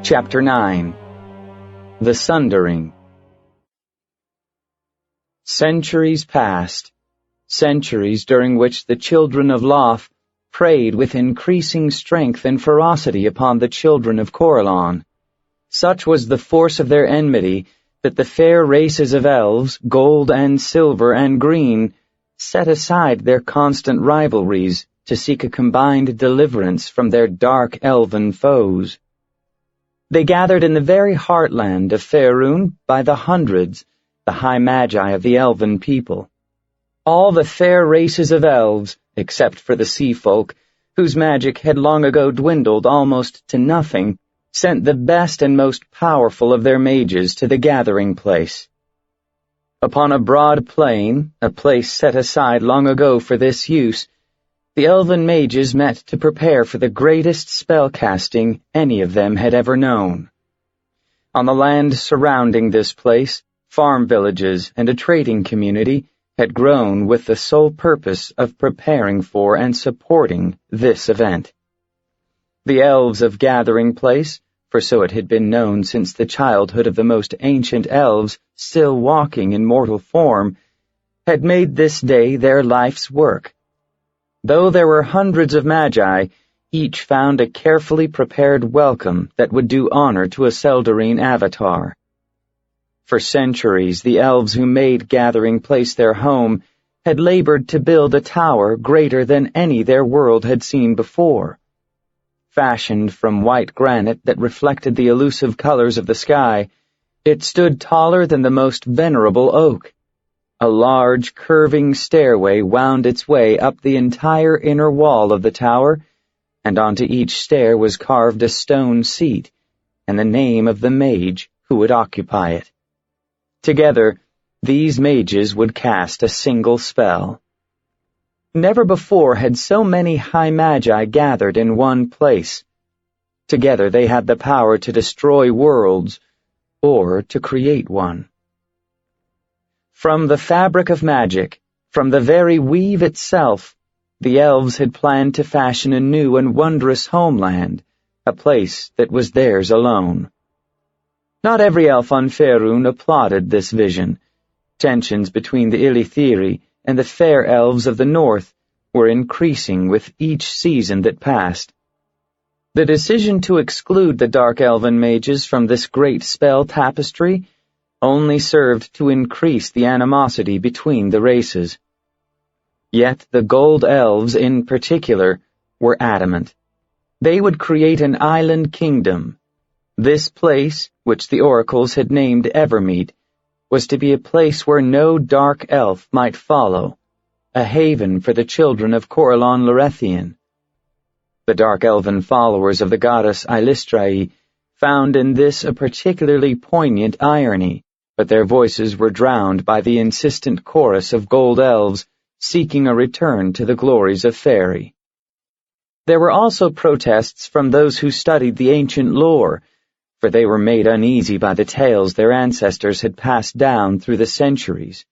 Chapter 9. The Sundering. Centuries passed, centuries during which the children of Loth preyed with increasing strength and ferocity upon the children of Corellon. Such was the force of their enmity that the fair races of elves, gold and silver and green, set aside their constant rivalries to seek a combined deliverance from their dark elven foes. They gathered in the very heartland of Faerun by the hundreds, the high magi of the elven people. All the fair races of elves, except for the sea folk, whose magic had long ago dwindled almost to nothing, sent the best and most powerful of their mages to the gathering place. Upon a broad plain, a place set aside long ago for this use, the elven mages met to prepare for the greatest spell-casting any of them had ever known. On the land surrounding this place, farm villages and a trading community had grown with the sole purpose of preparing for and supporting this event. The elves of Gathering Place, for so it had been known since the childhood of the most ancient elves still walking in mortal form, had made this day their life's work. Though there were hundreds of magi, each found a carefully prepared welcome that would do honor to a Seldarine avatar. For centuries, the elves who made Gathering Place their home had labored to build a tower greater than any their world had seen before. Fashioned from white granite that reflected the elusive colors of the sky, it stood taller than the most venerable oak. A large, curving stairway wound its way up the entire inner wall of the tower, and onto each stair was carved a stone seat, and the name of the mage who would occupy it. Together, these mages would cast a single spell. Never before had so many high magi gathered in one place. Together they had the power to destroy worlds, or to create one. From the fabric of magic, from the very weave itself, the elves had planned to fashion a new and wondrous homeland, a place that was theirs alone. Not every elf on Faerun applauded this vision. Tensions between the Ilithiri and the fair elves of the north were increasing with each season that passed. The decision to exclude the dark elven mages from this great spell tapestry only served to increase the animosity between the races. Yet the gold elves in particular were adamant. They would create an island kingdom. This place, which the oracles had named Evermeet, was to be a place where no dark elf might follow, a haven for the children of Corellon Lorethian. The dark elven followers of the goddess Eilistrae found in this a particularly poignant irony, but their voices were drowned by the insistent chorus of gold elves seeking a return to the glories of Faerie. There were also protests from those who studied the ancient lore, for they were made uneasy by the tales their ancestors had passed down through the centuries.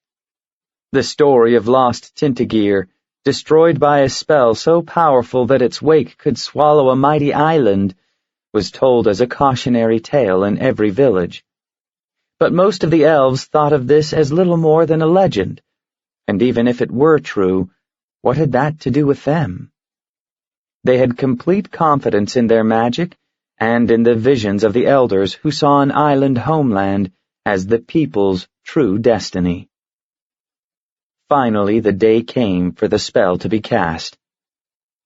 The story of lost Tintigir, destroyed by a spell so powerful that its wake could swallow a mighty island, was told as a cautionary tale in every village. But most of the elves thought of this as little more than a legend, and even if it were true, what had that to do with them? They had complete confidence in their magic and in the visions of the elders who saw an island homeland as the people's true destiny. Finally, the day came for the spell to be cast.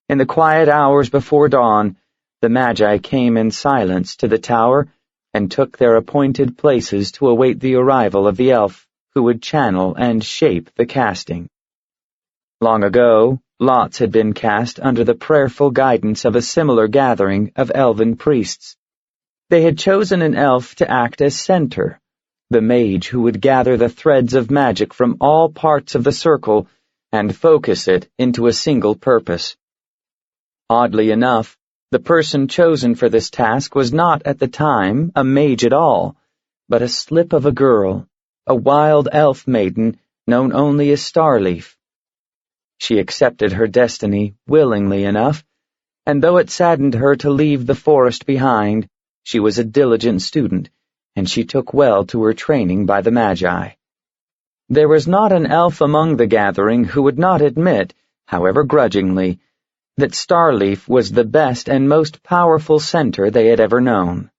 In the quiet hours before dawn, the magi came in silence to the tower and took their appointed places to await the arrival of the elf who would channel and shape the casting. Long ago, lots had been cast under the prayerful guidance of a similar gathering of elven priests. They had chosen an elf to act as center, the mage who would gather the threads of magic from all parts of the circle and focus it into a single purpose. Oddly enough, the person chosen for this task was not at the time a mage at all, but a slip of a girl, a wild elf maiden known only as Starleaf. She accepted her destiny willingly enough, and though it saddened her to leave the forest behind, She was a diligent student, and she took well to her training by the Magi. There was not an elf among the gathering who would not admit, however grudgingly, that Starleaf was the best and most powerful centaur they had ever known.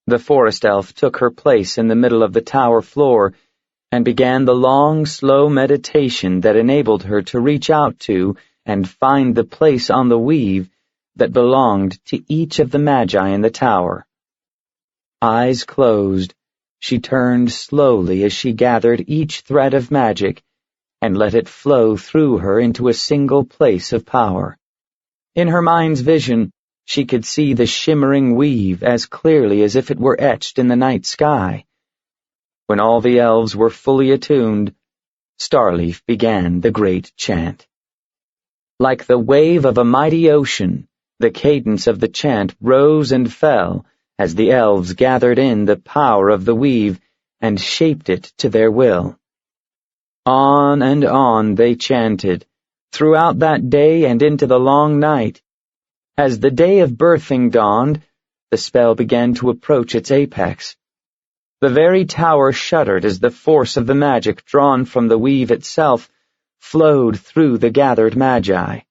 The forest elf took her place in the middle of the tower floor and began the long, slow meditation that enabled her to reach out to and find the place on the weave that belonged to each of the Magi in the tower. Eyes closed, she turned slowly as she gathered each thread of magic and let it flow through her into a single place of power. In her mind's vision, she could see the shimmering weave as clearly as if it were etched in the night sky. When all the elves were fully attuned, Starleaf began the great chant. Like the wave of a mighty ocean, the cadence of the chant rose and fell as the elves gathered in the power of the weave and shaped it to their will. On and on they chanted, throughout that day and into the long night. As the day of birthing dawned, the spell began to approach its apex. The very tower shuddered as the force of the magic drawn from the weave itself flowed through the gathered Magi.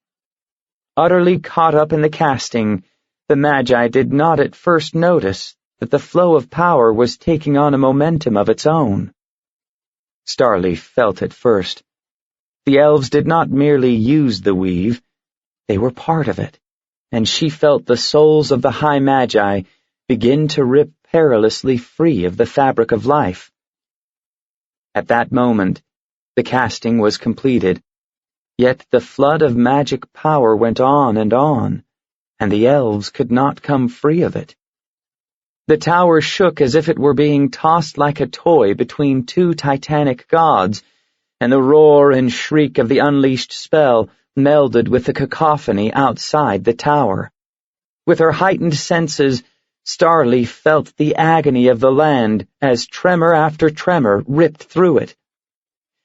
Utterly caught up in the casting, the Magi did not at first notice that the flow of power was taking on a momentum of its own. Starleaf felt it first. The elves did not merely use the weave, they were part of it, and she felt the souls of the High Magi begin to rip perilously free of the fabric of life. At that moment, the casting was completed, yet the flood of magic power went on, and the elves could not come free of it. The tower shook as if it were being tossed like a toy between two titanic gods, and the roar and shriek of the unleashed spell melded with the cacophony outside the tower. With her heightened senses, Starleaf felt the agony of the land as tremor after tremor ripped through it.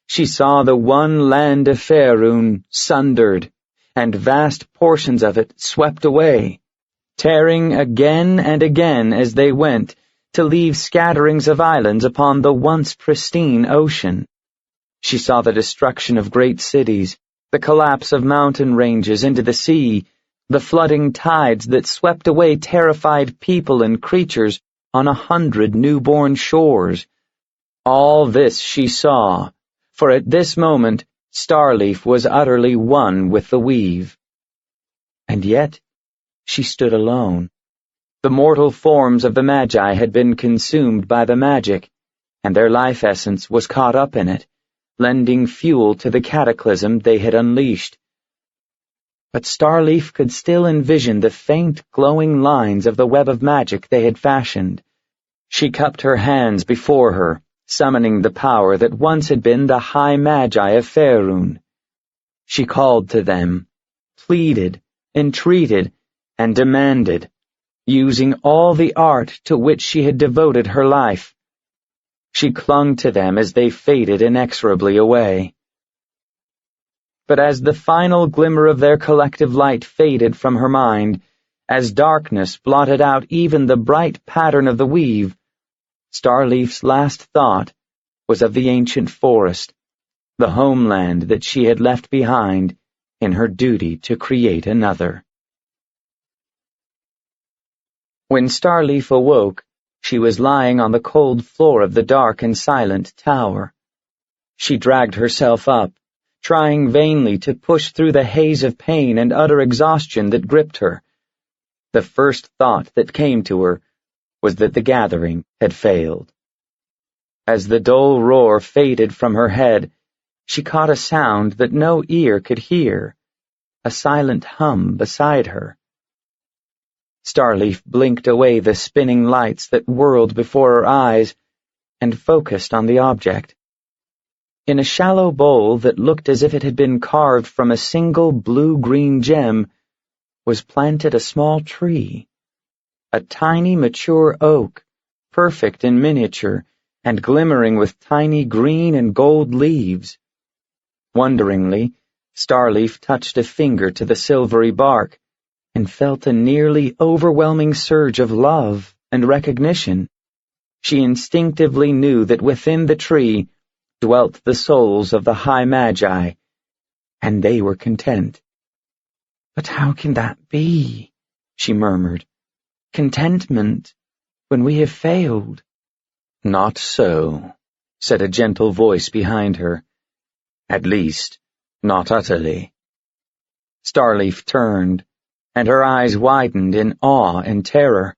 She saw the one land of Faerun sundered, and vast portions of it swept away, tearing again and again as they went, to leave scatterings of islands upon the once pristine ocean. She saw the destruction of great cities, the collapse of mountain ranges into the sea, the flooding tides that swept away terrified people and creatures on 100 newborn shores. All this she saw, for at this moment Starleaf was utterly one with the weave. And yet she stood alone. The mortal forms of the Magi had been consumed by the magic, and their life essence was caught up in it, lending fuel to the cataclysm they had unleashed. But Starleaf could still envision the faint, glowing lines of the web of magic they had fashioned. She cupped her hands before her, summoning the power that once had been the High Magi of Faerun. She called to them, pleaded, entreated, and demanded, using all the art to which she had devoted her life. She clung to them as they faded inexorably away. But as the final glimmer of their collective light faded from her mind, as darkness blotted out even the bright pattern of the weave, Starleaf's last thought was of the ancient forest, the homeland that she had left behind in her duty to create another. When Starleaf awoke, she was lying on the cold floor of the dark and silent tower. She dragged herself up, trying vainly to push through the haze of pain and utter exhaustion that gripped her. The first thought that came to her was that the gathering had failed. As the dull roar faded from her head, she caught a sound that no ear could hear, a silent hum beside her. Starleaf blinked away the spinning lights that whirled before her eyes and focused on the object. In a shallow bowl that looked as if it had been carved from a single blue-green gem was planted a small tree, a tiny mature oak, perfect in miniature and glimmering with tiny green and gold leaves. Wonderingly, Starleaf touched a finger to the silvery bark, and felt a nearly overwhelming surge of love and recognition. She instinctively knew that within the tree dwelt the souls of the High Magi, and they were content. "But how can that be?" she murmured. "Contentment, when we have failed." "Not so," said a gentle voice behind her. "At least, not utterly." Starleaf turned, and her eyes widened in awe and terror.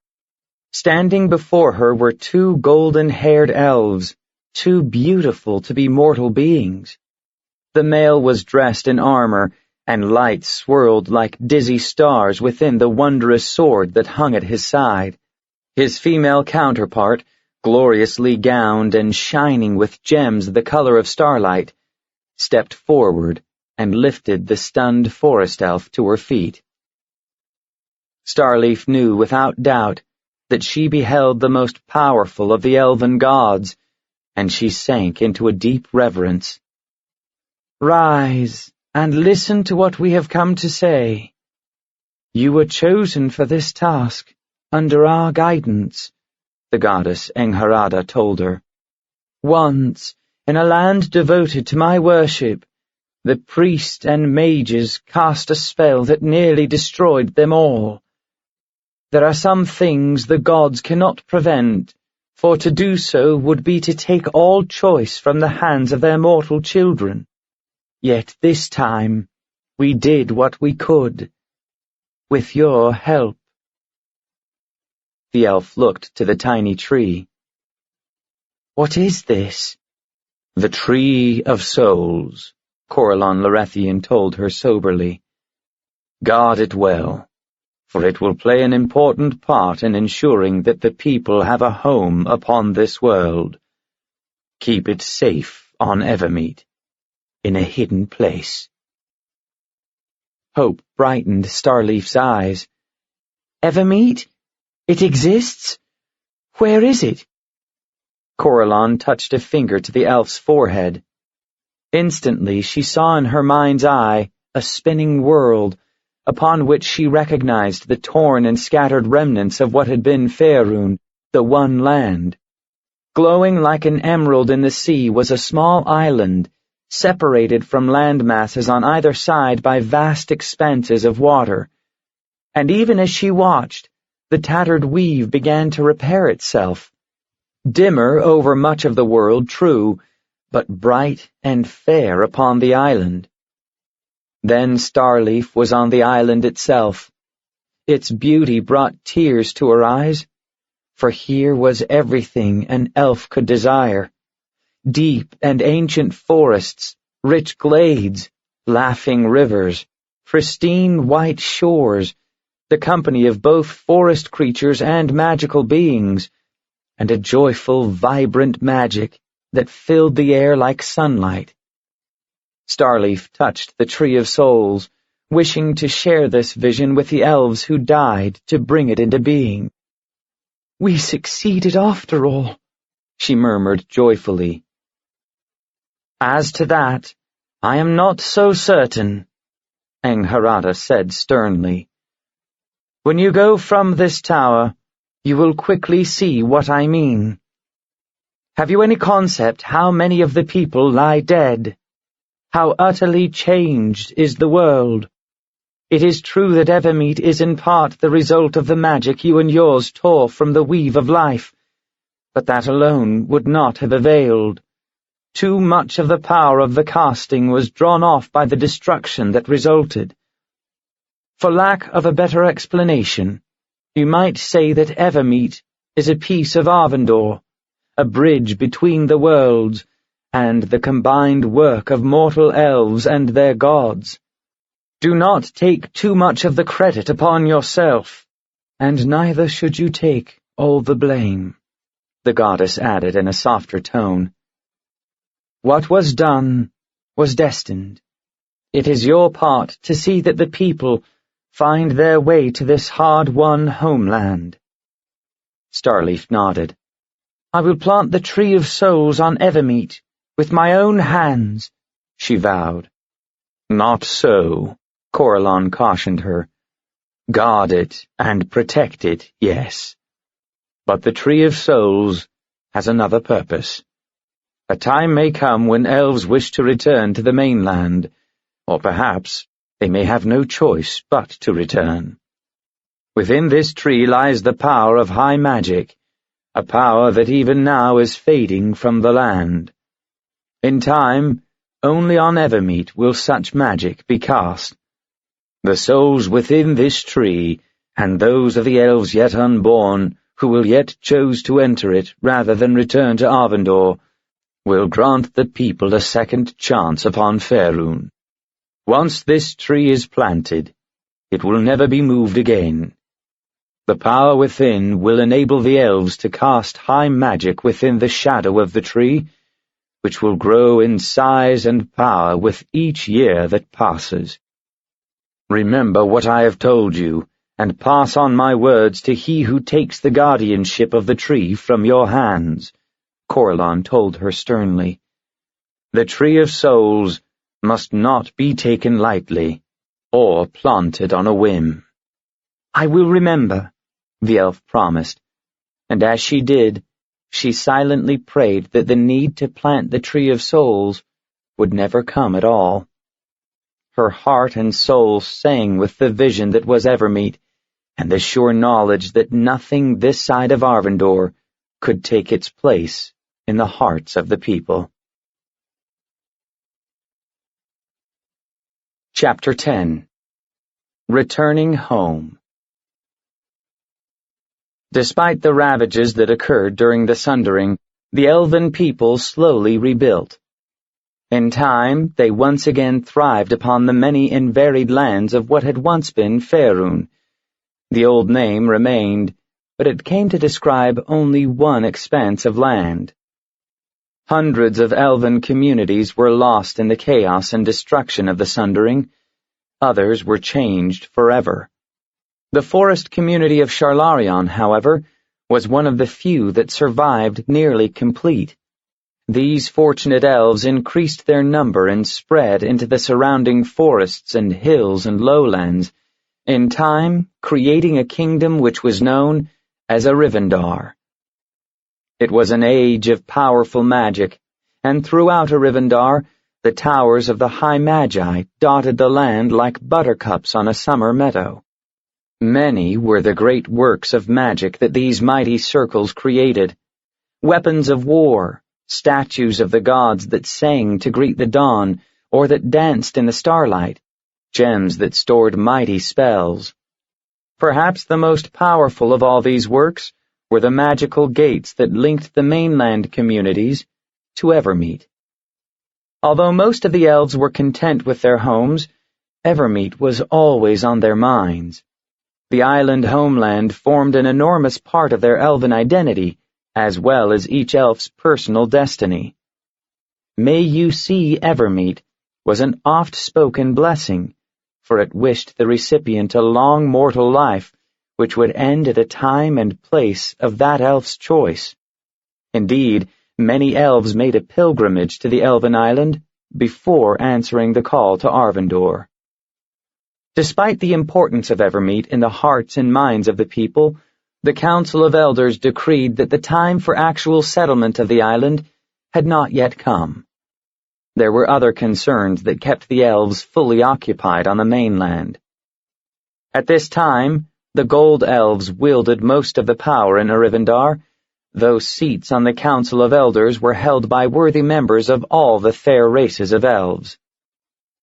Standing before her were two golden-haired elves, too beautiful to be mortal beings. The male was dressed in armor, and light swirled like dizzy stars within the wondrous sword that hung at his side. His female counterpart, gloriously gowned and shining with gems the color of starlight, stepped forward and lifted the stunned forest elf to her feet. Starleaf knew without doubt that she beheld the most powerful of the elven gods, and she sank into a deep reverence. "Rise and listen to what we have come to say. You were chosen for this task under our guidance," the goddess Engharada told her. "Once, in a land devoted to my worship, the priest and mages cast a spell that nearly destroyed them all. There are some things the gods cannot prevent, for to do so would be to take all choice from the hands of their mortal children. Yet this time, we did what we could, with your help." The elf looked to the tiny tree. "What is this?" "The Tree of Souls," Corellon Lorethian told her soberly. "Guard it well, for it will play an important part in ensuring that the people have a home upon this world. Keep it safe on Evermeet, in a hidden place." Hope brightened Starleaf's eyes. "Evermeet? It exists? Where is it?" Corellon touched a finger to the elf's forehead. Instantly she saw in her mind's eye a spinning world, upon which she recognized the torn and scattered remnants of what had been Faerun, the one land. Glowing like an emerald in the sea was a small island, separated from land masses on either side by vast expanses of water. And even as she watched, the tattered weave began to repair itself. Dimmer over much of the world, true, but bright and fair upon the island. Then Starleaf was on the island itself. Its beauty brought tears to her eyes, for here was everything an elf could desire. Deep and ancient forests, rich glades, laughing rivers, pristine white shores, the company of both forest creatures and magical beings, and a joyful, vibrant magic that filled the air like sunlight. Starleaf touched the Tree of Souls, wishing to share this vision with the elves who died to bring it into being. "We succeeded after all," she murmured joyfully. "As to that, I am not so certain," Engharada said sternly. "When you go from this tower, you will quickly see what I mean. Have you any concept how many of the people lie dead? How utterly changed is the world? It is true that Evermeet is in part the result of the magic you and yours tore from the weave of life, but that alone would not have availed. Too much of the power of the casting was drawn off by the destruction that resulted. For lack of a better explanation, you might say that Evermeet is a piece of Arvandor, a bridge between the worlds, and the combined work of mortal elves and their gods. Do not take too much of the credit upon yourself, and neither should you take all the blame," the goddess added in a softer tone. "What was done was destined. It is your part to see that the people find their way to this hard-won homeland." Starleaf nodded. "I will plant the Tree of Souls on Evermeet, with my own hands," she vowed. "Not so," Corellon cautioned her. Guard it and protect it, yes. But the Tree of Souls has another purpose. A time may come when elves wish to return to the mainland, or perhaps they may have no choice but to return. Within this tree lies the power of high magic, a power that even now is fading from the land. In time, only on Evermeet will such magic be cast. The souls within this tree, and those of the elves yet unborn, who will yet choose to enter it rather than return to Arvindor, will grant the people a second chance upon Faerun. Once this tree is planted, it will never be moved again. The power within will enable the elves to cast high magic within the shadow of the tree, which will grow in size and power with each year that passes. Remember what I have told you, and pass on my words to he who takes the guardianship of the tree from your hands, Corellon told her sternly. The Tree of Souls must not be taken lightly, or planted on a whim. I will remember, the elf promised, and as she did, she silently prayed that the need to plant the Tree of Souls would never come at all. Her heart and soul sang with the vision that was Evermeet, and the sure knowledge that nothing this side of Arvindor could take its place in the hearts of the people. Chapter 10. Returning Home. Despite the ravages that occurred during the Sundering, the elven people slowly rebuilt. In time, they once again thrived upon the many and varied lands of what had once been Faerun. The old name remained, but it came to describe only one expanse of land. Hundreds of elven communities were lost in the chaos and destruction of the Sundering. Others were changed forever. The forest community of Sharlarion, however, was one of the few that survived nearly complete. These fortunate elves increased their number and spread into the surrounding forests and hills and lowlands, in time creating a kingdom which was known as Arivandar. It was an age of powerful magic, and throughout Arivandar, the towers of the High Magi dotted the land like buttercups on a summer meadow. Many were the great works of magic that these mighty circles created: weapons of war, statues of the gods that sang to greet the dawn or that danced in the starlight, gems that stored mighty spells. Perhaps the most powerful of all these works were the magical gates that linked the mainland communities to Evermeet. Although most of the elves were content with their homes, Evermeet was always on their minds. The island homeland formed an enormous part of their elven identity, as well as each elf's personal destiny. May you see Evermeet was an oft-spoken blessing, for it wished the recipient a long mortal life, which would end at a time and place of that elf's choice. Indeed, many elves made a pilgrimage to the elven island before answering the call to Arvindor. Despite the importance of Evermeet in the hearts and minds of the people, the Council of Elders decreed that the time for actual settlement of the island had not yet come. There were other concerns that kept the elves fully occupied on the mainland. At this time, the Gold Elves wielded most of the power in Arivandar, though seats on the Council of Elders were held by worthy members of all the fair races of elves.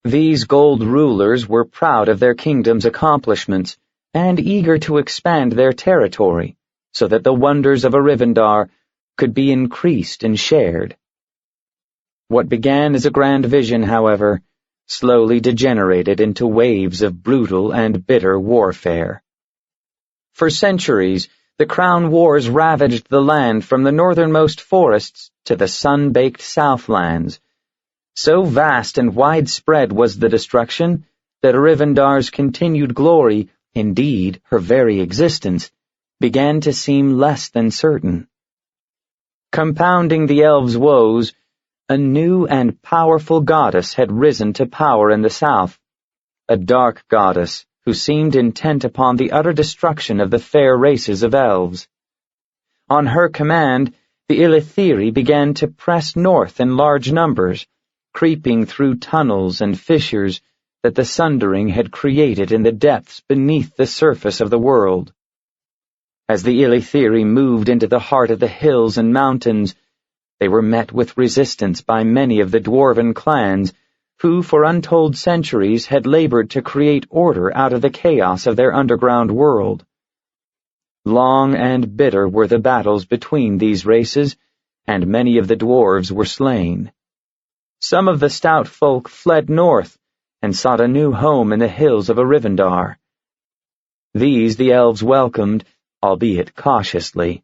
These gold rulers were proud of their kingdom's accomplishments and eager to expand their territory so that the wonders of Arivandar could be increased and shared. What began as a grand vision, however, slowly degenerated into waves of brutal and bitter warfare. For centuries, the Crown Wars ravaged the land from the northernmost forests to the sun-baked southlands. So vast and widespread was the destruction that Arivandar's continued glory, indeed her very existence, began to seem less than certain. Compounding the elves' woes, a new and powerful goddess had risen to power in the south, a dark goddess who seemed intent upon the utter destruction of the fair races of elves. On her command, the Ilithiri began to press north in large numbers, creeping through tunnels and fissures that the sundering had created in the depths beneath the surface of the world. As the Ilithiri moved into the heart of the hills and mountains, they were met with resistance by many of the dwarven clans, who for untold centuries had labored to create order out of the chaos of their underground world. Long and bitter were the battles between these races, and many of the dwarves were slain. Some of the stout folk fled north and sought a new home in the hills of Arivandar. These the elves welcomed, albeit cautiously.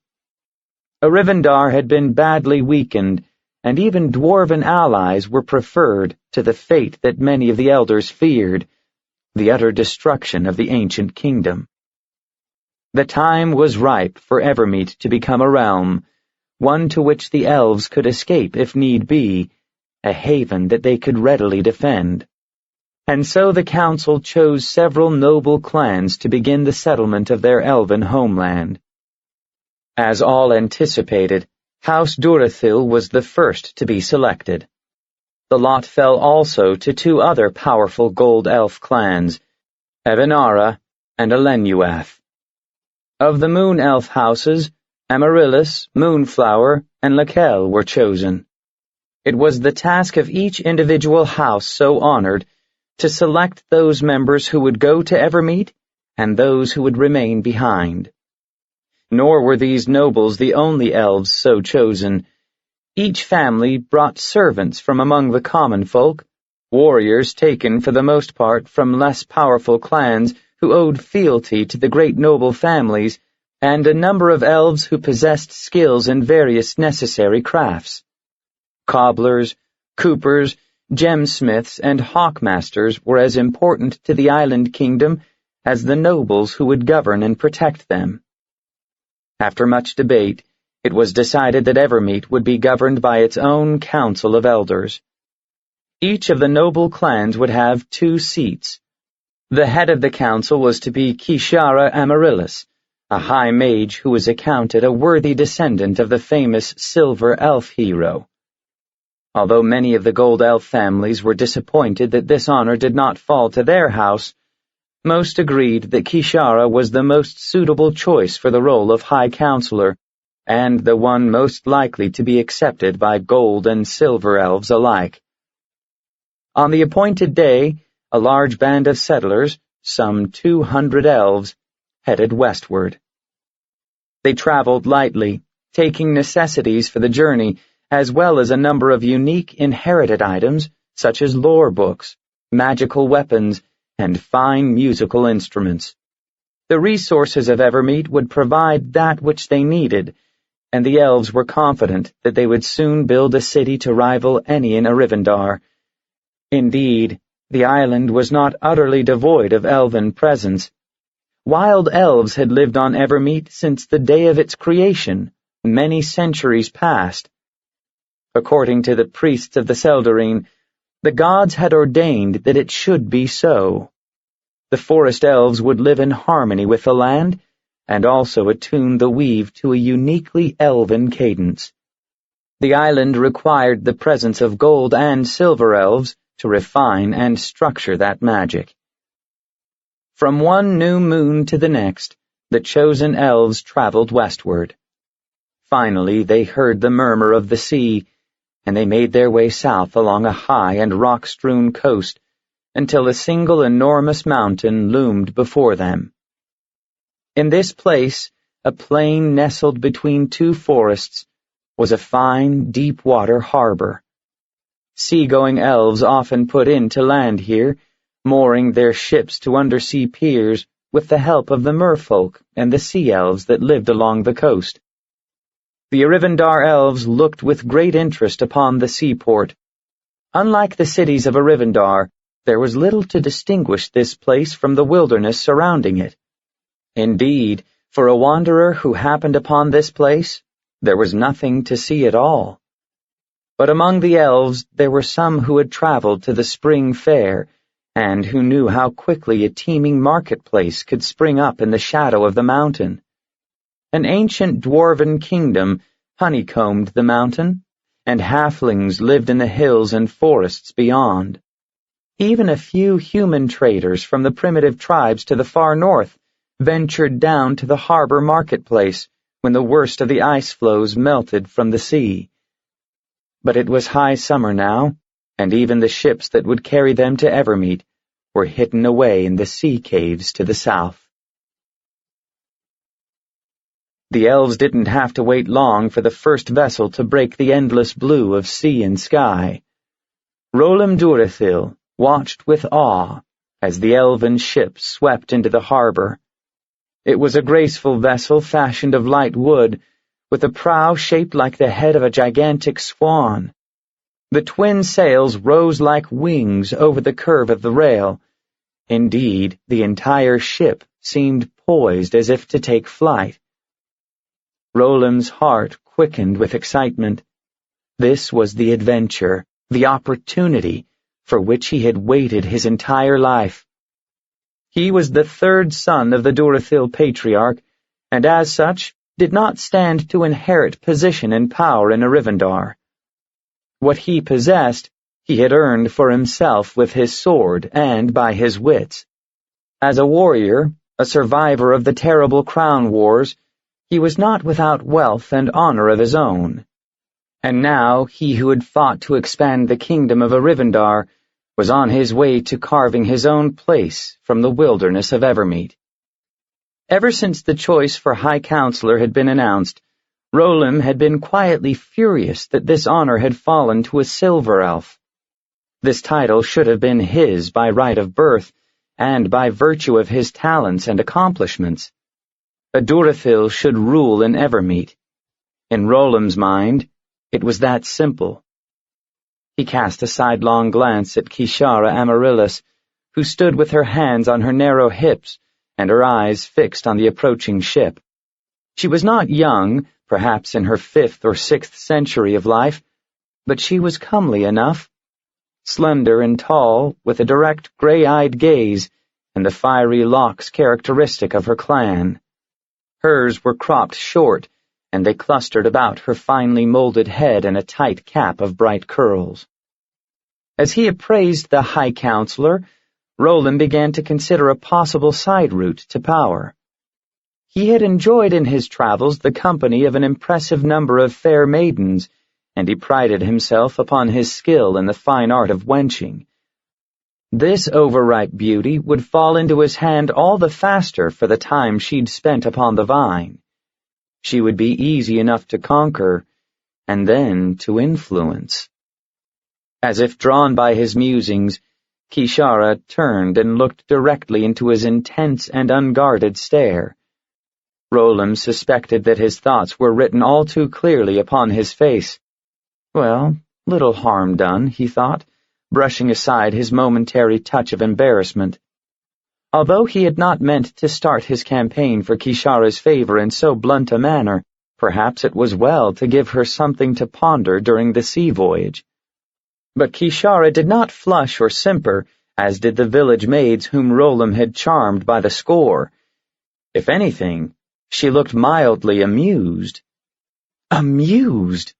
Arivandar had been badly weakened, and even dwarven allies were preferred to the fate that many of the elders feared, the utter destruction of the ancient kingdom. The time was ripe for Evermeet to become a realm, one to which the elves could escape if need be, a haven that they could readily defend. And so the council chose several noble clans to begin the settlement of their elven homeland. As all anticipated, House Durathil was the first to be selected. The lot fell also to two other powerful gold elf clans, Evanara and Alenuath. Of the moon elf houses, Amaryllis, Moonflower, and Lakel were chosen. It was the task of each individual house so honored to select those members who would go to Evermeet and those who would remain behind. Nor were these nobles the only elves so chosen. Each family brought servants from among the common folk, warriors taken for the most part from less powerful clans who owed fealty to the great noble families, and a number of elves who possessed skills in various necessary crafts. Cobblers, coopers, gemsmiths, and hawkmasters were as important to the island kingdom as the nobles who would govern and protect them. After much debate, it was decided that Evermeet would be governed by its own council of elders. Each of the noble clans would have 2 seats. The head of the council was to be Kishara Amaryllis, a high mage who was accounted a worthy descendant of the famous Silver Elf hero. Although many of the Gold Elf families were disappointed that this honor did not fall to their house, most agreed that Kishara was the most suitable choice for the role of High Counselor, and the one most likely to be accepted by Gold and Silver Elves alike. On the appointed day, a large band of settlers, some 200 elves, headed westward. They traveled lightly, taking necessities for the journey, as well as a number of unique inherited items, such as lore books, magical weapons, and fine musical instruments. The resources of Evermeet would provide that which they needed, and the elves were confident that they would soon build a city to rival any in Arivandar. Indeed, the island was not utterly devoid of elven presence. Wild elves had lived on Evermeet since the day of its creation, many centuries past. According to the priests of the Seldarine, the gods had ordained that it should be so. The forest elves would live in harmony with the land, and also attune the weave to a uniquely elven cadence. The island required the presence of gold and silver elves to refine and structure that magic. From one new moon to the next, the chosen elves traveled westward. Finally, they heard the murmur of the sea, and they made their way south along a high and rock-strewn coast until a single enormous mountain loomed before them. In this place, a plain nestled between 2 forests, was a fine, deep-water harbor. Seagoing elves often put in to land here, mooring their ships to undersea piers with the help of the merfolk and the sea elves that lived along the coast. The Arivandar elves looked with great interest upon the seaport. Unlike the cities of Arivandar, there was little to distinguish this place from the wilderness surrounding it. Indeed, for a wanderer who happened upon this place, there was nothing to see at all. But among the elves there were some who had traveled to the spring fair, and who knew how quickly a teeming marketplace could spring up in the shadow of the mountain. An ancient dwarven kingdom honeycombed the mountain, and halflings lived in the hills and forests beyond. Even a few human traders from the primitive tribes to the far north ventured down to the harbor marketplace when the worst of the ice floes melted from the sea. But it was high summer now, and even the ships that would carry them to Evermeet were hidden away in the sea caves to the south. The elves didn't have to wait long for the first vessel to break the endless blue of sea and sky. Vol.II watched with awe as the elven ship swept into the harbor. It was a graceful vessel fashioned of light wood, with a prow shaped like the head of a gigantic swan. The twin sails rose like wings over the curve of the rail. Indeed, the entire ship seemed poised as if to take flight. Roland's heart quickened with excitement. This was the adventure, the opportunity, for which he had waited his entire life. He was the third son of the Durathil patriarch, and as such did not stand to inherit position and power in Arivandar. What he possessed, he had earned for himself with his sword and by his wits. As a warrior, a survivor of the terrible crown wars, he was not without wealth and honor of his own. And now he who had fought to expand the kingdom of Arivandar was on his way to carving his own place from the wilderness of Evermeet. Ever since the choice for High Counselor had been announced, Roland had been quietly furious that this honor had fallen to a silver elf. This title should have been his by right of birth, and by virtue of his talents and accomplishments. A Durathil should rule in Evermeet. In Roland's mind, it was that simple. He cast a sidelong glance at Kishara Amaryllis, who stood with her hands on her narrow hips and her eyes fixed on the approaching ship. She was not young, perhaps in her 5th or 6th century of life, but she was comely enough. Slender and tall, with a direct gray-eyed gaze and the fiery locks characteristic of her clan. Hers were cropped short, and they clustered about her finely molded head in a tight cap of bright curls. As he appraised the High Counselor, Roland began to consider a possible side route to power. He had enjoyed in his travels the company of an impressive number of fair maidens, and he prided himself upon his skill in the fine art of wenching. This overripe beauty would fall into his hand all the faster for the time she'd spent upon the vine. She would be easy enough to conquer, and then to influence. As if drawn by his musings, Kishara turned and looked directly into his intense and unguarded stare. Roland suspected that his thoughts were written all too clearly upon his face. Well, little harm done, he thought, brushing aside his momentary touch of embarrassment. Although he had not meant to start his campaign for Kishara's favor in so blunt a manner, perhaps it was well to give her something to ponder during the sea voyage. But Kishara did not flush or simper, as did the village maids whom Roland had charmed by the score. If anything, she looked mildly amused. Amused!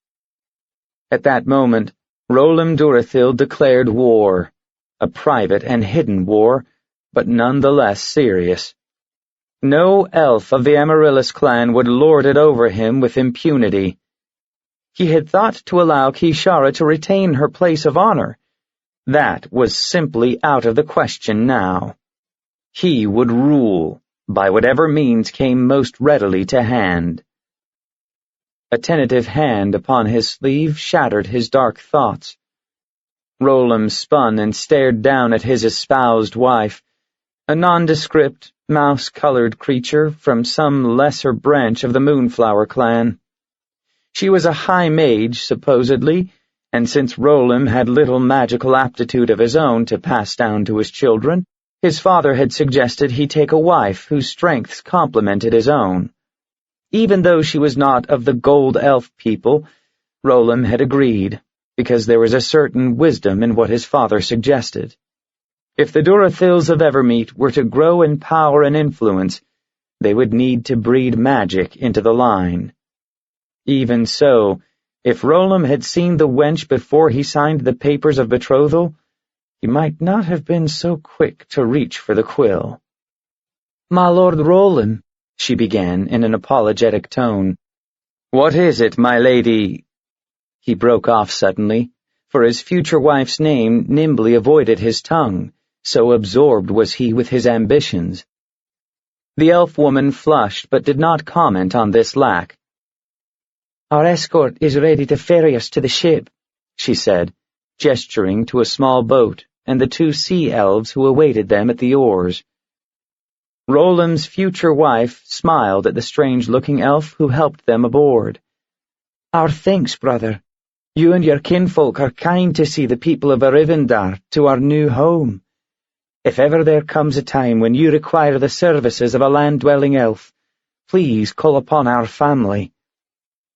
At that moment, Roland Durathil declared war, a private and hidden war, but none the less serious. No elf of the Amaryllis clan would lord it over him with impunity. He had thought to allow Kishara to retain her place of honor. That was simply out of the question now. He would rule, by whatever means came most readily to hand. A tentative hand upon his sleeve shattered his dark thoughts. Roland spun and stared down at his espoused wife, a nondescript, mouse-colored creature from some lesser branch of the Moonflower clan. She was a high mage, supposedly, and since Roland had little magical aptitude of his own to pass down to his children, his father had suggested he take a wife whose strengths complemented his own. Even though she was not of the gold elf people, Roland had agreed, because there was a certain wisdom in what his father suggested. If the Durathils of Evermeet were to grow in power and influence, they would need to breed magic into the line. Even so, if Rolam had seen the wench before he signed the papers of betrothal, he might not have been so quick to reach for the quill. "My Lord Rolam," she began in an apologetic tone. "What is it, my lady?" He broke off suddenly, for his future wife's name nimbly avoided his tongue, so absorbed was he with his ambitions. The elf woman flushed but did not comment on this lack. "Our escort is ready to ferry us to the ship," she said, gesturing to a small boat and the 2 sea elves who awaited them at the oars. Roland's future wife smiled at the strange-looking elf who helped them aboard. "Our thanks, brother. You and your kinfolk are kind to see the people of Arivindar to our new home. If ever there comes a time when you require the services of a land-dwelling elf, please call upon our family.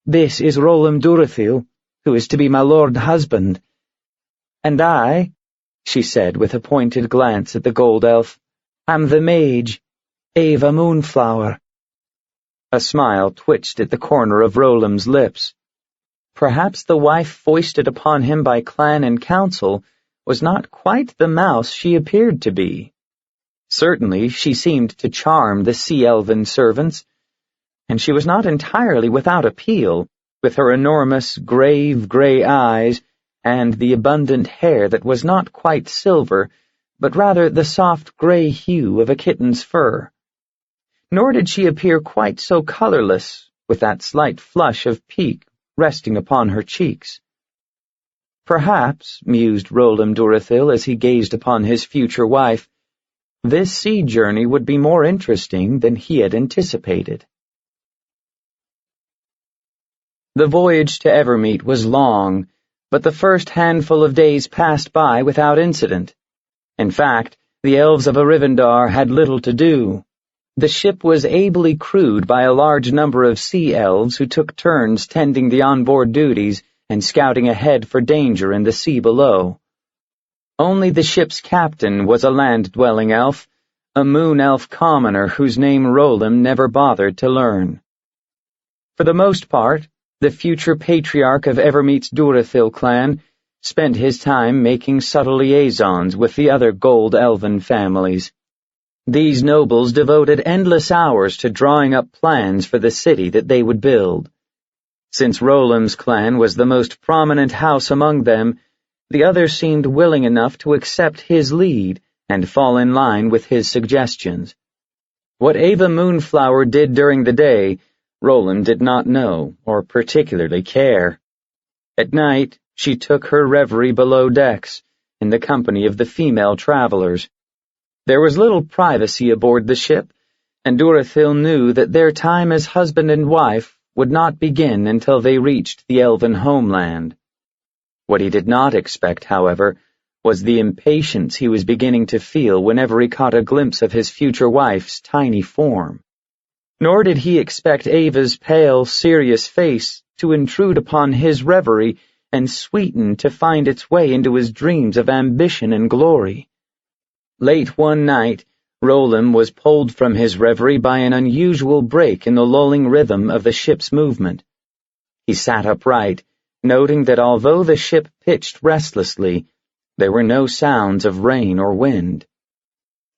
This is Rolam Durathil, who is to be my lord husband. And I," she said with a pointed glance at the gold elf, "am the mage, Ava Moonflower." A smile twitched at the corner of Rolam's lips. Perhaps the wife foisted upon him by clan and council was not quite the mouse she appeared to be. Certainly she seemed to charm the sea elven servants, and she was not entirely without appeal, with her enormous grave gray eyes and the abundant hair that was not quite silver, but rather the soft gray hue of a kitten's fur. Nor did she appear quite so colorless, with that slight flush of pique resting upon her cheeks. Perhaps, mused Rolam Durathil as he gazed upon his future wife, this sea journey would be more interesting than he had anticipated. The voyage to Evermeet was long, but the first handful of days passed by without incident. In fact, the elves of Arivindar had little to do. The ship was ably crewed by a large number of sea elves who took turns tending the onboard duties and scouting ahead for danger in the sea below. Only the ship's captain was a land-dwelling elf, a moon elf commoner whose name Rolam never bothered to learn. For the most part, the future patriarch of Evermeet's Durathil clan spent his time making subtle liaisons with the other gold elven families. These nobles devoted endless hours to drawing up plans for the city that they would build. Since Rolam's clan was the most prominent house among them, the others seemed willing enough to accept his lead and fall in line with his suggestions. What Ava Moonflower did during the day, Rolam did not know or particularly care. At night, she took her reverie below decks, in the company of the female travelers. There was little privacy aboard the ship, and Durathil knew that their time as husband and wife would not begin until they reached the elven homeland. What he did not expect, however, was the impatience he was beginning to feel whenever he caught a glimpse of his future wife's tiny form. Nor did he expect Ava's pale, serious face to intrude upon his reverie and sweeten to find its way into his dreams of ambition and glory. Late one night, Rolam was pulled from his reverie by an unusual break in the lulling rhythm of the ship's movement. He sat upright, noting that although the ship pitched restlessly, there were no sounds of rain or wind.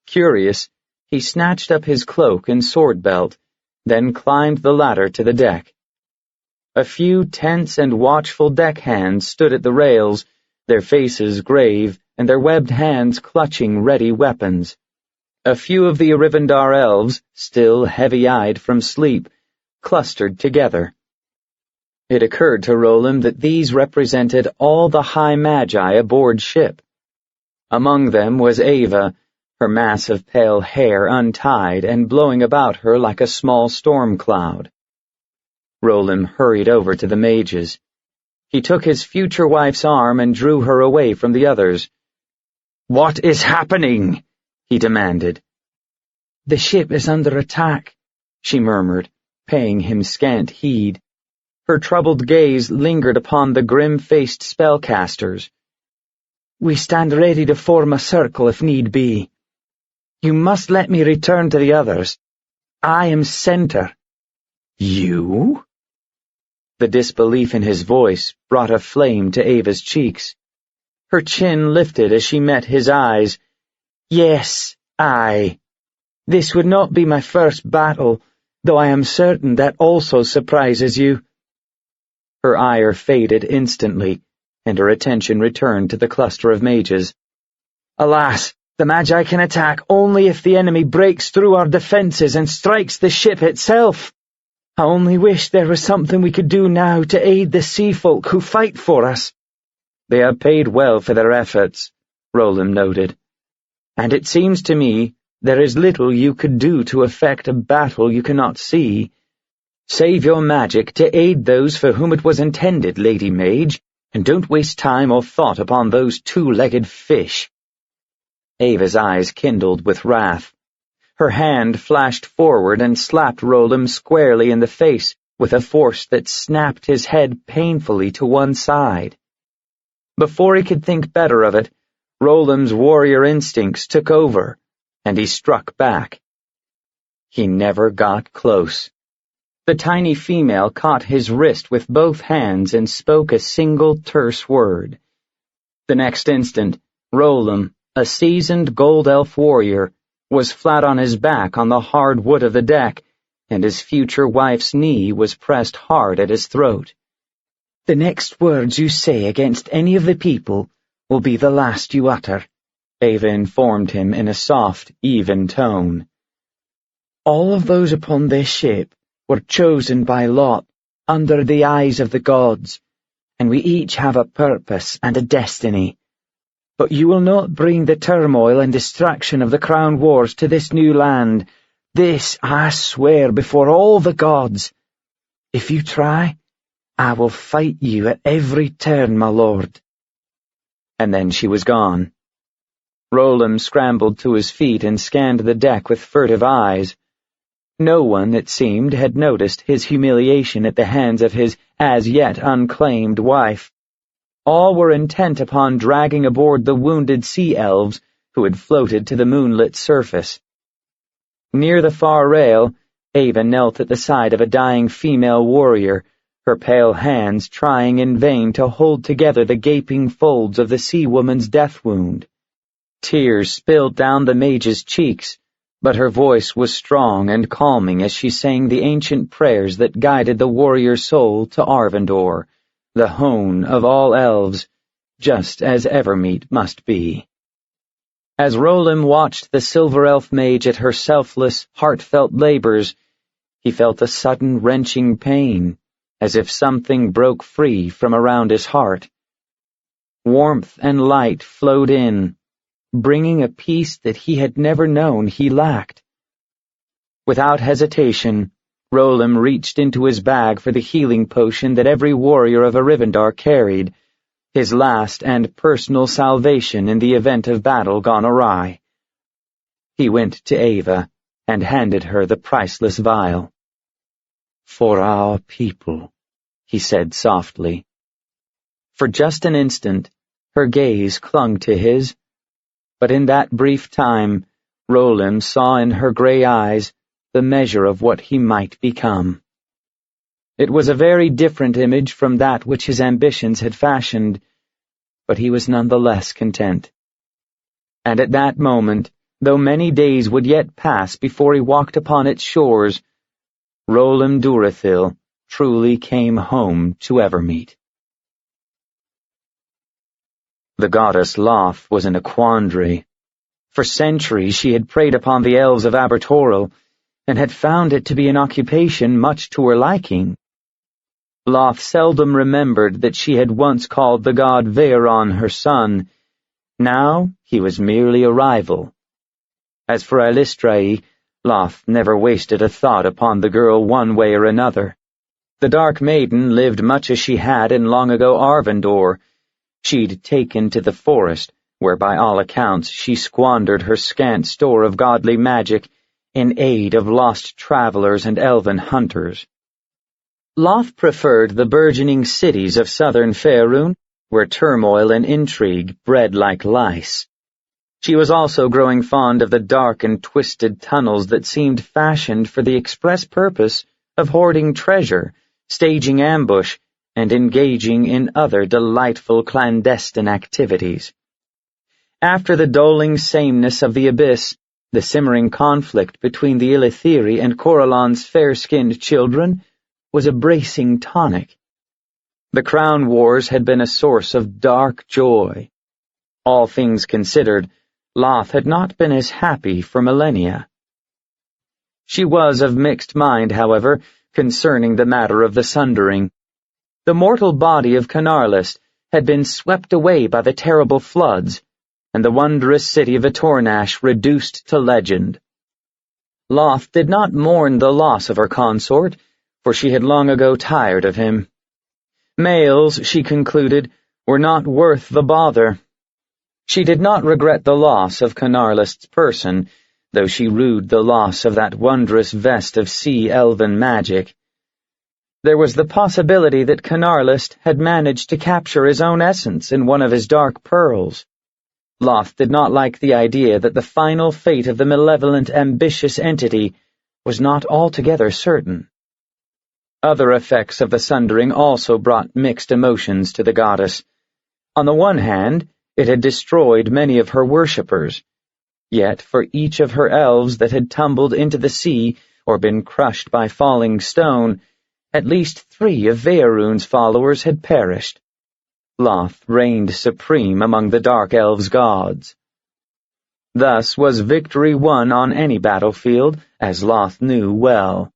Curious, he snatched up his cloak and sword belt, then climbed the ladder to the deck. A few tense and watchful deckhands stood at the rails, their faces grave and their webbed hands clutching ready weapons. A few of the Arivindar elves, still heavy-eyed from sleep, clustered together. It occurred to Rolam that these represented all the high magi aboard ship. Among them was Ava, her mass of pale hair untied and blowing about her like a small storm cloud. Rolam hurried over to the mages. He took his future wife's arm and drew her away from the others. "What is happening?" he demanded. "The ship is under attack," she murmured, paying him scant heed. Her troubled gaze lingered upon the grim-faced spellcasters. we stand ready to form a circle if need be. You must let me return to the others. I am center." "You?" The disbelief in his voice brought a flame to Ava's cheeks. Her chin lifted as she met his eyes. "Yes, I. This would not be my first battle, though I am certain that also surprises you." Her ire faded instantly, and her attention returned to the cluster of mages. "Alas, the Magi can attack only if the enemy breaks through our defenses and strikes the ship itself. I only wish there was something we could do now to aid the sea folk who fight for us." "They are paid well for their efforts," Roland noted. "And it seems to me there is little you could do to effect a battle you cannot see. Save your magic to aid those for whom it was intended, Lady Mage, and don't waste time or thought upon those two-legged fish." Ava's eyes kindled with wrath. Her hand flashed forward and slapped Roland squarely in the face with a force that snapped his head painfully to one side. Before he could think better of it, Roland's warrior instincts took over, and he struck back. He never got close. The tiny female caught his wrist with both hands and spoke a single terse word. The next instant, Roland, a seasoned gold elf warrior, was flat on his back on the hard wood of the deck, and his future wife's knee was pressed hard at his throat. "The next words you say against any of the people will be the last you utter," Ava informed him in a soft, even tone. "All of those upon this ship were chosen by lot, under the eyes of the gods, and we each have a purpose and a destiny. But you will not bring the turmoil and destruction of the Crown Wars to this new land. This I swear before all the gods. If you try, I will fight you at every turn, my lord." And then she was gone. Roland scrambled to his feet and scanned the deck with furtive eyes. No one, it seemed, had noticed his humiliation at the hands of his as-yet unclaimed wife. All were intent upon dragging aboard the wounded sea elves who had floated to the moonlit surface. Near the far rail, Ava knelt at the side of a dying female warrior, her pale hands trying in vain to hold together the gaping folds of the sea woman's death wound. Tears spilled down the mage's cheeks, but her voice was strong and calming as she sang the ancient prayers that guided the warrior's soul to Arvandor, the home of all elves, just as Evermeet must be. As Roland watched the silver elf mage at her selfless, heartfelt labors, he felt a sudden wrenching pain, as if something broke free from around his heart. Warmth and light flowed in, bringing a peace that he had never known he lacked. Without hesitation, Roland reached into his bag for the healing potion that every warrior of Arivandar carried, his last and personal salvation in the event of battle gone awry. He went to Ava and handed her the priceless vial. "For our people," he said softly. For just an instant, her gaze clung to his, but in that brief time, Roland saw in her gray eyes the measure of what he might become. It was a very different image from that which his ambitions had fashioned, but he was none the less content. And at that moment, though many days would yet pass before he walked upon its shores, Roland Durathil truly came home to Evermeet. The goddess Loth was in a quandary. For centuries she had preyed upon the elves of Abertoril, and had found it to be an occupation much to her liking. Loth seldom remembered that she had once called the god Vaeron her son. Now he was merely a rival. As for Alistrae, Loth never wasted a thought upon the girl one way or another. The Dark Maiden lived much as she had in long-ago Arvandor. She'd taken to the forest, where by all accounts she squandered her scant store of godly magic in aid of lost travelers and elven hunters. Loth preferred the burgeoning cities of southern Faerun, where turmoil and intrigue bred like lice. She was also growing fond of the dark and twisted tunnels that seemed fashioned for the express purpose of hoarding treasure, staging ambush, and engaging in other delightful clandestine activities. After the doling sameness of the abyss, the simmering conflict between the Ilithiri and Coralon's fair-skinned children was a bracing tonic. The Crown Wars had been a source of dark joy. All things considered, Loth had not been as happy for millennia. She was of mixed mind, however, concerning the matter of the sundering. The mortal body of Canarlist had been swept away by the terrible floods, and the wondrous city of Atornash reduced to legend. Loth did not mourn the loss of her consort, for she had long ago tired of him. Males, she concluded, were not worth the bother. She did not regret the loss of Canarlist's person, though she rued the loss of that wondrous vest of sea-elven magic. There was the possibility that Canarlist had managed to capture his own essence in one of his dark pearls. Loth did not like the idea that the final fate of the malevolent, ambitious entity was not altogether certain. Other effects of the sundering also brought mixed emotions to the goddess. On the one hand, it had destroyed many of her worshippers. Yet for each of her elves that had tumbled into the sea or been crushed by falling stone, at least 3 of Vearun's followers had perished. Loth reigned supreme among the Dark Elves' gods. Thus was victory won on any battlefield, as Loth knew well.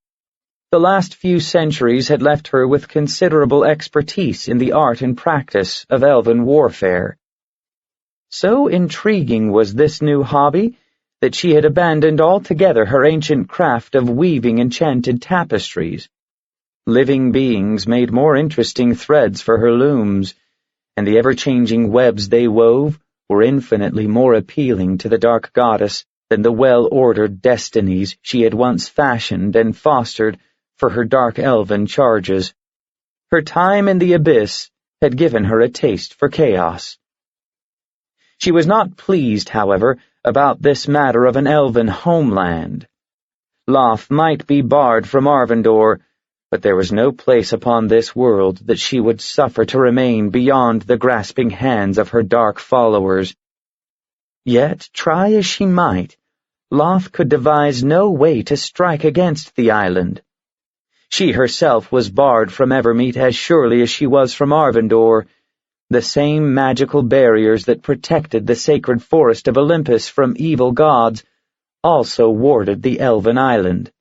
The last few centuries had left her with considerable expertise in the art and practice of elven warfare. So intriguing was this new hobby that she had abandoned altogether her ancient craft of weaving enchanted tapestries. Living beings made more interesting threads for her looms, and the ever-changing webs they wove were infinitely more appealing to the dark goddess than the well-ordered destinies she had once fashioned and fostered for her dark elven charges. Her time in the abyss had given her a taste for chaos. She was not pleased, however, about this matter of an elven homeland. Loth might be barred from Arvindor, but there was no place upon this world that she would suffer to remain beyond the grasping hands of her dark followers. Yet, try as she might, Loth could devise no way to strike against the island. She herself was barred from Evermeet as surely as she was from Arvindor. The same magical barriers that protected the sacred forest of Olympus from evil gods also warded the elven island.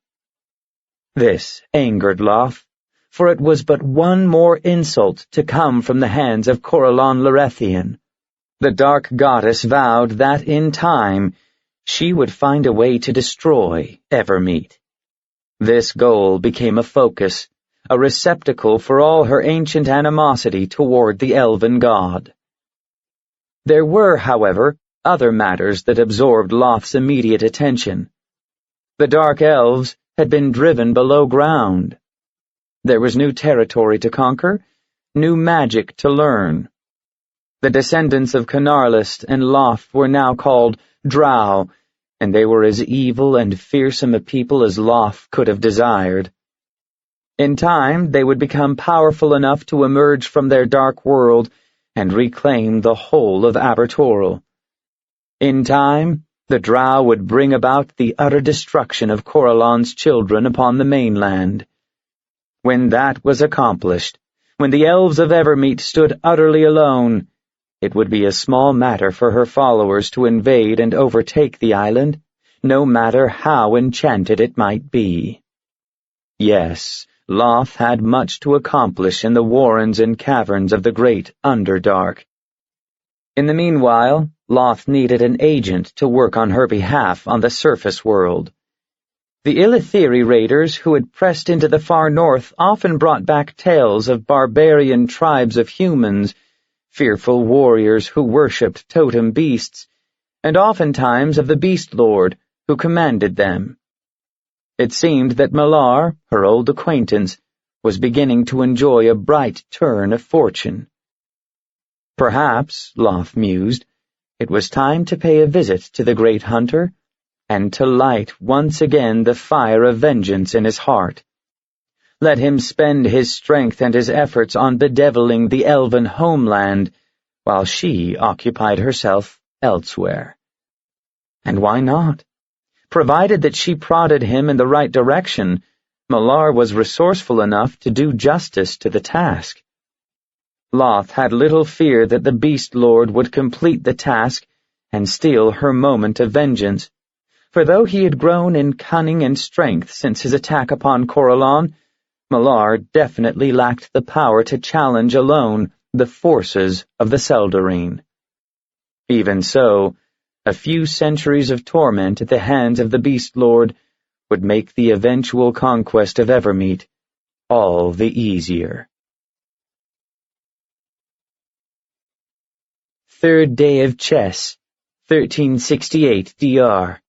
This angered Loth, for it was but one more insult to come from the hands of Coralon Larethian. The dark goddess vowed that in time she would find a way to destroy Evermeet. This goal became a focus, a receptacle for all her ancient animosity toward the elven god. There were, however, other matters that absorbed Loth's immediate attention. The Dark Elves had been driven below ground. There was new territory to conquer, new magic to learn. The descendants of Canarlist and Loth were now called Drow, and they were as evil and fearsome a people as Loth could have desired. In time, they would become powerful enough to emerge from their dark world and reclaim the whole of Abertoril. In time, the Drow would bring about the utter destruction of Coralon's children upon the mainland. When that was accomplished, when the Elves of Evermeet stood utterly alone, it would be a small matter for her followers to invade and overtake the island, no matter how enchanted it might be. Yes, Loth had much to accomplish in the warrens and caverns of the great Underdark. In the meanwhile, Loth needed an agent to work on her behalf on the surface world. The Ilithiri raiders who had pressed into the far north often brought back tales of barbarian tribes of humans, fearful warriors who worshipped totem beasts, and oftentimes of the Beast Lord who commanded them. It seemed that Malar, her old acquaintance, was beginning to enjoy a bright turn of fortune. Perhaps, Loth mused, it was time to pay a visit to the great hunter, and to light once again the fire of vengeance in his heart. Let him spend his strength and his efforts on bedeviling the elven homeland, while she occupied herself elsewhere. And why not? Provided that she prodded him in the right direction, Malar was resourceful enough to do justice to the task. Loth had little fear that the Beast Lord would complete the task and steal her moment of vengeance, for though he had grown in cunning and strength since his attack upon Corellon, Malar definitely lacked the power to challenge alone the forces of the Seldarine. Even so, a few centuries of torment at the hands of the Beast Lord would make the eventual conquest of Evermeet all the easier. Third day of chess, 1368 DR.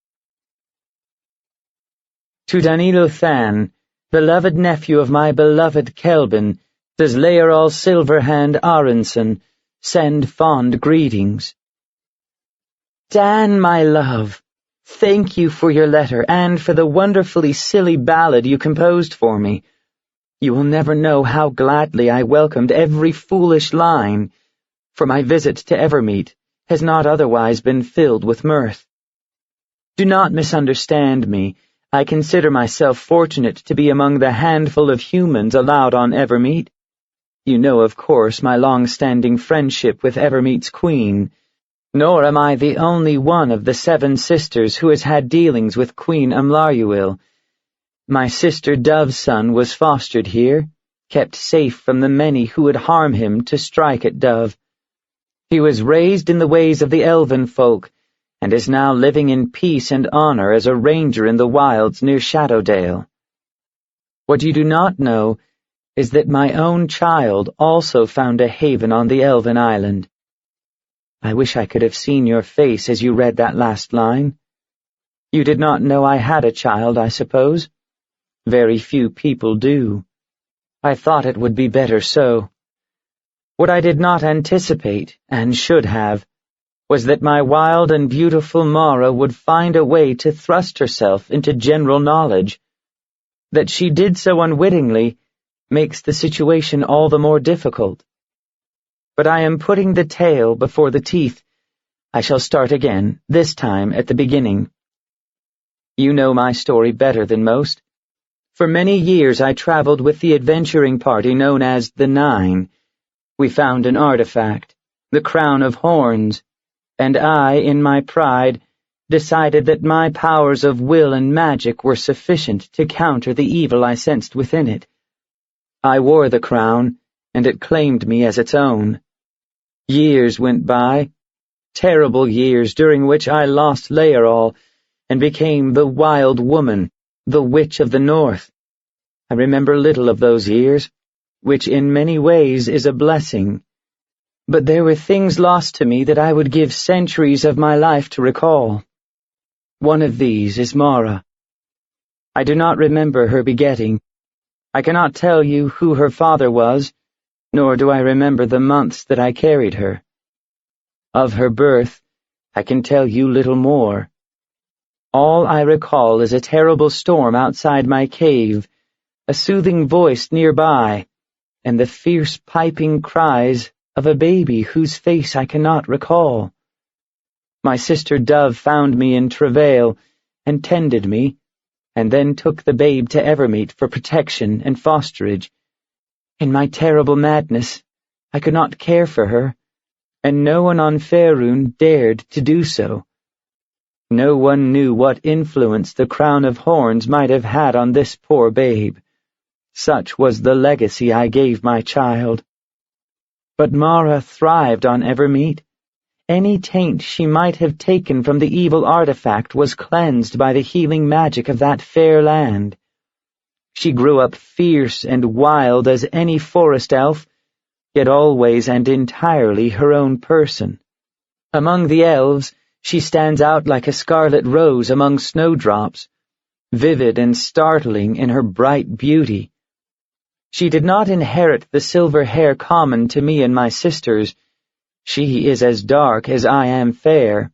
To Danilo Than, beloved nephew of my beloved Kelvin, does Laerol Silverhand Aronson send fond greetings. Dan, my love, thank you for your letter and for the wonderfully silly ballad you composed for me. You will never know how gladly I welcomed every foolish line, for my visit to Evermeet has not otherwise been filled with mirth. Do not misunderstand me. I consider myself fortunate to be among the handful of humans allowed on Evermeet. You know, of course, my long-standing friendship with Evermeet's queen, nor am I the only one of the 7 sisters who has had dealings with Queen Amlaruil. My sister Dove's son was fostered here, kept safe from the many who would harm him to strike at Dove. He was raised in the ways of the elven folk, and is now living in peace and honor as a ranger in the wilds near Shadowdale. What you do not know is that my own child also found a haven on the elven island. I wish I could have seen your face as you read that last line. You did not know I had a child, I suppose? Very few people do. I thought it would be better so. What I did not anticipate, and should have, was that my wild and beautiful Mara would find a way to thrust herself into general knowledge. That she did so unwittingly makes the situation all the more difficult. But I am putting the tail before the teeth. I shall start again, this time at the beginning. You know my story better than most. For many years I traveled with the adventuring party known as the Nine. We found an artifact, the Crown of Horns, and I, in my pride, decided that my powers of will and magic were sufficient to counter the evil I sensed within it. I wore the crown, and it claimed me as its own. Years went by, terrible years during which I lost Laerol and became the Wild Woman, the Witch of the North. I remember little of those years, which in many ways is a blessing. But there were things lost to me that I would give centuries of my life to recall. One of these is Mara. I do not remember her begetting. I cannot tell you who her father was, nor do I remember the months that I carried her. Of her birth, I can tell you little more. All I recall is a terrible storm outside my cave, a soothing voice nearby, and the fierce piping cries of a baby whose face I cannot recall. My sister Dove found me in travail and tended me, and then took the babe to Evermeet for protection and fosterage. In my terrible madness, I could not care for her, and no one on Faerun dared to do so. No one knew what influence the Crown of Horns might have had on this poor babe. Such was the legacy I gave my child. But Mara thrived on Evermeet. Any taint she might have taken from the evil artifact was cleansed by the healing magic of that fair land. She grew up fierce and wild as any forest elf, yet always and entirely her own person. Among the elves, she stands out like a scarlet rose among snowdrops, vivid and startling in her bright beauty. She did not inherit the silver hair common to me and my sisters. She is as dark as I am fair,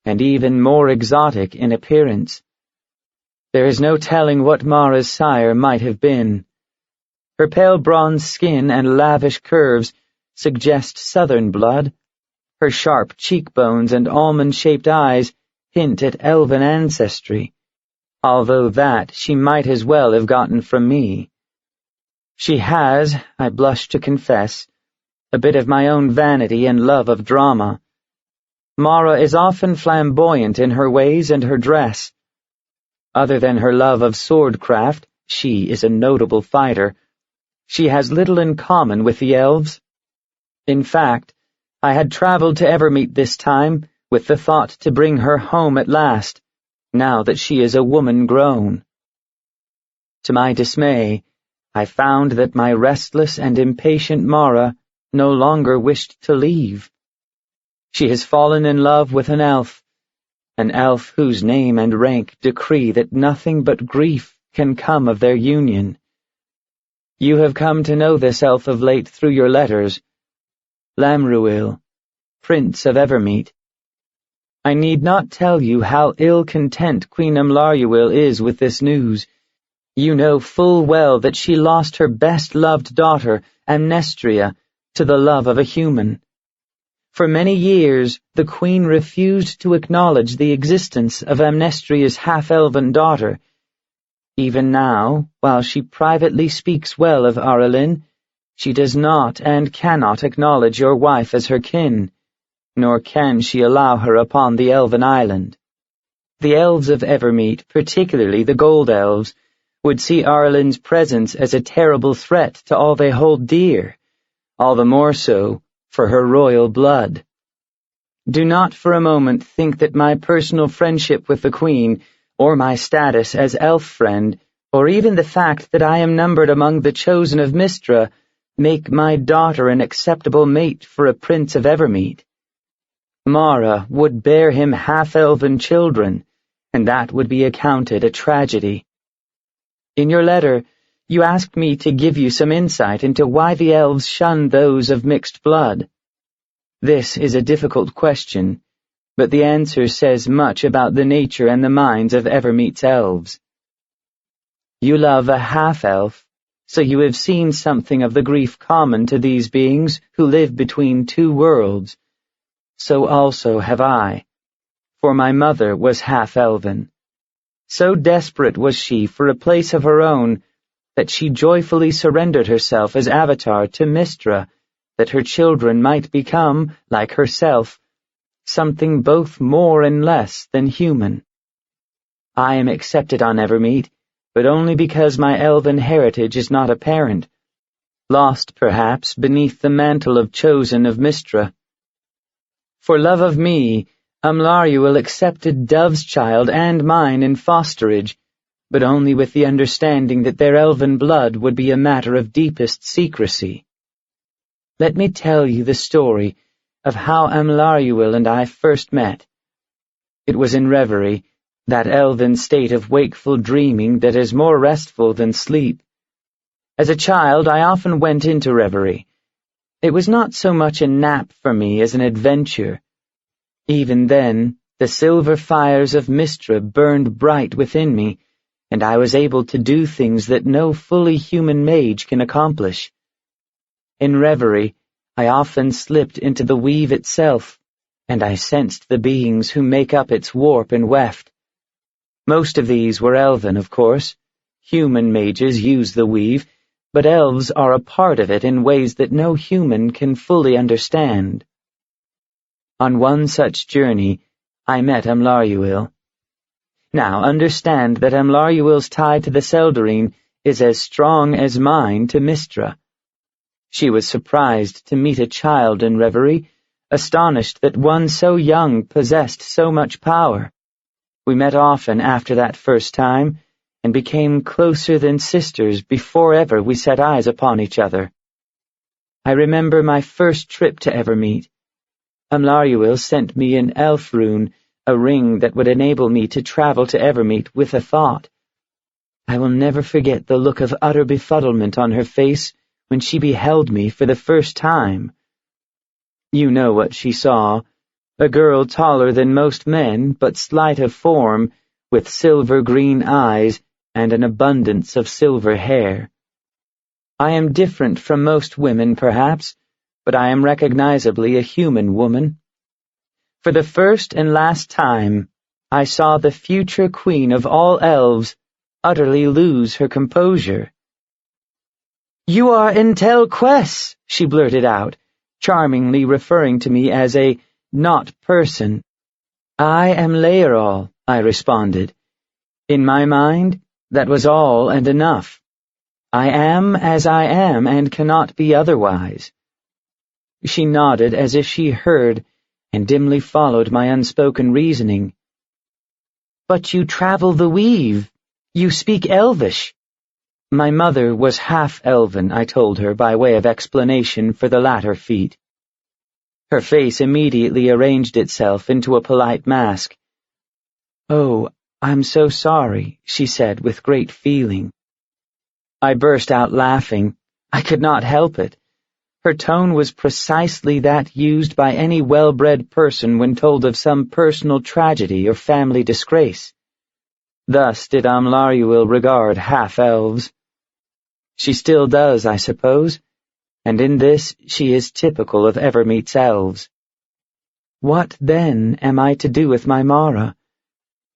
and even more exotic in appearance. There is no telling what Mara's sire might have been. Her pale bronze skin and lavish curves suggest southern blood. Her sharp cheekbones and almond-shaped eyes hint at elven ancestry, although that she might as well have gotten from me. She has, I blush to confess, a bit of my own vanity and love of drama. Mara is often flamboyant in her ways and her dress. Other than her love of swordcraft, she is a notable fighter. She has little in common with the elves. In fact, I had traveled to Evermeet this time with the thought to bring her home at last, now that she is a woman grown. To my dismay, I found that my restless and impatient Mara no longer wished to leave. She has fallen in love with an elf whose name and rank decree that nothing but grief can come of their union. You have come to know this elf of late through your letters. Lamruil, Prince of Evermeet. I need not tell you how ill-content Queen Amlaruil is with this news. You know full well that she lost her best-loved daughter, Amnestria, to the love of a human. For many years, the Queen refused to acknowledge the existence of Amnestria's half-elven daughter. Even now, while she privately speaks well of Arelin, she does not and cannot acknowledge your wife as her kin, nor can she allow her upon the elven island. The elves of Evermeet, particularly the Gold Elves, would see Arelin's presence as a terrible threat to all they hold dear, all the more so for her royal blood. Do not for a moment think that my personal friendship with the Queen, or my status as elf friend, or even the fact that I am numbered among the chosen of Mystra, make my daughter an acceptable mate for a prince of Evermeet. Mara would bear him half-elven children, and that would be accounted a tragedy. In your letter, you asked me to give you some insight into why the elves shun those of mixed blood. This is a difficult question, but the answer says much about the nature and the minds of Evermeet's elves. You love a half-elf, so you have seen something of the grief common to these beings who live between two worlds. So also have I, for my mother was half-elven. So desperate was she for a place of her own that she joyfully surrendered herself as avatar to Mystra, that her children might become, like herself, something both more and less than human. I am accepted on Evermeet, but only because my elven heritage is not apparent, lost perhaps beneath the mantle of chosen of Mystra. For love of me, Amlaruil accepted Dove's child and mine in fosterage, but only with the understanding that their elven blood would be a matter of deepest secrecy. Let me tell you the story of how Amlaruil and I first met. It was in reverie, that elven state of wakeful dreaming that is more restful than sleep. As a child, I often went into reverie. It was not so much a nap for me as an adventure. Even then, the silver fires of Mystra burned bright within me, and I was able to do things that no fully human mage can accomplish. In reverie, I often slipped into the weave itself, and I sensed the beings who make up its warp and weft. Most of these were elven, of course. Human mages use the weave, but elves are a part of it in ways that no human can fully understand. On one such journey, I met Amlaruil. Now, understand that Amlaruil's tie to the Seldarine is as strong as mine to Mystra. She was surprised to meet a child in reverie, astonished that one so young possessed so much power. We met often after that first time, and became closer than sisters before ever we set eyes upon each other. I remember my first trip to Evermeet. Amlaruil sent me an elf rune, a ring that would enable me to travel to Evermeet with a thought. I will never forget the look of utter befuddlement on her face when she beheld me for the first time. You know what she saw. A girl taller than most men, but slight of form, with silver-green eyes and an abundance of silver hair. I am different from most women, perhaps, but I am recognizably a human woman. For the first and last time, I saw the future queen of all elves utterly lose her composure. "You are Intel Quess," she blurted out, charmingly referring to me as a not person. "I am Laerol," I responded. In my mind, that was all and enough. I am as I am and cannot be otherwise. She nodded as if she heard and dimly followed my unspoken reasoning. "But you travel the weave. You speak Elvish." My mother was half-elven, I told her by way of explanation for the latter feat. Her face immediately arranged itself into a polite mask. "Oh, I'm so sorry," she said with great feeling. I burst out laughing. I could not help it. Her tone was precisely that used by any well-bred person when told of some personal tragedy or family disgrace. Thus did Amlaruil regard half-elves. She still does, I suppose, and in this she is typical of Evermeet's elves. What, then, am I to do with my Mara?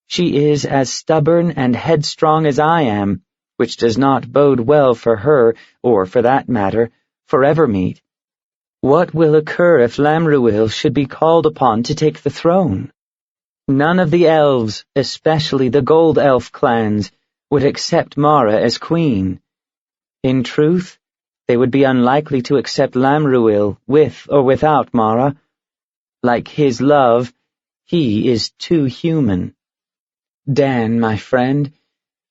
She is as stubborn and headstrong as I am, which does not bode well for her, or, for that matter, for Evermeet. What will occur if Lamruil should be called upon to take the throne? None of the elves, especially the Gold Elf clans, would accept Mara as queen. In truth, they would be unlikely to accept Lamruil with or without Mara. Like his love, he is too human. Dan, my friend,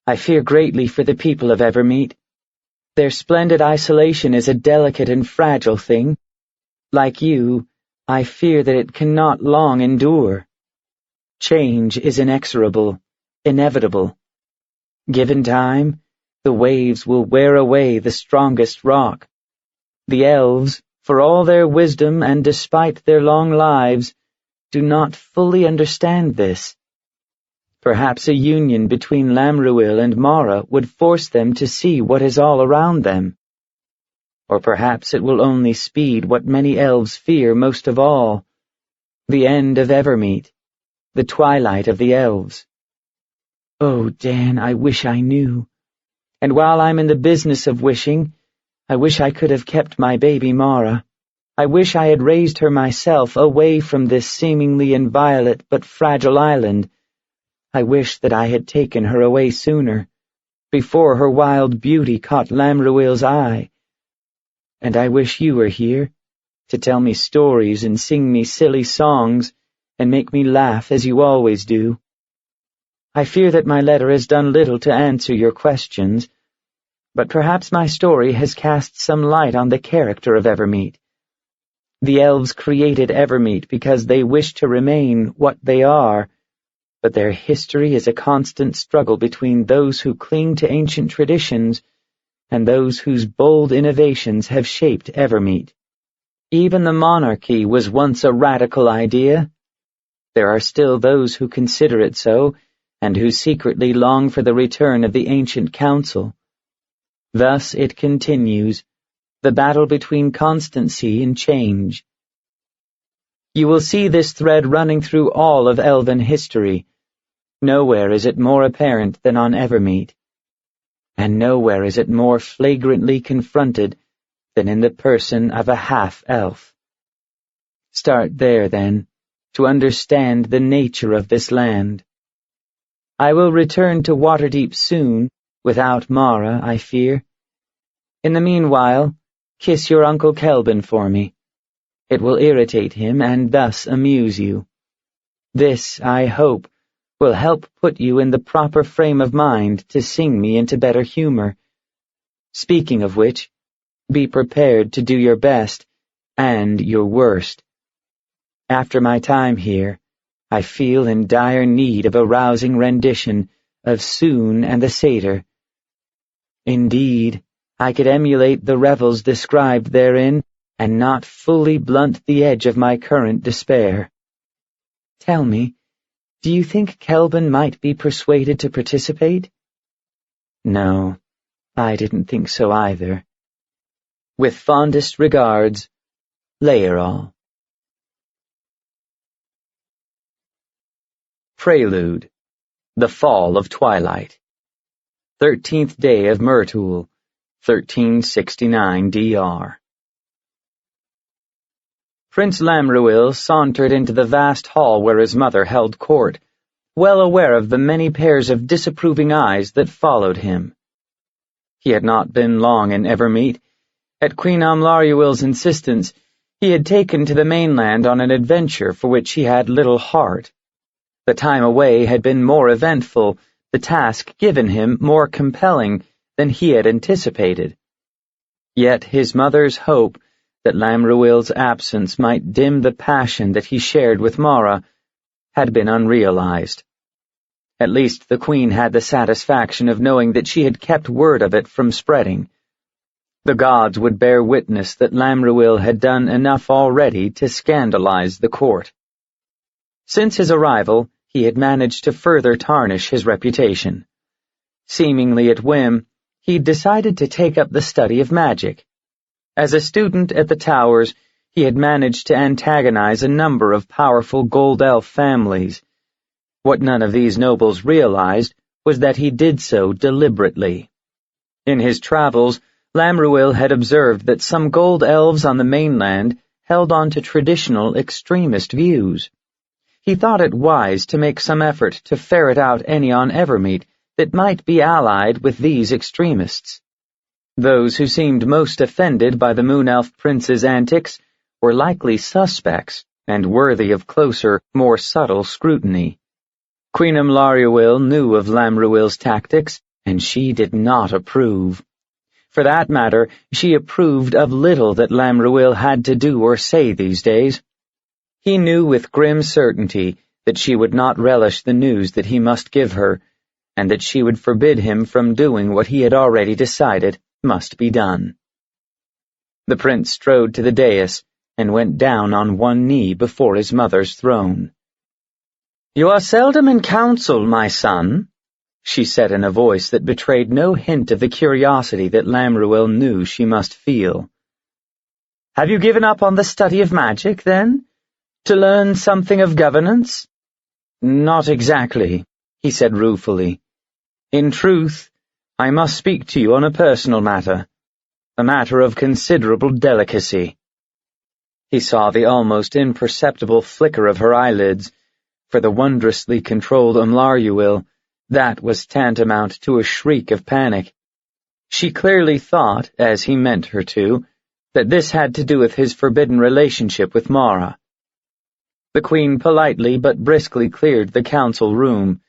I fear greatly for the people of Evermeet. Their splendid isolation is a delicate and fragile thing. Like you, I fear that it cannot long endure. Change is inexorable, inevitable. Given time, the waves will wear away the strongest rock. The elves, for all their wisdom and despite their long lives, do not fully understand this. Perhaps a union between Lamruil and Mara would force them to see what is all around them. Or perhaps it will only speed what many elves fear most of all, the end of Evermeet, the twilight of the elves. Oh, Dan, I wish I knew. And while I'm in the business of wishing, I wish I could have kept my baby Mara. I wish I had raised her myself away from this seemingly inviolate but fragile island. I wish that I had taken her away sooner, before her wild beauty caught Lamruil's eye. And I wish you were here, to tell me stories and sing me silly songs, and make me laugh as you always do. I fear that my letter has done little to answer your questions, but perhaps my story has cast some light on the character of Evermeet. The elves created Evermeet because they wish to remain what they are, but their history is a constant struggle between those who cling to ancient traditions and those whose bold innovations have shaped Evermeet. Even the monarchy was once a radical idea. There are still those who consider it so, and who secretly long for the return of the ancient council. Thus it continues, the battle between constancy and change. You will see this thread running through all of elven history. Nowhere is it more apparent than on Evermeet, and nowhere is it more flagrantly confronted than in the person of a half-elf. Start there, then, to understand the nature of this land. I will return to Waterdeep soon, without Mara, I fear. In the meanwhile, kiss your Uncle Kelvin for me. It will irritate him and thus amuse you. This, I hope, will help put you in the proper frame of mind to sing me into better humor. Speaking of which, be prepared to do your best and your worst. After my time here, I feel in dire need of a rousing rendition of Soon and the Satyr. Indeed, I could emulate the revels described therein and not fully blunt the edge of my current despair. Tell me, do you think Kelvin might be persuaded to participate? No, I didn't think so either. With fondest regards, Laeral. Prelude. The Fall of Twilight. 13th day of Myrtul, 1369 DR. Prince Lamruil sauntered into the vast hall where his mother held court, well aware of the many pairs of disapproving eyes that followed him. He had not been long in Evermeet. At Queen Amlaruil's insistence, he had taken to the mainland on an adventure for which he had little heart. The time away had been more eventful, the task given him more compelling than he had anticipated. Yet his mother's hope that Lamruil's absence might dim the passion that he shared with Mara had been unrealized. At least the Queen had the satisfaction of knowing that she had kept word of it from spreading. The gods would bear witness that Lamruil had done enough already to scandalize the court. Since his arrival, he had managed to further tarnish his reputation. Seemingly at whim, he'd decided to take up the study of magic. As a student at the Towers, he had managed to antagonize a number of powerful Gold Elf families. What none of these nobles realized was that he did so deliberately. In his travels, Lamruil had observed that some Gold Elves on the mainland held on to traditional extremist views. He thought it wise to make some effort to ferret out any on Evermeet that might be allied with these extremists. Those who seemed most offended by the Moon Elf Prince's antics were likely suspects and worthy of closer, more subtle scrutiny. Queen Amlaruil knew of Lamruil's tactics, and she did not approve. For that matter, she approved of little that Lamruil had to do or say these days. He knew with grim certainty that she would not relish the news that he must give her, and that she would forbid him from doing what he had already decided must be done. The prince strode to the dais and went down on one knee before his mother's throne. "You are seldom in council, my son," she said in a voice that betrayed no hint of the curiosity that Lamruil knew she must feel. "Have you given up on the study of magic, then? To learn something of governance?" "Not exactly," he said ruefully. "In truth, I must speak to you on a personal matter, a matter of considerable delicacy." He saw the almost imperceptible flicker of her eyelids. For the wondrously controlled Amlaruil, that was tantamount to a shriek of panic. She clearly thought, as he meant her to, that this had to do with his forbidden relationship with Mara. The Queen politely but briskly cleared the council room.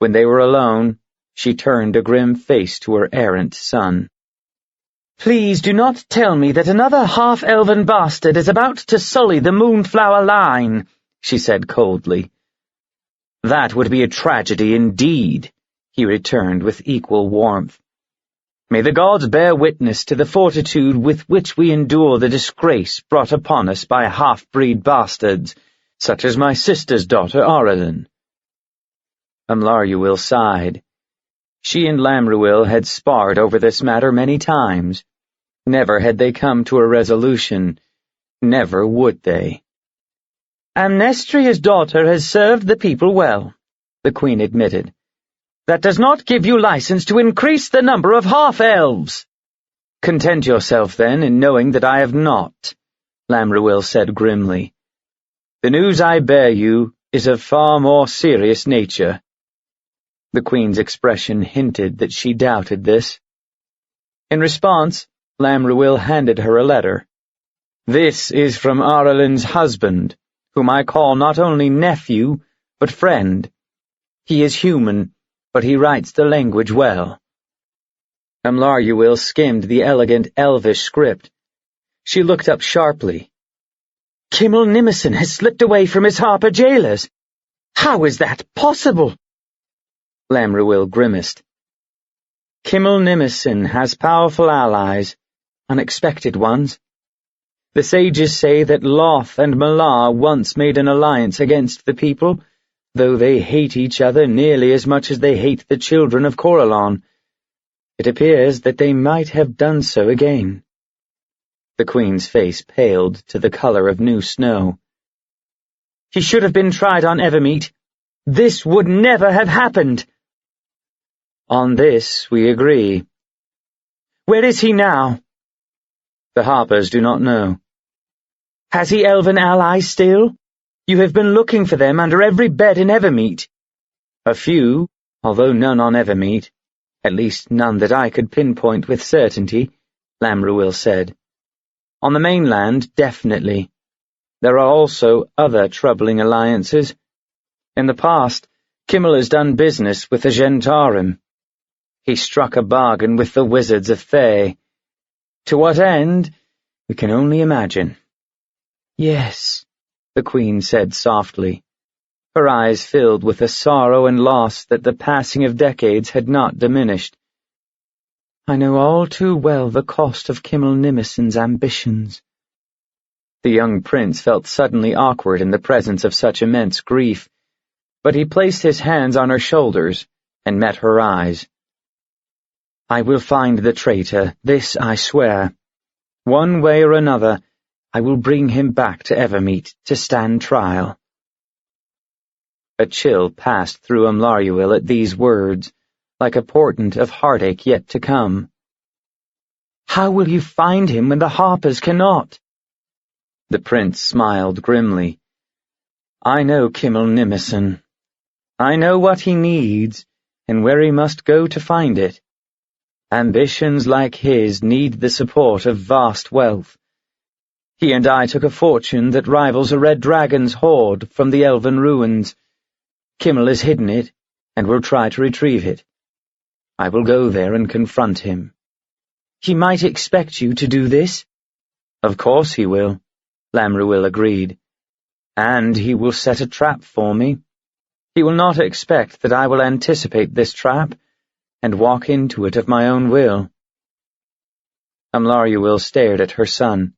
When they were alone, she turned a grim face to her errant son. "Please do not tell me that another half-elven bastard is about to sully the Moonflower line," she said coldly. "That would be a tragedy indeed," he returned with equal warmth. "May the gods bear witness to the fortitude with which we endure the disgrace brought upon us by half-breed bastards, such as my sister's daughter Aurelin." Amlaruil sighed. She and Lamruil had sparred over this matter many times. Never had they come to a resolution. Never would they. "Amnestria's daughter has served the people well," the Queen admitted. "That does not give you license to increase the number of half-elves." "Content yourself, then, in knowing that I have not," Lamruil said grimly. "The news I bear you is of far more serious nature." The Queen's expression hinted that she doubted this. In response, Lamruil handed her a letter. "This is from Aurelin's husband, whom I call not only nephew, but friend. He is human, but he writes the language well." Amlaruil skimmed the elegant Elvish script. She looked up sharply. "Kimmel Nimison has slipped away from his Harper jailers. How is that possible?" Lamruil grimaced. "Kimmel Nimison has powerful allies, unexpected ones. The sages say that Loth and Malar once made an alliance against the people, though they hate each other nearly as much as they hate the children of Corellon. It appears that they might have done so again. The Queen's face paled to the color of new snow. He should have been tried on Evermeet. This would never have happened. On this we agree. Where is he now? The Harpers do not know. Has he elven allies still? You have been looking for them under every bed in Evermeet. A few, although none on Evermeet. At least none that I could pinpoint with certainty, Lamruil said. On the mainland, definitely. There are also other troubling alliances. In the past, Kimmel has done business with the Gentarim. He struck a bargain with the wizards of Thay. To what end, we can only imagine. Yes, the Queen said softly. Her eyes filled with a sorrow and loss that the passing of decades had not diminished. I know all too well the cost of Kimmel Nimison's ambitions. The young prince felt suddenly awkward in the presence of such immense grief, but he placed his hands on her shoulders and met her eyes. I will find the traitor, this I swear. One way or another, I will bring him back to Evermeet to stand trial. A chill passed through Amlaruil at these words, like a portent of heartache yet to come. How will you find him when the Harpers cannot? The prince smiled grimly. I know Kimmel Nimison. I know what he needs, and where he must go to find it. Ambitions like his need the support of vast wealth. He and I took a fortune that rivals a red dragon's hoard from the elven ruins. Kimmel has hidden it, and will try to retrieve it. I will go there and confront him. He might expect you to do this? Of course he will, Lamruil agreed. And he will set a trap for me. He will not expect that I will anticipate this trap and walk into it of my own will. Amlaruil stared at her son.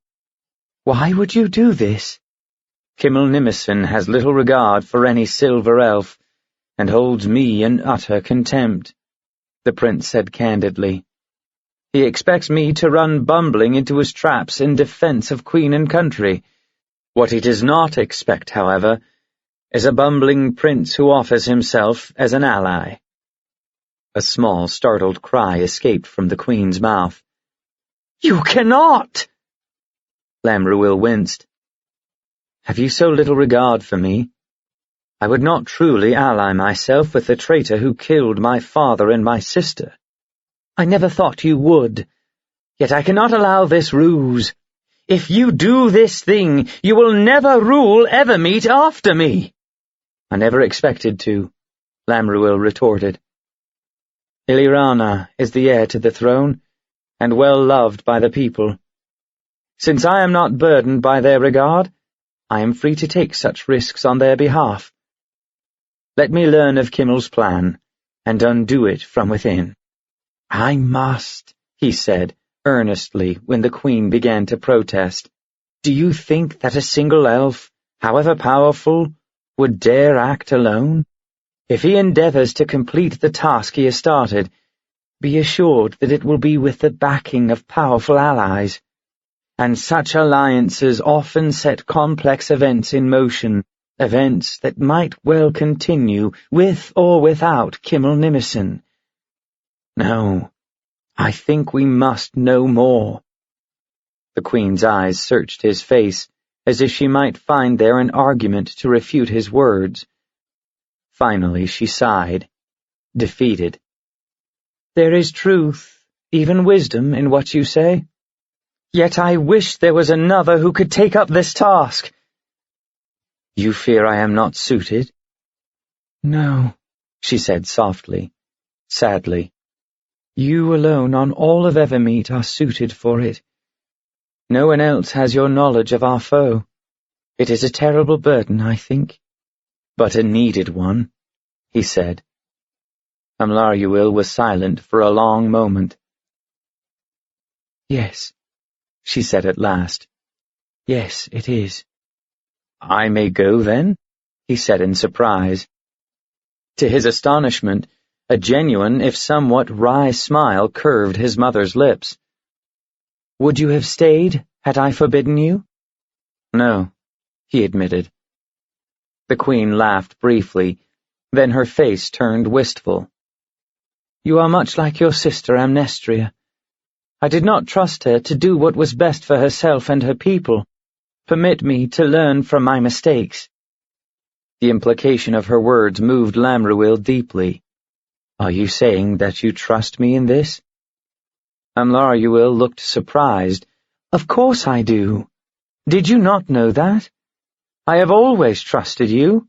Why would you do this? Kimmel Nimison has little regard for any silver elf, and holds me in utter contempt, the prince said candidly. He expects me to run bumbling into his traps in defense of queen and country. What he does not expect, however, is a bumbling prince who offers himself as an ally. A small, startled cry escaped from the queen's mouth. You cannot! Lamruil winced. Have you so little regard for me? I would not truly ally myself with the traitor who killed my father and my sister. I never thought you would. Yet I cannot allow this ruse. If you do this thing, you will never rule Evermeet after me. I never expected to, Lamruil retorted. Ilirana is the heir to the throne, and well loved by the people. Since I am not burdened by their regard, I am free to take such risks on their behalf. Let me learn of Kimmel's plan, and undo it from within. I must, he said, earnestly, when the Queen began to protest. Do you think that a single elf, however powerful, would dare act alone? If he endeavors to complete the task he has started, be assured that it will be with the backing of powerful allies. And such alliances often set complex events in motion, events that might well continue, with or without Kimmel Nimison. No, I think we must know more. The Queen's eyes searched his face, as if she might find there an argument to refute his words. Finally she sighed, defeated. There is truth, even wisdom, in what you say. Yet I wish there was another who could take up this task. You fear I am not suited? No, she said softly, sadly. You alone on all of Evermeet are suited for it. No one else has your knowledge of our foe. It is a terrible burden, I think. But a needed one, he said. Amlaruil was silent for a long moment. Yes, she said at last. Yes, it is. I may go, then? He said in surprise. To his astonishment, a genuine, if somewhat wry smile curved his mother's lips. Would you have stayed, had I forbidden you? No, he admitted. The Queen laughed briefly, then her face turned wistful. You are much like your sister Amnestria. I did not trust her to do what was best for herself and her people. Permit me to learn from my mistakes. The implication of her words moved Lamruil deeply. Are you saying that you trust me in this? Amlaruil looked surprised. Of course I do. Did you not know that? I have always trusted you.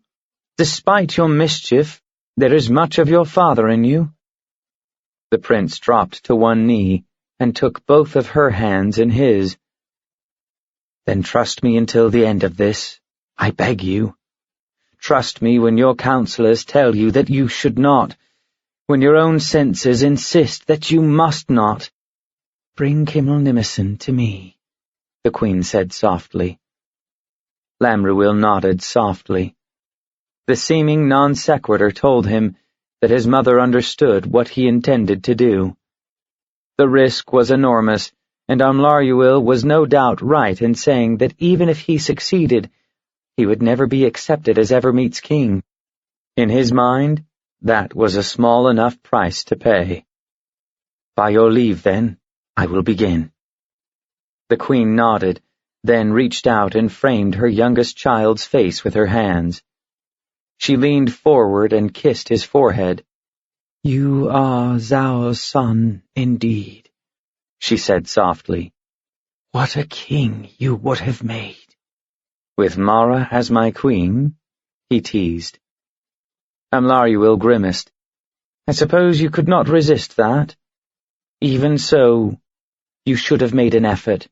Despite your mischief, there is much of your father in you. The prince dropped to one knee and took both of her hands in his. Then trust me until the end of this, I beg you. Trust me when your counselors tell you that you should not, when your own senses insist that you must not. Bring Kimmel Nimmerson to me, the Queen said softly. Lamruil nodded softly. The seeming non sequitur told him that his mother understood what he intended to do. The risk was enormous, and Amlaruil was no doubt right in saying that even if he succeeded, he would never be accepted as Evermeet's king. In his mind, that was a small enough price to pay. By your leave, then, I will begin. The Queen nodded, then reached out and framed her youngest child's face with her hands. She leaned forward and kissed his forehead. You are Zhao's son, indeed, she said softly. What a king you would have made. With Mara as my queen, he teased. Amlaruil grimaced. I suppose you could not resist that. Even so, you should have made an effort.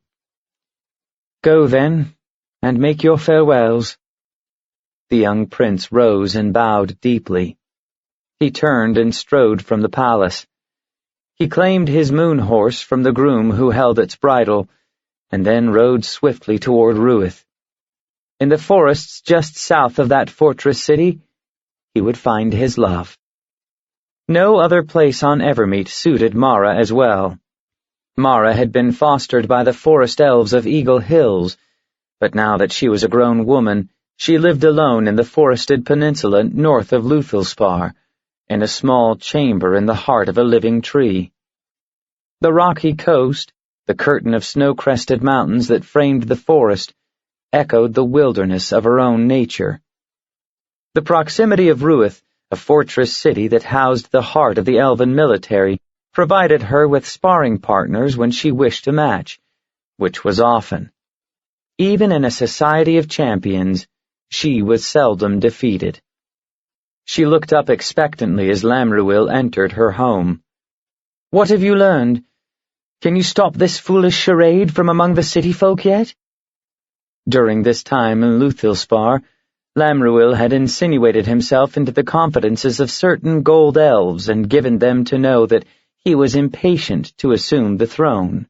Go, then, and make your farewells. The young prince rose and bowed deeply. He turned and strode from the palace. He claimed his moon horse from the groom who held its bridle, and then rode swiftly toward Ruith. In the forests just south of that fortress city, he would find his love. No other place on Evermeet suited Mara as well. Mara had been fostered by the forest elves of Eagle Hills, but now that she was a grown woman, she lived alone in the forested peninsula north of Luthilspar, in a small chamber in the heart of a living tree. The rocky coast, the curtain of snow-crested mountains that framed the forest, echoed the wilderness of her own nature. The proximity of Ruith, a fortress city that housed the heart of the elven military, provided her with sparring partners when she wished to match, which was often. Even in a society of champions, she was seldom defeated. She looked up expectantly as Lamruil entered her home. What have you learned? Can you stop this foolish charade from among the city folk yet? During this time in Luthilspar, Lamruil had insinuated himself into the confidences of certain gold elves and given them to know that he was impatient to assume the throne.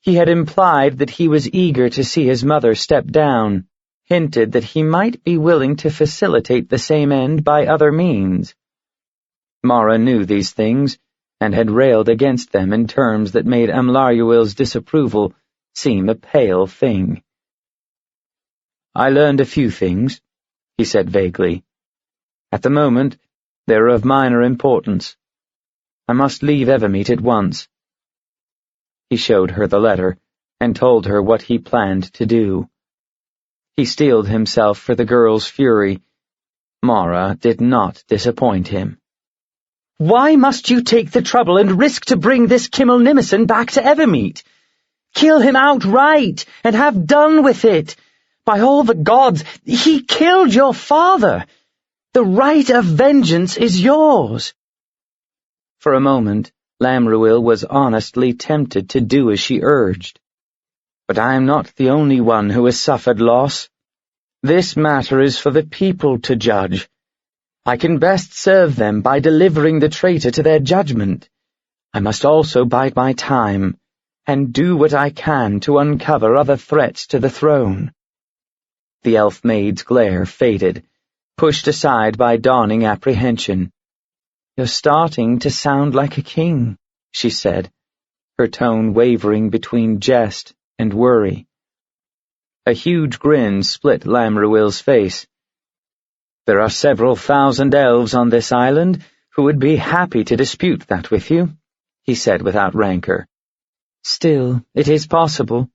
He had implied that he was eager to see his mother step down, hinted that he might be willing to facilitate the same end by other means. Mara knew these things, and had railed against them in terms that made Amlaruil's disapproval seem a pale thing. I learned a few things, he said vaguely. At the moment, they are of minor importance. I must leave Evermeet at once. He showed her the letter, and told her what he planned to do. He steeled himself for the girl's fury. Mara did not disappoint him. Why must you take the trouble and risk to bring this Kimmel Nimmerson back to Evermeet? Kill him outright, and have done with it. By all the gods, he killed your father. The right of vengeance is yours. For a moment, Lamruil was honestly tempted to do as she urged. But I am not the only one who has suffered loss. This matter is for the people to judge. I can best serve them by delivering the traitor to their judgment. I must also bide my time. and do what I can to uncover other threats to the throne." The elf maid's glare faded, pushed aside by dawning apprehension. "You're starting to sound like a king," she said, her tone wavering between jest and worry. A huge grin split Lamruil's face. "There are several thousand elves on this island who would be happy to dispute that with you," he said without rancor. "Still, it is possible."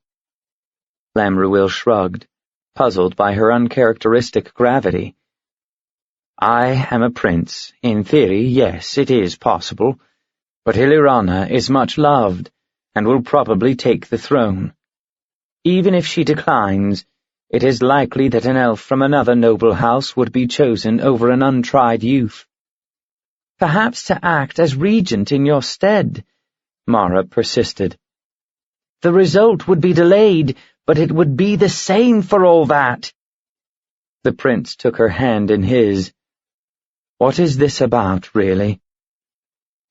Lamruil shrugged, puzzled by her uncharacteristic gravity. "I am a prince. In theory, yes, it is possible. But Illyrana is much loved, and will probably take the throne. Even if she declines, it is likely that an elf from another noble house would be chosen over an untried youth." "Perhaps to act as regent in your stead," Mara persisted. "The result would be delayed, but it would be the same for all that." The prince took her hand in his. "What is this about, really?"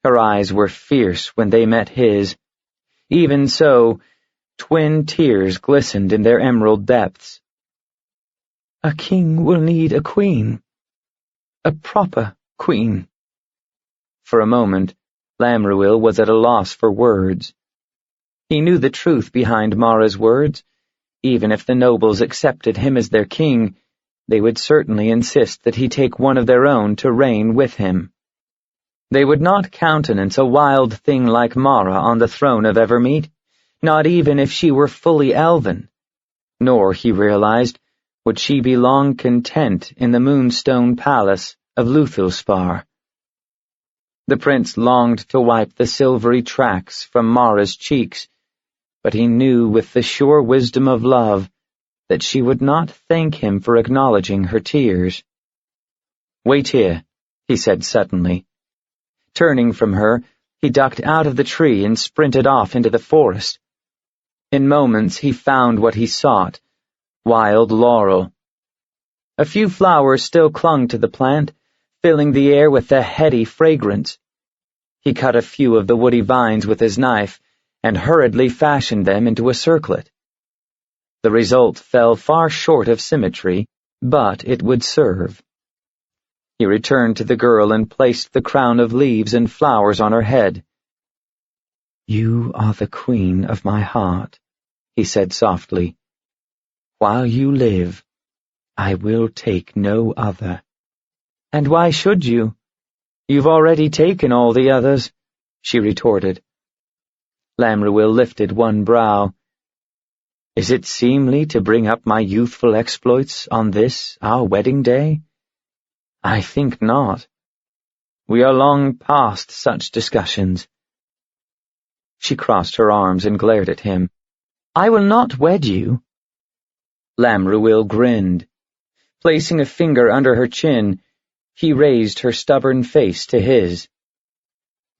Her eyes were fierce when they met his. Even so, twin tears glistened in their emerald depths. "A king will need a queen. A proper queen." For a moment, Lamruil was at a loss for words. He knew the truth behind Mara's words. Even if the nobles accepted him as their king, they would certainly insist that he take one of their own to reign with him. They would not countenance a wild thing like Mara on the throne of Evermeet, not even if she were fully elven. Nor, he realized, would she be long content in the moonstone palace of Luthilspar. The prince longed to wipe the silvery tracks from Mara's cheeks, but he knew with the sure wisdom of love that she would not thank him for acknowledging her tears. "Wait here," he said suddenly. Turning from her, he ducked out of the tree and sprinted off into the forest. In moments he found what he sought, wild laurel. A few flowers still clung to the plant, filling the air with a heady fragrance. He cut a few of the woody vines with his knife and hurriedly fashioned them into a circlet. The result fell far short of symmetry, but it would serve. He returned to the girl and placed the crown of leaves and flowers on her head. "You are the queen of my heart," he said softly. "While you live, I will take no other." "And why should you? You've already taken all the others," she retorted. Lamruil lifted one brow. "Is it seemly to bring up my youthful exploits on this, our wedding day? I think not. We are long past such discussions." She crossed her arms and glared at him. "I will not wed you." Lamruil grinned. Placing a finger under her chin, he raised her stubborn face to his.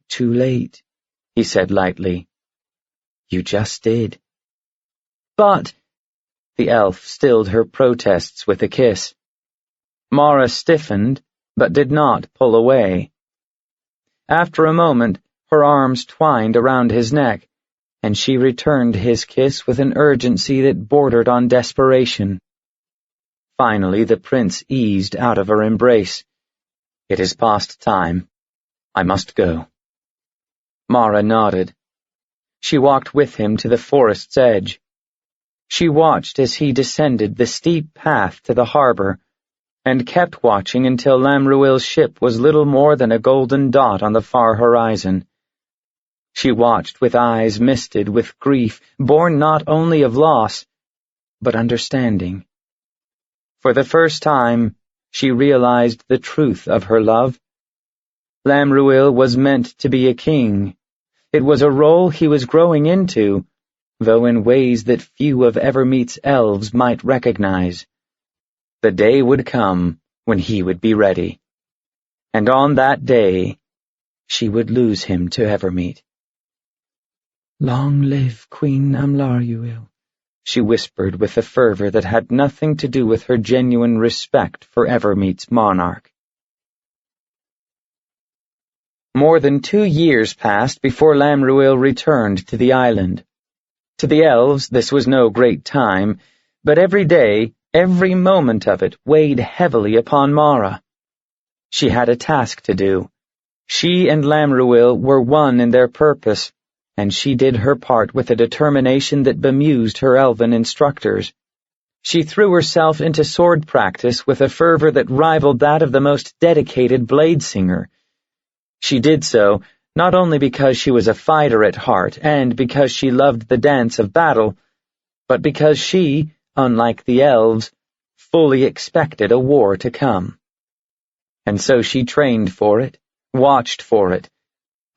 "Too late," he said lightly. "You just did." "But—" The elf stilled her protests with a kiss. Mara stiffened, but did not pull away. After a moment, her arms twined around his neck, and she returned his kiss with an urgency that bordered on desperation. Finally, the prince eased out of her embrace. "It is past time. I must go." Mara nodded. She walked with him to the forest's edge. She watched as he descended the steep path to the harbor, and kept watching until Lamruil's ship was little more than a golden dot on the far horizon. She watched with eyes misted with grief, born not only of loss, but understanding. For the first time, she realized the truth of her love. Lamruil was meant to be a king. It was a role he was growing into, though in ways that few of Evermeet's elves might recognize. The day would come when he would be ready. And on that day, she would lose him to Evermeet. "Long live Queen Amlaruil," she whispered with a fervor that had nothing to do with her genuine respect for Evermeet's monarch. More than 2 years passed before Lamruil returned to the island. To the elves this was no great time, but every day, every moment of it weighed heavily upon Mara. She had a task to do. She and Lamruil were one in their purpose, and she did her part with a determination that bemused her elven instructors. She threw herself into sword practice with a fervor that rivaled that of the most dedicated blade singer. She did so not only because she was a fighter at heart and because she loved the dance of battle, but because she, unlike the elves, fully expected a war to come. And so she trained for it, watched for it,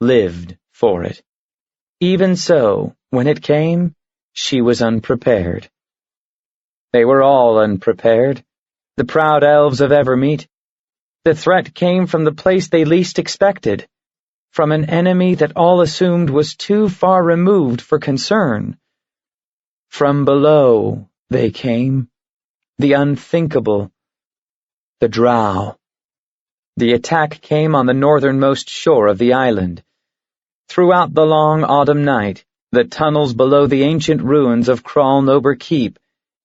lived for it. Even so, when it came, she was unprepared. They were all unprepared, the proud elves of Evermeet. The threat came from the place they least expected, from an enemy that all assumed was too far removed for concern. From below they came, the unthinkable, the drow. The attack came on the northernmost shore of the island. Throughout the long autumn night, the tunnels below the ancient ruins of Kralnober Keep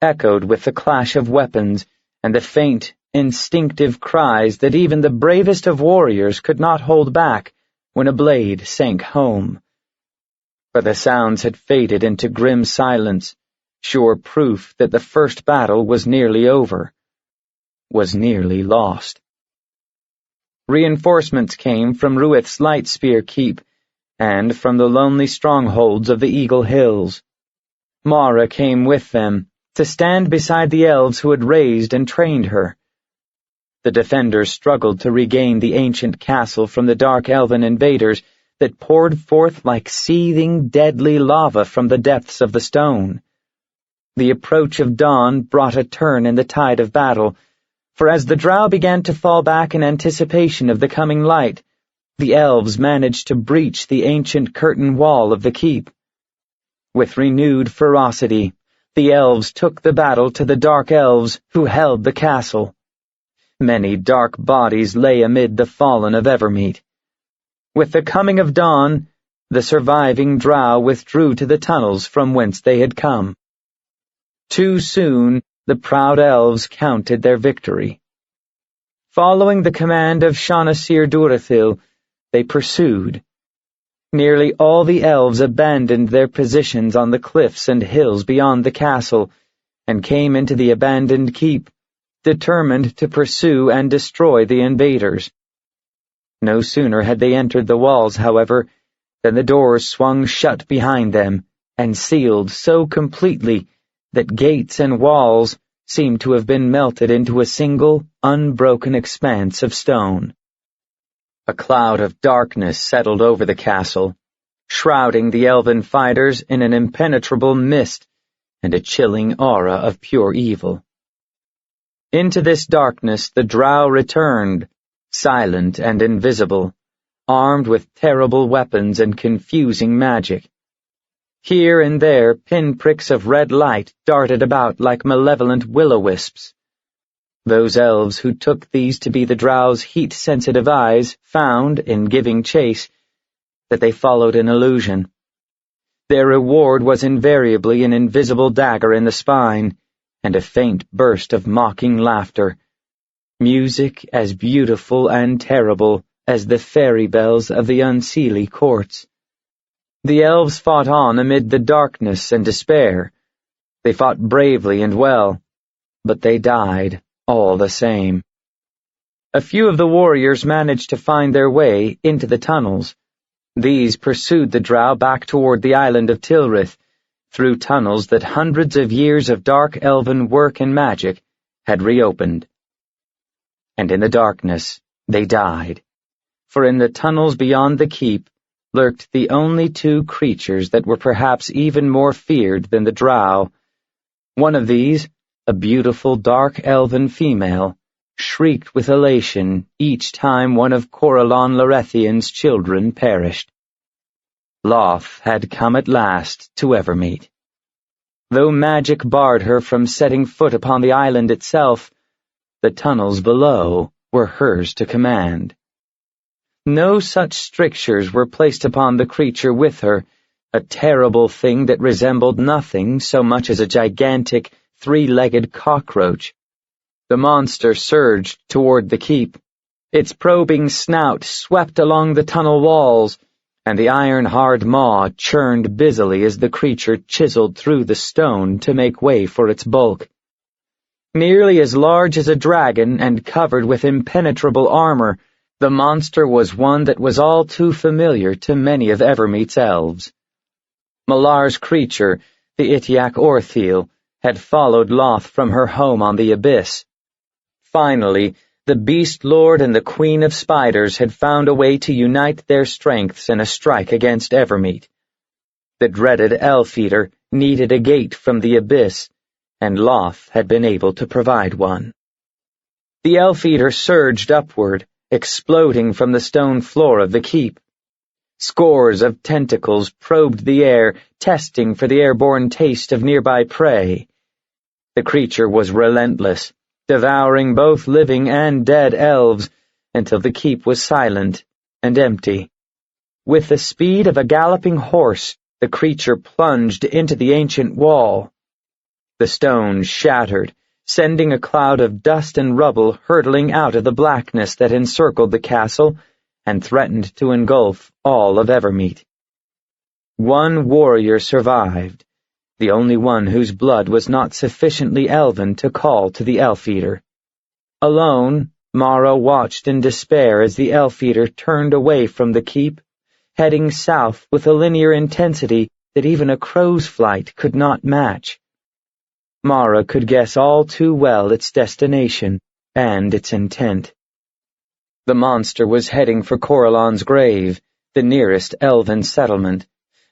echoed with the clash of weapons and the faint, instinctive cries that even the bravest of warriors could not hold back when a blade sank home. But the sounds had faded into grim silence, sure proof that the first battle was nearly over, was nearly lost. Reinforcements came from Ruith's Lightspear Keep and from the lonely strongholds of the Eagle Hills. Mara came with them, to stand beside the elves who had raised and trained her. The defenders struggled to regain the ancient castle from the dark elven invaders that poured forth like seething, deadly lava from the depths of the stone. The approach of dawn brought a turn in the tide of battle, for as the drow began to fall back in anticipation of the coming light, the elves managed to breach the ancient curtain wall of the keep. With renewed ferocity, the elves took the battle to the dark elves who held the castle. Many dark bodies lay amid the fallen of Evermeet. With the coming of dawn, the surviving drow withdrew to the tunnels from whence they had come. Too soon, the proud elves counted their victory. Following the command of Shanasir Durathil, they pursued. Nearly all the elves abandoned their positions on the cliffs and hills beyond the castle, and came into the abandoned keep, determined to pursue and destroy the invaders. No sooner had they entered the walls, however, than the doors swung shut behind them, and sealed so completely that gates and walls seemed to have been melted into a single, unbroken expanse of stone. A cloud of darkness settled over the castle, shrouding the elven fighters in an impenetrable mist and a chilling aura of pure evil. Into this darkness the drow returned, silent and invisible, armed with terrible weapons and confusing magic. Here and there pinpricks of red light darted about like malevolent will-o-wisps. Those elves who took these to be the drow's heat-sensitive eyes found, in giving chase, that they followed an illusion. Their reward was invariably an invisible dagger in the spine, and a faint burst of mocking laughter, music as beautiful and terrible as the fairy bells of the unseelie courts. The elves fought on amid the darkness and despair. They fought bravely and well, but they died all the same. A few of the warriors managed to find their way into the tunnels. These pursued the drow back toward the island of Tilrith, through tunnels that hundreds of years of dark elven work and magic had reopened. And in the darkness they died, for in the tunnels beyond the keep lurked the only two creatures that were perhaps even more feared than the drow. One of these, a beautiful dark elven female, shrieked with elation each time one of Corellon Lorethian's children perished. Loth had come at last to Evermeet. Though magic barred her from setting foot upon the island itself, the tunnels below were hers to command. No such strictures were placed upon the creature with her a terrible thing that resembled nothing so much as a gigantic, three-legged cockroach. The monster surged toward the keep. Its probing snout swept along the tunnel walls, and the iron-hard maw churned busily as the creature chiseled through the stone to make way for its bulk. Nearly as large as a dragon and covered with impenetrable armor, the monster was one that was all too familiar to many of Evermeet's elves. Malar's creature, the Itiak Orthiel, had followed Loth from her home on the abyss. Finally, the Beast Lord and the Queen of Spiders had found a way to unite their strengths in a strike against Evermeet. The dreaded Elf-Eater needed a gate from the abyss, and Loth had been able to provide one. The Elf-Eater surged upward, exploding from the stone floor of the keep. Scores of tentacles probed the air, testing for the airborne taste of nearby prey. The creature was relentless, devouring both living and dead elves, until the keep was silent and empty. With the speed of a galloping horse, the creature plunged into the ancient wall. The stone shattered, sending a cloud of dust and rubble hurtling out of the blackness that encircled the castle and threatened to engulf all of Evermeet. One warrior survived, the only one whose blood was not sufficiently elven to call to the Elf-Eater. Alone, Mara watched in despair as the Elf-Eater turned away from the keep, heading south with a linear intensity that even a crow's flight could not match. Mara could guess all too well its destination and its intent. The monster was heading for Corellon's grave, the nearest elven settlement,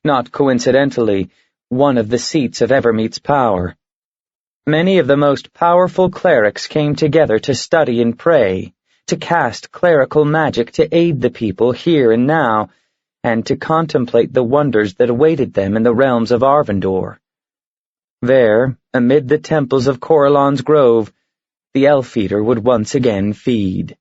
not coincidentally, one of the seats of Evermeet's power. Many of the most powerful clerics came together to study and pray, to cast clerical magic to aid the people here and now, and to contemplate the wonders that awaited them in the realms of Arvindor. There, amid the temples of Corellon's grove, the Elf-Eater would once again feed.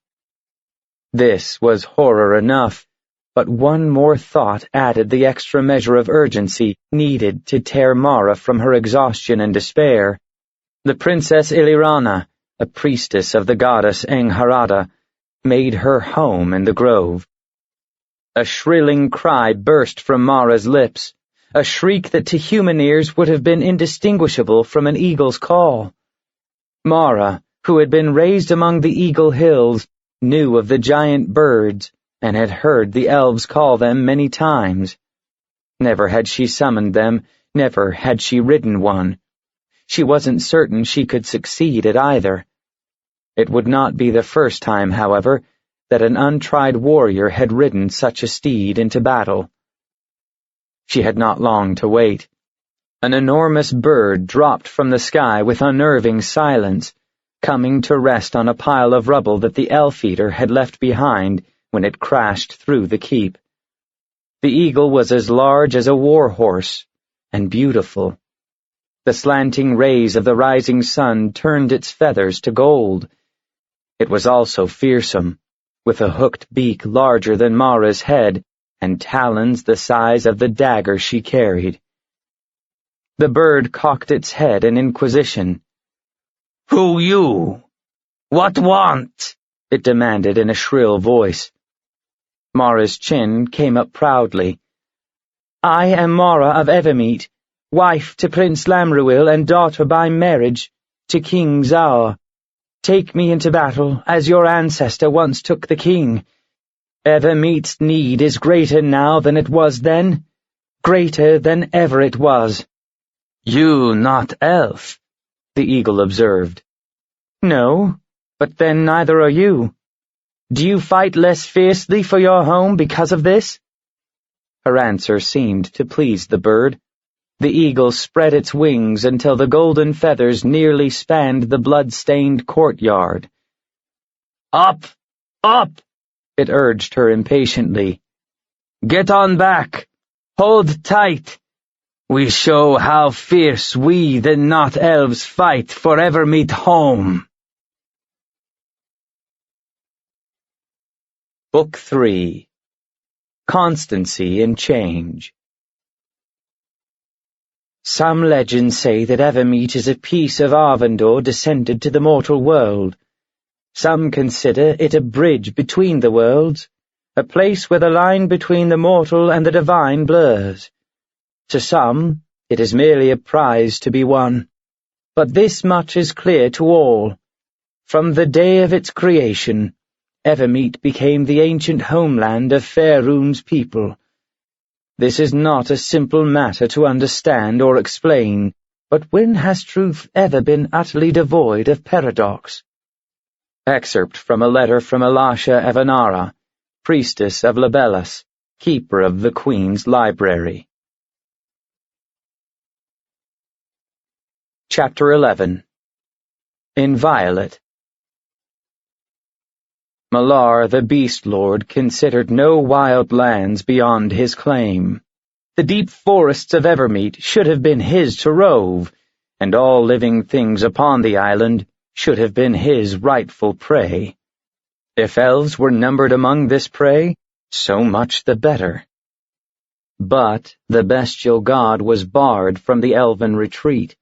This was horror enough, but one more thought added the extra measure of urgency needed to tear Mara from her exhaustion and despair. The Princess Ilirana, a priestess of the goddess Engharada, made her home in the grove. A shrilling cry burst from Mara's lips, a shriek that to human ears would have been indistinguishable from an eagle's call. Mara, who had been raised among the Eagle Hills, knew of the giant birds, and had heard the elves call them many times. Never had she summoned them, never had she ridden one. She wasn't certain she could succeed at either. It would not be the first time, however, that an untried warrior had ridden such a steed into battle. She had not long to wait. An enormous bird dropped from the sky with unnerving silence, coming to rest on a pile of rubble that the Elf-Eater had left behind when it crashed through the keep. The eagle was as large as a war horse, and beautiful. The slanting rays of the rising sun turned its feathers to gold. It was also fearsome, with a hooked beak larger than Mara's head, and talons the size of the dagger she carried. The bird cocked its head in inquisition. "Who you? What want?" it demanded in a shrill voice. Mara's chin came up proudly. "I am Mara of Evermeet, wife to Prince Lamruil and daughter by marriage to King Zaur. Take me into battle, as your ancestor once took the king. Evermeet's need is greater now than it was then, greater than ever it was." "You not elf," the eagle observed. "No, but then neither are you. Do you fight less fiercely for your home because of this?" Her answer seemed to please the bird. The eagle spread its wings until the golden feathers nearly spanned the blood-stained courtyard. "Up! Up!" it urged her impatiently. "Get on back! Hold tight! We show how fierce we, the not-elves, fight for Evermeet home." Book 3. Constancy in Change. Some legends say that Evermeet is a piece of Arvandor descended to the mortal world. Some consider it a bridge between the worlds, a place where the line between the mortal and the divine blurs. To some, it is merely a prize to be won. But this much is clear to all. From the day of its creation, Evermeet became the ancient homeland of Faerun's people. This is not a simple matter to understand or explain, but when has truth ever been utterly devoid of paradox? Excerpt from a letter from Elisha Evanara, priestess of Libellus, keeper of the Queen's library. Chapter 11. Inviolate. Malar the Beast Lord considered no wild lands beyond his claim. The deep forests of Evermeet should have been his to rove, and all living things upon the island should have been his rightful prey. If elves were numbered among this prey, so much the better. But the bestial god was barred from the elven retreat.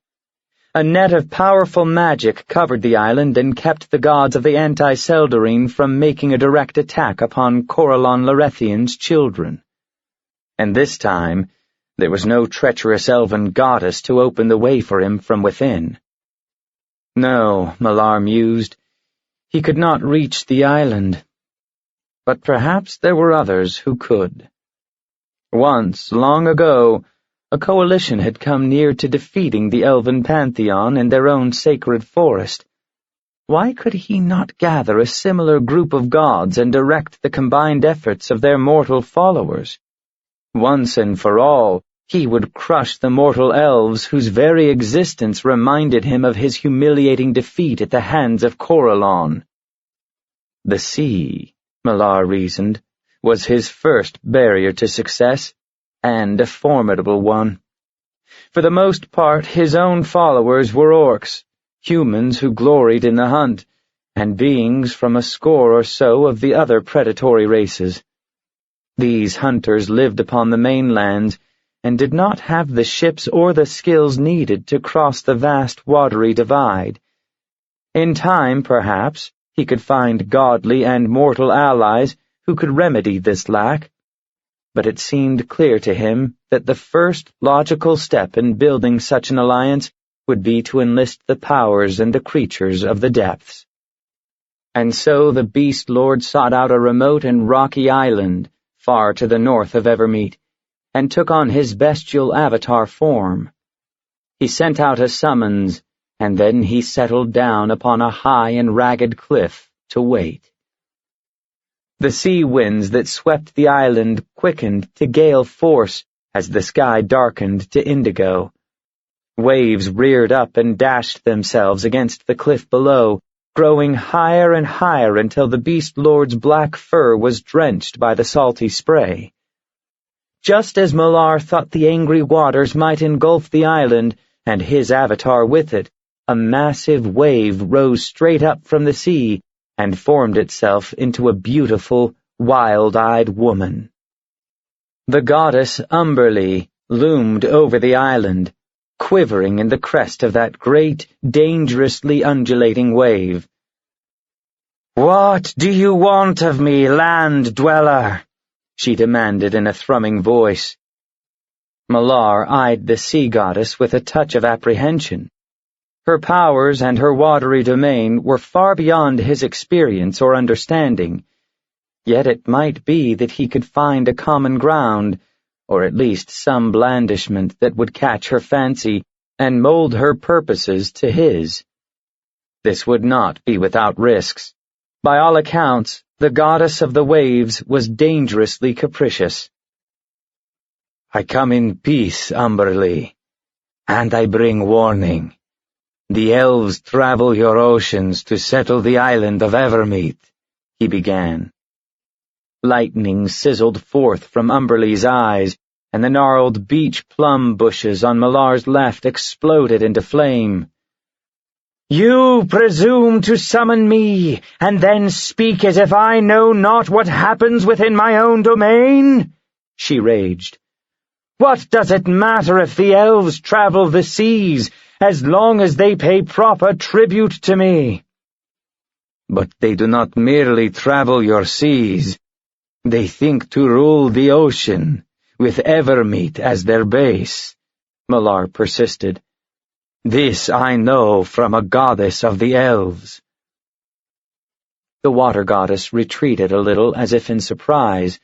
A net of powerful magic covered the island and kept the gods of the Anti-Seldarine from making a direct attack upon Corellon Larethian's children. And this time, there was no treacherous elven goddess to open the way for him from within. No, Malar mused, he could not reach the island. But perhaps there were others who could. Once, long ago, a coalition had come near to defeating the elven pantheon in their own sacred forest. Why could he not gather a similar group of gods and direct the combined efforts of their mortal followers? Once and for all, he would crush the mortal elves whose very existence reminded him of his humiliating defeat at the hands of Corellon. The sea, Malar reasoned, was his first barrier to success, and a formidable one. For the most part, his own followers were orcs, humans who gloried in the hunt, and beings from a score or so of the other predatory races. These hunters lived upon the mainland, and did not have the ships or the skills needed to cross the vast watery divide. In time, perhaps, he could find godly and mortal allies who could remedy this lack. But it seemed clear to him that the first logical step in building such an alliance would be to enlist the powers and the creatures of the depths. And so the Beast Lord sought out a remote and rocky island, far to the north of Evermeet, and took on his bestial avatar form. He sent out a summons, and then he settled down upon a high and ragged cliff to wait. The sea winds that swept the island quickened to gale force as the sky darkened to indigo. Waves reared up and dashed themselves against the cliff below, growing higher and higher until the Beast Lord's black fur was drenched by the salty spray. Just as Malar thought the angry waters might engulf the island, and his avatar with it, a massive wave rose straight up from the sea, and formed itself into a beautiful, wild-eyed woman. The goddess Umberlee loomed over the island, quivering in the crest of that great, dangerously undulating wave. "What do you want of me, land-dweller?" she demanded in a thrumming voice. Malar eyed the sea goddess with a touch of apprehension. Her powers and her watery domain were far beyond his experience or understanding, yet it might be that he could find a common ground, or at least some blandishment that would catch her fancy and mold her purposes to his. This would not be without risks. By all accounts, the goddess of the waves was dangerously capricious. "I come in peace, Umberlee, and I bring warning. The elves travel your oceans to settle the island of Evermeet," he began. Lightning sizzled forth from Umberlee's eyes, and the gnarled beech plum bushes on Malar's left exploded into flame. "You presume to summon me, and then speak as if I know not what happens within my own domain?" she raged. What does it matter if the elves travel the seas, as long as they pay proper tribute to me? But they do not merely travel your seas. They think to rule the ocean, with Evermeet as their base, Malar persisted. This I know from a goddess of the elves. The water goddess retreated a little as if in surprise,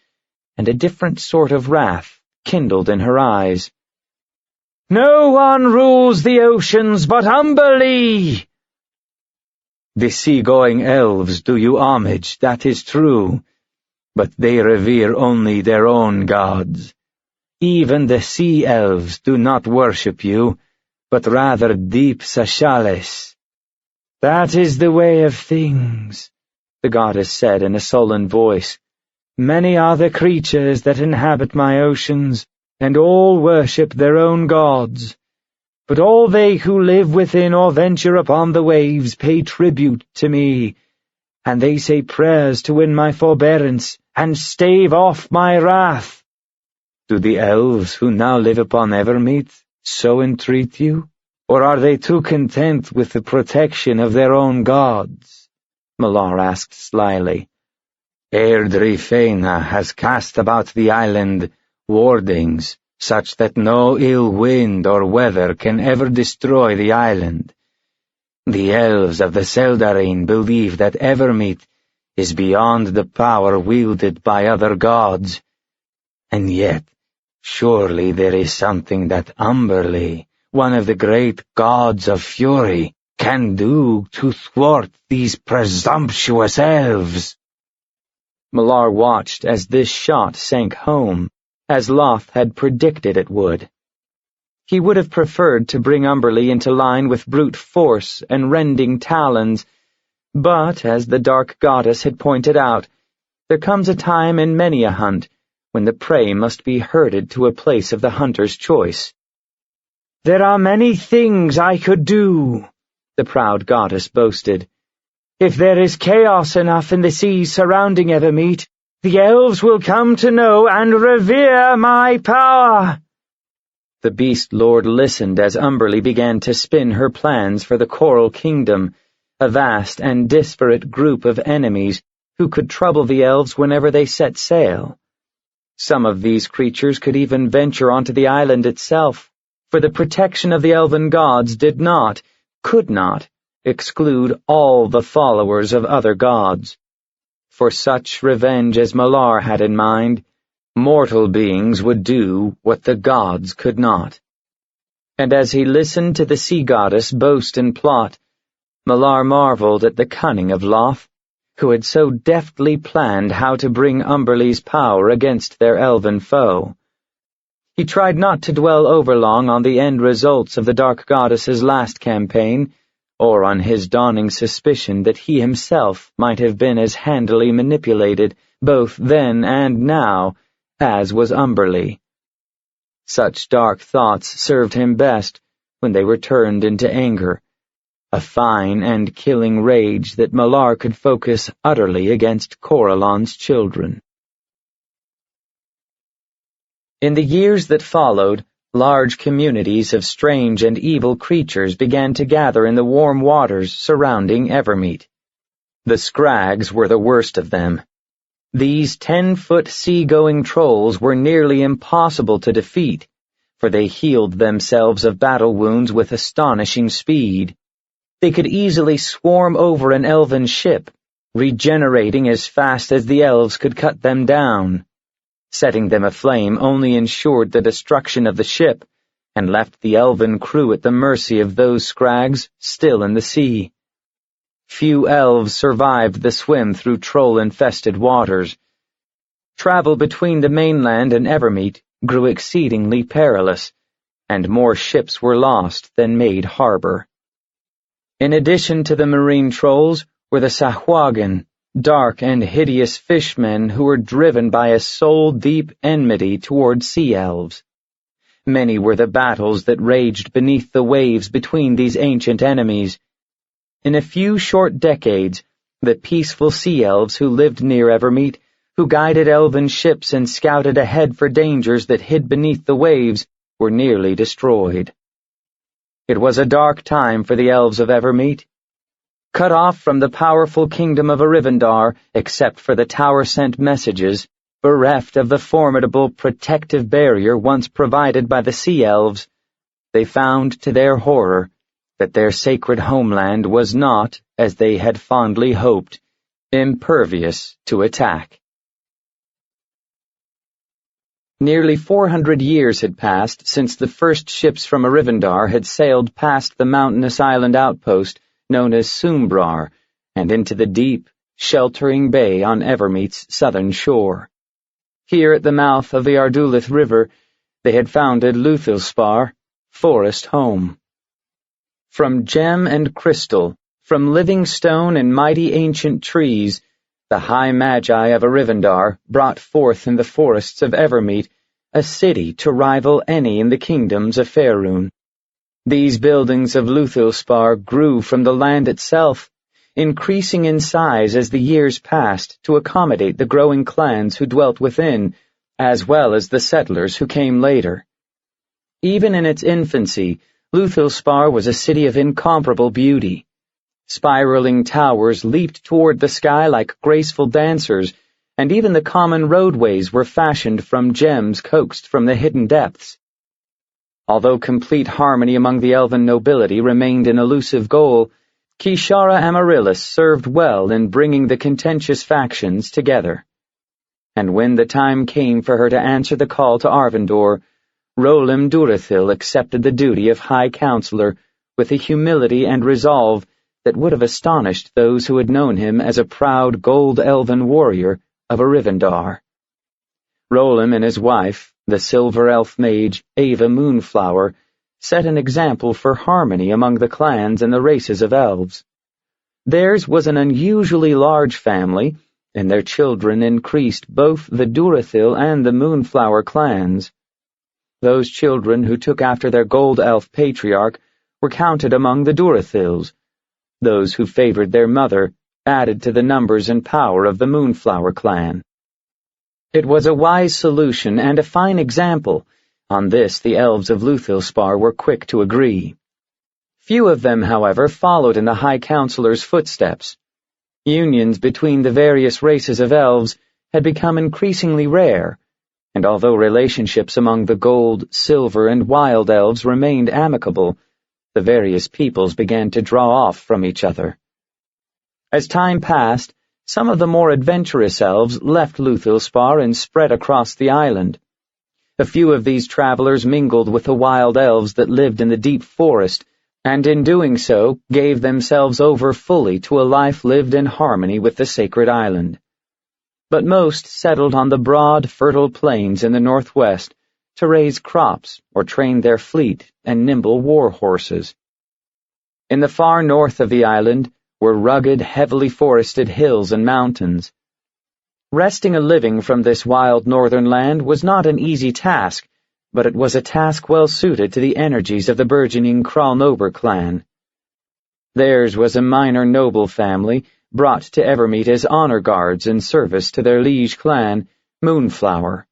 and a different sort of wrath kindled in her eyes. No one rules the oceans but Umberlee! The sea-going elves do you homage, that is true, but they revere only their own gods. Even the sea elves do not worship you, but rather deep Sashales. That is the way of things, the goddess said in a sullen voice. Many are the creatures that inhabit my oceans, and all worship their own gods. But all they who live within or venture upon the waves pay tribute to me, and they say prayers to win my forbearance and stave off my wrath. Do the elves who now live upon Evermeet so entreat you, or are they too content with the protection of their own gods? Malar asked slyly. Erdrifena has cast about the island wardings, such that no ill wind or weather can ever destroy the island. The elves of the Seldarine believe that Evermeet is beyond the power wielded by other gods, and yet surely there is something that Umberlee, one of the great gods of fury, can do to thwart these presumptuous elves. Malar watched as this shot sank home, as Loth had predicted it would. He would have preferred to bring Umberlee into line with brute force and rending talons, but, as the dark goddess had pointed out, there comes a time in many a hunt when the prey must be herded to a place of the hunter's choice. There are many things I could do, the proud goddess boasted. If there is chaos enough in the seas surrounding Evermeet, the elves will come to know and revere my power. The beast lord listened as Umberlee began to spin her plans for the Coral Kingdom, a vast and disparate group of enemies who could trouble the elves whenever they set sail. Some of these creatures could even venture onto the island itself, for the protection of the elven gods could not, exclude all the followers of other gods. For such revenge as Malar had in mind, mortal beings would do what the gods could not. And as he listened to the sea goddess boast and plot, Malar marveled at the cunning of Loth, who had so deftly planned how to bring Umberlee's power against their elven foe. He tried not to dwell overlong on the end results of the dark goddess's last campaign, or on his dawning suspicion that he himself might have been as handily manipulated, both then and now, as was Umberlee. Such dark thoughts served him best when they were turned into anger, a fine and killing rage that Malar could focus utterly against Corellon's children. In the years that followed, large communities of strange and evil creatures began to gather in the warm waters surrounding Evermeet. The Scrags were the worst of them. These 10-foot sea-going trolls were nearly impossible to defeat, for they healed themselves of battle wounds with astonishing speed. They could easily swarm over an elven ship, regenerating as fast as the elves could cut them down. Setting them aflame only ensured the destruction of the ship, and left the elven crew at the mercy of those Scrags still in the sea. Few elves survived the swim through troll-infested waters. Travel between the mainland and Evermeet grew exceedingly perilous, and more ships were lost than made harbor. In addition to the marine trolls were the Sahuagin, dark and hideous fishmen who were driven by a soul-deep enmity toward sea elves. Many were the battles that raged beneath the waves between these ancient enemies. In a few short decades, the peaceful sea elves who lived near Evermeet who guided elven ships and scouted ahead for dangers that hid beneath the waves, were nearly destroyed. It was a dark time for the elves of Evermeet. Cut off from the powerful kingdom of Arivandar, except for the tower sent messages, bereft of the formidable protective barrier once provided by the sea elves, they found to their horror that their sacred homeland was not, as they had fondly hoped, impervious to attack. Nearly 400 years had passed since the first ships from Arivandar had sailed past the mountainous island outpost known as Sumbrar and into the deep, sheltering bay on Evermeet's southern shore. Here at the mouth of the Ardulith River, they had founded Luthilspar, Forest Home. From gem and crystal, from living stone and mighty ancient trees, the high magi of Arivandar brought forth in the forests of Evermeet a city to rival any in the kingdoms of Faerun. These buildings of Luthilspar grew from the land itself, increasing in size as the years passed to accommodate the growing clans who dwelt within, as well as the settlers who came later. Even in its infancy, Luthilspar was a city of incomparable beauty. Spiraling towers leaped toward the sky like graceful dancers, and even the common roadways were fashioned from gems coaxed from the hidden depths. Although complete harmony among the elven nobility remained an elusive goal, Kishara Amaryllis served well in bringing the contentious factions together. And when the time came for her to answer the call to Arvandor, Rolim Durithil accepted the duty of High Counselor with a humility and resolve that would have astonished those who had known him as a proud gold elven warrior of Arivandar. Rolim and his wife, the silver elf mage Ava Moonflower, set an example for harmony among the clans and the races of elves. Theirs was an unusually large family, and their children increased both the Durithil and the Moonflower clans. Those children who took after their gold elf patriarch were counted among the Durithils. Those who favored their mother added to the numbers and power of the Moonflower clan. It was a wise solution and a fine example. On this the elves of Luthilspar were quick to agree. Few of them, however, followed in the High Counselor's footsteps. Unions between the various races of elves had become increasingly rare, and although relationships among the gold, silver, and wild elves remained amicable, the various peoples began to draw off from each other. As time passed, some of the more adventurous elves left Luthilspar and spread across the island. A few of these travelers mingled with the wild elves that lived in the deep forest, and in doing so gave themselves over fully to a life lived in harmony with the sacred island. But most settled on the broad, fertile plains in the northwest to raise crops or train their fleet and nimble war horses. In the far north of the island were rugged, heavily forested hills and mountains. Wresting a living from this wild northern land was not an easy task, but it was a task well suited to the energies of the burgeoning Kralnober clan. Theirs was a minor noble family, brought to Evermeet as honor guards in service to their liege clan, Moonflower.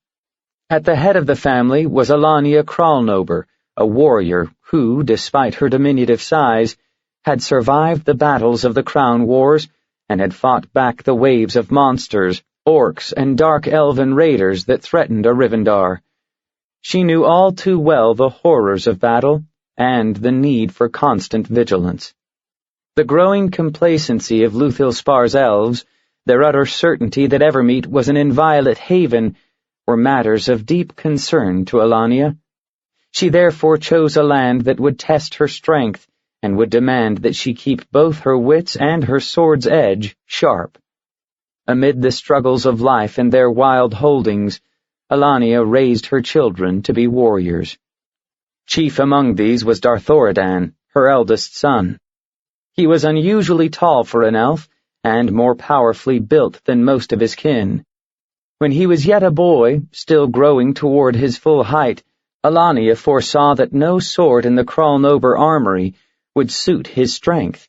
At the head of the family was Alania Kralnober, a warrior who, despite her diminutive size, had survived the battles of the Crown Wars and had fought back the waves of monsters, orcs, and dark elven raiders that threatened Arivandar. She knew all too well the horrors of battle and the need for constant vigilance. The growing complacency of Luthilspar's elves, their utter certainty that Evermeet was an inviolate haven, were matters of deep concern to Alania. She therefore chose a land that would test her strength and would demand that she keep both her wits and her sword's edge sharp. Amid the struggles of life and their wild holdings, Alania raised her children to be warriors. Chief among these was Darthoridan, her eldest son. He was unusually tall for an elf, and more powerfully built than most of his kin. When he was yet a boy, still growing toward his full height, Alania foresaw that no sword in the Kralnober armory would suit his strength.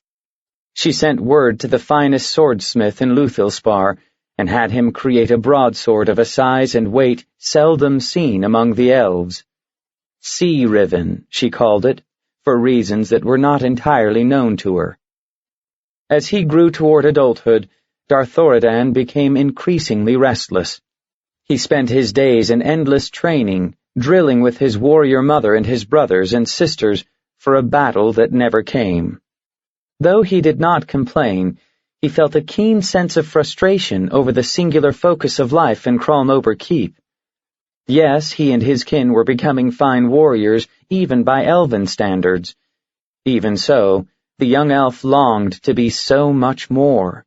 She sent word to the finest swordsmith in Luthilspar, and had him create a broadsword of a size and weight seldom seen among the elves. Sea-riven, she called it, for reasons that were not entirely known to her. As he grew toward adulthood, Darthoradan became increasingly restless. He spent his days in endless training, drilling with his warrior mother and his brothers and sisters for a battle that never came. Though he did not complain, he felt a keen sense of frustration over the singular focus of life in Crawlnober Keep. Yes, he and his kin were becoming fine warriors, even by elven standards. Even so, the young elf longed to be so much more.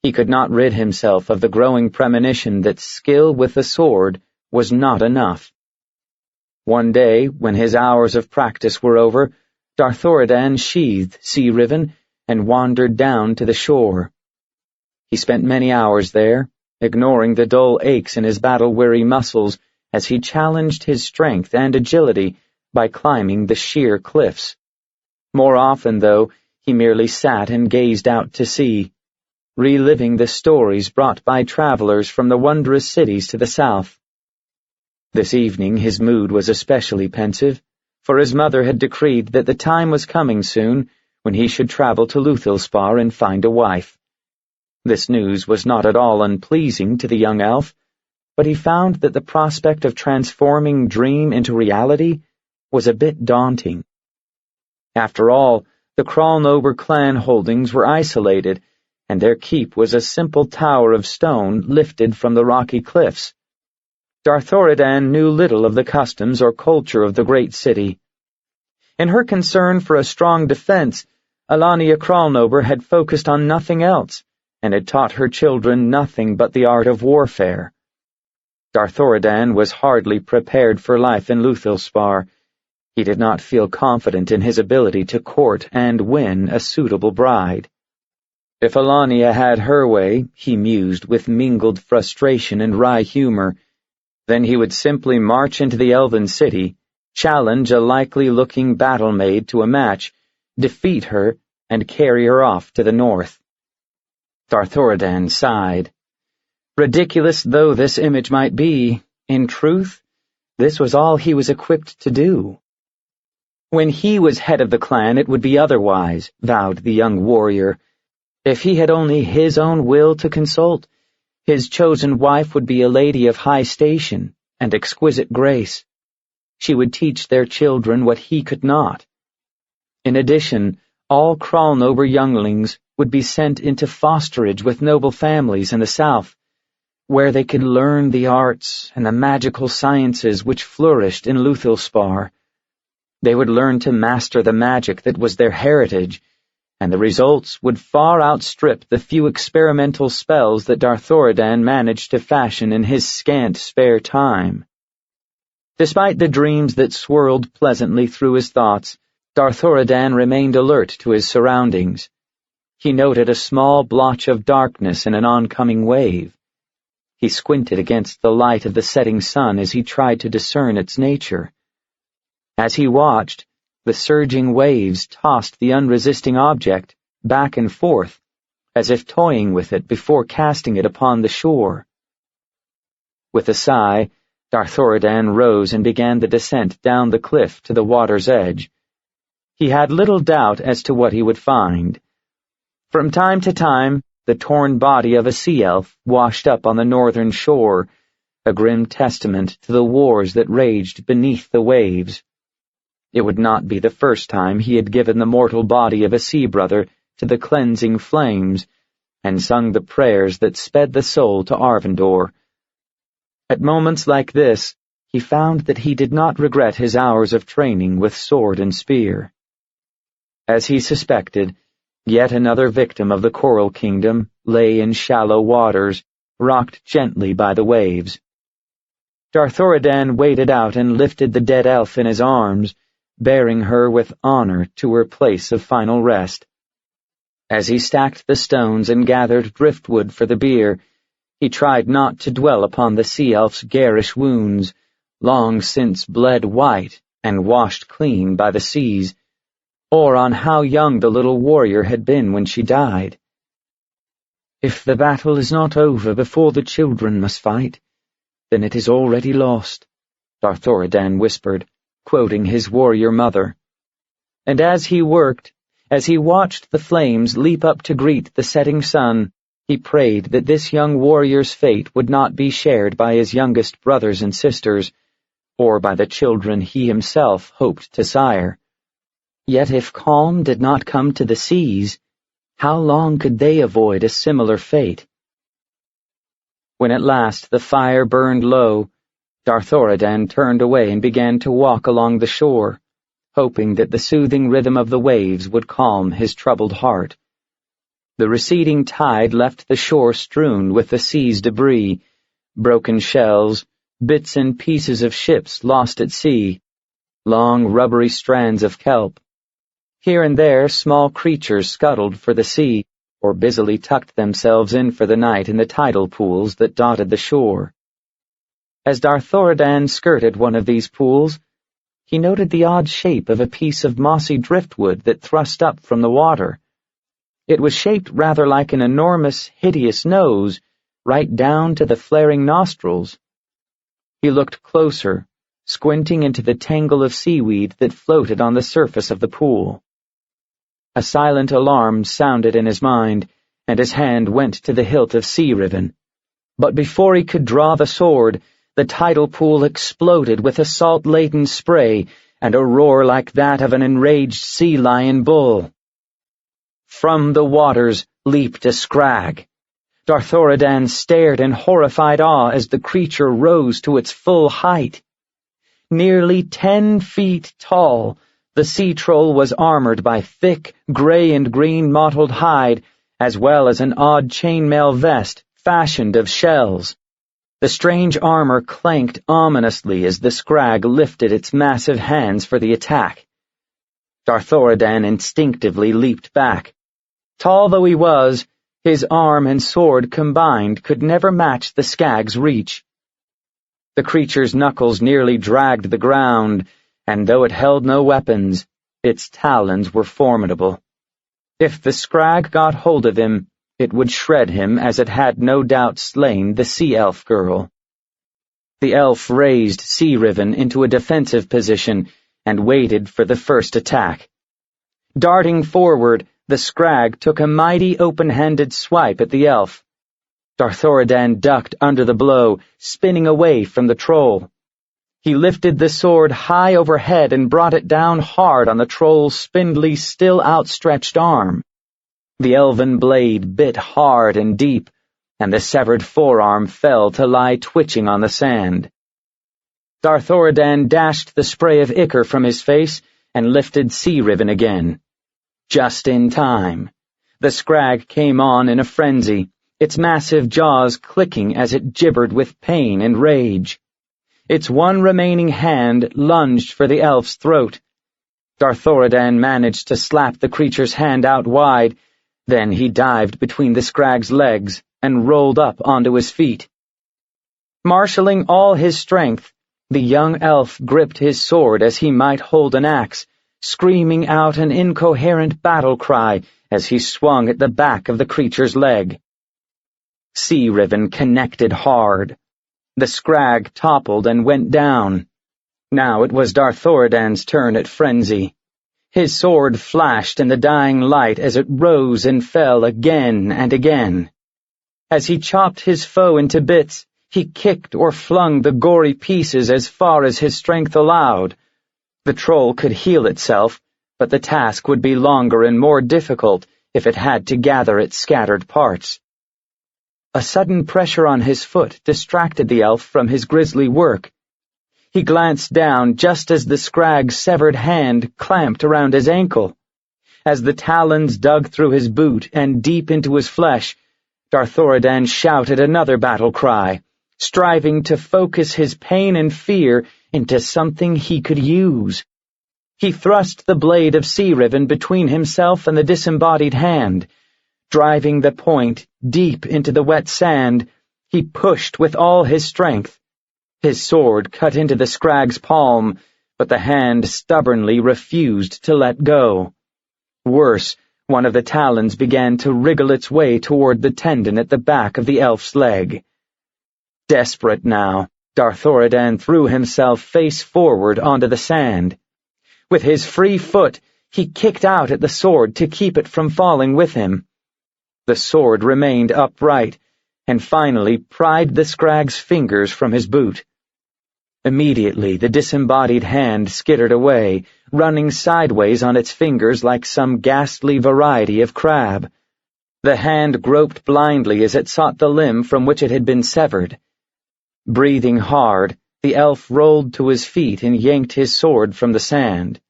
He could not rid himself of the growing premonition that skill with the sword was not enough. One day, when his hours of practice were over, Darthoradan sheathed Sea-riven and wandered down to the shore. He spent many hours there, ignoring the dull aches in his battle-weary muscles as he challenged his strength and agility by climbing the sheer cliffs. More often, though, he merely sat and gazed out to sea, reliving the stories brought by travelers from the wondrous cities to the south. This evening his mood was especially pensive, for his mother had decreed that the time was coming soon when he should travel to Luthilspar and find a wife. This news was not at all unpleasing to the young elf, but he found that the prospect of transforming dream into reality was a bit daunting. After all, the Crawlnober clan holdings were isolated, and their keep was a simple tower of stone lifted from the rocky cliffs. Darthoradan knew little of the customs or culture of the great city. In her concern for a strong defense, Alania Crawlnober had focused on nothing else, and had taught her children nothing but the art of warfare. Darthoradan was hardly prepared for life in Luthilspar. He did not feel confident in his ability to court and win a suitable bride. If Alania had her way, he mused with mingled frustration and wry humor, then he would simply march into the elven city, challenge a likely-looking battle-maid to a match, defeat her, and carry her off to the north. Darthoradan sighed. Ridiculous though this image might be, in truth, this was all he was equipped to do. When he was head of the clan, it would be otherwise, vowed the young warrior. If he had only his own will to consult, his chosen wife would be a lady of high station and exquisite grace. She would teach their children what he could not. In addition, all Crawlnober younglings would be sent into fosterage with noble families in the south, where they could learn the arts and the magical sciences which flourished in Luthilspar. They would learn to master the magic that was their heritage, and the results would far outstrip the few experimental spells that Darthoradan managed to fashion in his scant spare time. Despite the dreams that swirled pleasantly through his thoughts, Darthoradan remained alert to his surroundings. He noted a small blotch of darkness in an oncoming wave. He squinted against the light of the setting sun as he tried to discern its nature. As he watched, the surging waves tossed the unresisting object back and forth, as if toying with it before casting it upon the shore. With a sigh, Darthoradan rose and began the descent down the cliff to the water's edge. He had little doubt as to what he would find. From time to time, the torn body of a sea elf washed up on the northern shore, a grim testament to the wars that raged beneath the waves. It would not be the first time he had given the mortal body of a sea brother to the cleansing flames, and sung the prayers that sped the soul to Arvindor. At moments like this, he found that he did not regret his hours of training with sword and spear. As he suspected, yet another victim of the Coral Kingdom lay in shallow waters, rocked gently by the waves. Darthoradan waded out and lifted the dead elf in his arms, bearing her with honor to her place of final rest. As he stacked the stones and gathered driftwood for the bier, he tried not to dwell upon the sea elf's garish wounds, long since bled white and washed clean by the seas, or on how young the little warrior had been when she died. If the battle is not over before the children must fight, then it is already lost, Darthoradan whispered, quoting his warrior mother. And as he worked, as he watched the flames leap up to greet the setting sun, he prayed that this young warrior's fate would not be shared by his youngest brothers and sisters, or by the children he himself hoped to sire. Yet if calm did not come to the seas, how long could they avoid a similar fate? When at last the fire burned low, Darthoradan turned away and began to walk along the shore, hoping that the soothing rhythm of the waves would calm his troubled heart. The receding tide left the shore strewn with the sea's debris, broken shells, bits and pieces of ships lost at sea, long rubbery strands of kelp. Here and there small creatures scuttled for the sea, or busily tucked themselves in for the night in the tidal pools that dotted the shore. As Darthoradan skirted one of these pools, he noted the odd shape of a piece of mossy driftwood that thrust up from the water. It was shaped rather like an enormous, hideous nose, right down to the flaring nostrils. He looked closer, squinting into the tangle of seaweed that floated on the surface of the pool. A silent alarm sounded in his mind, and his hand went to the hilt of sea riven. But before he could draw the sword, the tidal pool exploded with a salt-laden spray and a roar like that of an enraged sea lion bull. From the waters leaped a scrag. Darthoradan stared in horrified awe as the creature rose to its full height. Nearly 10 feet tall, the sea troll was armored by thick, gray and green mottled hide, as well as an odd chainmail vest fashioned of shells. The strange armor clanked ominously as the scrag lifted its massive hands for the attack. Darthoradan instinctively leaped back. Tall though he was, his arm and sword combined could never match the skag's reach. The creature's knuckles nearly dragged the ground, and though it held no weapons, its talons were formidable. If the scrag got hold of him, it would shred him as it had no doubt slain the sea elf girl. The elf raised Sea Riven into a defensive position and waited for the first attack. Darting forward, the scrag took a mighty open-handed swipe at the elf. Darthoradan ducked under the blow, spinning away from the troll. He lifted the sword high overhead and brought it down hard on the troll's spindly, still outstretched arm. The elven blade bit hard and deep, and the severed forearm fell to lie twitching on the sand. Darthoradan dashed the spray of ichor from his face and lifted Sea Riven again. Just in time. The scrag came on in a frenzy, its massive jaws clicking as it gibbered with pain and rage. Its one remaining hand lunged for the elf's throat. Darthoradan managed to slap the creature's hand out wide, then he dived between the scrag's legs and rolled up onto his feet. Marshalling all his strength, the young elf gripped his sword as he might hold an axe, screaming out an incoherent battle cry as he swung at the back of the creature's leg. Sea Riven connected hard. The scrag toppled and went down. Now it was Darthoradan's turn at frenzy. His sword flashed in the dying light as it rose and fell again and again. As he chopped his foe into bits, he kicked or flung the gory pieces as far as his strength allowed. The troll could heal itself, but the task would be longer and more difficult if it had to gather its scattered parts. A sudden pressure on his foot distracted the elf from his grisly work. He glanced down just as the scrag's severed hand clamped around his ankle. As the talons dug through his boot and deep into his flesh, Darthoradan shouted another battle cry, striving to focus his pain and fear into something he could use. He thrust the blade of Sea Riven between himself and the disembodied hand. Driving the point deep into the wet sand, he pushed with all his strength. His sword cut into the scrag's palm, but the hand stubbornly refused to let go. Worse, One of the talons began to wriggle its way toward the tendon at the back of the elf's leg. Desperate now, Darthoradan threw himself face forward onto the sand. With his free foot, he kicked out at the sword to keep it from falling with him. The sword remained upright, and finally pried the scrag's fingers from his boot. Immediately the disembodied hand skittered away, running sideways on its fingers like some ghastly variety of crab. The hand groped blindly as it sought the limb from which it had been severed. Breathing hard, the elf rolled to his feet and yanked his sword from the sand.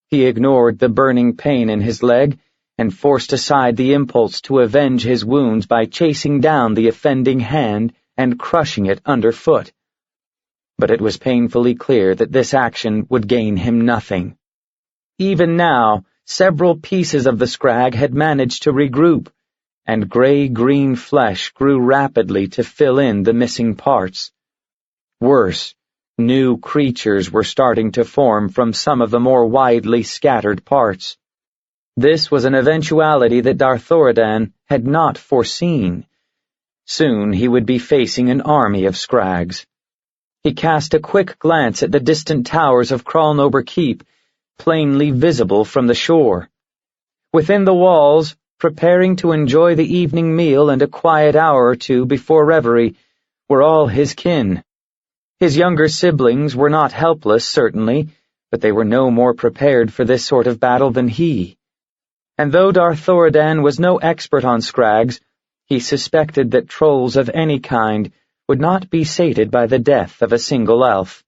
He ignored the burning pain in his leg and forced aside the impulse to avenge his wounds by chasing down the offending hand and crushing it underfoot. But it was painfully clear that this action would gain him nothing. Even now, several pieces of the scrag had managed to regroup, and gray-green flesh grew rapidly to fill in the missing parts. Worse, new creatures were starting to form from some of the more widely scattered parts. This was an eventuality that Darthoradan had not foreseen. Soon he would be facing an army of scrags. He cast a quick glance at the distant towers of Crawlnober Keep, plainly visible from the shore. Within the walls, preparing to enjoy the evening meal and a quiet hour or two before reverie, were all his kin. His younger siblings were not helpless, certainly, but they were no more prepared for this sort of battle than he. And though Darthoradan was no expert on scrags, he suspected that trolls of any kind would not be sated by the death of a single elf.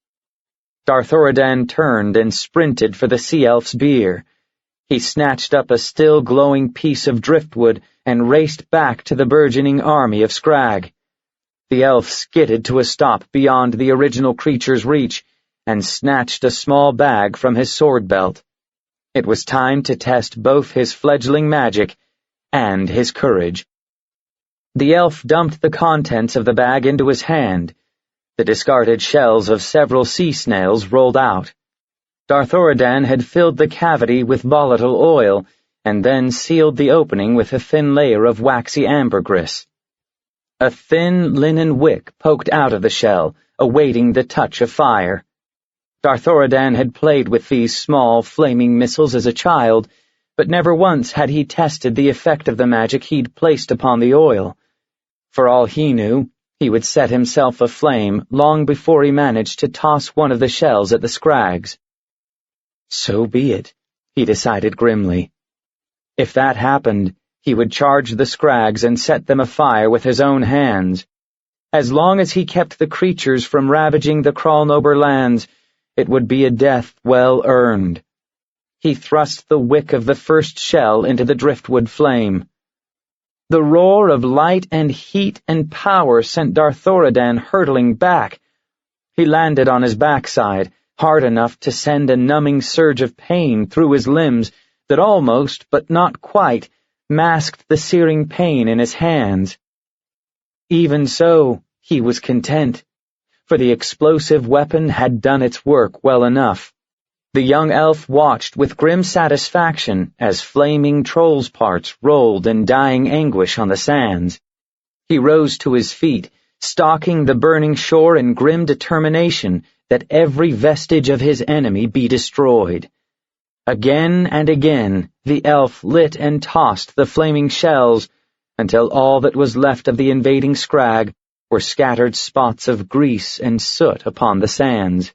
Darthoradan turned and sprinted for the sea elf's bier. He snatched up a still glowing piece of driftwood and raced back to the burgeoning army of scrag. The elf skidded to a stop beyond the original creature's reach and snatched a small bag from his sword belt. It was time to test both his fledgling magic and his courage. The elf dumped the contents of the bag into his hand. The discarded shells of several sea snails rolled out. Darthoradan had filled the cavity with volatile oil and then sealed the opening with a thin layer of waxy ambergris. A thin linen wick poked out of the shell, awaiting the touch of fire. Darthoradan had played with these small, flaming missiles as a child, but never once had he tested the effect of the magic he'd placed upon the oil. For all he knew, he would set himself aflame long before he managed to toss one of the shells at the scrags. So be it, he decided grimly. If that happened, he would charge the scrags and set them afire with his own hands. As long as he kept the creatures from ravaging the Crawlnober lands, it would be a death well earned. He thrust the wick of the first shell into the driftwood flame. The roar of light and heat and power sent Darthoradan hurtling back. He landed on his backside, hard enough to send a numbing surge of pain through his limbs that almost, but not quite, masked the searing pain in his hands. Even so, he was content, for the explosive weapon had done its work well enough. The young elf watched with grim satisfaction as flaming troll's parts rolled in dying anguish on the sands. He rose to his feet, stalking the burning shore in grim determination that every vestige of his enemy be destroyed. Again and again the elf lit and tossed the flaming shells until all that was left of the invading scrag were scattered spots of grease and soot upon the sands.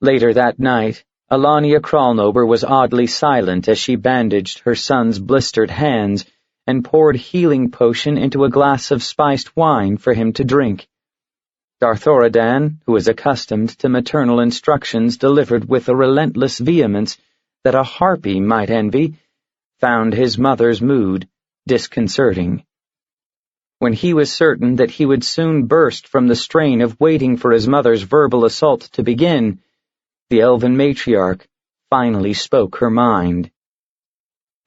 Later that night, Alania Crawlnober was oddly silent as she bandaged her son's blistered hands and poured healing potion into a glass of spiced wine for him to drink. Darthoradan, who was accustomed to maternal instructions delivered with a relentless vehemence that a harpy might envy, found his mother's mood disconcerting. When he was certain that he would soon burst from the strain of waiting for his mother's verbal assault to begin, the elven matriarch finally spoke her mind.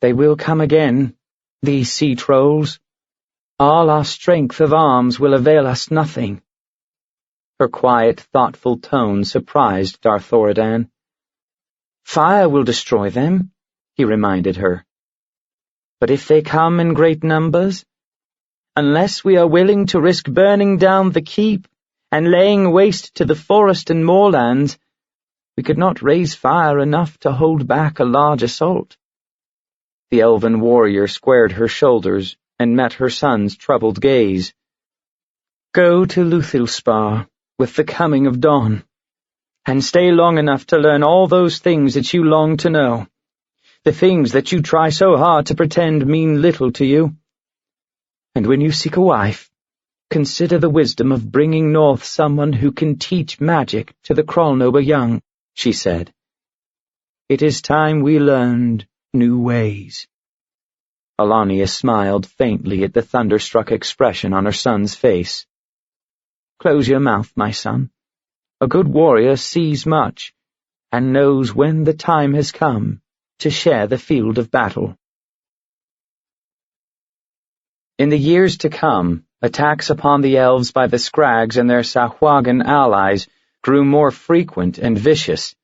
"They will come again, these sea trolls. All our strength of arms will avail us nothing." Her quiet, thoughtful tone surprised Darthoradan. "Fire will destroy them," he reminded her. But if they come in great numbers, unless we are willing to risk burning down the keep and laying waste to the forest and moorlands, we could not raise fire enough to hold back a large assault." The elven warrior squared her shoulders and met her son's troubled gaze. "Go to Luthilspar with the coming of dawn, and stay long enough to learn all those things that you long to know, the things that you try so hard to pretend mean little to you. And when you seek a wife, consider the wisdom of bringing north someone who can teach magic to the Kralnober young," she said. "It is time we learned new ways." Alania smiled faintly at the thunderstruck expression on her son's face. "Close your mouth, my son. A good warrior sees much, and knows when the time has come to share the field of battle." In the years to come, attacks upon the elves by the Scrags and their Sahuagin allies grew more frequent and vicious.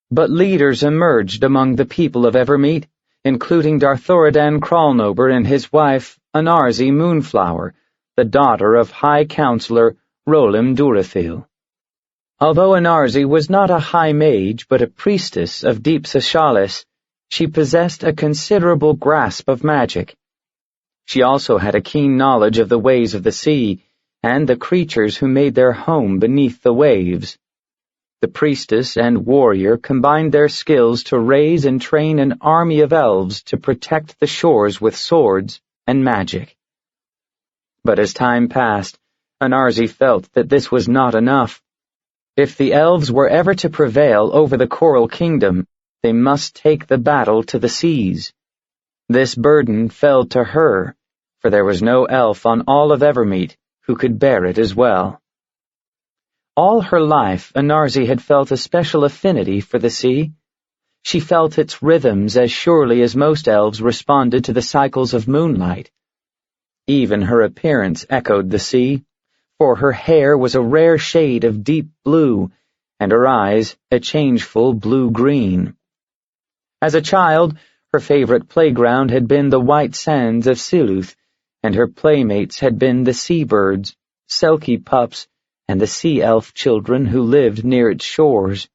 But leaders emerged among the people of Evermeet, including Darthoradan Kralnober and his wife, Anarzi Moonflower, the daughter of High Counselor Rolim Durathil. Although Anarzi was not a high mage but a priestess of Deep Sashalis, she possessed a considerable grasp of magic. She also had a keen knowledge of the ways of the sea and the creatures who made their home beneath the waves. The priestess and warrior combined their skills to raise and train an army of elves to protect the shores with swords and magic. But as time passed, Anarzi felt that this was not enough. If the elves were ever to prevail over the Coral Kingdom, they must take the battle to the seas. This burden fell to her, for there was no elf on all of Evermeet who could bear it as well. All her life, Anarzi had felt a special affinity for the sea. She felt its rhythms as surely as most elves responded to the cycles of moonlight. Even her appearance echoed the sea, for her hair was a rare shade of deep blue, and her eyes a changeful blue-green. As a child, her favorite playground had been the white sands of Siluth, and her playmates had been the seabirds, selkie pups, and the sea elf children who lived near its shores.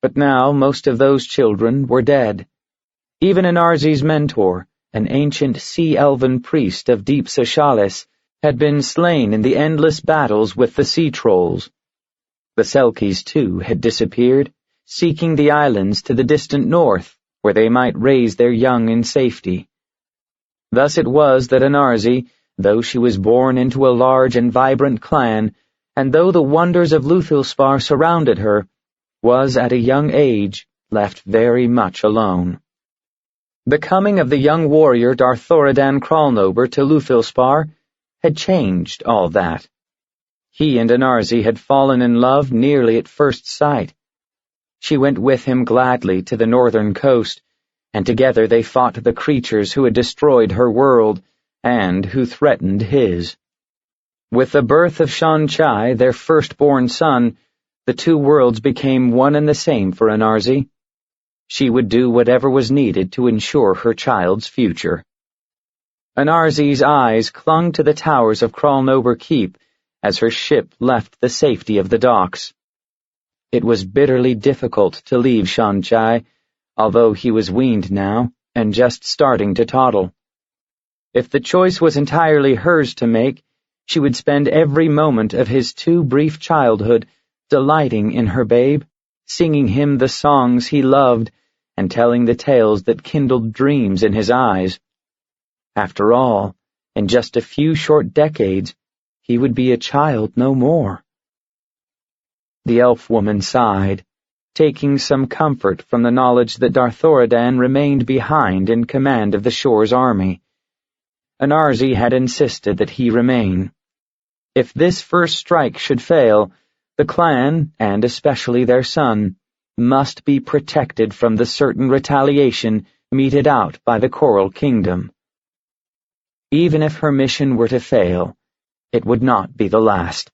But now most of those children were dead. Even Anarzi's mentor, an ancient sea elven priest of Deep Sashalis, had been slain in the endless battles with the sea trolls. The selkies, too, had disappeared, seeking the islands to the distant north, where they might raise their young in safety. Thus it was that Anarzi, though she was born into a large and vibrant clan, and though the wonders of Luthilspar surrounded her, was at a young age left very much alone. The coming of the young warrior Darthoradan Kralnober to Luthilspar had changed all that. He and Anarzi had fallen in love nearly at first sight. She went with him gladly to the northern coast, and together they fought the creatures who had destroyed her world and who threatened his. With the birth of Shan Chai, their firstborn son, the two worlds became one and the same for Anarzi. She would do whatever was needed to ensure her child's future. Anarzi's eyes clung to the towers of Kralnober Keep as her ship left the safety of the docks. It was bitterly difficult to leave Shan Chai, although he was weaned now and just starting to toddle. If the choice was entirely hers to make, she would spend every moment of his too brief childhood delighting in her babe, singing him the songs he loved, and telling the tales that kindled dreams in his eyes. After all, in just a few short decades, he would be a child no more. The elf woman sighed, taking some comfort from the knowledge that Darthoradan remained behind in command of the shore's army. Anarzi had insisted that he remain. If this first strike should fail, the clan, and especially their son, must be protected from the certain retaliation meted out by the Coral Kingdom. Even if her mission were to fail, it would not be the last.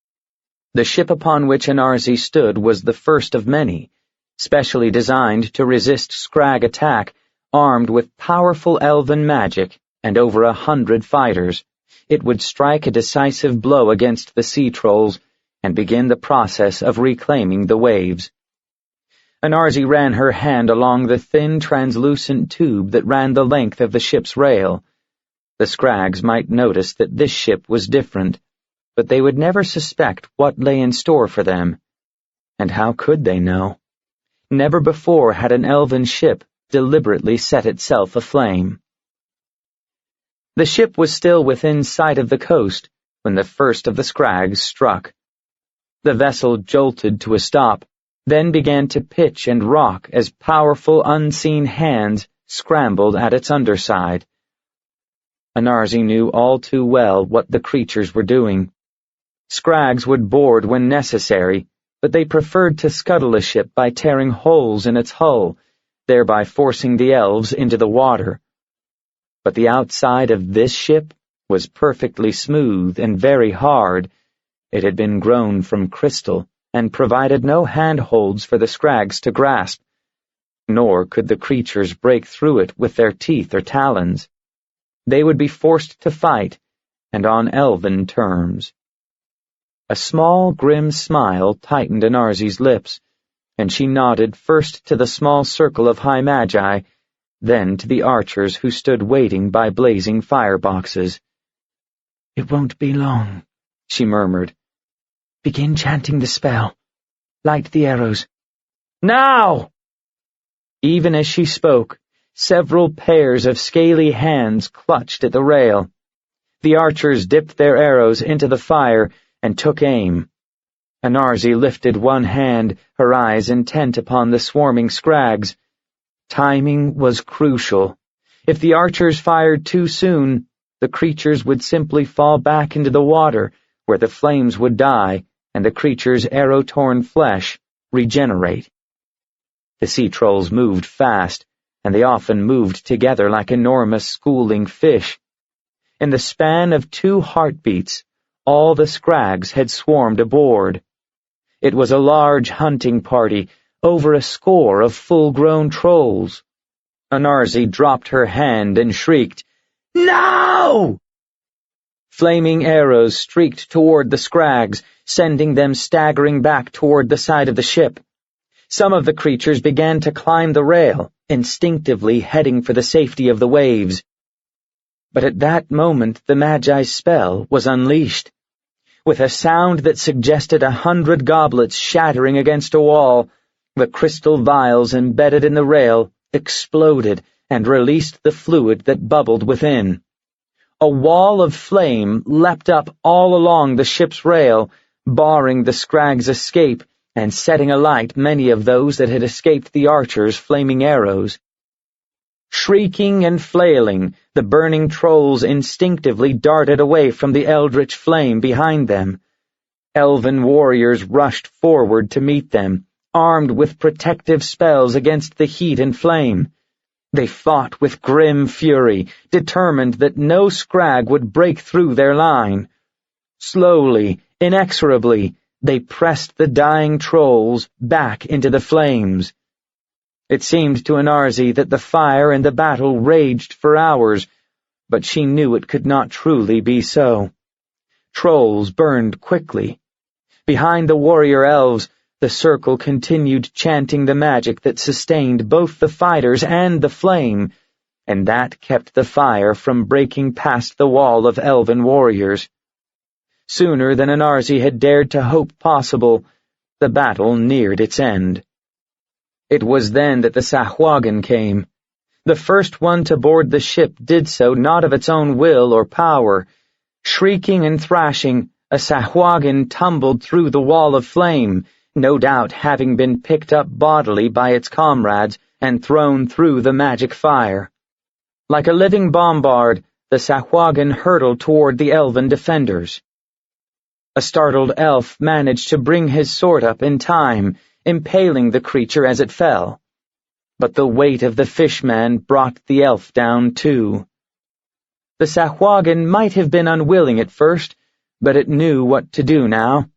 The ship upon which Anarzi stood was the first of many, specially designed to resist Scrag attack Armed with powerful elven magic and over 100 fighters, it would strike a decisive blow against the sea trolls and begin the process of reclaiming the waves. Anarzi ran her hand along the thin, translucent tube that ran the length of the ship's rail. The Scrags might notice that this ship was different, but they would never suspect what lay in store for them. And how could they know? Never before had an elven ship deliberately set itself aflame. The ship was still within sight of the coast when the first of the Scrags struck. The vessel jolted to a stop, then began to pitch and rock as powerful unseen hands scrambled at its underside. Anarzi knew all too well what the creatures were doing. Scrags would board when necessary, but they preferred to scuttle a ship by tearing holes in its hull, thereby forcing the elves into the water. But the outside of this ship was perfectly smooth and very hard. It had been grown from crystal and provided no handholds for the Scrags to grasp, nor could the creatures break through it with their teeth or talons. They would be forced to fight, and on elven terms. A small, grim smile tightened Anarzi's lips, and she nodded first to the small circle of high magi, then to the archers who stood waiting by blazing fireboxes. "It won't be long," she murmured. "Begin chanting the spell. Light the arrows. Now!" Even as she spoke, several pairs of scaly hands clutched at the rail. The archers dipped their arrows into the fire and took aim. Anarzi lifted one hand, her eyes intent upon the swarming Scrags. Timing was crucial. If the archers fired too soon, the creatures would simply fall back into the water, where the flames would die and the creatures' arrow-torn flesh regenerate. The sea trolls moved fast, and they often moved together like enormous schooling fish. In the span of 2 heartbeats, all the Scrags had swarmed aboard. It was a large hunting party, over a score of full-grown trolls. Anarzi dropped her hand and shrieked, "No!" Flaming arrows streaked toward the Scrags, sending them staggering back toward the side of the ship. Some of the creatures began to climb the rail, instinctively heading for the safety of the waves. But at that moment the Magi's spell was unleashed. With a sound that suggested 100 goblets shattering against a wall, the crystal vials embedded in the rail exploded and released the fluid that bubbled within. A wall of flame leapt up all along the ship's rail, barring the Scrags' escape and setting alight many of those that had escaped the archers' flaming arrows. Shrieking and flailing, the burning trolls instinctively darted away from the eldritch flame behind them. Elven warriors rushed forward to meet them, armed with protective spells against the heat and flame. They fought with grim fury, determined that no Scrag would break through their line. Slowly, inexorably, they pressed the dying trolls back into the flames. It seemed to Anarzi that the fire and the battle raged for hours, but she knew it could not truly be so. Trolls burned quickly. Behind the warrior elves, the circle continued chanting the magic that sustained both the fighters and the flame, and that kept the fire from breaking past the wall of elven warriors. Sooner than Anarzi had dared to hope possible, the battle neared its end. It was then that the Sahuagin came. The first one to board the ship did so not of its own will or power. Shrieking and thrashing, a Sahuagin tumbled through the wall of flame, no doubt having been picked up bodily by its comrades and thrown through the magic fire. Like a living bombard, the Sahuagin hurtled toward the elven defenders. A startled elf managed to bring his sword up in time, impaling the creature as it fell. But the weight of the fishman brought the elf down too. The Sahuagin might have been unwilling at first, but it knew what to do now.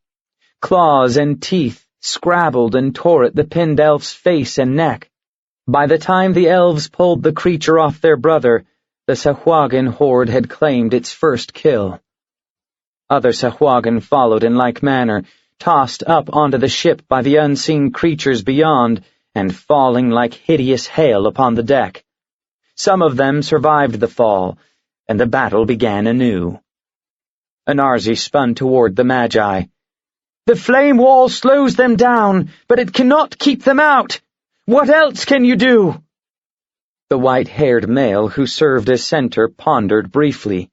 Claws and teeth scrabbled and tore at the pinned elf's face and neck. By the time the elves pulled the creature off their brother, the Sahuagin horde had claimed its first kill. Other Sahuagin followed in like manner, tossed up onto the ship by the unseen creatures beyond, and falling like hideous hail upon the deck. Some of them survived the fall, and the battle began anew. Anarzi spun toward the Magi. "The flame wall slows them down, but it cannot keep them out. What else can you do?" The white-haired male who served as center pondered briefly.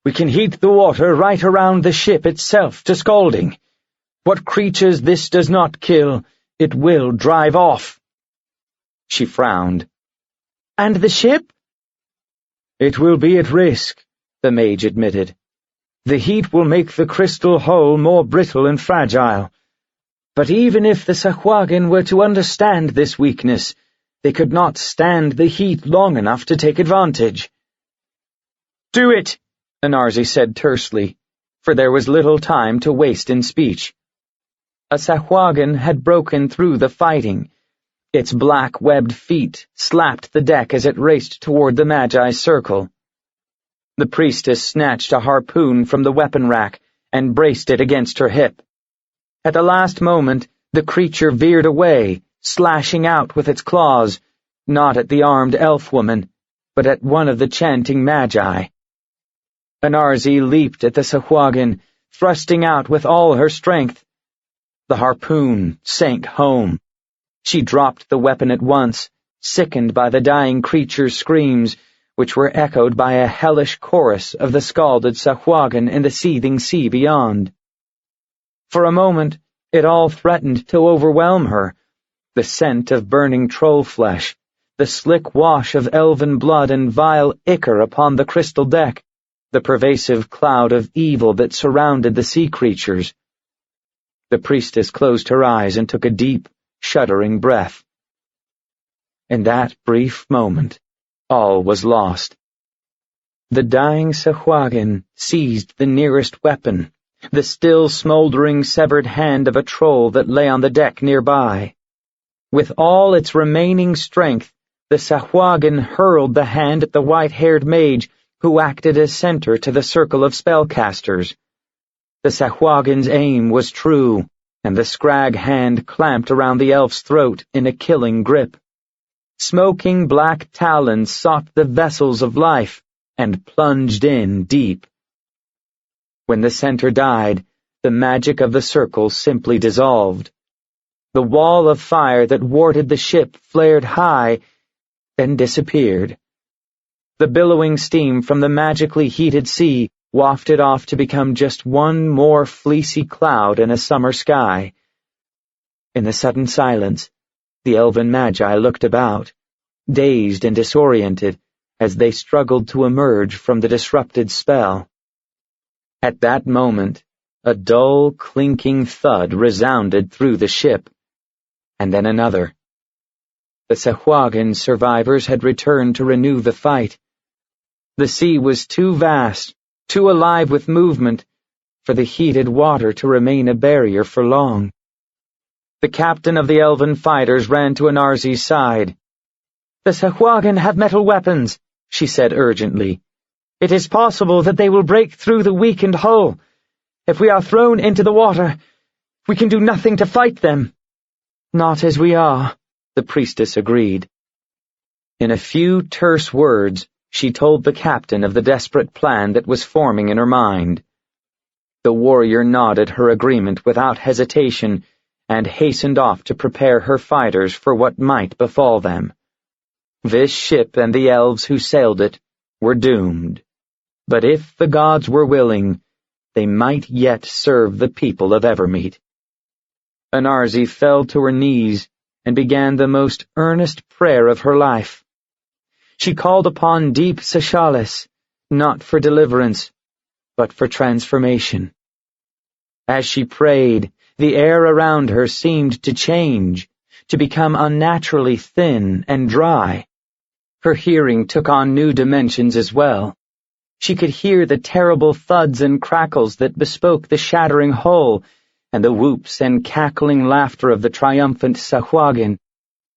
"We can heat the water right around the ship itself to scalding. What creatures this does not kill, it will drive off." She frowned. "And the ship?" "It will be at risk," the mage admitted. "The heat will make the crystal hull more brittle and fragile. But even if the Sahuagin were to understand this weakness, they could not stand the heat long enough to take advantage." "Do it," Anarzi said tersely, for there was little time to waste in speech. A Sahuagin had broken through the fighting. Its black-webbed feet slapped the deck as it raced toward the Magi's circle. The priestess snatched a harpoon from the weapon rack and braced it against her hip. At the last moment, the creature veered away, slashing out with its claws, not at the armed elf woman, but at one of the chanting Magi. Anarzi leaped at the Sahuagin, thrusting out with all her strength. The harpoon sank home. She dropped the weapon at once, sickened by the dying creature's screams, which were echoed by a hellish chorus of the scalded Sahuagin in the seething sea beyond. For a moment, it all threatened to overwhelm her. The scent of burning troll flesh, the slick wash of elven blood and vile ichor upon the crystal deck, the pervasive cloud of evil that surrounded the sea creatures. The priestess closed her eyes and took a deep, shuddering breath. In that brief moment, all was lost. The dying Sahuagin seized the nearest weapon, the still smoldering severed hand of a troll that lay on the deck nearby. With all its remaining strength, the Sahuagin hurled the hand at the white-haired mage who acted as center to the circle of spellcasters. The Sahuagin's aim was true, and the scrag hand clamped around the elf's throat in a killing grip. Smoking black talons sought the vessels of life and plunged in deep. When the center died, the magic of the circle simply dissolved. The wall of fire that warded the ship flared high, then disappeared. The billowing steam from the magically heated sea wafted off to become just one more fleecy cloud in a summer sky. In the sudden silence, the elven Magi looked about, dazed and disoriented, as they struggled to emerge from the disrupted spell. At that moment, a dull, clinking thud resounded through the ship, and then another. The Sahuagin survivors had returned to renew the fight. The sea was too vast, too alive with movement, for the heated water to remain a barrier for long. The captain of the elven fighters ran to Anarzi's side. "The Sahuagin have metal weapons," she said urgently. "It is possible that they will break through the weakened hull. If we are thrown into the water, we can do nothing to fight them." "Not as we are," the priestess agreed. In a few terse words, she told the captain of the desperate plan that was forming in her mind. The warrior nodded her agreement without hesitation and hastened off to prepare her fighters for what might befall them. This ship and the elves who sailed it were doomed, but if the gods were willing, they might yet serve the people of Evermeet. Anarzi fell to her knees and began the most earnest prayer of her life. She called upon deep Seshalis, not for deliverance, but for transformation. As she prayed, the air around her seemed to change, to become unnaturally thin and dry. Her hearing took on new dimensions as well. She could hear the terrible thuds and crackles that bespoke the shattering hull, and the whoops and cackling laughter of the triumphant Sahuagin.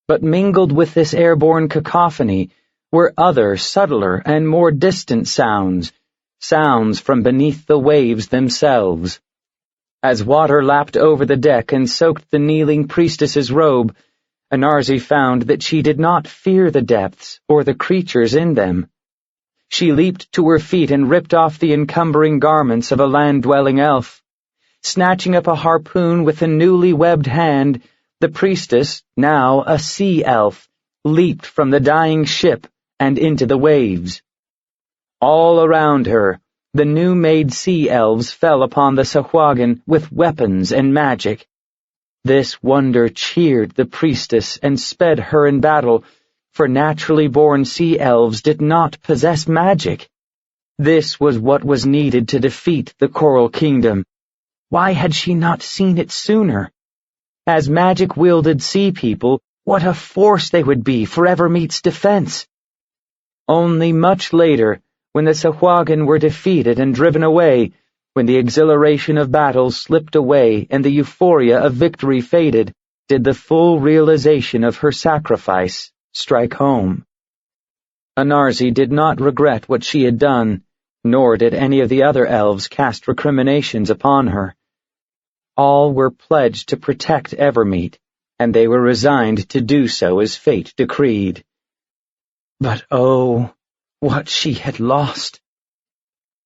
But mingled with this airborne cacophony were other, subtler, and more distant sounds, sounds from beneath the waves themselves. As water lapped over the deck and soaked the kneeling priestess's robe, Anarzi found that she did not fear the depths or the creatures in them. She leaped to her feet and ripped off the encumbering garments of a land-dwelling elf. Snatching up a harpoon with a newly webbed hand, the priestess, now a sea elf, leaped from the dying ship and into the waves. All around her, the new-made sea elves fell upon the Sahuagin with weapons and magic. This wonder cheered the priestess and sped her in battle, for naturally born sea elves did not possess magic. This was what was needed to defeat the Coral Kingdom. Why had she not seen it sooner? As magic-wielded sea people, what a force they would be for Evermeet's defense! Only much later, when the Sahuagin were defeated and driven away, when the exhilaration of battle slipped away and the euphoria of victory faded, did the full realization of her sacrifice strike home. Anarzi did not regret what she had done, nor did any of the other elves cast recriminations upon her. All were pledged to protect Evermeet, and they were resigned to do so as fate decreed. But oh, what she had lost!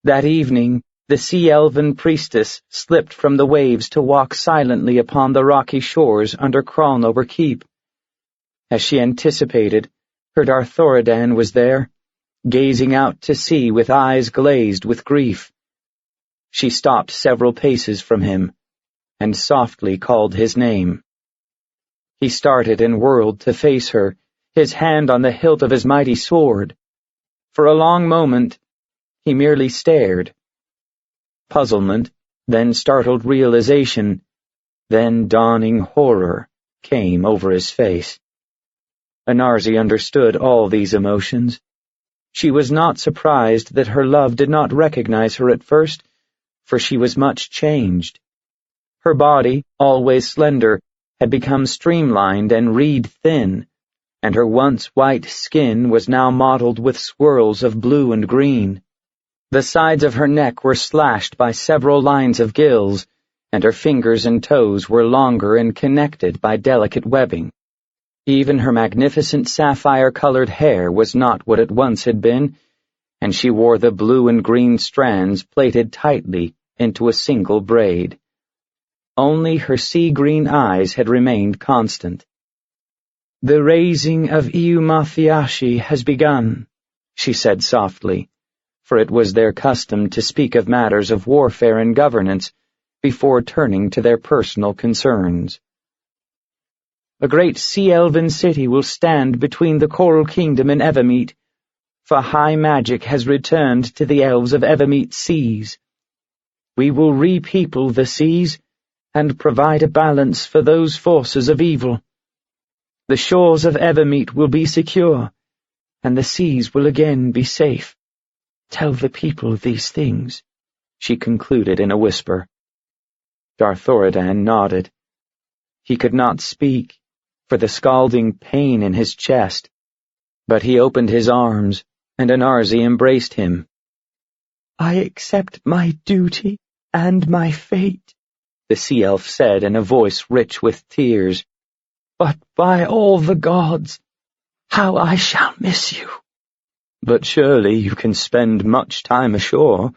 That evening, the sea elven priestess slipped from the waves to walk silently upon the rocky shores under Kralnover Keep. As she anticipated, her Darthoridan was there, gazing out to sea with eyes glazed with grief. She stopped several paces from him, and softly called his name. He started and whirled to face her, his hand on the hilt of his mighty sword. For a long moment, he merely stared. Puzzlement, then startled realization, then dawning horror came over his face. Anarzi understood all these emotions. She was not surprised that her love did not recognize her at first, for she was much changed. Her body, always slender, had become streamlined and reed-thin, and her once white skin was now mottled with swirls of blue and green. The sides of her neck were slashed by several lines of gills, and her fingers and toes were longer and connected by delicate webbing. Even her magnificent sapphire-colored hair was not what it once had been, and she wore the blue and green strands plaited tightly into a single braid. Only her sea-green eyes had remained constant. "The raising of Iumathiashi has begun," she said softly, for it was their custom to speak of matters of warfare and governance before turning to their personal concerns. "A great sea-elven city will stand between the Coral Kingdom and Evermeet, for high magic has returned to the elves of Evermeet's seas. We will repeople the seas and provide a balance for those forces of evil. The shores of Evermeet will be secure, and the seas will again be safe. Tell the people these things," she concluded in a whisper. Darthoridan nodded. He could not speak, for the scalding pain in his chest, but he opened his arms, and Anarzi embraced him. "I accept my duty and my fate," the sea elf said in a voice rich with tears. "But by all the gods, how I shall miss you." "But surely you can spend much time ashore,"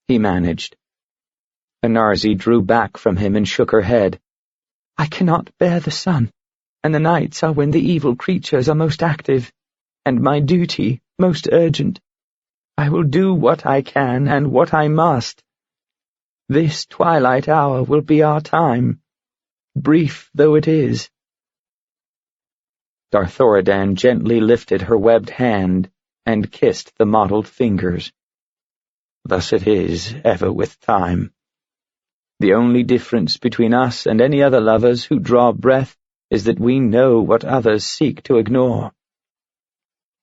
he managed. Anarzi drew back from him and shook her head. "I cannot bear the sun, and the nights are when the evil creatures are most active, and my duty most urgent. I will do what I can and what I must. This twilight hour will be our time, brief though it is." Darthoridan gently lifted her webbed hand and kissed the mottled fingers. "Thus it is, ever with time. The only difference between us and any other lovers who draw breath is that we know what others seek to ignore.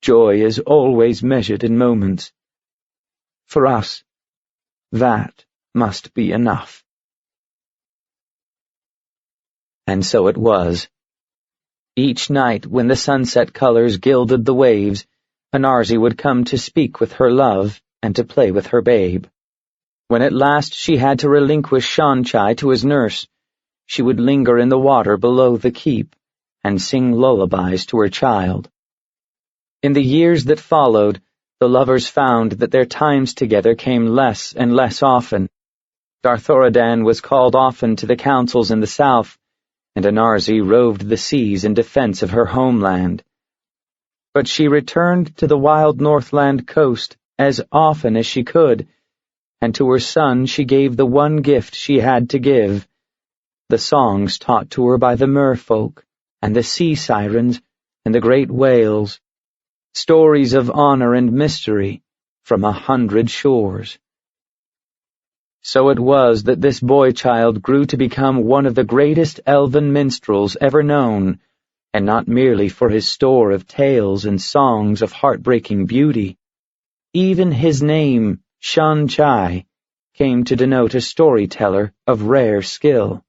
Joy is always measured in moments. For us, that must be enough." And so it was. Each night, when the sunset colors gilded the waves, Anarzi would come to speak with her love and to play with her babe. When at last she had to relinquish Shonchai to his nurse, she would linger in the water below the keep and sing lullabies to her child. In the years that followed, the lovers found that their times together came less and less often. Darthoradan was called often to the councils in the south, and Anarzi roved the seas in defense of her homeland. But she returned to the wild Northland coast as often as she could, and to her son she gave the one gift she had to give, the songs taught to her by the merfolk, and the sea sirens, and the great whales, stories of honor and mystery from 100 shores. So it was that this boy-child grew to become one of the greatest elven minstrels ever known, and not merely for his store of tales and songs of heartbreaking beauty. Even his name, Shonchai, came to denote a storyteller of rare skill.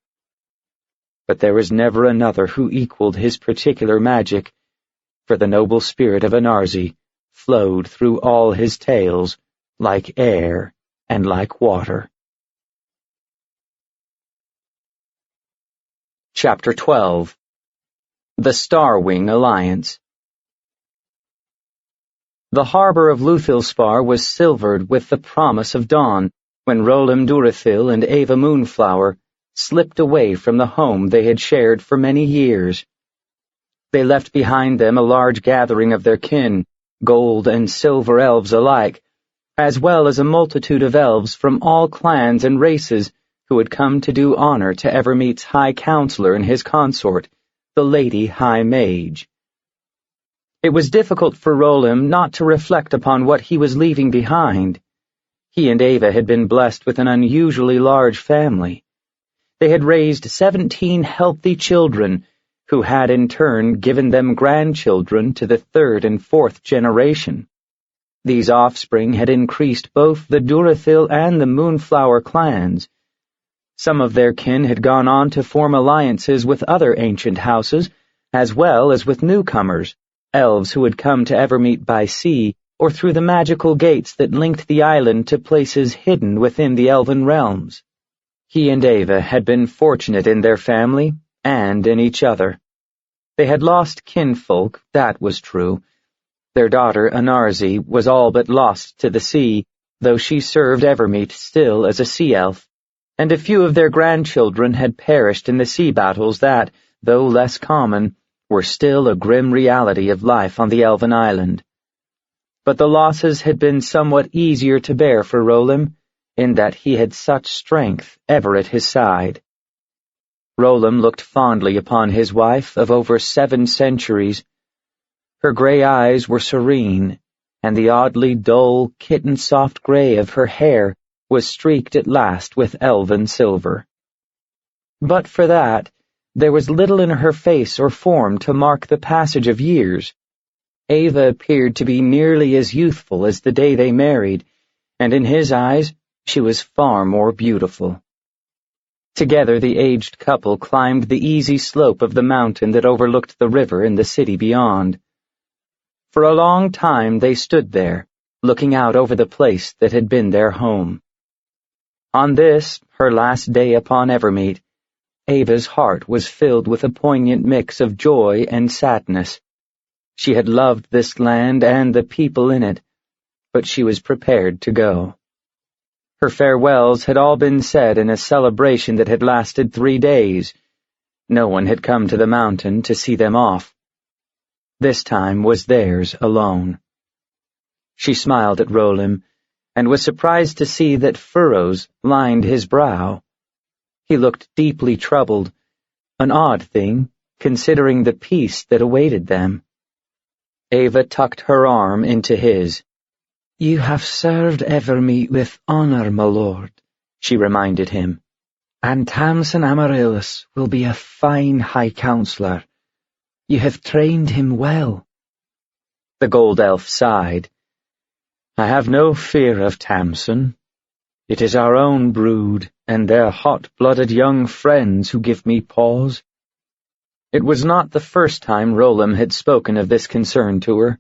But there was never another who equaled his particular magic, for the noble spirit of Anarzi flowed through all his tales like air and like water. Chapter 12. The Starwing Alliance. The harbor of Luthilspar was silvered with the promise of dawn when Rolim Durathil and Ava Moonflower slipped away from the home they had shared for many years. They left behind them a large gathering of their kin, gold and silver elves alike, as well as a multitude of elves from all clans and races who had come to do honor to Evermeet's High Counselor and his consort, the Lady High Mage. It was difficult for Rolim not to reflect upon what he was leaving behind. He and Ava had been blessed with an unusually large family. They had raised 17 healthy children, who had in turn given them grandchildren to the 3rd and 4th generation. These offspring had increased both the Durathil and the Moonflower clans. Some of their kin had gone on to form alliances with other ancient houses, as well as with newcomers, elves who had come to Evermeet by sea or through the magical gates that linked the island to places hidden within the elven realms. He and Ava had been fortunate in their family and in each other. They had lost kinfolk, that was true. Their daughter, Anarzi, was all but lost to the sea, though she served Evermeet still as a sea elf, and a few of their grandchildren had perished in the sea battles that, though less common, were still a grim reality of life on the elven island. But the losses had been somewhat easier to bear for Rolim, in that he had such strength ever at his side. Rolim looked fondly upon his wife of over 7 centuries. Her gray eyes were serene, and the oddly dull, kitten-soft gray of her hair was streaked at last with elven silver. But for that, there was little in her face or form to mark the passage of years. Ava appeared to be nearly as youthful as the day they married, and in his eyes she was far more beautiful. Together the aged couple climbed the easy slope of the mountain that overlooked the river and the city beyond. For a long time they stood there, looking out over the place that had been their home. On this, her last day upon Evermeet, Ava's heart was filled with a poignant mix of joy and sadness. She had loved this land and the people in it, but she was prepared to go. Her farewells had all been said in a celebration that had lasted 3 days. No one had come to the mountain to see them off. This time was theirs alone. She smiled at Rolim, and was surprised to see that furrows lined his brow. He looked deeply troubled, an odd thing, considering the peace that awaited them. Ava tucked her arm into his. "You have served Evermeet with honor, my lord," she reminded him, "and Tamsin Amaryllis will be a fine high counselor. You have trained him well." The gold elf sighed. "I have no fear of Tamsin. It is our own brood and their hot-blooded young friends who give me pause." It was not the first time Rolam had spoken of this concern to her.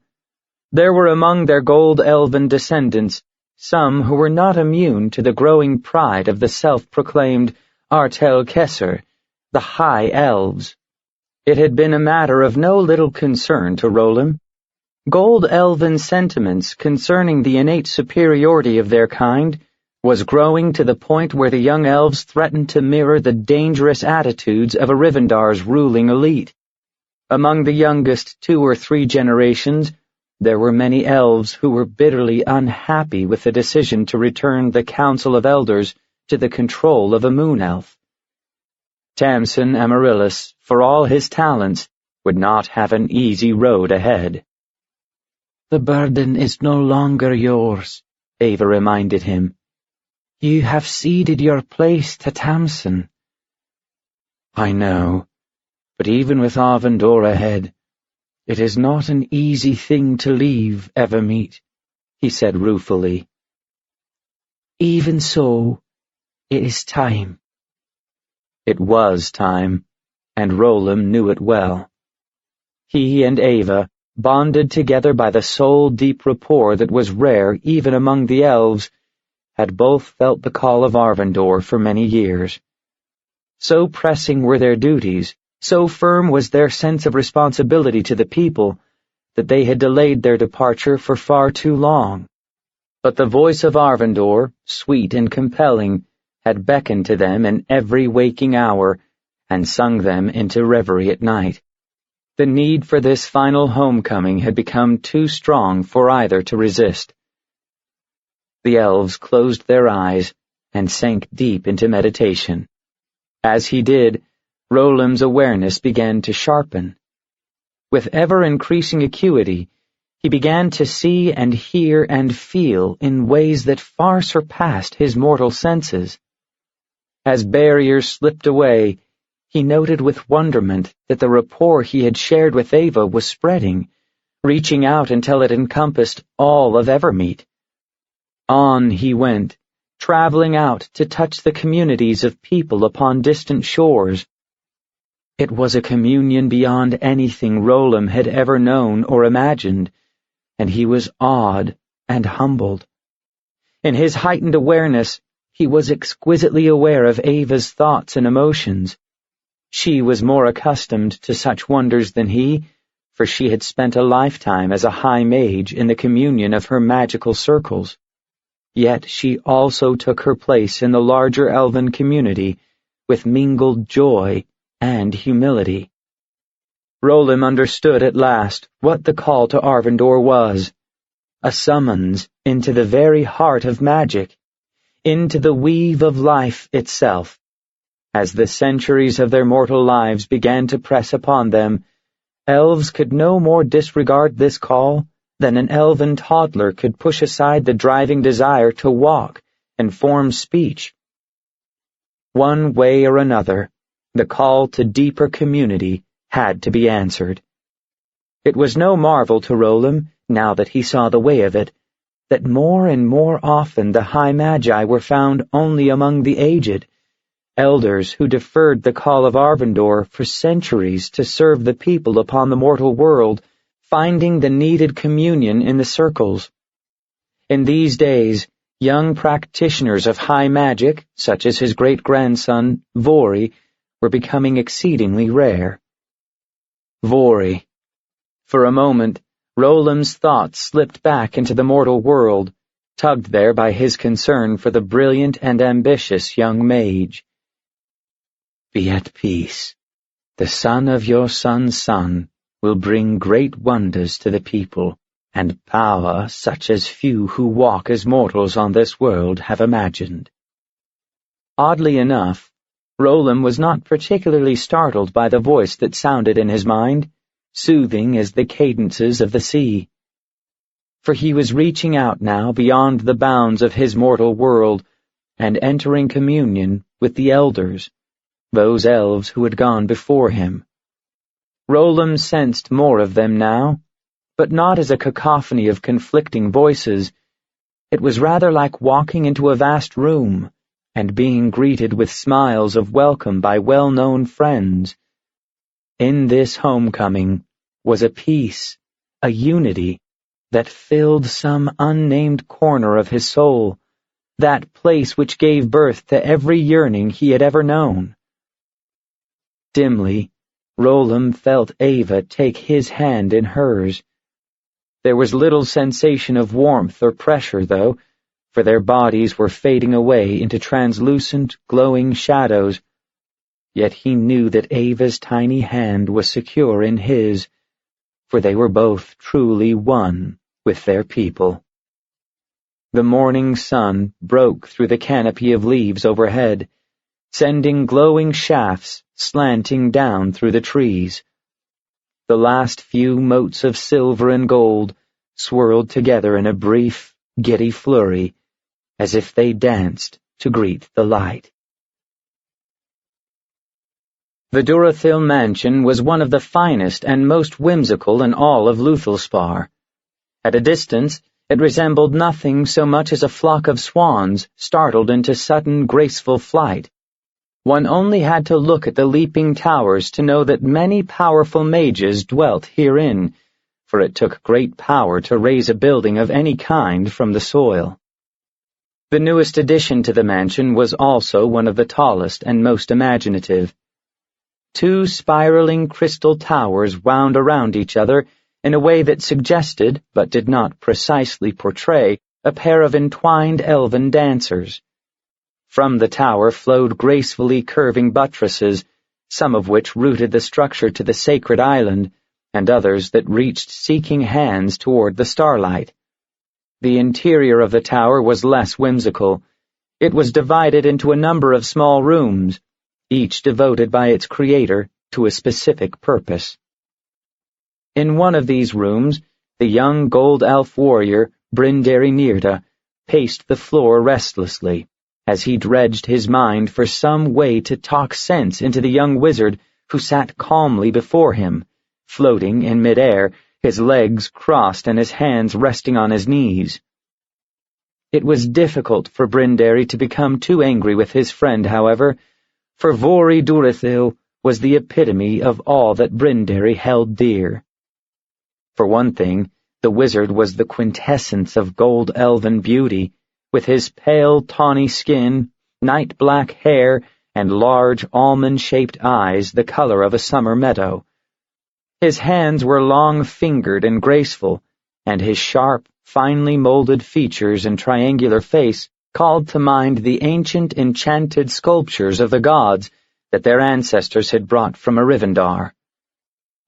There were among their gold elven descendants some who were not immune to the growing pride of the self-proclaimed Artel Kesser, the High Elves. It had been a matter of no little concern to Rolam. Gold elven sentiments concerning the innate superiority of their kind was growing to the point where the young elves threatened to mirror the dangerous attitudes of Arivandar's ruling elite. Among the youngest 2 or 3 generations, there were many elves who were bitterly unhappy with the decision to return the Council of Elders to the control of a moon elf. Tamsin Amaryllis, for all his talents, would not have an easy road ahead. "The burden is no longer yours," Ava reminded him. "You have ceded your place to Tamsin." "I know, but even with Arvandor ahead, it is not an easy thing to leave Evermeet," he said ruefully. "Even so, it is time." It was time, and Rolam knew it well. He and Ava, bonded together by the soul-deep rapport that was rare even among the elves, had both felt the call of Arvandor for many years. So pressing were their duties, so firm was their sense of responsibility to the people, that they had delayed their departure for far too long. But the voice of Arvandor, sweet and compelling, had beckoned to them in every waking hour and sung them into reverie at night. The need for this final homecoming had become too strong for either to resist. The elves closed their eyes and sank deep into meditation. As he did, Rolam's awareness began to sharpen. With ever-increasing acuity, he began to see and hear and feel in ways that far surpassed his mortal senses. As barriers slipped away, he noted with wonderment that the rapport he had shared with Ava was spreading, reaching out until it encompassed all of Evermeet. On he went, traveling out to touch the communities of people upon distant shores. It was a communion beyond anything Rolam had ever known or imagined, and he was awed and humbled. In his heightened awareness, he was exquisitely aware of Ava's thoughts and emotions. She was more accustomed to such wonders than he, for she had spent a lifetime as a high mage in the communion of her magical circles. Yet she also took her place in the larger elven community with mingled joy and humility. Rolam understood at last what the call to Arvandor was, a summons into the very heart of magic, into the weave of life itself. As the centuries of their mortal lives began to press upon them, elves could no more disregard this call than an elven toddler could push aside the driving desire to walk and form speech. One way or another, the call to deeper community had to be answered. It was no marvel to Rolam, now that he saw the way of it, that more and more often the high magi were found only among the aged, elders who deferred the call of Arvandor for centuries to serve the people upon the mortal world, finding the needed communion in the circles. In these days, young practitioners of high magic, such as his great-grandson, Vori, were becoming exceedingly rare. Vori. For a moment, Rolam's thoughts slipped back into the mortal world, tugged there by his concern for the brilliant and ambitious young mage. "Be at peace. The son of your son's son will bring great wonders to the people, and power such as few who walk as mortals on this world have imagined." Oddly enough, Rolam was not particularly startled by the voice that sounded in his mind, soothing as the cadences of the sea. For he was reaching out now beyond the bounds of his mortal world and entering communion with the elders, those elves who had gone before him. Rolam sensed more of them now, but not as a cacophony of conflicting voices. It was rather like walking into a vast room and being greeted with smiles of welcome by well-known friends. In this homecoming was a peace, a unity, that filled some unnamed corner of his soul, that place which gave birth to every yearning he had ever known. Dimly, Roland felt Ava take his hand in hers. There was little sensation of warmth or pressure, though, for their bodies were fading away into translucent, glowing shadows. Yet he knew that Ava's tiny hand was secure in his, for they were both truly one with their people. The morning sun broke through the canopy of leaves overhead, sending glowing shafts slanting down through the trees. The last few motes of silver and gold swirled together in a brief, giddy flurry, as if they danced to greet the light. The Durathill mansion was one of the finest and most whimsical in all of Luthilspar. At a distance, it resembled nothing so much as a flock of swans startled into sudden, graceful flight. One only had to look at the leaping towers to know that many powerful mages dwelt herein, for it took great power to raise a building of any kind from the soil. The newest addition to the mansion was also one of the tallest and most imaginative. 2 spiraling crystal towers wound around each other in a way that suggested, but did not precisely portray, a pair of entwined elven dancers. From the tower flowed gracefully curving buttresses, some of which rooted the structure to the sacred island, and others that reached seeking hands toward the starlight. The interior of the tower was less whimsical. It was divided into a number of small rooms, each devoted by its creator to a specific purpose. In one of these rooms, the young gold elf warrior, Brindari Nirda, paced the floor restlessly, as he dredged his mind for some way to talk sense into the young wizard who sat calmly before him, floating in midair, his legs crossed and his hands resting on his knees. It was difficult for Brindari to become too angry with his friend, however, for Vori Durathill was the epitome of all that Brindari held dear. For one thing, the wizard was the quintessence of gold elven beauty, with his pale, tawny skin, night-black hair, and large, almond-shaped eyes the color of a summer meadow. His hands were long-fingered and graceful, and his sharp, finely molded features and triangular face called to mind the ancient enchanted sculptures of the gods that their ancestors had brought from Arivandar.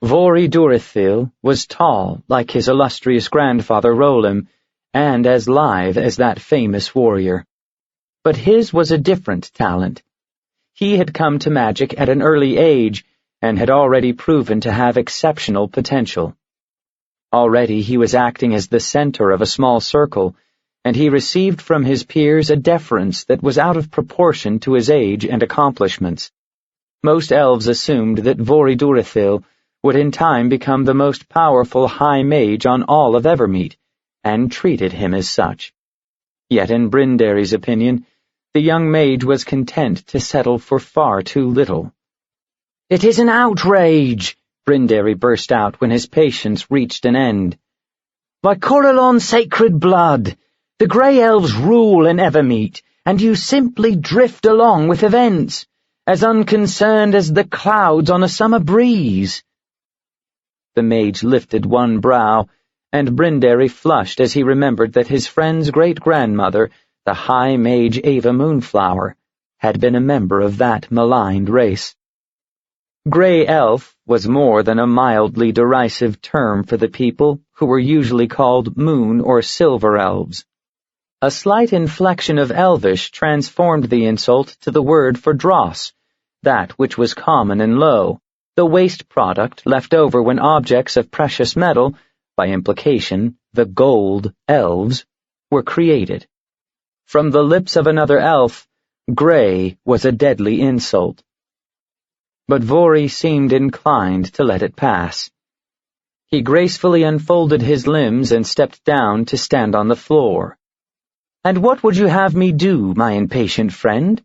Vori Durathill was tall, like his illustrious grandfather Rolim, and as lithe as that famous warrior. But his was a different talent. He had come to magic at an early age, and had already proven to have exceptional potential. Already he was acting as the center of a small circle, and he received from his peers a deference that was out of proportion to his age and accomplishments. Most elves assumed that Vori Durathill would in time become the most powerful high mage on all of Evermeet, and treated him as such. Yet in Brindari's opinion, the young mage was content to settle for far too little. "It is an outrage!" Brindari burst out when his patience reached an end. "By Corellon's sacred blood! The Grey Elves rule in Evermeet, and you simply drift along with events, as unconcerned as the clouds on a summer breeze." The mage lifted one brow, and Brindari flushed as he remembered that his friend's great-grandmother, the High Mage Ava Moonflower, had been a member of that maligned race. Grey Elf was more than a mildly derisive term for the people who were usually called Moon or Silver Elves. A slight inflection of Elvish transformed the insult to the word for dross, that which was common and low, the waste product left over when objects of precious metal, by implication the gold elves, were created. From the lips of another elf, grey was a deadly insult. But Vori seemed inclined to let it pass. He gracefully unfolded his limbs and stepped down to stand on the floor. "And what would you have me do, my impatient friend?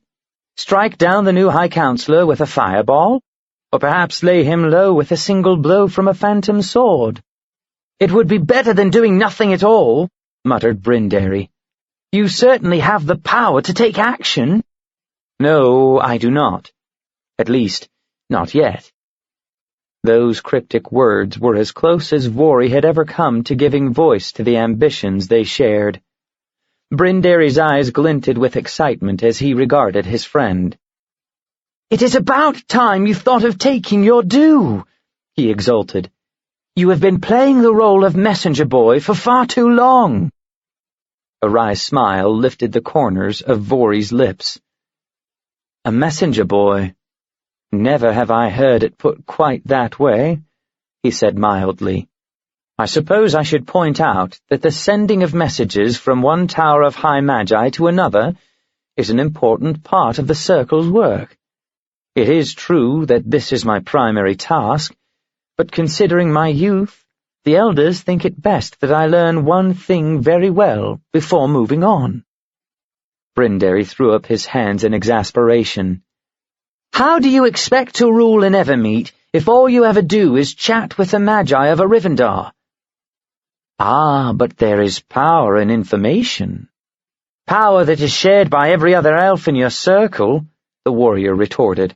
Strike down the new High Counselor with a fireball? or perhaps lay him low with a single blow from a phantom sword. It would be better than doing nothing at all, muttered Brindary. You certainly have the power to take action. No, I do not. At least, not yet. Those cryptic words were as close as Vori had ever come to giving voice to the ambitions they shared. Brindary's eyes glinted with excitement as he regarded his friend. It is about time you thought of taking your due, he exulted. You have been playing the role of messenger boy for far too long. A wry smile lifted the corners of Vori's lips. A messenger boy? Never have I heard it put quite that way, he said mildly. I suppose I should point out that the sending of messages from one tower of high magi to another is an important part of the circle's work. It is true that this is my primary task, but considering my youth, the elders think it best that I learn one thing very well before moving on. Brindary threw up his hands in exasperation. How do you expect to rule in Evermeet if all you ever do is chat with the magi of Arivandar? Ah, but there is power in information. Power that is shared by every other elf in your circle, the warrior retorted.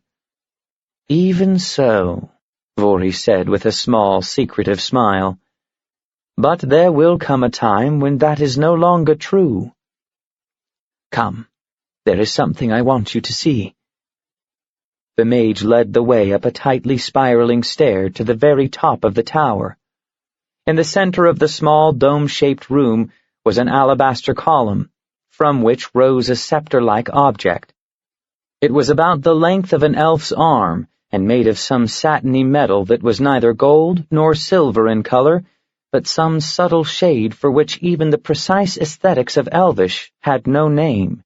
Even so, Vori said with a small, secretive smile. But there will come a time when that is no longer true. Come, there is something I want you to see. The mage led the way up a tightly spiraling stair to the very top of the tower. In the center of the small dome-shaped room was an alabaster column, from which rose a scepter-like object. It was about the length of an elf's arm, and made of some satiny metal that was neither gold nor silver in color, but some subtle shade for which even the precise aesthetics of Elvish had no name.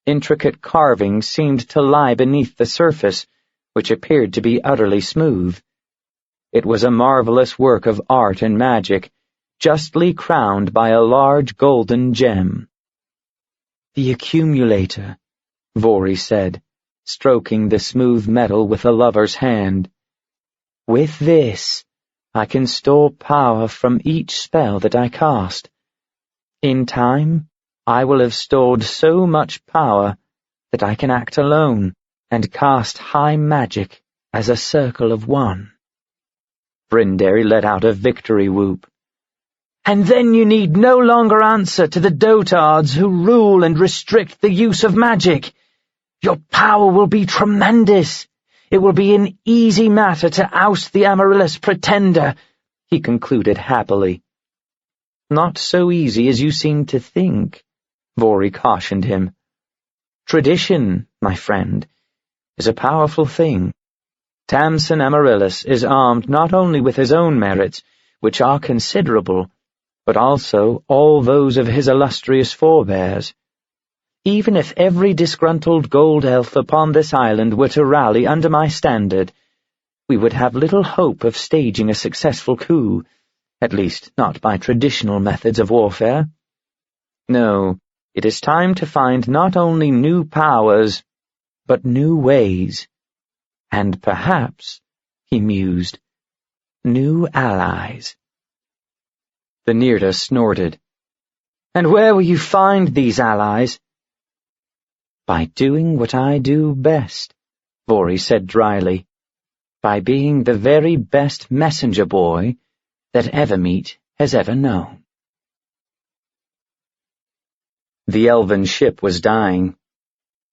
Intricate carvings seemed to lie beneath the surface, which appeared to be utterly smooth. It was a marvelous work of art and magic, justly crowned by a large golden gem. The accumulator, Vori said, stroking the smooth metal with a lover's hand. With this, I can store power from each spell that I cast. In time, I will have stored so much power that I can act alone and cast high magic as a circle of one. Brindary let out a victory whoop. And then you need no longer answer to the dotards who rule and restrict the use of magic. Your power will be tremendous. It will be an easy matter to oust the Amaryllis pretender, he concluded happily. Not so easy as you seem to think, Vori cautioned him. Tradition, my friend, is a powerful thing. Tamsin Amaryllis is armed not only with his own merits, which are considerable, but also all those of his illustrious forebears. Even if every disgruntled gold elf upon this island were to rally under my standard, we would have little hope of staging a successful coup, at least not by traditional methods of warfare. No, it is time to find not only new powers, but new ways. And perhaps, he mused, new allies. The Nirda snorted. And where will you find these allies? By doing what I do best, Vori said dryly. By being the very best messenger boy that Evermeet has ever known. The elven ship was dying.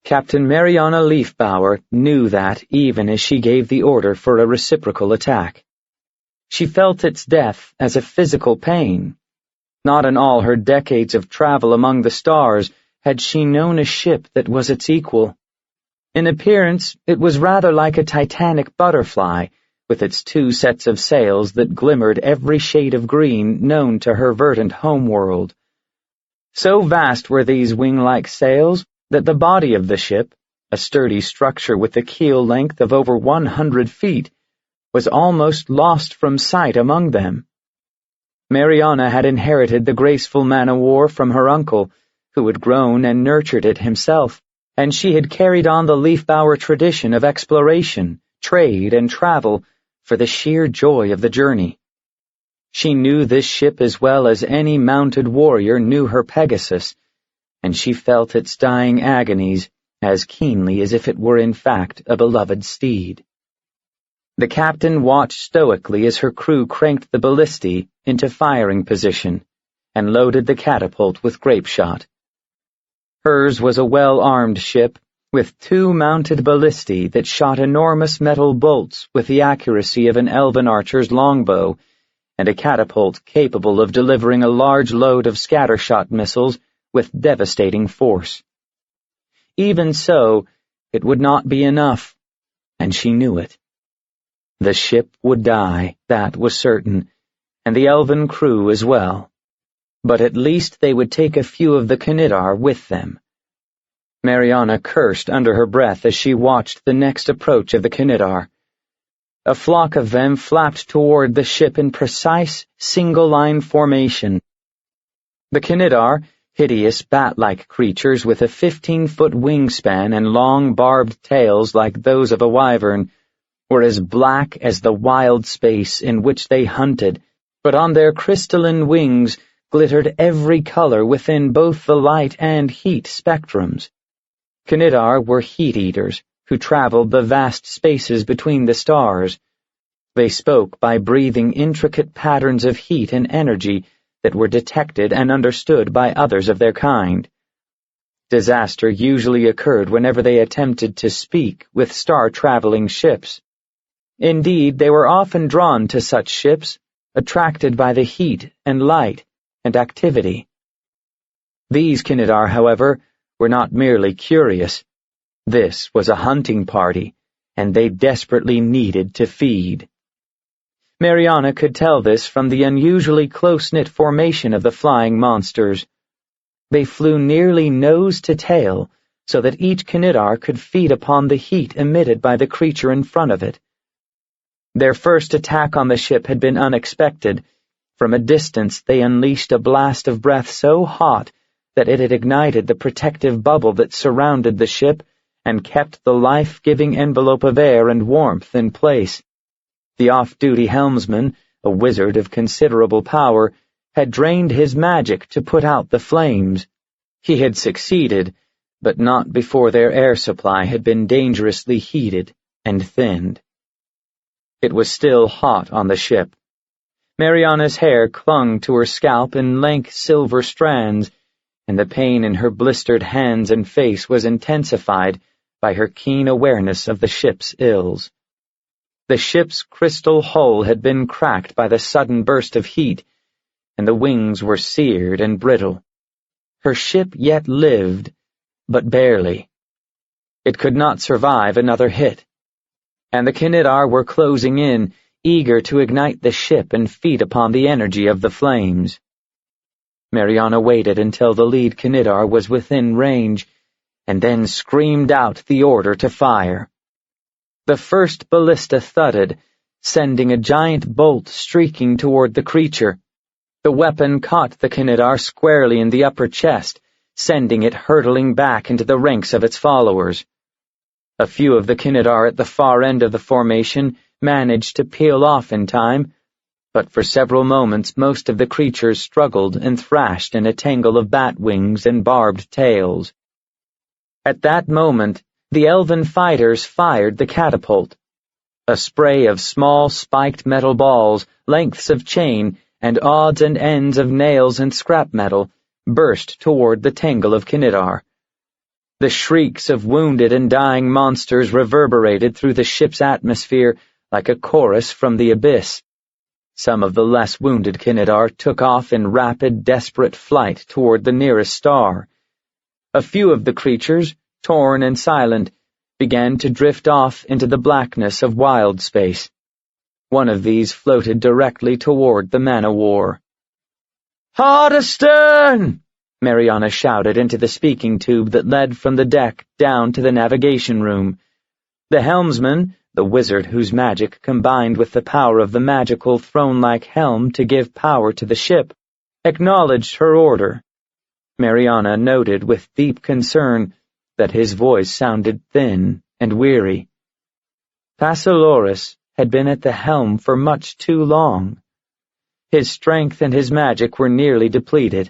Captain Mariana Leafbower knew that even as she gave the order for a reciprocal attack. She felt its death as a physical pain. Not in all her decades of travel among the stars had she known a ship that was its equal. In appearance, it was rather like a titanic butterfly, with its 2 sets of sails that glimmered every shade of green known to her verdant homeworld. So vast were these wing-like sails that the body of the ship, a sturdy structure with a keel length of over 100 feet, was almost lost from sight among them. Mariana had inherited the graceful man-o'-war from her uncle, who had grown and nurtured it himself, and she had carried on the Leafbower tradition of exploration, trade, and travel for the sheer joy of the journey. She knew this ship as well as any mounted warrior knew her Pegasus, and she felt its dying agonies as keenly as if it were in fact a beloved steed. The captain watched stoically as her crew cranked the ballistae into firing position and loaded the catapult with grape shot. Hers was a well-armed ship with 2 mounted ballistae that shot enormous metal bolts with the accuracy of an elven archer's longbow, and a catapult capable of delivering a large load of scattershot missiles with devastating force. Even so, it would not be enough, and she knew it. The ship would die, that was certain, and the elven crew as well. But at least they would take a few of the Cnidar with them. Mariana cursed under her breath as she watched the next approach of the Cnidar. A flock of them flapped toward the ship in precise, single-line formation. The Cnidar, hideous bat-like creatures with a 15-foot wingspan and long barbed tails like those of a wyvern, were as black as the wild space in which they hunted, but on their crystalline wings glittered every color within both the light and heat spectrums. Cnidar were heat-eaters, who traveled the vast spaces between the stars. They spoke by breathing intricate patterns of heat and energy that were detected and understood by others of their kind. Disaster usually occurred whenever they attempted to speak with star-traveling ships. Indeed, they were often drawn to such ships, attracted by the heat and light and activity. These Cnidar, however, were not merely curious. This was a hunting party, and they desperately needed to feed. Mariana could tell this from the unusually close-knit formation of the flying monsters. They flew nearly nose to tail, so that each Cnidar could feed upon the heat emitted by the creature in front of it. Their first attack on the ship had been unexpected. From a distance they unleashed a blast of breath so hot that it had ignited the protective bubble that surrounded the ship and kept the life-giving envelope of air and warmth in place. The off-duty helmsman, a wizard of considerable power, had drained his magic to put out the flames. He had succeeded, but not before their air supply had been dangerously heated and thinned. It was still hot on the ship. Mariana's hair clung to her scalp in lank silver strands, and the pain in her blistered hands and face was intensified by her keen awareness of the ship's ills. The ship's crystal hull had been cracked by the sudden burst of heat, and the wings were seared and brittle. Her ship yet lived, but barely. It could not survive another hit. And the Cnidar were closing in, eager to ignite the ship and feed upon the energy of the flames. Mariana waited until the lead Cnidar was within range, and then screamed out the order to fire. The first ballista thudded, sending a giant bolt streaking toward the creature. The weapon caught the Cnidar squarely in the upper chest, sending it hurtling back into the ranks of its followers. A few of the Cnidar at the far end of the formation managed to peel off in time, but for several moments most of the creatures struggled and thrashed in a tangle of bat wings and barbed tails. At that moment, the elven fighters fired the catapult. A spray of small spiked metal balls, lengths of chain, and odds and ends of nails and scrap metal burst toward the tangle of Cnidar. The shrieks of wounded and dying monsters reverberated through the ship's atmosphere like a chorus from the abyss. Some of the less wounded Cnidar took off in rapid, desperate flight toward the nearest star. A few of the creatures, torn and silent, began to drift off into the blackness of wild space. One of these floated directly toward the man-o'-war. "Hard astern!" Mariana shouted into the speaking tube that led from the deck down to the navigation room. The helmsman, the wizard whose magic combined with the power of the magical throne-like helm to give power to the ship, acknowledged her order. Mariana noted with deep concern that his voice sounded thin and weary. Passalorus had been at the helm for much too long. His strength and his magic were nearly depleted.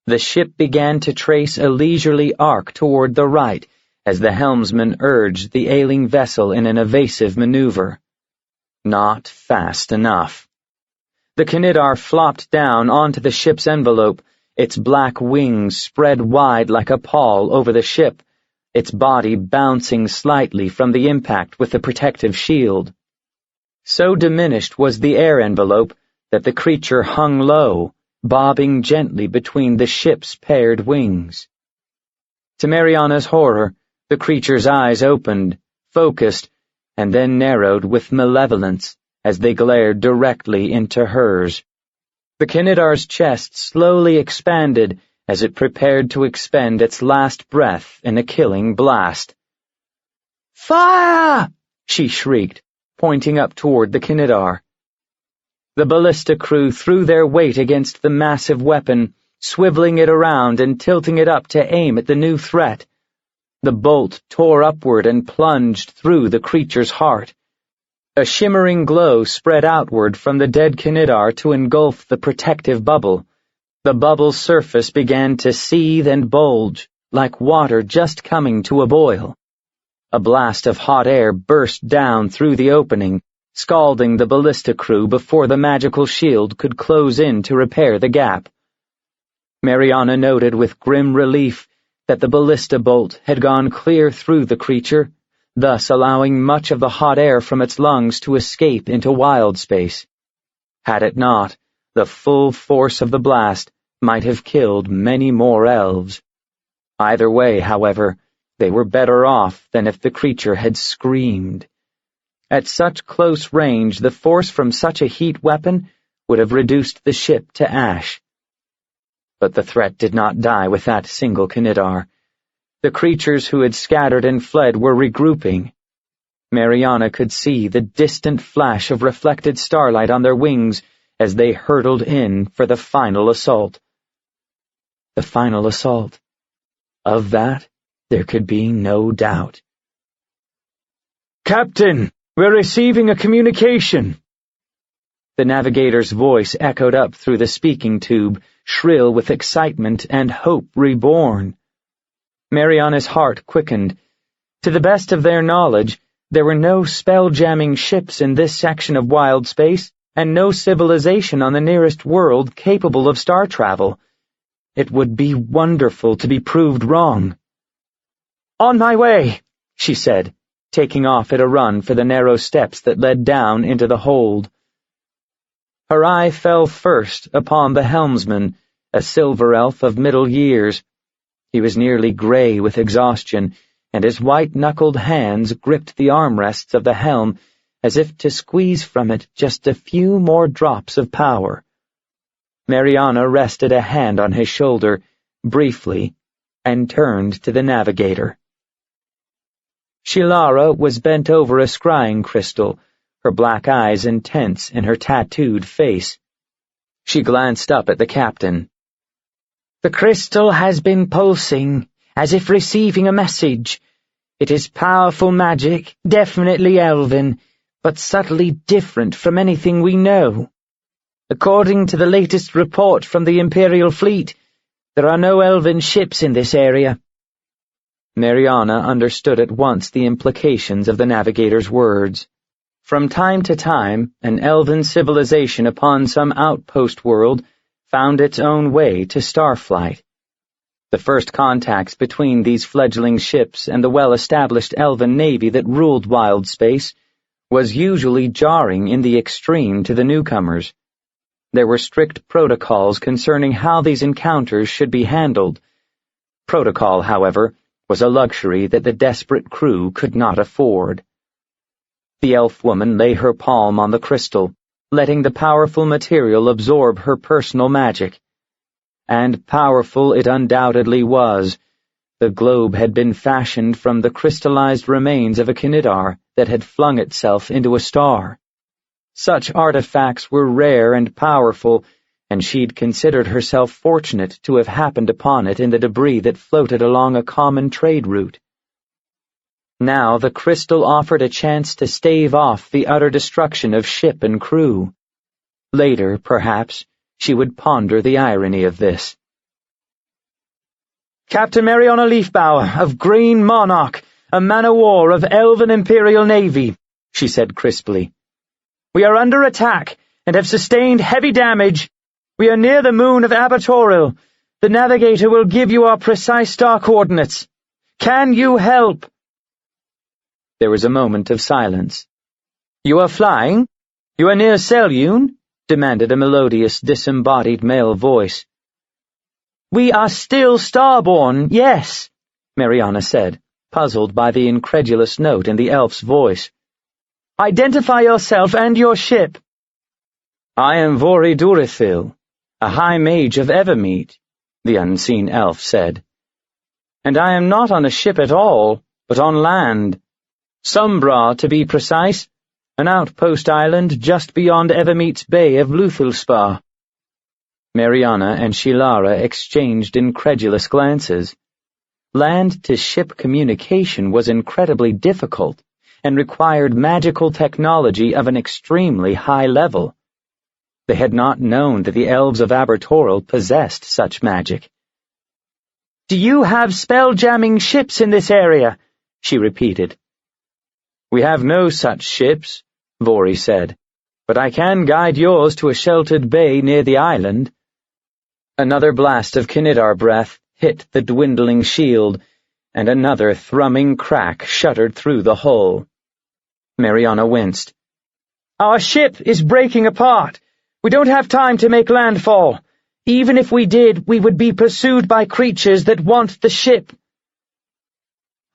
The ship began to trace a leisurely arc toward the right as the helmsman urged the ailing vessel in an evasive maneuver. Not fast enough. The Cnidar flopped down onto the ship's envelope, its black wings spread wide like a pall over the ship, its body bouncing slightly from the impact with the protective shield. So diminished was the air envelope that the creature hung low, bobbing gently between the ship's paired wings. To Mariana's horror, the creature's eyes opened, focused, and then narrowed with malevolence as they glared directly into hers. The Cnidar's chest slowly expanded as it prepared to expend its last breath in a killing blast. "Fire!" she shrieked, pointing up toward the Cnidar. The ballista crew threw their weight against the massive weapon, swiveling it around and tilting it up to aim at the new threat. The bolt tore upward and plunged through the creature's heart. A shimmering glow spread outward from the dead Cnidar to engulf the protective bubble. The bubble's surface began to seethe and bulge, like water just coming to a boil. A blast of hot air burst down through the opening, scalding the ballista crew before the magical shield could close in to repair the gap. Mariana noted with grim relief that the ballista bolt had gone clear through the creature, thus allowing much of the hot air from its lungs to escape into wild space. Had it not, the full force of the blast might have killed many more elves. Either way, however, they were better off than if the creature had screamed. At such close range, the force from such a heat weapon would have reduced the ship to ash. But the threat did not die with that single Cnidar. The creatures who had scattered and fled were regrouping. Mariana could see the distant flash of reflected starlight on their wings as they hurtled in for the final assault. The final assault. Of that, there could be no doubt. "Captain, we're receiving a communication." The navigator's voice echoed up through the speaking tube, shrill with excitement and hope reborn. Mariana's heart quickened. To the best of their knowledge, there were no spell-jamming ships in this section of wild space, and no civilization on the nearest world capable of star travel. It would be wonderful to be proved wrong. "On my way," she said, taking off at a run for the narrow steps that led down into the hold. Her eye fell first upon the helmsman, a silver elf of middle years. He was nearly gray with exhaustion, and his white-knuckled hands gripped the armrests of the helm as if to squeeze from it just a few more drops of power. Mariana rested a hand on his shoulder, briefly, and turned to the navigator. Shilara was bent over a scrying crystal, her black eyes intense in her tattooed face. She glanced up at the captain. "The crystal has been pulsing, as if receiving a message. It is powerful magic, definitely elven, but subtly different from anything we know. According to the latest report from the Imperial fleet, there are no elven ships in this area." Mariana understood at once the implications of the navigator's words. From time to time, an elven civilization upon some outpost world found its own way to starflight. The first contacts between these fledgling ships and the well-established elven navy that ruled wild space was usually jarring in the extreme to the newcomers. There were strict protocols concerning how these encounters should be handled. Protocol, however, was a luxury that the desperate crew could not afford. The elf woman lay her palm on the crystal, letting the powerful material absorb her personal magic. And powerful it undoubtedly was. The globe had been fashioned from the crystallized remains of a Cnidar that had flung itself into a star. Such artifacts were rare and powerful, and she'd considered herself fortunate to have happened upon it in the debris that floated along a common trade route. Now the crystal offered a chance to stave off the utter destruction of ship and crew. Later, perhaps, she would ponder the irony of this. "Captain Mariana Leafbower, of Green Monarch, a man-o'-war of Elven Imperial Navy," she said crisply. "We are under attack and have sustained heavy damage. We are near the moon of Abertoril. The navigator will give you our precise star coordinates. Can you help?" There was a moment of silence. "You are flying? You are near Selune?" demanded a melodious, disembodied male voice. "We are still starborn, yes," Mariana said, puzzled by the incredulous note in the elf's voice. "Identify yourself and your ship." "I am Vol.II, a high mage of Evermeet," the unseen elf said. "And I am not on a ship at all, but on land. Sombra, to be precise, an outpost island just beyond Evermeet's bay of Luthulspa." Mariana and Shilara exchanged incredulous glances. Land-to-ship communication was incredibly difficult and required magical technology of an extremely high level. They had not known that the elves of Abertoril possessed such magic. "Do you have spell-jamming ships in this area?" she repeated. "We have no such ships," Vori said, "but I can guide yours to a sheltered bay near the island." Another blast of Kinidar breath hit the dwindling shield, and another thrumming crack shuddered through the hull. Mariana winced. "Our ship is breaking apart. We don't have time to make landfall. Even if we did, we would be pursued by creatures that want the ship."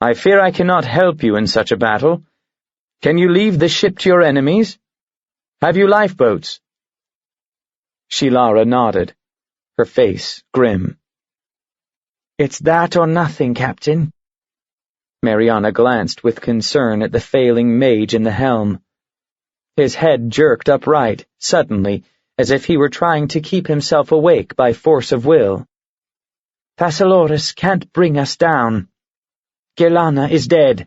"I fear I cannot help you in such a battle. Can you leave the ship to your enemies? Have you lifeboats?" Shilara nodded, her face grim. "It's that or nothing, Captain." Mariana glanced with concern at the failing mage in the helm. His head jerked upright, suddenly, as if he were trying to keep himself awake by force of will. "Passalorus can't bring us down. Gelana is dead.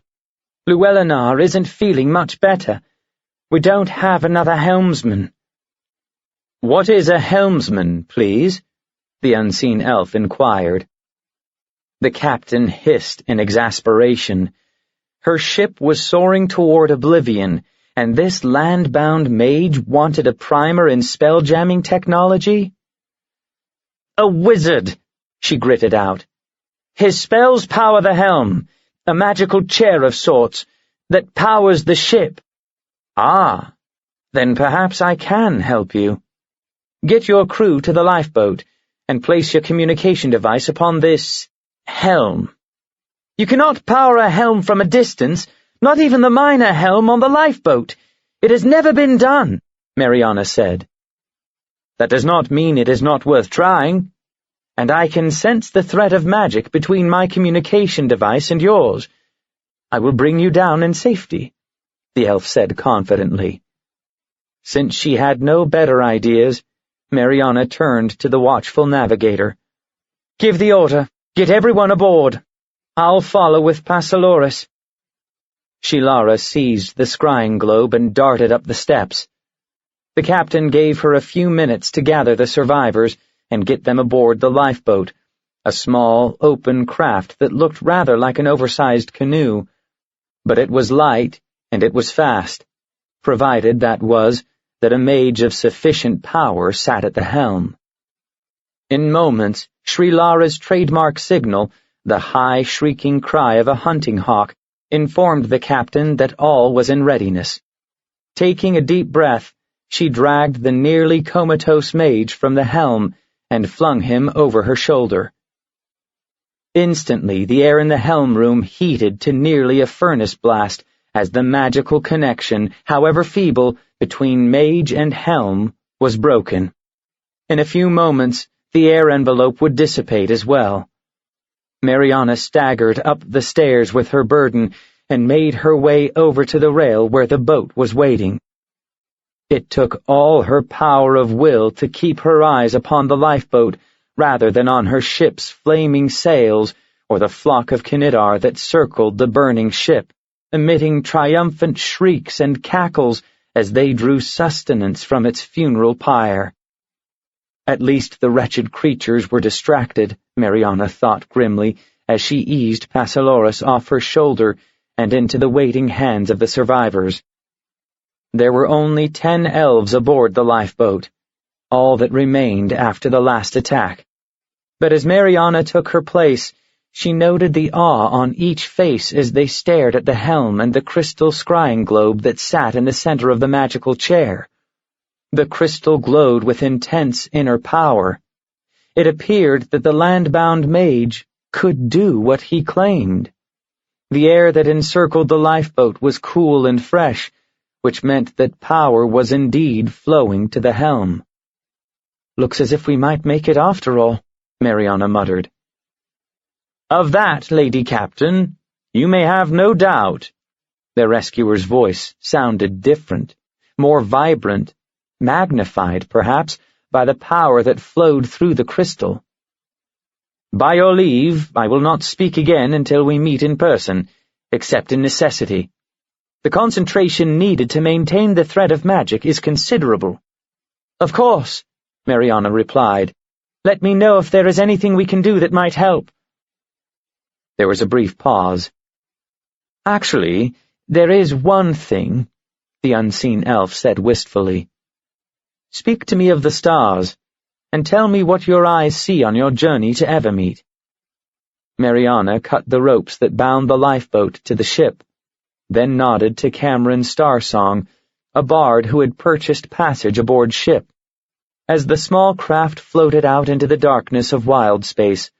Llewellyn isn't feeling much better. We don't have another helmsman." "What is a helmsman, please?" the unseen elf inquired. The captain hissed in exasperation. Her ship was soaring toward oblivion, and this land-bound mage wanted a primer in spell-jamming technology? "A wizard," she gritted out. "His spells power the helm, a magical chair of sorts, that powers the ship." "Ah, then perhaps I can help you. Get your crew to the lifeboat, and place your communication device upon this helm." "You cannot power a helm from a distance, not even the minor helm on the lifeboat. It has never been done," Mariana said. "That does not mean it is not worth trying. And I can sense the threat of magic between my communication device and yours. I will bring you down in safety," the elf said confidently. Since she had no better ideas, Mariana turned to the watchful navigator. "Give the order. Get everyone aboard. I'll follow with Passalorus." Shilara seized the scrying globe and darted up the steps. The captain gave her a few minutes to gather the survivors and get them aboard the lifeboat, a small, open craft that looked rather like an oversized canoe. But it was light, and it was fast, provided that a mage of sufficient power sat at the helm. In moments, Shrilara's trademark signal, the high, shrieking cry of a hunting hawk, informed the captain that all was in readiness. Taking a deep breath, she dragged the nearly comatose mage from the helm and flung him over her shoulder. Instantly, the air in the helm room heated to nearly a furnace blast as the magical connection, however feeble, between mage and helm was broken. In a few moments, the air envelope would dissipate as well. Mariana staggered up the stairs with her burden and made her way over to the rail where the boat was waiting. It took all her power of will to keep her eyes upon the lifeboat rather than on her ship's flaming sails or the flock of Kinidar that circled the burning ship. emitting triumphant shrieks and cackles as they drew sustenance from its funeral pyre. At least the wretched creatures were distracted, Mariana thought grimly, as she eased Passalorus off her shoulder and into the waiting hands of the survivors. There were only 10 elves aboard the lifeboat, all that remained after the last attack. But as Mariana took her place, she noted the awe on each face as they stared at the helm and the crystal scrying globe that sat in the center of the magical chair. The crystal glowed with intense inner power. It appeared that the land-bound mage could do what he claimed. The air that encircled the lifeboat was cool and fresh, which meant that power was indeed flowing to the helm. "Looks as if we might make it after all," Mariana muttered. "Of that, Lady Captain, you may have no doubt." The rescuer's voice sounded different, more vibrant, magnified, perhaps, by the power that flowed through the crystal. "By your leave, I will not speak again until we meet in person, except in necessity. The concentration needed to maintain the thread of magic is considerable." "Of course," Mariana replied. "Let me know if there is anything we can do that might help." There was a brief pause. "Actually, there is one thing," the unseen elf said wistfully. "Speak to me of the stars, and tell me what your eyes see on your journey to Evermeet." Mariana cut the ropes that bound the lifeboat to the ship, then nodded to Cameron Starsong, a bard who had purchased passage aboard ship. As the small craft floated out into the darkness of wild space,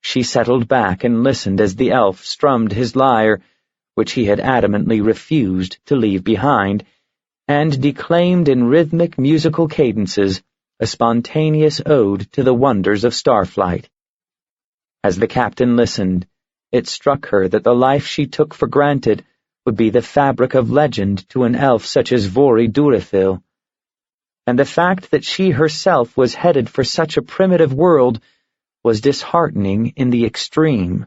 she settled back and listened as the elf strummed his lyre, which he had adamantly refused to leave behind, and declaimed in rhythmic musical cadences a spontaneous ode to the wonders of starflight. As the captain listened, it struck her that the life she took for granted would be the fabric of legend to an elf such as Vol.II, and the fact that she herself was headed for such a primitive world was disheartening in the extreme.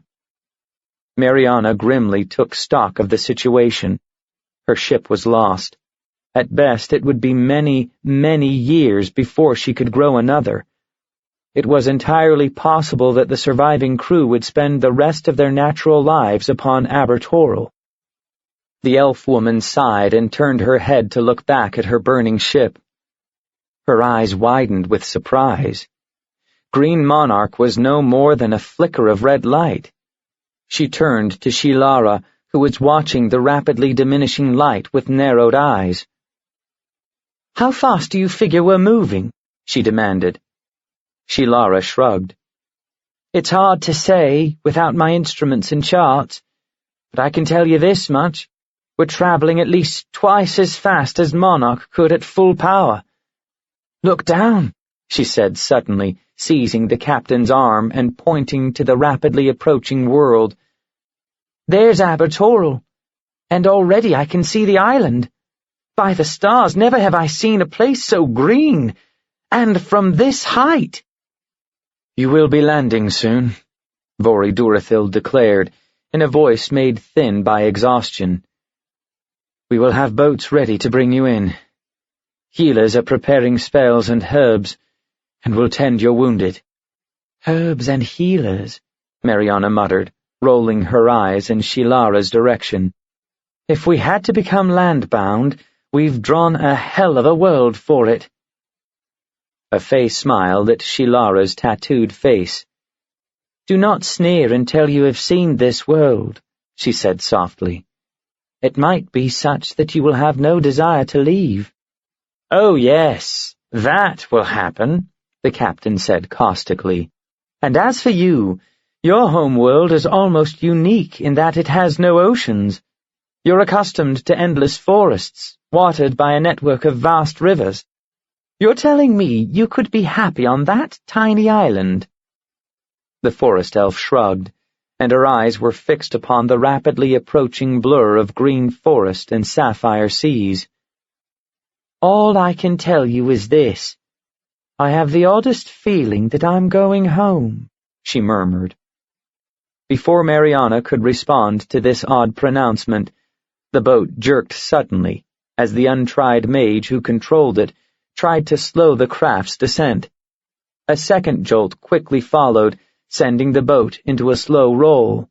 Mariana grimly took stock of the situation. Her ship was lost. At best, it would be many, many years before she could grow another. It was entirely possible that the surviving crew would spend the rest of their natural lives upon Abertoral. The elf woman sighed and turned her head to look back at her burning ship. Her eyes widened with surprise. Green Monarch was no more than a flicker of red light. She turned to Shilara, who was watching the rapidly diminishing light with narrowed eyes. "How fast do you figure we're moving?" she demanded. Shilara shrugged. "It's hard to say without my instruments and charts, but I can tell you this much. We're traveling at least twice as fast as Monarch could at full power." "Look down," she said suddenly, seizing the captain's arm and pointing to the rapidly approaching world. "There's Abertoral, and already I can see the island. By the stars, never have I seen a place so green, and from this height." "You will be landing soon," Vol.II declared, in a voice made thin by exhaustion. "We will have boats ready to bring you in. Healers are preparing spells and herbs, and will tend your wounded." "Herbs and healers," Mariana muttered, rolling her eyes in Shilara's direction. "If we had to become land-bound, we've drawn a hell of a world for it." A face smiled at Shilara's tattooed face. "Do not sneer until you have seen this world," she said softly. "It might be such that you will have no desire to leave." "Oh yes, that will happen," the captain said caustically. "And as for you, your home world is almost unique in that it has no oceans. You're accustomed to endless forests, watered by a network of vast rivers. You're telling me you could be happy on that tiny island?" The forest elf shrugged, and her eyes were fixed upon the rapidly approaching blur of green forest and sapphire seas. "All I can tell you is this. I have the oddest feeling that I'm going home," she murmured. Before Mariana could respond to this odd pronouncement, The boat jerked suddenly as the untried mage who controlled it tried to slow the craft's descent. A second jolt quickly followed, sending the boat into a slow roll.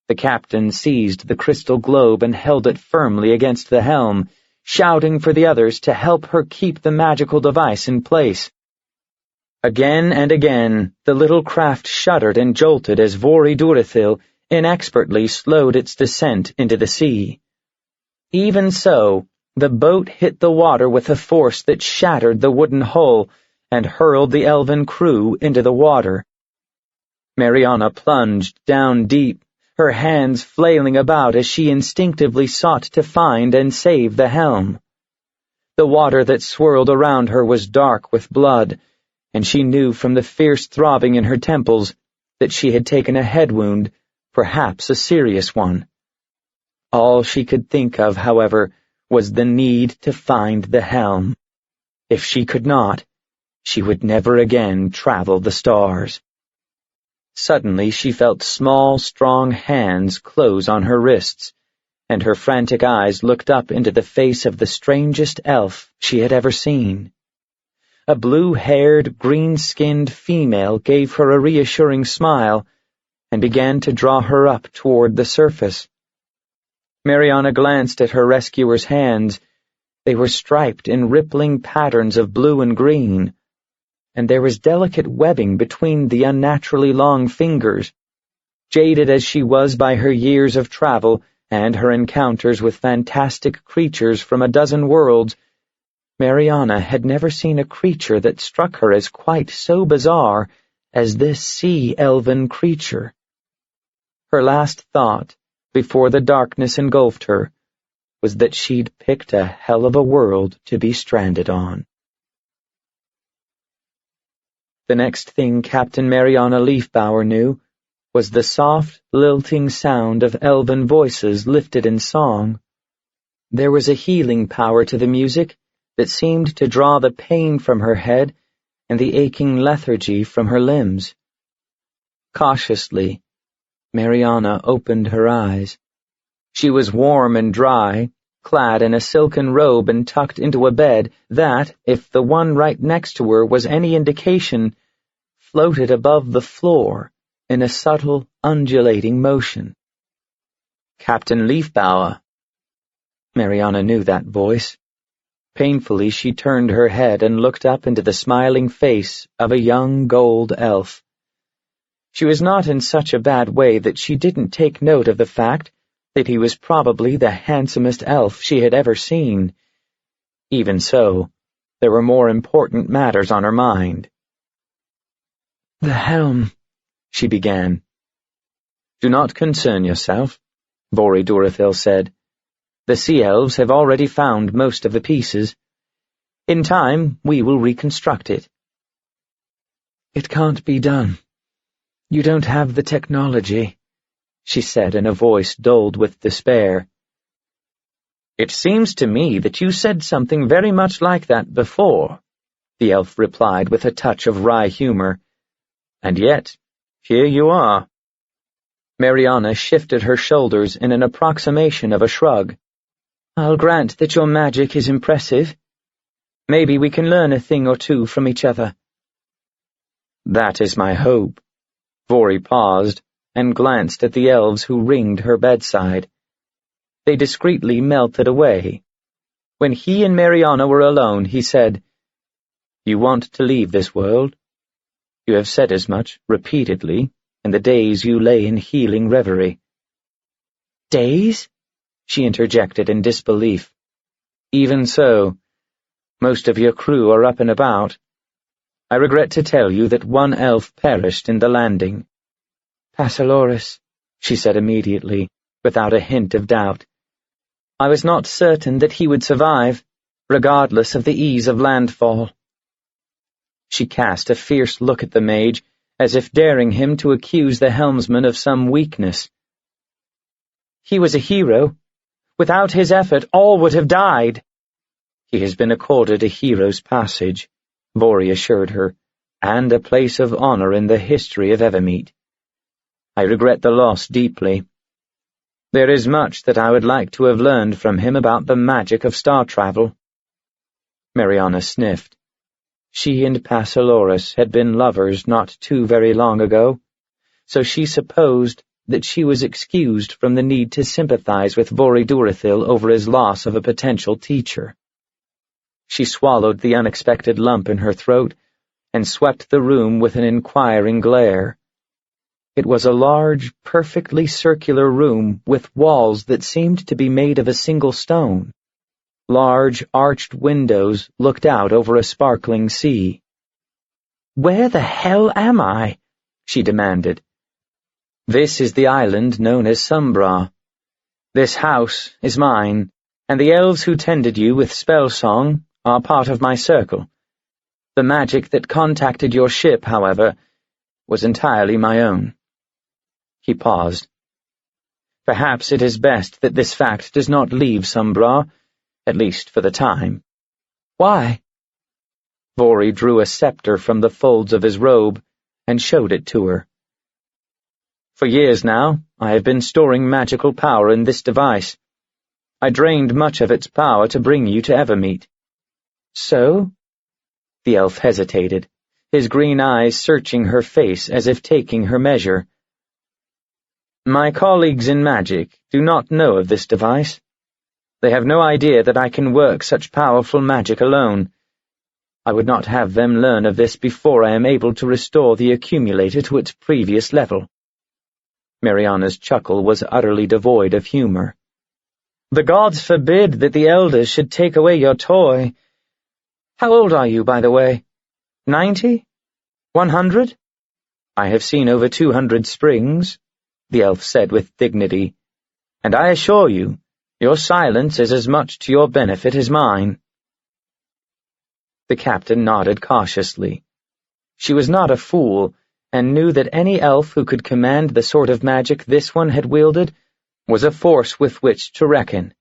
The captain seized the crystal globe and held it firmly against the helm, shouting for the others to help her keep the magical device in place. Again and again, the little craft shuddered and jolted as Vol.II inexpertly slowed its descent into the sea. Even so, the boat hit the water with a force that shattered the wooden hull and hurled the elven crew into the water. Mariana plunged down deep, her hands flailing about as she instinctively sought to find and save the helm. The water that swirled around her was dark with blood, and she knew from the fierce throbbing in her temples that she had taken a head wound, perhaps a serious one. All she could think of, however, was the need to find the helm. If she could not, she would never again travel the stars. Suddenly she felt small, strong hands close on her wrists, and her frantic eyes looked up into the face of the strangest elf she had ever seen. A blue-haired, green-skinned female gave her a reassuring smile and began to draw her up toward the surface. Mariana glanced at her rescuer's hands. They were striped in rippling patterns of blue and green, and there was delicate webbing between the unnaturally long fingers. Jaded as she was by her years of travel and her encounters with fantastic creatures from a dozen worlds, Mariana had never seen a creature that struck her as quite so bizarre as this sea-elven creature. Her last thought, before the darkness engulfed her, was that she'd picked a hell of a world to be stranded on. The next thing Captain Mariana Leafbauer knew was the soft, lilting sound of elven voices lifted in song. There was a healing power to the music that seemed to draw the pain from her head and the aching lethargy from her limbs. Cautiously, Mariana opened her eyes. She was warm and dry, clad in a silken robe and tucked into a bed that, if the one right next to her was any indication, floated above the floor in a subtle, undulating motion. Captain Leafbauer. Mariana knew that voice. Painfully she turned her head and looked up into the smiling face of a young gold elf. She was not in such a bad way that she didn't take note of the fact that he was probably the handsomest elf she had ever seen. Even so, there were more important matters on her mind. "The helm," she began. "Do not concern yourself," Vol.II said. "The sea elves have already found most of the pieces. In time, we will reconstruct it." "It can't be done. You don't have the technology," she said in a voice dulled with despair. "It seems to me that you said something very much like that before," the elf replied with a touch of wry humor. "And yet, here you are." Mariana shifted her shoulders in an approximation of a shrug. "I'll grant that your magic is impressive. Maybe we can learn a thing or two from each other." "That is my hope." Vori paused and glanced at the elves who ringed her bedside. They discreetly melted away. When he and Mariana were alone, he said, "You want to leave this world? You have said as much, repeatedly, in the days you lay in healing reverie." "Days?" she interjected in disbelief. "Even so, most of your crew are up and about. I regret to tell you that one elf perished in the landing." "Pasaloris," she said immediately, without a hint of doubt. "I was not certain that he would survive, regardless of the ease of landfall." She cast a fierce look at the mage, as if daring him to accuse the helmsman of some weakness. "He was a hero. Without his effort, all would have died." "He has been accorded a hero's passage," Vori assured her, "and a place of honor in the history of Evermeet. I regret the loss deeply." There is much that I would like to have learned from him about the magic of star travel. Mariana sniffed. She and Passalorus had been lovers not too very long ago, so she supposed that she was excused from the need to sympathize with Vol.II over his loss of a potential teacher. She swallowed the unexpected lump in her throat and swept the room with an inquiring glare. It was a large, perfectly circular room with walls that seemed to be made of a single stone. Large, arched windows looked out over a sparkling sea. "Where the hell am I?" she demanded. "This is the island known as Sumbra. This house is mine, and the elves who tended you with spell song are part of my circle. The magic that contacted your ship, however, was entirely my own." He paused. "Perhaps it is best that this fact does not leave Sumbra, at least for the time." "Why?" Vori drew a scepter from the folds of his robe and showed it to her. "For years now, I have been storing magical power in this device. I drained much of its power to bring you to Evermeet." "So?" The elf hesitated, his green eyes searching her face as if taking her measure. "My colleagues in magic do not know of this device. They have no idea that I can work such powerful magic alone. I would not have them learn of this before I am able to restore the accumulator to its previous level." Mariana's chuckle was utterly devoid of humor. "The gods forbid that the elders should take away your toy. How old are you, by the way? 90? 100? I have seen over 200 springs," the elf said with dignity, "and I assure you, your silence is as much to your benefit as mine." The captain nodded cautiously. She was not a fool, and knew that any elf who could command the sort of magic this one had wielded was a force with which to reckon.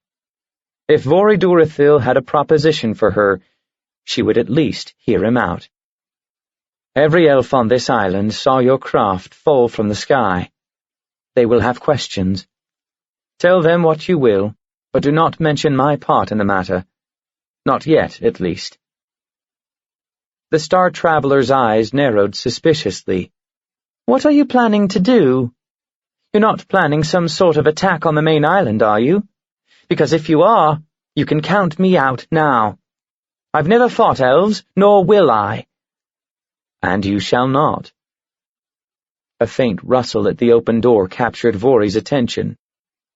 If Vol.II had a proposition for her, she would at least hear him out. "Every elf on this island saw your craft fall from the sky. They will have questions. Tell them what you will, but do not mention my part in the matter. Not yet, at least." The Star Traveler's eyes narrowed suspiciously. "What are you planning to do? You're not planning some sort of attack on the main island, are you? Because if you are, you can count me out now. I've never fought elves, nor will I." "And you shall not." A faint rustle at the open door captured Vori's attention.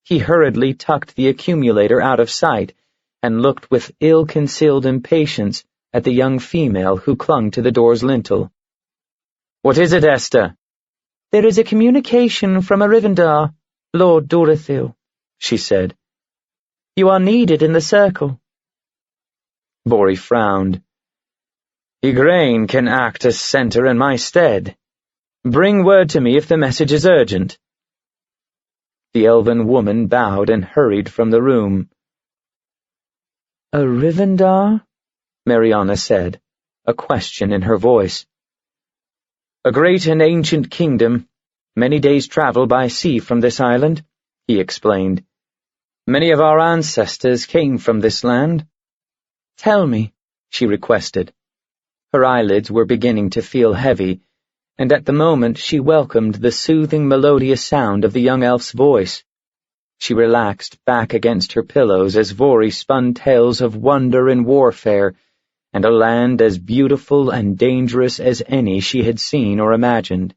He hurriedly tucked the accumulator out of sight and looked with ill-concealed impatience at the young female who clung to the door's lintel. "What is it, Esther?" "There is a communication from Arivandar, Lord Dorithil," she said. "You are needed in the circle." Vori frowned. "Igraine can act as center in my stead. Bring word to me if the message is urgent." The elven woman bowed and hurried from the room. "Arivandar?" Mariana said, a question in her voice. "A great and ancient kingdom, many days' travel by sea from this island," he explained. "Many of our ancestors came from this land." "Tell me," she requested. Her eyelids were beginning to feel heavy, and at the moment she welcomed the soothing, melodious sound of the young elf's voice. She relaxed back against her pillows as Vori spun tales of wonder and warfare, and a land as beautiful and dangerous as any she had seen or imagined.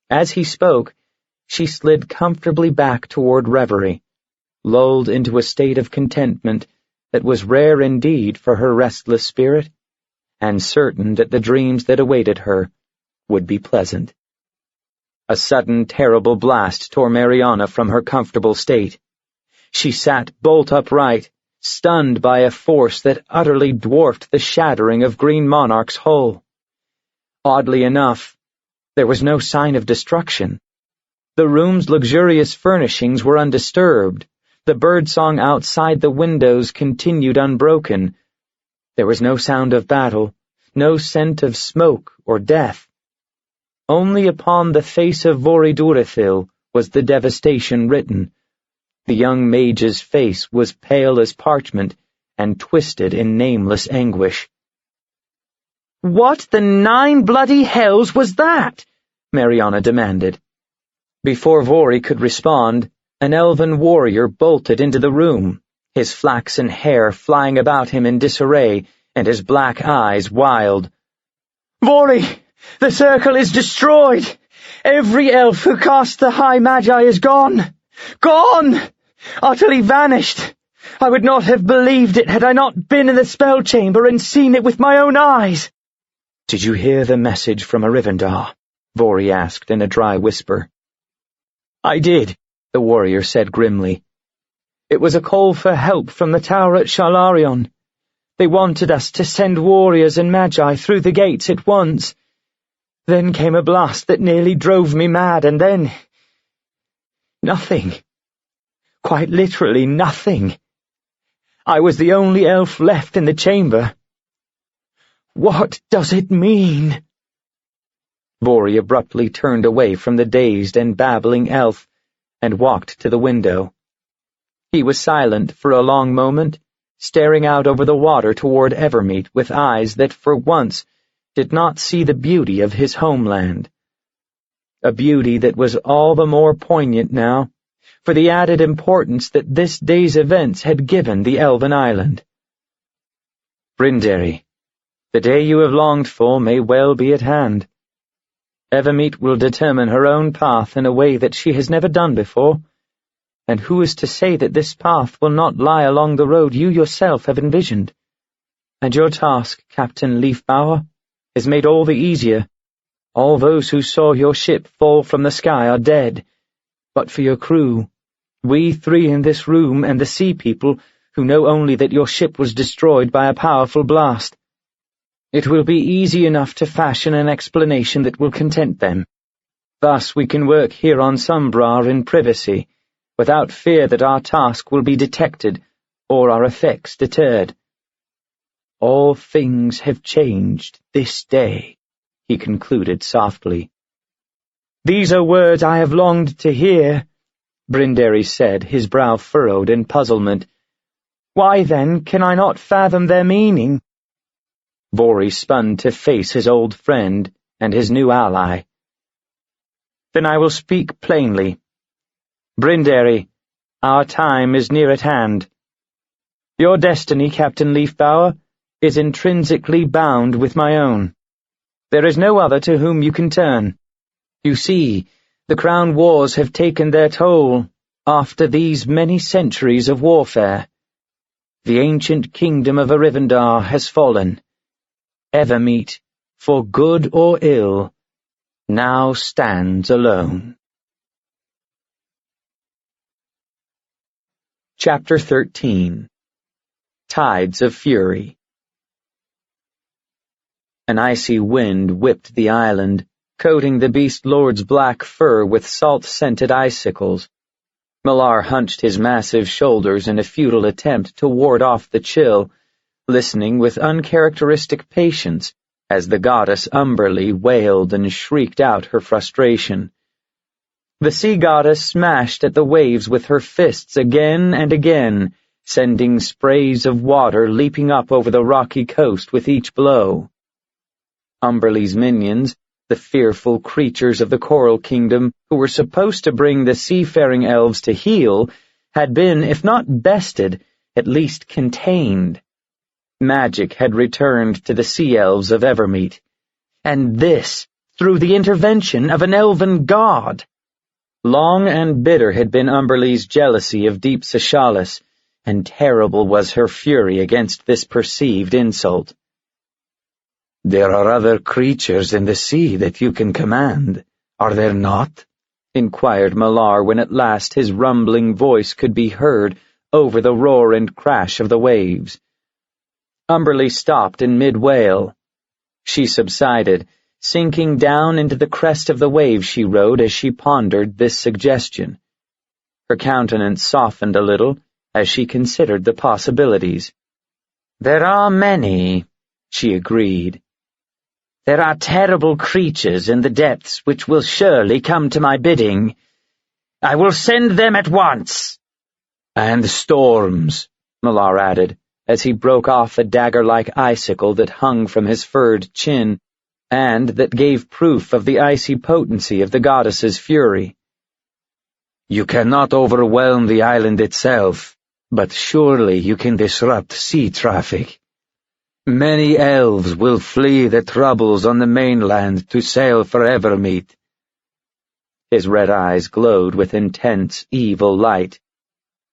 As he spoke, she slid comfortably back toward reverie, lulled into a state of contentment that was rare indeed for her restless spirit, and certain that the dreams that awaited her would be pleasant. A sudden, terrible blast tore Mariana from her comfortable state. She sat bolt upright, stunned by a force that utterly dwarfed the shattering of Green Monarch's hull. Oddly enough, there was no sign of destruction. The room's luxurious furnishings were undisturbed. The birdsong outside the windows continued unbroken. There was no sound of battle, no scent of smoke or death. Only upon the face of Vol.II was the devastation written, The young mage's face was pale as parchment and twisted in nameless anguish. "What the 9 bloody hells was that?" Mariana demanded. Before Vori could respond, an elven warrior bolted into the room, his flaxen hair flying about him in disarray and his black eyes wild. "Vori, the circle is destroyed! Every elf who cast the High Magi is gone! Gone! Utterly vanished! I would not have believed it had I not been in the spell chamber and seen it with my own eyes." "Did you hear the message from Arivandar?" Vori asked in a dry whisper. "I did," the warrior said grimly. "It was a call for help from the tower at Shalarion. They wanted us to send warriors and magi through the gates at once. Then came a blast that nearly drove me mad, and then... nothing. Quite literally nothing. I was the only elf left in the chamber. What does it mean?" Vori abruptly turned away from the dazed and babbling elf and walked to the window. He was silent for a long moment, staring out over the water toward Evermeet with eyes that for once did not see the beauty of his homeland. A beauty that was all the more poignant now, for the added importance that this day's events had given the elven island. "Brinderi, the day you have longed for may well be at hand. Evermeet will determine her own path in a way that she has never done before, and who is to say that this path will not lie along the road you yourself have envisioned? And your task, Captain Leafbower, is made all the easier. All those who saw your ship fall from the sky are dead. But for your crew, we 3 in this room and the sea people who know only that your ship was destroyed by a powerful blast, it will be easy enough to fashion an explanation that will content them. Thus we can work here on Sumbrar in privacy, without fear that our task will be detected or our effects deterred. All things have changed this day," he concluded softly. "These are words I have longed to hear," Brinderi said, his brow furrowed in puzzlement. "Why, then, can I not fathom their meaning?" Vori spun to face his old friend and his new ally. "Then I will speak plainly. Brinderi, our time is near at hand. Your destiny, Captain Leafbower, is intrinsically bound with my own. There is no other to whom you can turn. You see, the Crown Wars have taken their toll after these many centuries of warfare. The ancient kingdom of Arivandar has fallen. Evermeet, for good or ill, now stands alone." Chapter 13. Tides of Fury. An icy wind whipped the island, coating the beast lord's black fur with salt-scented icicles. Millar hunched his massive shoulders in a futile attempt to ward off the chill, listening with uncharacteristic patience as the goddess Umberlee wailed and shrieked out her frustration. The sea goddess smashed at the waves with her fists again and again, sending sprays of water leaping up over the rocky coast with each blow. Umberlee's minions, the fearful creatures of the Coral Kingdom who were supposed to bring the seafaring elves to heel, had been, if not bested, at least contained. Magic had returned to the sea elves of Evermeet, and this through the intervention of an elven god. Long and bitter had been Umberlee's jealousy of Deep Sishalis, and terrible was her fury against this perceived insult. "There are other creatures in the sea that you can command, are there not?" inquired Millar when at last his rumbling voice could be heard over the roar and crash of the waves. Umberlee stopped in mid-wail. She subsided, sinking down into the crest of the wave she rode as she pondered this suggestion. Her countenance softened a little as she considered the possibilities. "There are many," she agreed. "There are terrible creatures in the depths which will surely come to my bidding. I will send them at once." And storms, Millar added, as he broke off a dagger-like icicle that hung from his furred chin, and that gave proof of the icy potency of the goddess's fury. You cannot overwhelm the island itself, but surely you can disrupt sea traffic. Many elves will flee the troubles on the mainland to sail for Evermeet. His red eyes glowed with intense, evil light.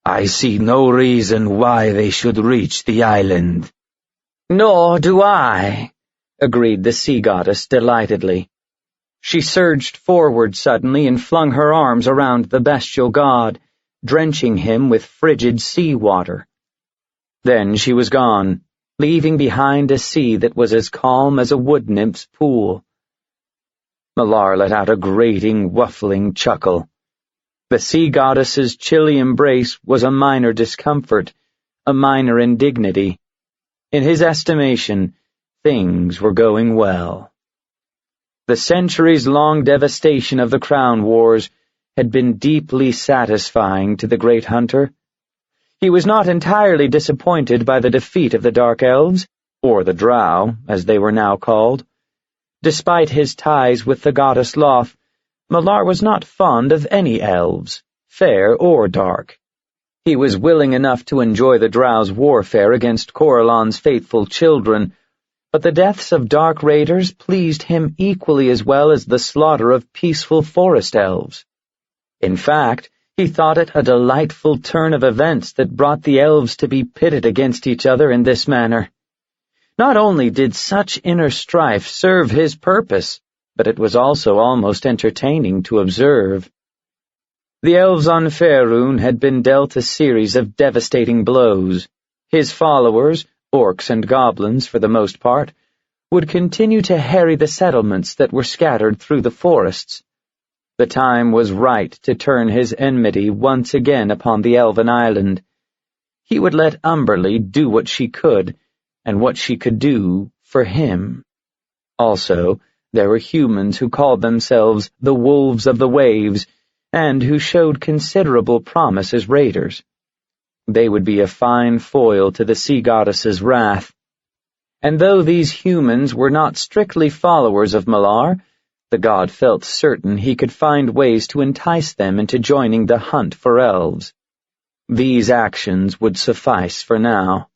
I see no reason why they should reach the island. Nor do I, agreed the sea goddess delightedly. She surged forward suddenly and flung her arms around the bestial god, drenching him with frigid sea water. Then she was gone, leaving behind a sea that was as calm as a wood nymph's pool. Millar let out a grating, waffling chuckle. The sea goddess's chilly embrace was a minor discomfort, a minor indignity. In his estimation, things were going well. The centuries-long devastation of the Crown Wars had been deeply satisfying to the great hunter. He was not entirely disappointed by the defeat of the Dark Elves, or the Drow, as they were now called. Despite his ties with the goddess Loth, Millar was not fond of any elves, fair or dark. He was willing enough to enjoy the Drow's warfare against Corellon's faithful children, but the deaths of dark raiders pleased him equally as well as the slaughter of peaceful forest elves. In fact, he thought it a delightful turn of events that brought the elves to be pitted against each other in this manner. Not only did such inner strife serve his purpose, but it was also almost entertaining to observe. The elves on Faerun had been dealt a series of devastating blows. His followers, orcs and goblins for the most part, would continue to harry the settlements that were scattered through the forests. The time was right to turn his enmity once again upon the elven island. He would let Umberlee do what she could, and what she could do for him. Also, there were humans who called themselves the Wolves of the Waves, and who showed considerable promise as raiders. They would be a fine foil to the sea goddess's wrath. And though these humans were not strictly followers of Millar, the god felt certain he could find ways to entice them into joining the hunt for elves. These actions would suffice for now.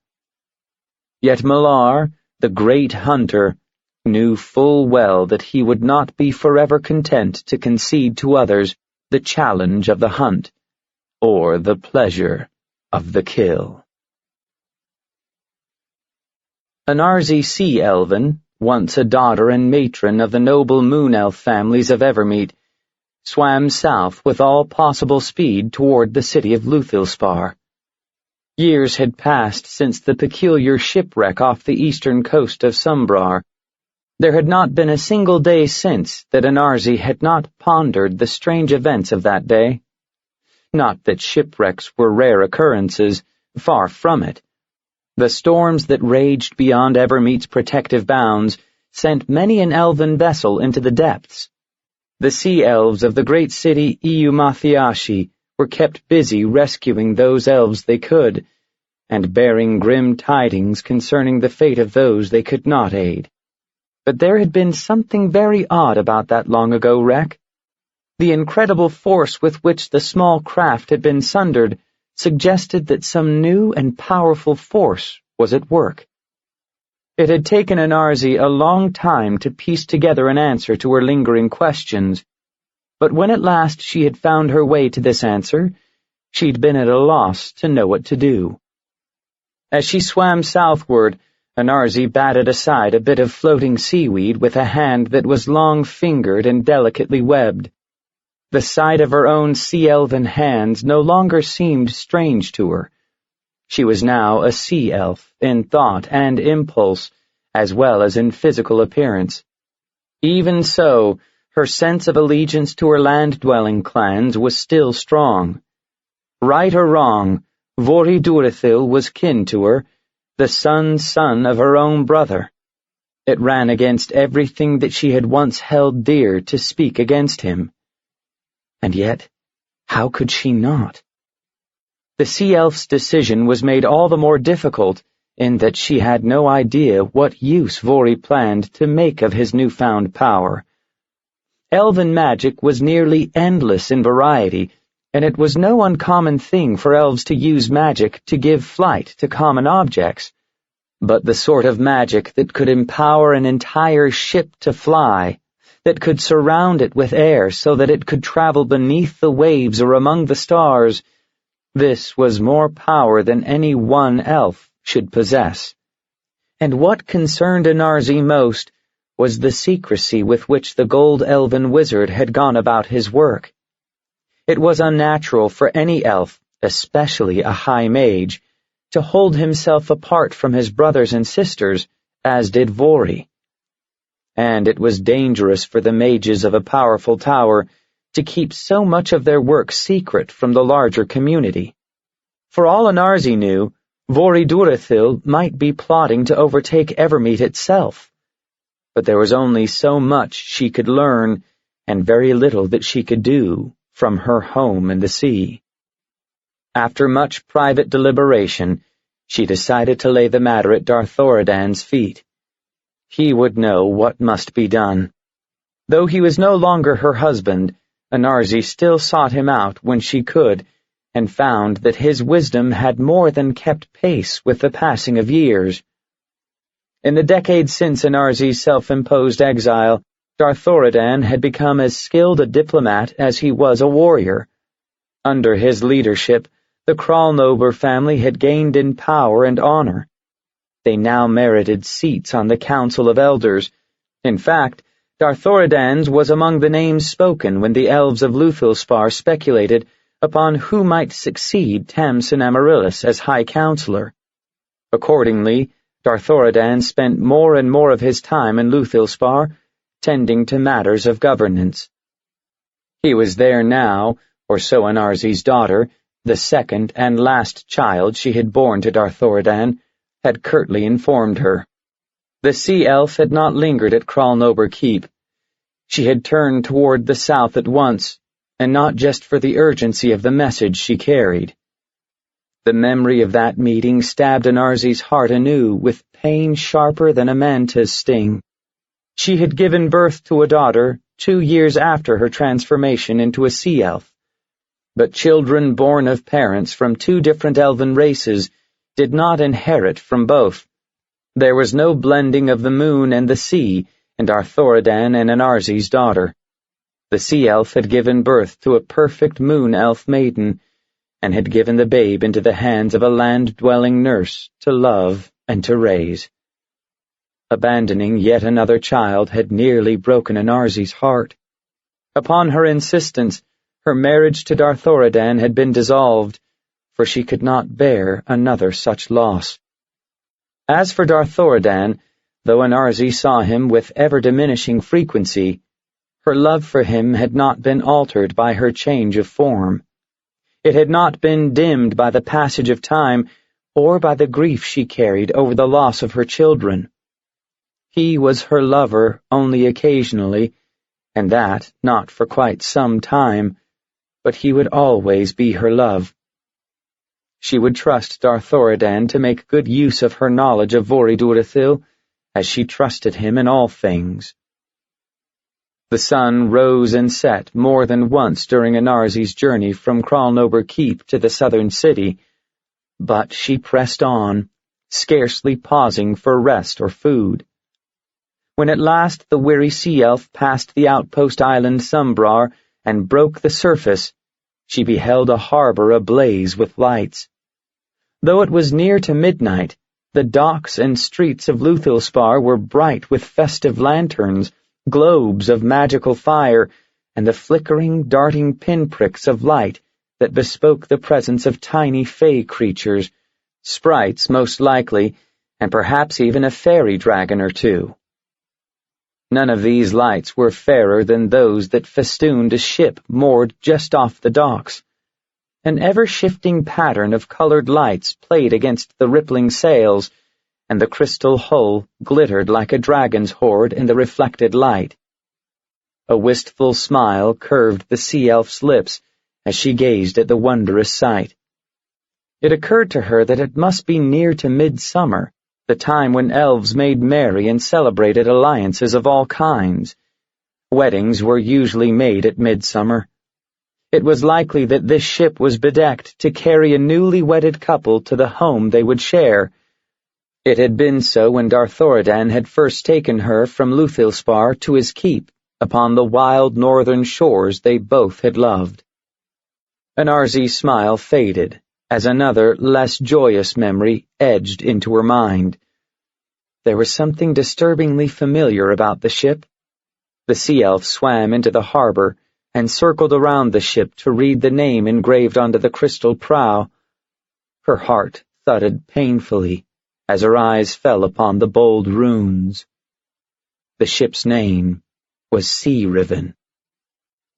Yet Millar, the great hunter, knew full well that he would not be forever content to concede to others the challenge of the hunt, or the pleasure of the kill. Anarzi Sea Elven, once a daughter and matron of the noble moon elf families of Evermeet, swam south with all possible speed toward the city of Luthilspar. Years had passed since the peculiar shipwreck off the eastern coast of Sumbrar. There had not been a single day since that Anarzi had not pondered the strange events of that day. Not that shipwrecks were rare occurrences, far from it. The storms that raged beyond Evermeet's protective bounds sent many an elven vessel into the depths. The sea elves of the great city Iumathiashi were kept busy rescuing those elves they could, and bearing grim tidings concerning the fate of those they could not aid. But there had been something very odd about that long-ago wreck. The incredible force with which the small craft had been sundered suggested that some new and powerful force was at work. It had taken Anarzi a long time to piece together an answer to her lingering questions, but when at last she had found her way to this answer, she'd been at a loss to know what to do. As she swam southward, Anarzi batted aside a bit of floating seaweed with a hand that was long-fingered and delicately webbed. The sight of her own sea-elven hands no longer seemed strange to her. She was now a sea elf in thought and impulse, as well as in physical appearance. Even so, her sense of allegiance to her land-dwelling clans was still strong. Right or wrong, Vori Durithil was kin to her, the son of her own brother. It ran against everything that she had once held dear to speak against him. And yet, how could she not? The sea elf's decision was made all the more difficult in that she had no idea what use Vori planned to make of his newfound power. Elven magic was nearly endless in variety, and it was no uncommon thing for elves to use magic to give flight to common objects. But the sort of magic that could empower an entire ship to fly, that could surround it with air so that it could travel beneath the waves or among the stars, this was more power than any one elf should possess. And what concerned Anarzi most was the secrecy with which the gold elven wizard had gone about his work. It was unnatural for any elf, especially a high mage, to hold himself apart from his brothers and sisters, as did Vori. And it was dangerous for the mages of a powerful tower to keep so much of their work secret from the larger community. For all Anarzi knew, Vol.II might be plotting to overtake Evermeet itself. But there was only so much she could learn, and very little that she could do from her home in the sea. After much private deliberation, she decided to lay the matter at Darthoradan's feet. He would know what must be done. Though he was no longer her husband, Anarzi still sought him out when she could, and found that his wisdom had more than kept pace with the passing of years. In the decades since Anarzi's self-imposed exile, Darthoradan had become as skilled a diplomat as he was a warrior. Under his leadership, the Kralnober family had gained in power and honor. They now merited seats on the Council of Elders. In fact, Darthoradan's was among the names spoken when the Elves of Luthilspar speculated upon who might succeed Tamsin Amaryllis as High Counselor. Accordingly, Darthoradan spent more and more of his time in Luthilspar, tending to matters of governance. He was there now, or so Anarzi's daughter, the second and last child she had borne to Darthoradan, had curtly informed her. The sea elf had not lingered at Kralnober Keep. She had turned toward the south at once, and not just for the urgency of the message she carried. The memory of that meeting stabbed Anarzi's heart anew with pain sharper than a manta's sting. She had given birth to a daughter 2 years after her transformation into a sea elf, but children born of parents from 2 different elven races did not inherit from both. There was no blending of the moon and the sea in Darthoradan and Anarzi's daughter. The sea elf had given birth to a perfect moon elf maiden, and had given the babe into the hands of a land-dwelling nurse to love and to raise. Abandoning yet another child had nearly broken Anarzi's heart. Upon her insistence, her marriage to Darthoradan had been dissolved, for she could not bear another such loss. As for Darthoradan, though Anarzi saw him with ever-diminishing frequency, her love for him had not been altered by her change of form. It had not been dimmed by the passage of time or by the grief she carried over the loss of her children. He was her lover only occasionally, and that not for quite some time, but he would always be her love. She would trust Darthoradan to make good use of her knowledge of Vol.II, as she trusted him in all things. The sun rose and set more than once during Anarzi's journey from Kralnober Keep to the southern city, but she pressed on, scarcely pausing for rest or food. When at last the weary sea elf passed the outpost island Sumbrar and broke the surface, she beheld a harbor ablaze with lights. Though it was near to midnight, the docks and streets of Luthilspar were bright with festive lanterns, globes of magical fire, and the flickering, darting pinpricks of light that bespoke the presence of tiny fey creatures, sprites most likely, and perhaps even a fairy dragon or two. None of these lights were fairer than those that festooned a ship moored just off the docks. An ever-shifting pattern of colored lights played against the rippling sails, and the crystal hull glittered like a dragon's hoard in the reflected light. A wistful smile curved the sea elf's lips as she gazed at the wondrous sight. It occurred to her that it must be near to midsummer, the time when elves made merry and celebrated alliances of all kinds. Weddings were usually made at midsummer. It was likely that this ship was bedecked to carry a newly wedded couple to the home they would share. It had been so when Darthoradan had first taken her from Luthilspar to his keep, upon the wild northern shores they both had loved. Anarzi's smile faded, as another, less joyous memory edged into her mind. There was something disturbingly familiar about the ship. The sea elf swam into the harbor and circled around the ship to read the name engraved onto the crystal prow. Her heart thudded painfully as her eyes fell upon the bold runes. The ship's name was Sea Riven.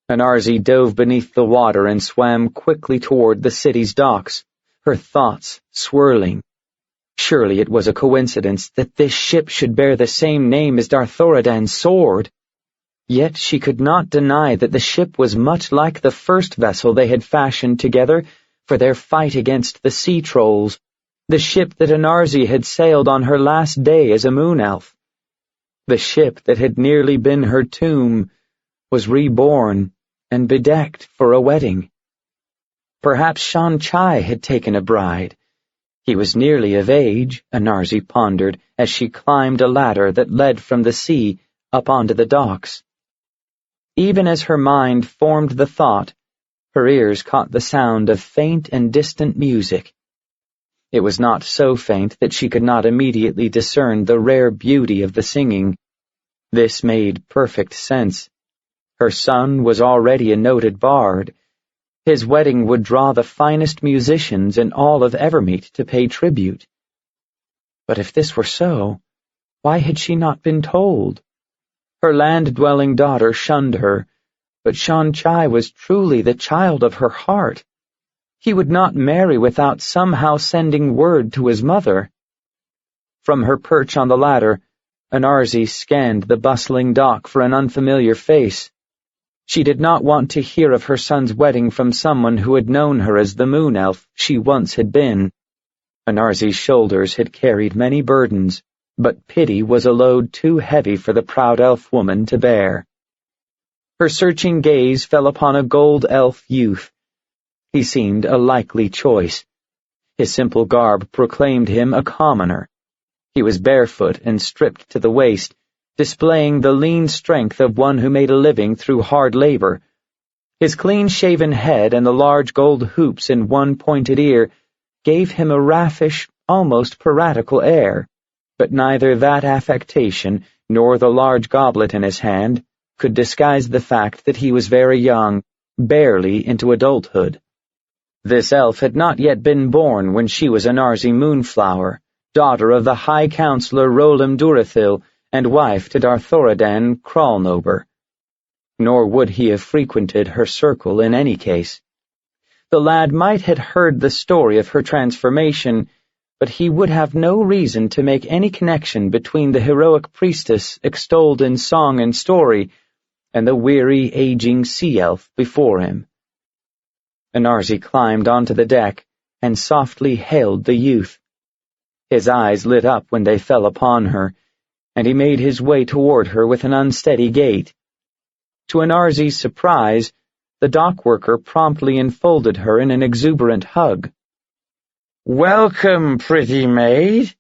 Anarzi dove beneath the water and swam quickly toward the city's docks, her thoughts swirling. Surely it was a coincidence that this ship should bear the same name as Darthoradan's sword. Yet she could not deny that the ship was much like the first vessel they had fashioned together for their fight against the sea trolls, the ship that Anarzi had sailed on her last day as a moon elf. The ship that had nearly been her tomb was reborn and bedecked for a wedding. Perhaps Shan Chai had taken a bride. He was nearly of age, Anarzi pondered, as she climbed a ladder that led from the sea up onto the docks. Even as her mind formed the thought, her ears caught the sound of faint and distant music. It was not so faint that she could not immediately discern the rare beauty of the singing. This made perfect sense. Her son was already a noted bard. His wedding would draw the finest musicians in all of Evermeet to pay tribute. But if this were so, why had she not been told? Her land-dwelling daughter shunned her, but Shan Chai was truly the child of her heart. He would not marry without somehow sending word to his mother. From her perch on the ladder, Anarzi scanned the bustling dock for an unfamiliar face. She did not want to hear of her son's wedding from someone who had known her as the moon elf she once had been. Anarzi's shoulders had carried many burdens, but pity was a load too heavy for the proud elf woman to bear. Her searching gaze fell upon a gold elf youth. He seemed a likely choice. His simple garb proclaimed him a commoner. He was barefoot and stripped to the waist, displaying the lean strength of one who made a living through hard labor. His clean-shaven head and the large gold hoops in one pointed ear gave him a raffish, almost piratical air, but neither that affectation nor the large goblet in his hand could disguise the fact that he was very young, barely into adulthood. This elf had not yet been born when she was Anarzi Moonflower, daughter of the High Counselor Rolim Durathil and wife to Darthoradan Kralnober. Nor would he have frequented her circle in any case. The lad might have heard the story of her transformation, but he would have no reason to make any connection between the heroic priestess extolled in song and story and the weary, aging sea elf before him. Anarzi climbed onto the deck and softly hailed the youth. His eyes lit up when they fell upon her, and he made his way toward her with an unsteady gait. To Anarzi's surprise, the dock-worker promptly enfolded her in an exuberant hug. "Welcome, pretty maid,"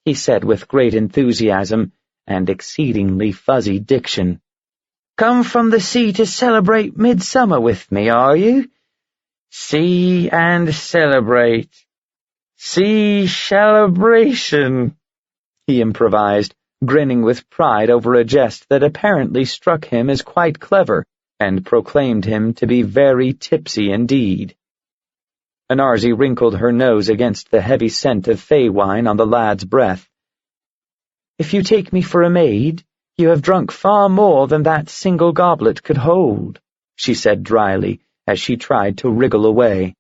he said with great enthusiasm and exceedingly fuzzy diction. "Come from the sea to celebrate midsummer with me, are you? See and celebrate. Sea celebration," he improvised, grinning with pride over a jest that apparently struck him as quite clever and proclaimed him to be very tipsy indeed. Anarzi wrinkled her nose against the heavy scent of fey wine on the lad's breath. "If you take me for a maid, you have drunk far more than that single goblet could hold," she said dryly, as she tried to wriggle away.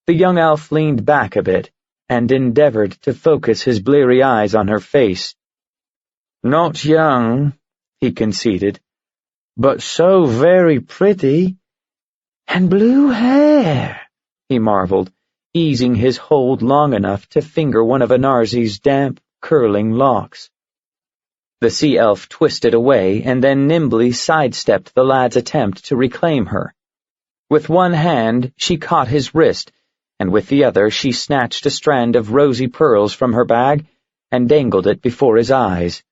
The young elf leaned back a bit and endeavored to focus his bleary eyes on her face. "Not young," he conceded, "but so very pretty. And blue hair," he marveled, easing his hold long enough to finger one of Anarzi's damp, curling locks. The sea elf twisted away and then nimbly sidestepped the lad's attempt to reclaim her. With one hand, she caught his wrist, and with the other she snatched a strand of rosy pearls from her bag and dangled it before his eyes.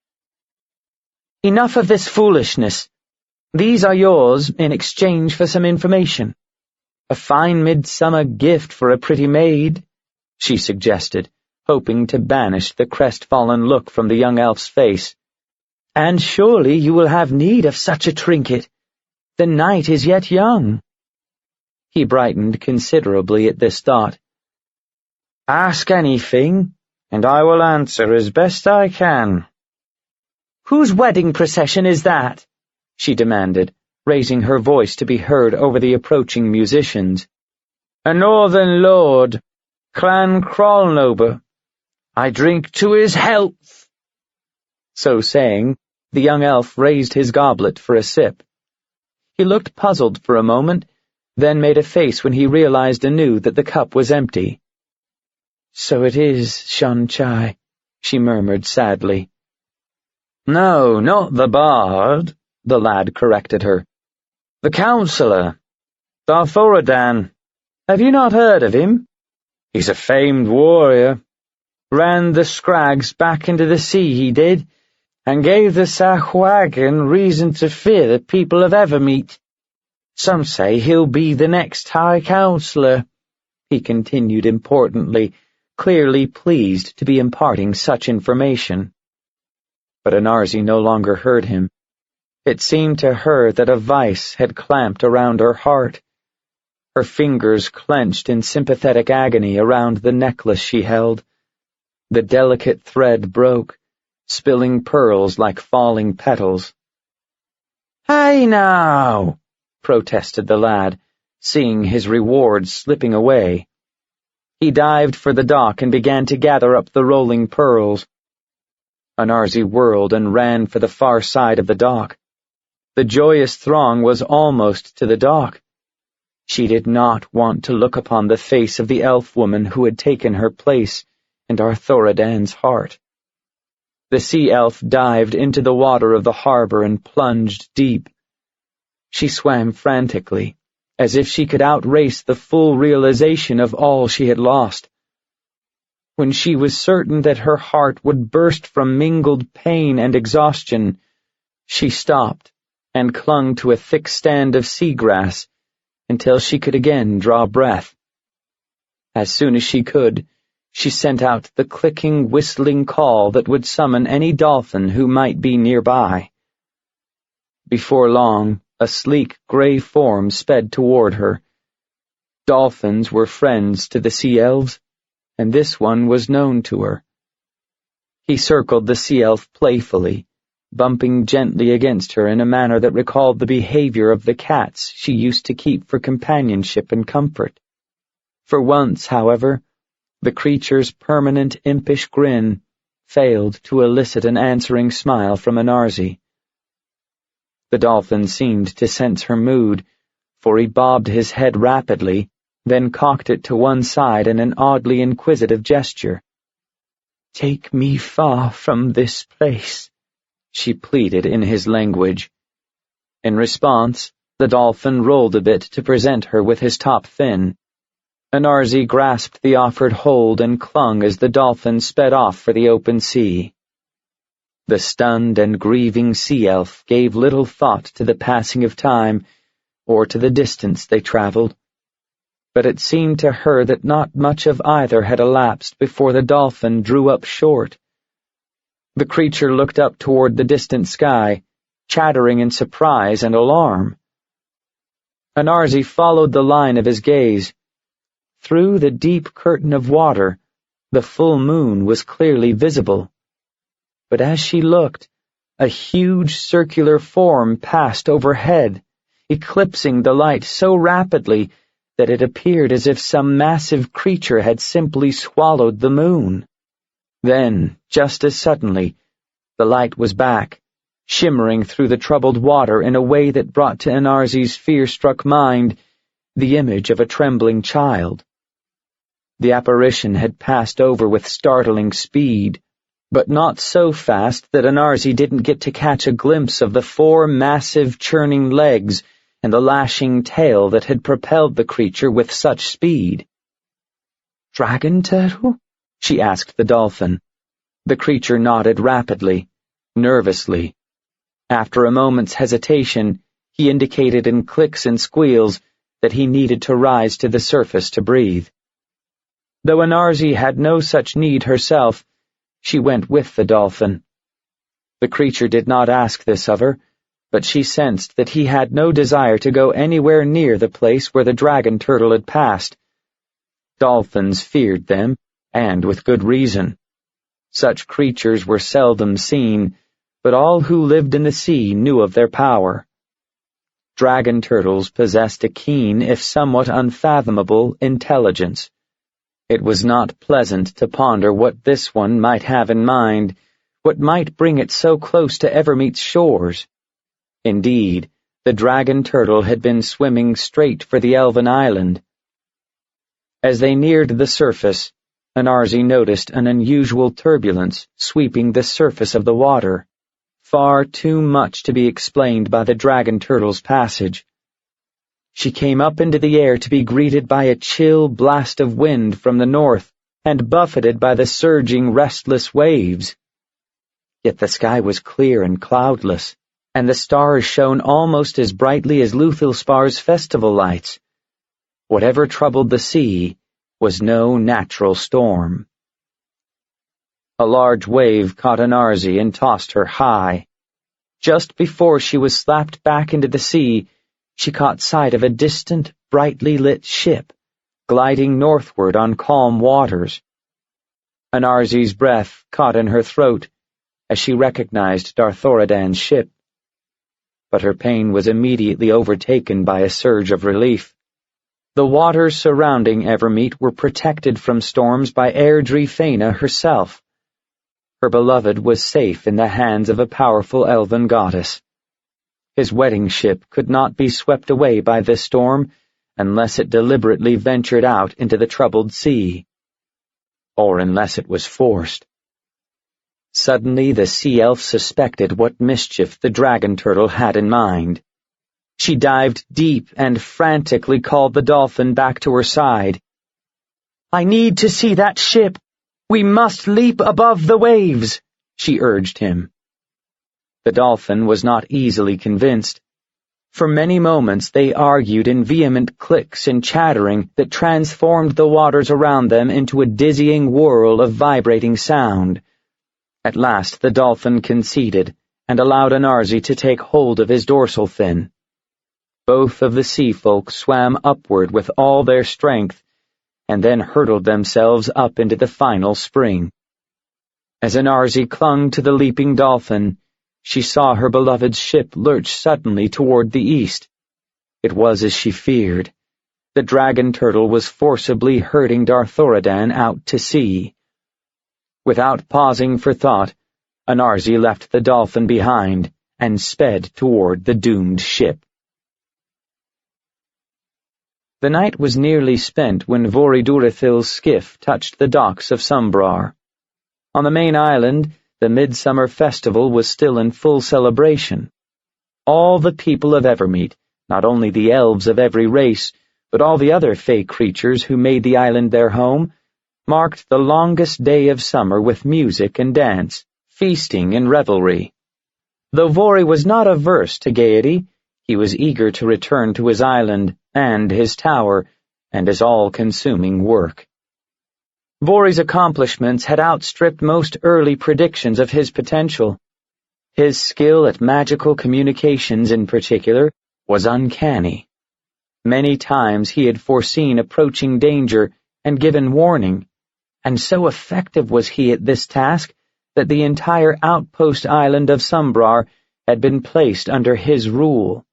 "Enough of this foolishness. These are yours in exchange for some information. A fine midsummer gift for a pretty maid," she suggested, hoping to banish the crestfallen look from the young elf's face. "And surely you will have need of such a trinket. The night is yet young." He brightened considerably at this thought. "Ask anything, and I will answer as best I can." "Whose wedding procession is that?" she demanded, raising her voice to be heard over the approaching musicians. "A northern lord, Clan Kralnober. I drink to his health." So saying, the young elf raised his goblet for a sip. He looked puzzled for a moment, then made a face when he realized anew that the cup was empty. "So it is Shan Chai," she murmured sadly. "No, not the bard," the lad corrected her. "The counselor, Darthoradan. Have you not heard of him? He's a famed warrior. Ran the Scrags back into the sea, he did, and gave the Sahuagin reason to fear the people of Evermeet. Some say he'll be the next High Counselor," he continued importantly, clearly pleased to be imparting such information. But Anarzi no longer heard him. It seemed to her that a vice had clamped around her heart. Her fingers clenched in sympathetic agony around the necklace she held. The delicate thread broke, spilling pearls like falling petals. "Hey now!" protested the lad, seeing his reward slipping away. He dived for the dock and began to gather up the rolling pearls. Anarzi whirled and ran for the far side of the dock. The joyous throng was almost to the dock. She did not want to look upon the face of the elf woman who had taken her place in Darthoradan's heart. The sea elf dived into the water of the harbor and plunged deep. She swam frantically, as if she could outrace the full realization of all she had lost. When she was certain that her heart would burst from mingled pain and exhaustion, she stopped and clung to a thick stand of seagrass until she could again draw breath. As soon as she could, she sent out the clicking, whistling call that would summon any dolphin who might be nearby. Before long, a sleek gray form sped toward her. Dolphins were friends to the sea elves, and this one was known to her. He circled the sea elf playfully, bumping gently against her in a manner that recalled the behavior of the cats she used to keep for companionship and comfort. For once, however, the creature's permanent impish grin failed to elicit an answering smile from Anarzi. The dolphin seemed to sense her mood, for he bobbed his head rapidly, then cocked it to one side in an oddly inquisitive gesture. "Take me far from this place," she pleaded in his language. In response, the dolphin rolled a bit to present her with his top fin. Anarzi grasped the offered hold and clung as the dolphin sped off for the open sea. The stunned and grieving sea elf gave little thought to the passing of time or to the distance they traveled, but it seemed to her that not much of either had elapsed before the dolphin drew up short. The creature looked up toward the distant sky, chattering in surprise and alarm. Anarzi followed the line of his gaze. Through the deep curtain of water, the full moon was clearly visible. But as she looked, a huge circular form passed overhead, eclipsing the light so rapidly that it appeared as if some massive creature had simply swallowed the moon. Then, just as suddenly, the light was back, shimmering through the troubled water in a way that brought to Anarzi's fear-struck mind the image of a trembling child. The apparition had passed over with startling speed, but not so fast that Anarzi didn't get to catch a glimpse of the 4 massive churning legs and the lashing tail that had propelled the creature with such speed. "Dragon turtle?" she asked the dolphin. The creature nodded rapidly, nervously. After a moment's hesitation, he indicated in clicks and squeals that he needed to rise to the surface to breathe. Though Anarzi had no such need herself, she went with the dolphin. The creature did not ask this of her, but she sensed that he had no desire to go anywhere near the place where the dragon turtle had passed. Dolphins feared them, and with good reason. Such creatures were seldom seen, but all who lived in the sea knew of their power. Dragon turtles possessed a keen, if somewhat unfathomable, intelligence. It was not pleasant to ponder what this one might have in mind, what might bring it so close to Evermeet's shores. Indeed, the dragon turtle had been swimming straight for the elven island. As they neared the surface, Anarzi noticed an unusual turbulence sweeping the surface of the water, far too much to be explained by the dragon turtle's passage. She came up into the air to be greeted by a chill blast of wind from the north and buffeted by the surging, restless waves. Yet the sky was clear and cloudless, and the stars shone almost as brightly as Luthilspar's festival lights. Whatever troubled the sea was no natural storm. A large wave caught Anarzi and tossed her high. Just before she was slapped back into the sea, she caught sight of a distant, brightly lit ship, gliding northward on calm waters. Anarzi's breath caught in her throat as she recognized Darthoradan's ship. But her pain was immediately overtaken by a surge of relief. The waters surrounding Evermeet were protected from storms by Airdrie Fena herself. Her beloved was safe in the hands of a powerful elven goddess. His wedding ship could not be swept away by this storm unless it deliberately ventured out into the troubled sea. Or unless it was forced. Suddenly the sea elf suspected what mischief the dragon turtle had in mind. She dived deep and frantically called the dolphin back to her side. "I need to see that ship. We must leap above the waves," she urged him. The dolphin was not easily convinced. For many moments they argued in vehement clicks and chattering that transformed the waters around them into a dizzying whirl of vibrating sound. At last the dolphin conceded and allowed Anarzi to take hold of his dorsal fin. Both of the sea folk swam upward with all their strength and then hurtled themselves up into the final spring. As Anarzi clung to the leaping dolphin, she saw her beloved's ship lurch suddenly toward the east. It was as she feared. The dragon turtle was forcibly herding Darthoradan out to sea. Without pausing for thought, Anarzi left the dolphin behind and sped toward the doomed ship. The night was nearly spent when Voridurithil's skiff touched the docks of Sumbrar. On the main island, the midsummer festival was still in full celebration. All the people of Evermeet, not only the elves of every race, but all the other fey creatures who made the island their home, marked the longest day of summer with music and dance, feasting and revelry. Though Vori was not averse to gaiety, he was eager to return to his island and his tower and his all-consuming work. Vori's accomplishments had outstripped most early predictions of his potential. His skill at magical communications in particular was uncanny. Many times he had foreseen approaching danger and given warning, and so effective was he at this task that the entire outpost island of Sumbrar had been placed under his rule.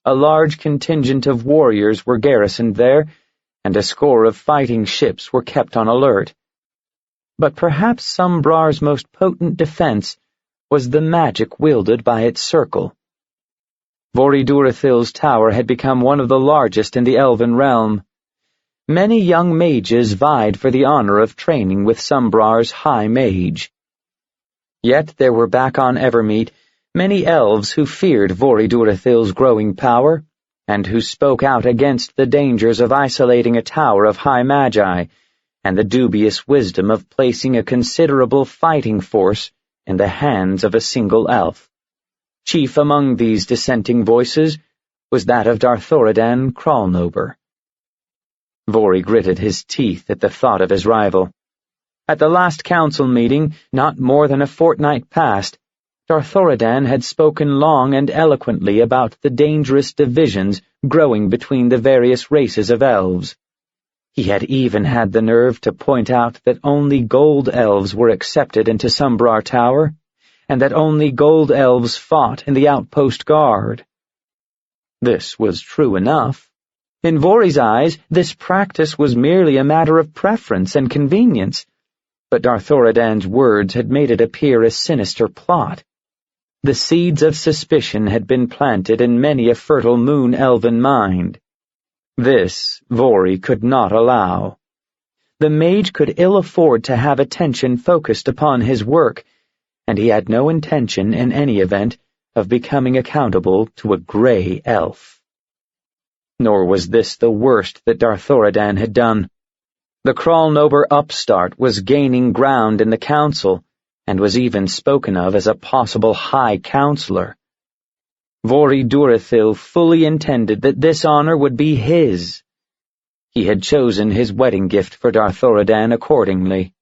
A large contingent of warriors were garrisoned there, and a score of fighting ships were kept on alert. But perhaps Sumbrar's most potent defense was the magic wielded by its circle. Voridurithil's tower had become one of the largest in the elven realm. many young mages vied for the honor of training with Sombrar's High Mage. Yet there were back on Evermeet many elves who feared Vol.II.'s growing power, and who spoke out against the dangers of isolating a tower of high magi, and the dubious wisdom of placing a considerable fighting force in the hands of a single elf. Chief among these dissenting voices was that of Darthoradan Crawlnober. Vori gritted his teeth at the thought of his rival. At the last council meeting, not more than a fortnight past, Darthoradan had spoken long and eloquently about the dangerous divisions growing between the various races of elves. He had even had the nerve to point out that only gold elves were accepted into Sombrar Tower, and that only gold elves fought in the outpost guard. This was true enough. In Vori's eyes, this practice was merely a matter of preference and convenience, but Darthoradan's words had made it appear a sinister plot. The seeds of suspicion had been planted in many a fertile moon-elven mind. This Vori could not allow. The mage could ill afford to have attention focused upon his work, and he had no intention, in any event, of becoming accountable to a grey elf. Nor was this the worst that Darthoradan had done. The Crawlnober upstart was gaining ground in the council, and was even spoken of as a possible High Counselor. Vol.II. fully intended that this honor would be his. He had chosen his wedding gift for Darthoradan accordingly.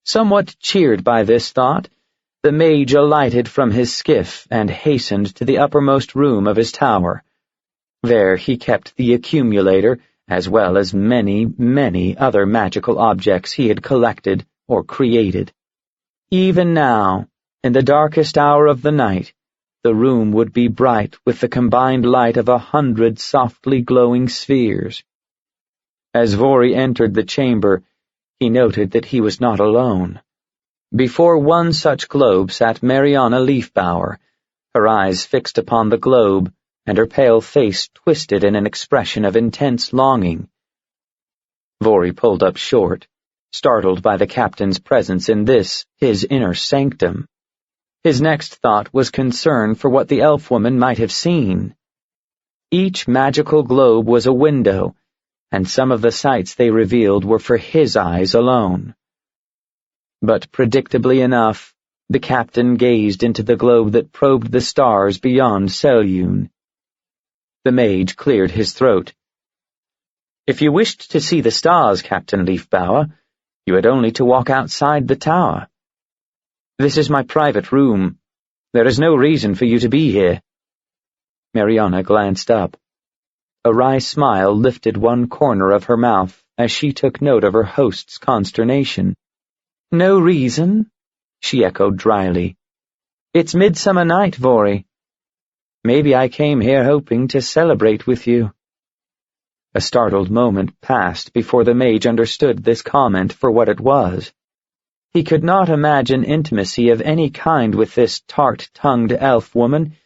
Somewhat cheered by this thought, the mage alighted from his skiff and hastened to the uppermost room of his tower. There he kept the accumulator, as well as many, many other magical objects he had collected or created. Even now, in the darkest hour of the night, the room would be bright with the combined light of 100 softly glowing spheres. As Vori entered the chamber, he noted that he was not alone. Before one such globe sat Mariana Leafbower, her eyes fixed upon the globe, and her pale face twisted in an expression of intense longing. Vori pulled up short, startled by the captain's presence in this, his inner sanctum. His next thought was concern for what the elf-woman might have seen. Each magical globe was a window, and some of the sights they revealed were for his eyes alone. But predictably enough, the captain gazed into the globe that probed the stars beyond Selune. The mage cleared his throat. "If you wished to see the stars, Captain Leafbower, you had only to walk outside the tower. This is my private room. There is no reason for you to be here." Mariana glanced up. A wry smile lifted one corner of her mouth as she took note of her host's consternation. "No reason?" she echoed dryly. "It's midsummer night, Vori. Maybe I came here hoping to celebrate with you." A startled moment passed before the mage understood this comment for what it was. He could not imagine intimacy of any kind with this tart-tongued elf-woman,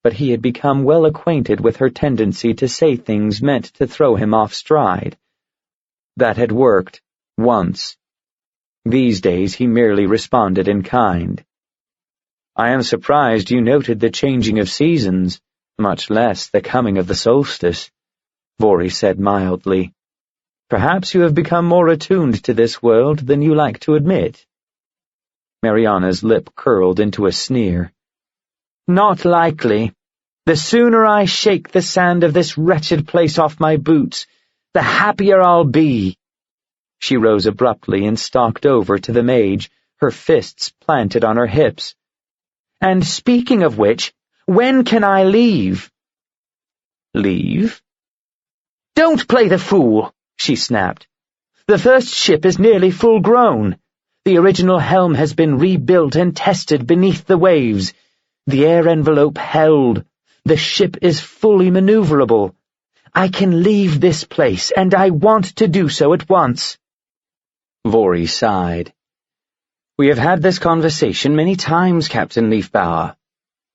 but he had become well acquainted with her tendency to say things meant to throw him off stride. That had worked, once. These days he merely responded in kind. "I am surprised you noted the changing of seasons, much less the coming of the solstice," Vori said mildly. "Perhaps you have become more attuned to this world than you like to admit." Mariana's lip curled into a sneer. "Not likely. The sooner I shake the sand of this wretched place off my boots, the happier I'll be." She rose abruptly and stalked over to the mage, her fists planted on her hips. "And speaking of which, when can I leave?" "Leave?" "Don't play the fool," she snapped. "The first ship is nearly full-grown. The original helm has been rebuilt and tested beneath the waves. The air envelope held. The ship is fully maneuverable. I can leave this place, and I want to do so at once." Vori sighed. "We have had this conversation many times, Captain Leafbower.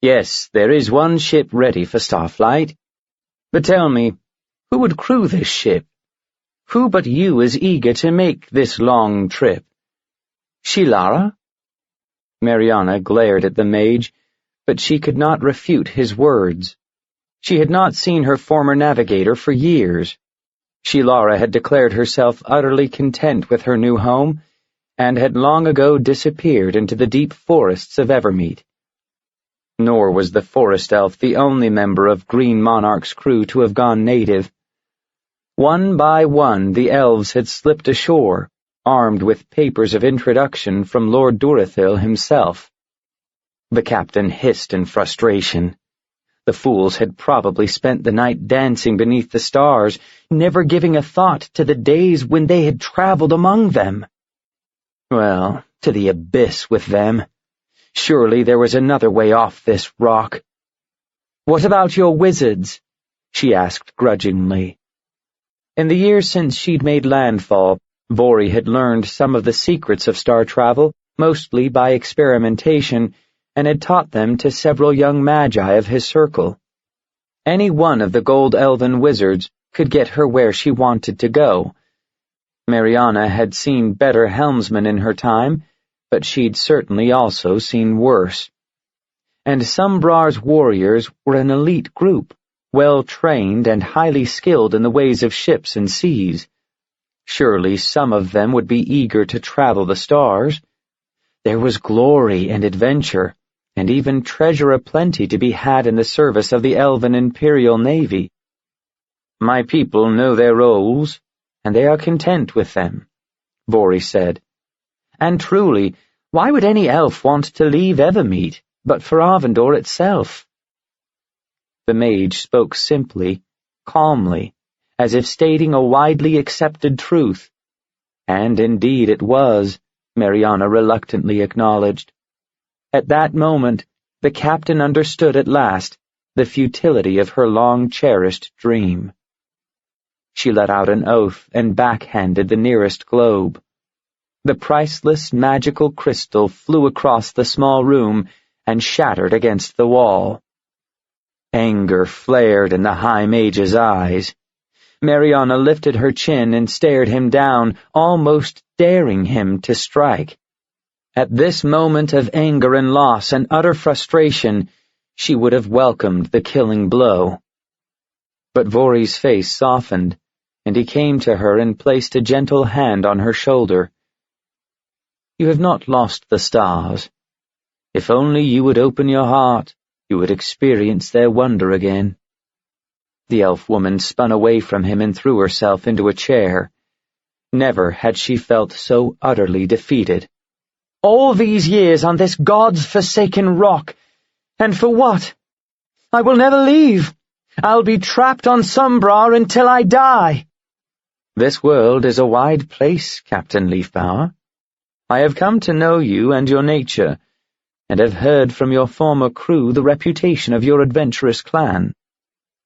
Yes, there is one ship ready for starflight. But tell me, who would crew this ship? Who but you is eager to make this long trip? Shilara? Mariana glared at the mage, but she could not refute his words. She had not seen her former navigator for years. Shilara had declared herself utterly content with her new home, and had long ago disappeared into the deep forests of Evermeet. Nor was the forest elf the only member of Green Monarch's crew to have gone native. One by one the elves had slipped ashore, armed with papers of introduction from Lord Durathil himself. The captain hissed in frustration. The fools had probably spent the night dancing beneath the stars, never giving a thought to the days when they had traveled among them. Well, to the abyss with them. Surely there was another way off this rock. "What about your wizards?" she asked grudgingly. In the years since she'd made landfall, Vori had learned some of the secrets of star travel, mostly by experimentation, and had taught them to several young magi of his circle. Any one of the gold elven wizards could get her where she wanted to go. Mariana had seen better helmsmen in her time, but she'd certainly also seen worse. And Sombrar's warriors were an elite group, well-trained and highly skilled in the ways of ships and seas. Surely some of them would be eager to travel the stars. There was glory and adventure, and even treasure aplenty to be had in the service of the Elven Imperial Navy. "My people know their roles, and they are content with them," Vori said. "And truly, why would any elf want to leave Evermeet, but for Arvindor itself?" The mage spoke simply, calmly, as if stating a widely accepted truth. And indeed it was, Mariana reluctantly acknowledged. At that moment, the captain understood at last the futility of her long-cherished dream. She let out an oath and backhanded the nearest globe. The priceless magical crystal flew across the small room and shattered against the wall. Anger flared in the High Mage's eyes. Mariana lifted her chin and stared him down, almost daring him to strike. At this moment of anger and loss and utter frustration, she would have welcomed the killing blow. But Vori's face softened, and he came to her and placed a gentle hand on her shoulder. "You have not lost the stars. If only you would open your heart, you would experience their wonder again." The elf woman spun away from him and threw herself into a chair. Never had she felt so utterly defeated. "All these years on this God's-forsaken rock, and for what? I will never leave. I'll be trapped on Sombrar until I die." "This world is a wide place, Captain Leafbower. I have come to know you and your nature, and have heard from your former crew the reputation of your adventurous clan.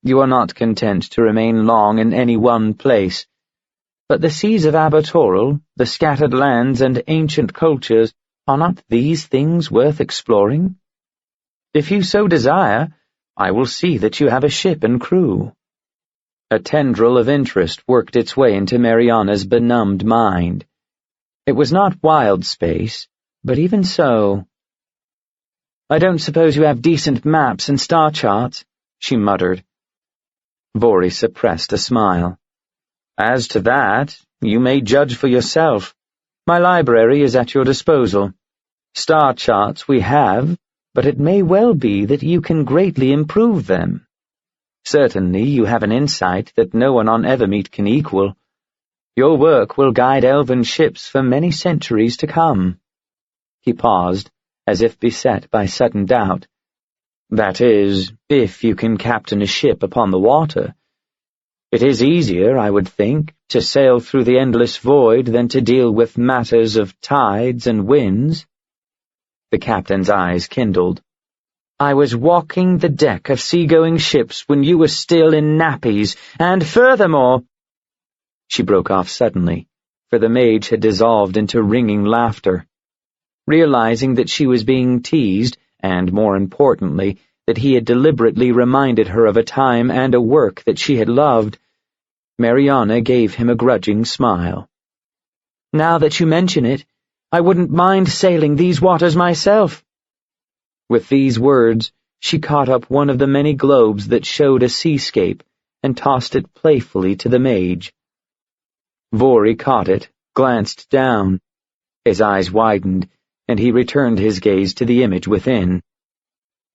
You are not content to remain long in any one place, but the seas of Abertoral, the scattered lands and ancient cultures, are not these things worth exploring? If you so desire, I will see that you have a ship and crew." A tendril of interest worked its way into Mariana's benumbed mind. It was not wild space, but even so— "I don't suppose you have decent maps and star charts," she muttered. Vori suppressed a smile. "As to that, you may judge for yourself. My library is at your disposal. Star charts we have, but it may well be that you can greatly improve them. Certainly you have an insight that no one on Evermeet can equal. Your work will guide elven ships for many centuries to come." He paused, as if beset by sudden doubt. "That is, if you can captain a ship upon the water. It is easier, I would think, to sail through the endless void than to deal with matters of tides and winds." The captain's eyes kindled. "I was walking the deck of seagoing ships when you were still in nappies, and furthermore—" She broke off suddenly, for the mage had dissolved into ringing laughter. Realizing that she was being teased, and, more importantly, that he had deliberately reminded her of a time and a work that she had loved, Mariana gave him a grudging smile. "Now that you mention it, I wouldn't mind sailing these waters myself." With these words, she caught up one of the many globes that showed a seascape and tossed it playfully to the mage. Vori caught it, glanced down. His eyes widened, and he returned his gaze to the image within.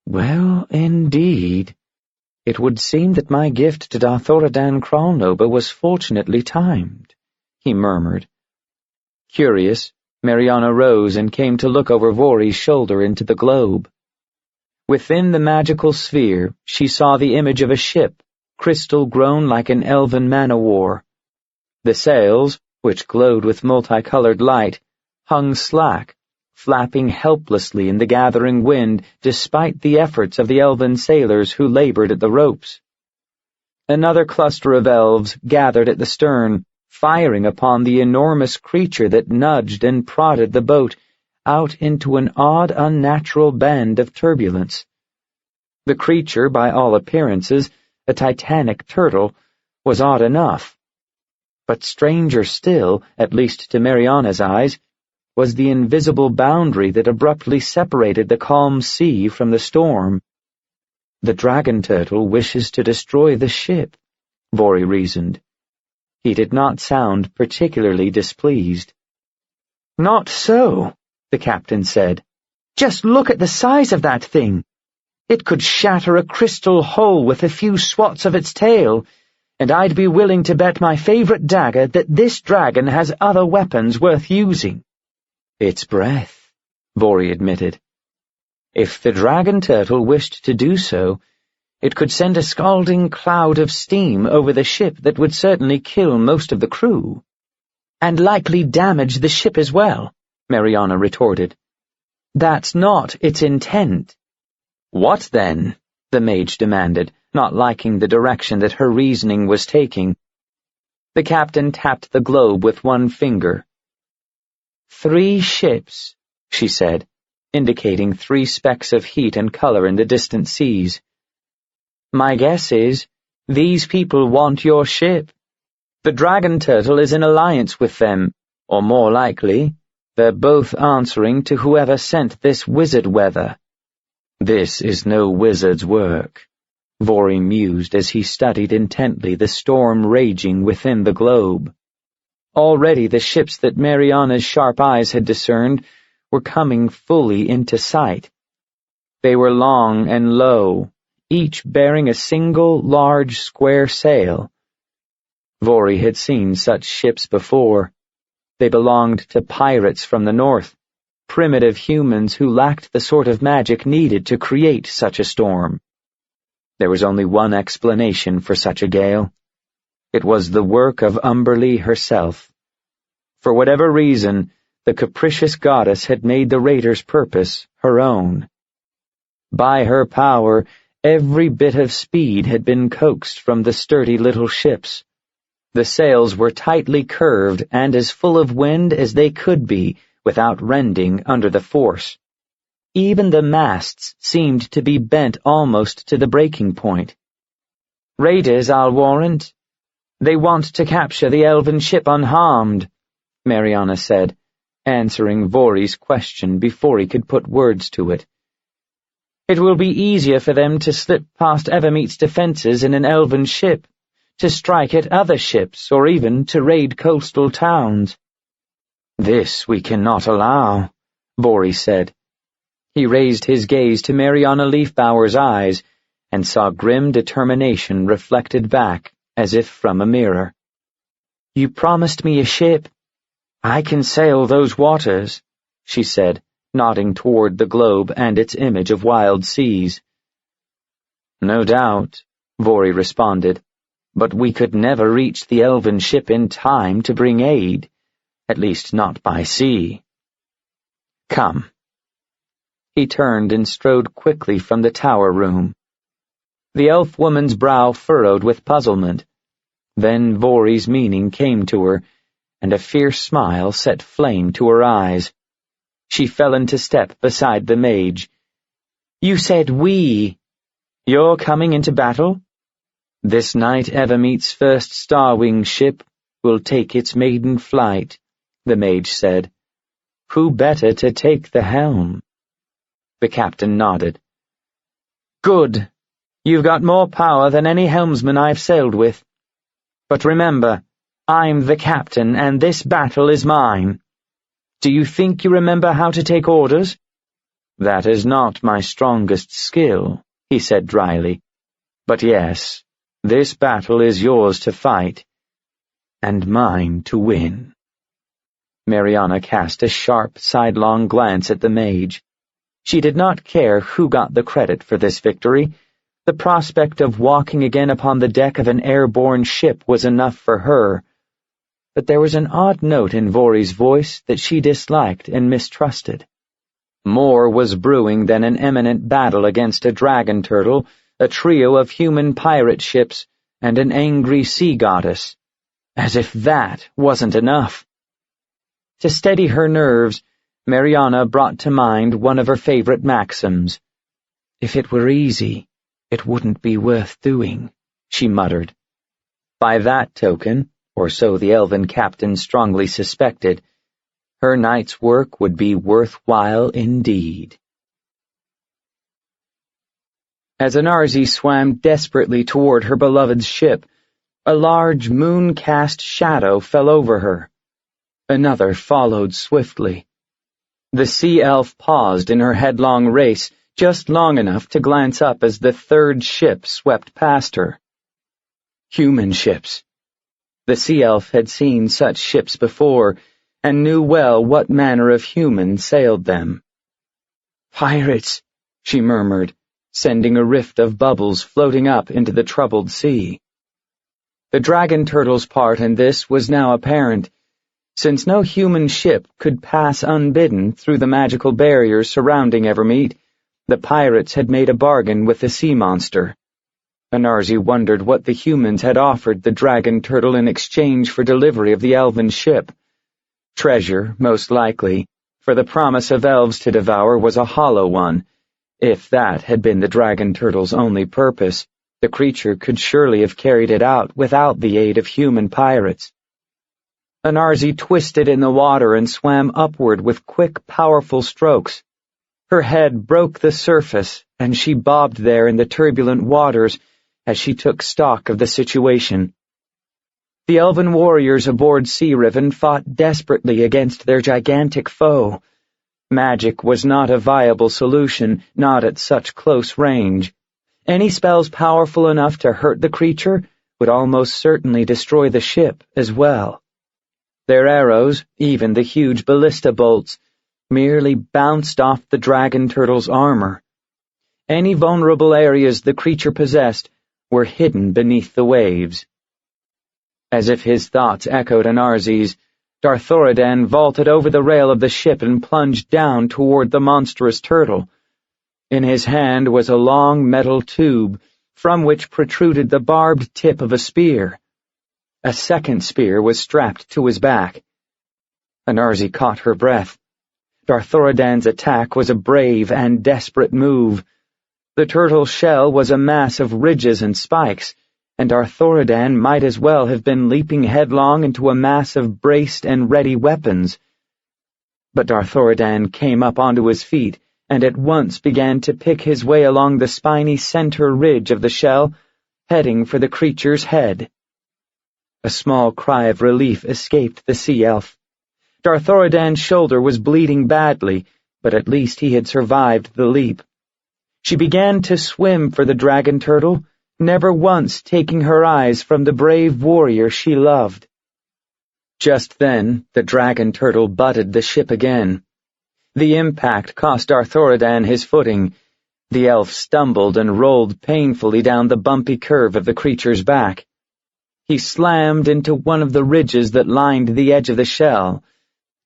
"Well, indeed. It would seem that my gift to Darthoradan Kralnoba was fortunately timed," he murmured. Curious, Mariana rose and came to look over Vori's shoulder into the globe. Within the magical sphere, she saw the image of a ship, crystal-grown like an elven man-o'-war. The sails, which glowed with multicolored light, hung slack, flapping helplessly in the gathering wind despite the efforts of the elven sailors who labored at the ropes. Another cluster of elves gathered at the stern, firing upon the enormous creature that nudged and prodded the boat out into an odd, unnatural band of turbulence. The creature, by all appearances, a titanic turtle, was odd enough. But stranger still, at least to Mariana's eyes, was the invisible boundary that abruptly separated the calm sea from the storm. "The dragon turtle wishes to destroy the ship," Vori reasoned. He did not sound particularly displeased. "Not so," the captain said. "Just look at the size of that thing. It could shatter a crystal hull with a few swats of its tail, and I'd be willing to bet my favorite dagger that this dragon has other weapons worth using." "Its breath," Vori admitted. "If the dragon turtle wished to do so, it could send a scalding cloud of steam over the ship that would certainly kill most of the crew." "And likely damage the ship as well," Mariana retorted. "That's not its intent." "What then?" the mage demanded, not liking the direction that her reasoning was taking. The captain tapped the globe with one finger. "3 ships," she said, indicating 3 specks of heat and color in the distant seas. "My guess is, these people want your ship. The dragon turtle is in alliance with them, or more likely, they're both answering to whoever sent this wizard weather." "This is no wizard's work," Vori mused as he studied intently the storm raging within the globe. Already the ships that Mariana's sharp eyes had discerned were coming fully into sight. They were long and low, each bearing a single large square sail. Vori had seen such ships before. They belonged to pirates from the north, primitive humans who lacked the sort of magic needed to create such a storm. There was only one explanation for such a gale. It was the work of Umberlee herself. For whatever reason, the capricious goddess had made the raider's purpose her own. By her power, every bit of speed had been coaxed from the sturdy little ships. The sails were tightly curved and as full of wind as they could be without rending under the force. Even the masts seemed to be bent almost to the breaking point. "Raiders, I'll warrant. They want to capture the elven ship unharmed," Mariana said, answering Vori's question before he could put words to it. "It will be easier for them to slip past Evermeet's defenses in an elven ship, to strike at other ships, or even to raid coastal towns." "This we cannot allow," Vori said. He raised his gaze to Mariana Leafbower's eyes and saw grim determination reflected back as if from a mirror. "You promised me a ship. I can sail those waters," she said, nodding toward the globe and its image of wild seas. "No doubt," Vori responded, "but we could never reach the elven ship in time to bring aid, at least not by sea. Come." He turned and strode quickly from the tower room. The elf woman's brow furrowed with puzzlement. Then Vori's meaning came to her, and a fierce smile set flame to her eyes. She fell into step beside the mage. "You said we. You're coming into battle?" This night Evermeet's first Star-Wing ship will take its maiden flight, the mage said. Who better to take the helm? The captain nodded. Good. You've got more power than any helmsman I've sailed with. But remember, I'm the captain, and this battle is mine. Do you think you remember how to take orders? That is not my strongest skill, he said dryly. But yes, this battle is yours to fight, and mine to win. Mariana cast a sharp, sidelong glance at the mage. She did not care who got the credit for this victory. The prospect of walking again upon the deck of an airborne ship was enough for her. But there was an odd note in Vori's voice that she disliked and mistrusted. More was brewing than an imminent battle against a dragon turtle, a trio of human pirate ships, and an angry sea goddess. As if that wasn't enough. To steady her nerves, Mariana brought to mind one of her favorite maxims. If it were easy, it wouldn't be worth doing, she muttered. By that token, or so the elven captain strongly suspected, her night's work would be worthwhile indeed. As Anarzi swam desperately toward her beloved's ship, a large moon-cast shadow fell over her. Another followed swiftly. The sea elf paused in her headlong race, just long enough to glance up as the third ship swept past her. Human ships. The sea elf had seen such ships before, and knew well what manner of human sailed them. Pirates, she murmured, sending a rift of bubbles floating up into the troubled sea. The dragon turtle's part in this was now apparent. Since no human ship could pass unbidden through the magical barriers surrounding Evermeet, the pirates had made a bargain with the sea monster. Anarzi wondered what the humans had offered the dragon turtle in exchange for delivery of the elven ship. Treasure, most likely, for the promise of elves to devour was a hollow one. If that had been the dragon turtle's only purpose, the creature could surely have carried it out without the aid of human pirates. Anarzi twisted in the water and swam upward with quick, powerful strokes. Her head broke the surface, and she bobbed there in the turbulent waters as she took stock of the situation. The elven warriors aboard Sea Riven fought desperately against their gigantic foe. Magic was not a viable solution, not at such close range. Any spells powerful enough to hurt the creature would almost certainly destroy the ship as well. Their arrows, even the huge ballista bolts, merely bounced off the dragon turtle's armor. Any vulnerable areas the creature possessed were hidden beneath the waves. As if his thoughts echoed Anarzi's, Darthoradan vaulted over the rail of the ship and plunged down toward the monstrous turtle. In his hand was a long metal tube, from which protruded the barbed tip of a spear. A second spear was strapped to his back. Anarzi caught her breath. Darthoradan's attack was a brave and desperate move. The turtle's shell was a mass of ridges and spikes, and Darthoradan might as well have been leaping headlong into a mass of braced and ready weapons. But Darthoradan came up onto his feet and at once began to pick his way along the spiny center ridge of the shell, heading for the creature's head. A small cry of relief escaped the sea elf. Darthoradan's shoulder was bleeding badly, but at least he had survived the leap. She began to swim for the dragon turtle, never once taking her eyes from the brave warrior she loved. Just then, the dragon turtle butted the ship again. The impact cost Darthoradan his footing. The elf stumbled and rolled painfully down the bumpy curve of the creature's back. He slammed into one of the ridges that lined the edge of the shell.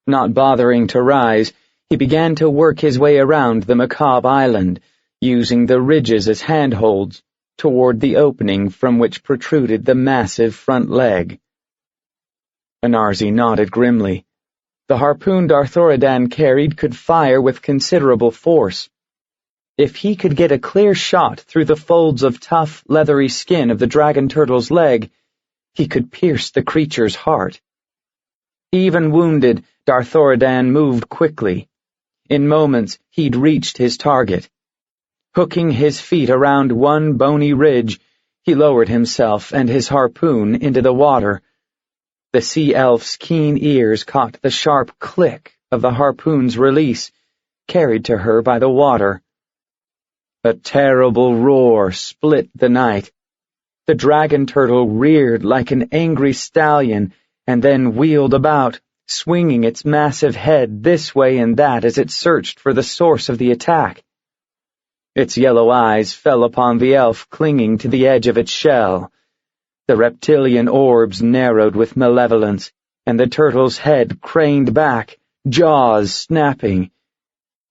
Not bothering to rise, he began to work his way around the macabre island, using the ridges as handholds, toward the opening from which protruded the massive front leg. Anarzi nodded grimly. The harpoon Darthoradan carried could fire with considerable force. If he could get a clear shot through the folds of tough, leathery skin of the dragon turtle's leg, he could pierce the creature's heart. Even wounded, Darthoradan moved quickly. In moments, he'd reached his target. Hooking his feet around one bony ridge, he lowered himself and his harpoon into the water. The sea elf's keen ears caught the sharp click of the harpoon's release, carried to her by the water. A terrible roar split the night. The dragon turtle reared like an angry stallion and then wheeled about, swinging its massive head this way and that as it searched for the source of the attack. Its yellow eyes fell upon the elf clinging to the edge of its shell. The reptilian orbs narrowed with malevolence, and the turtle's head craned back, jaws snapping.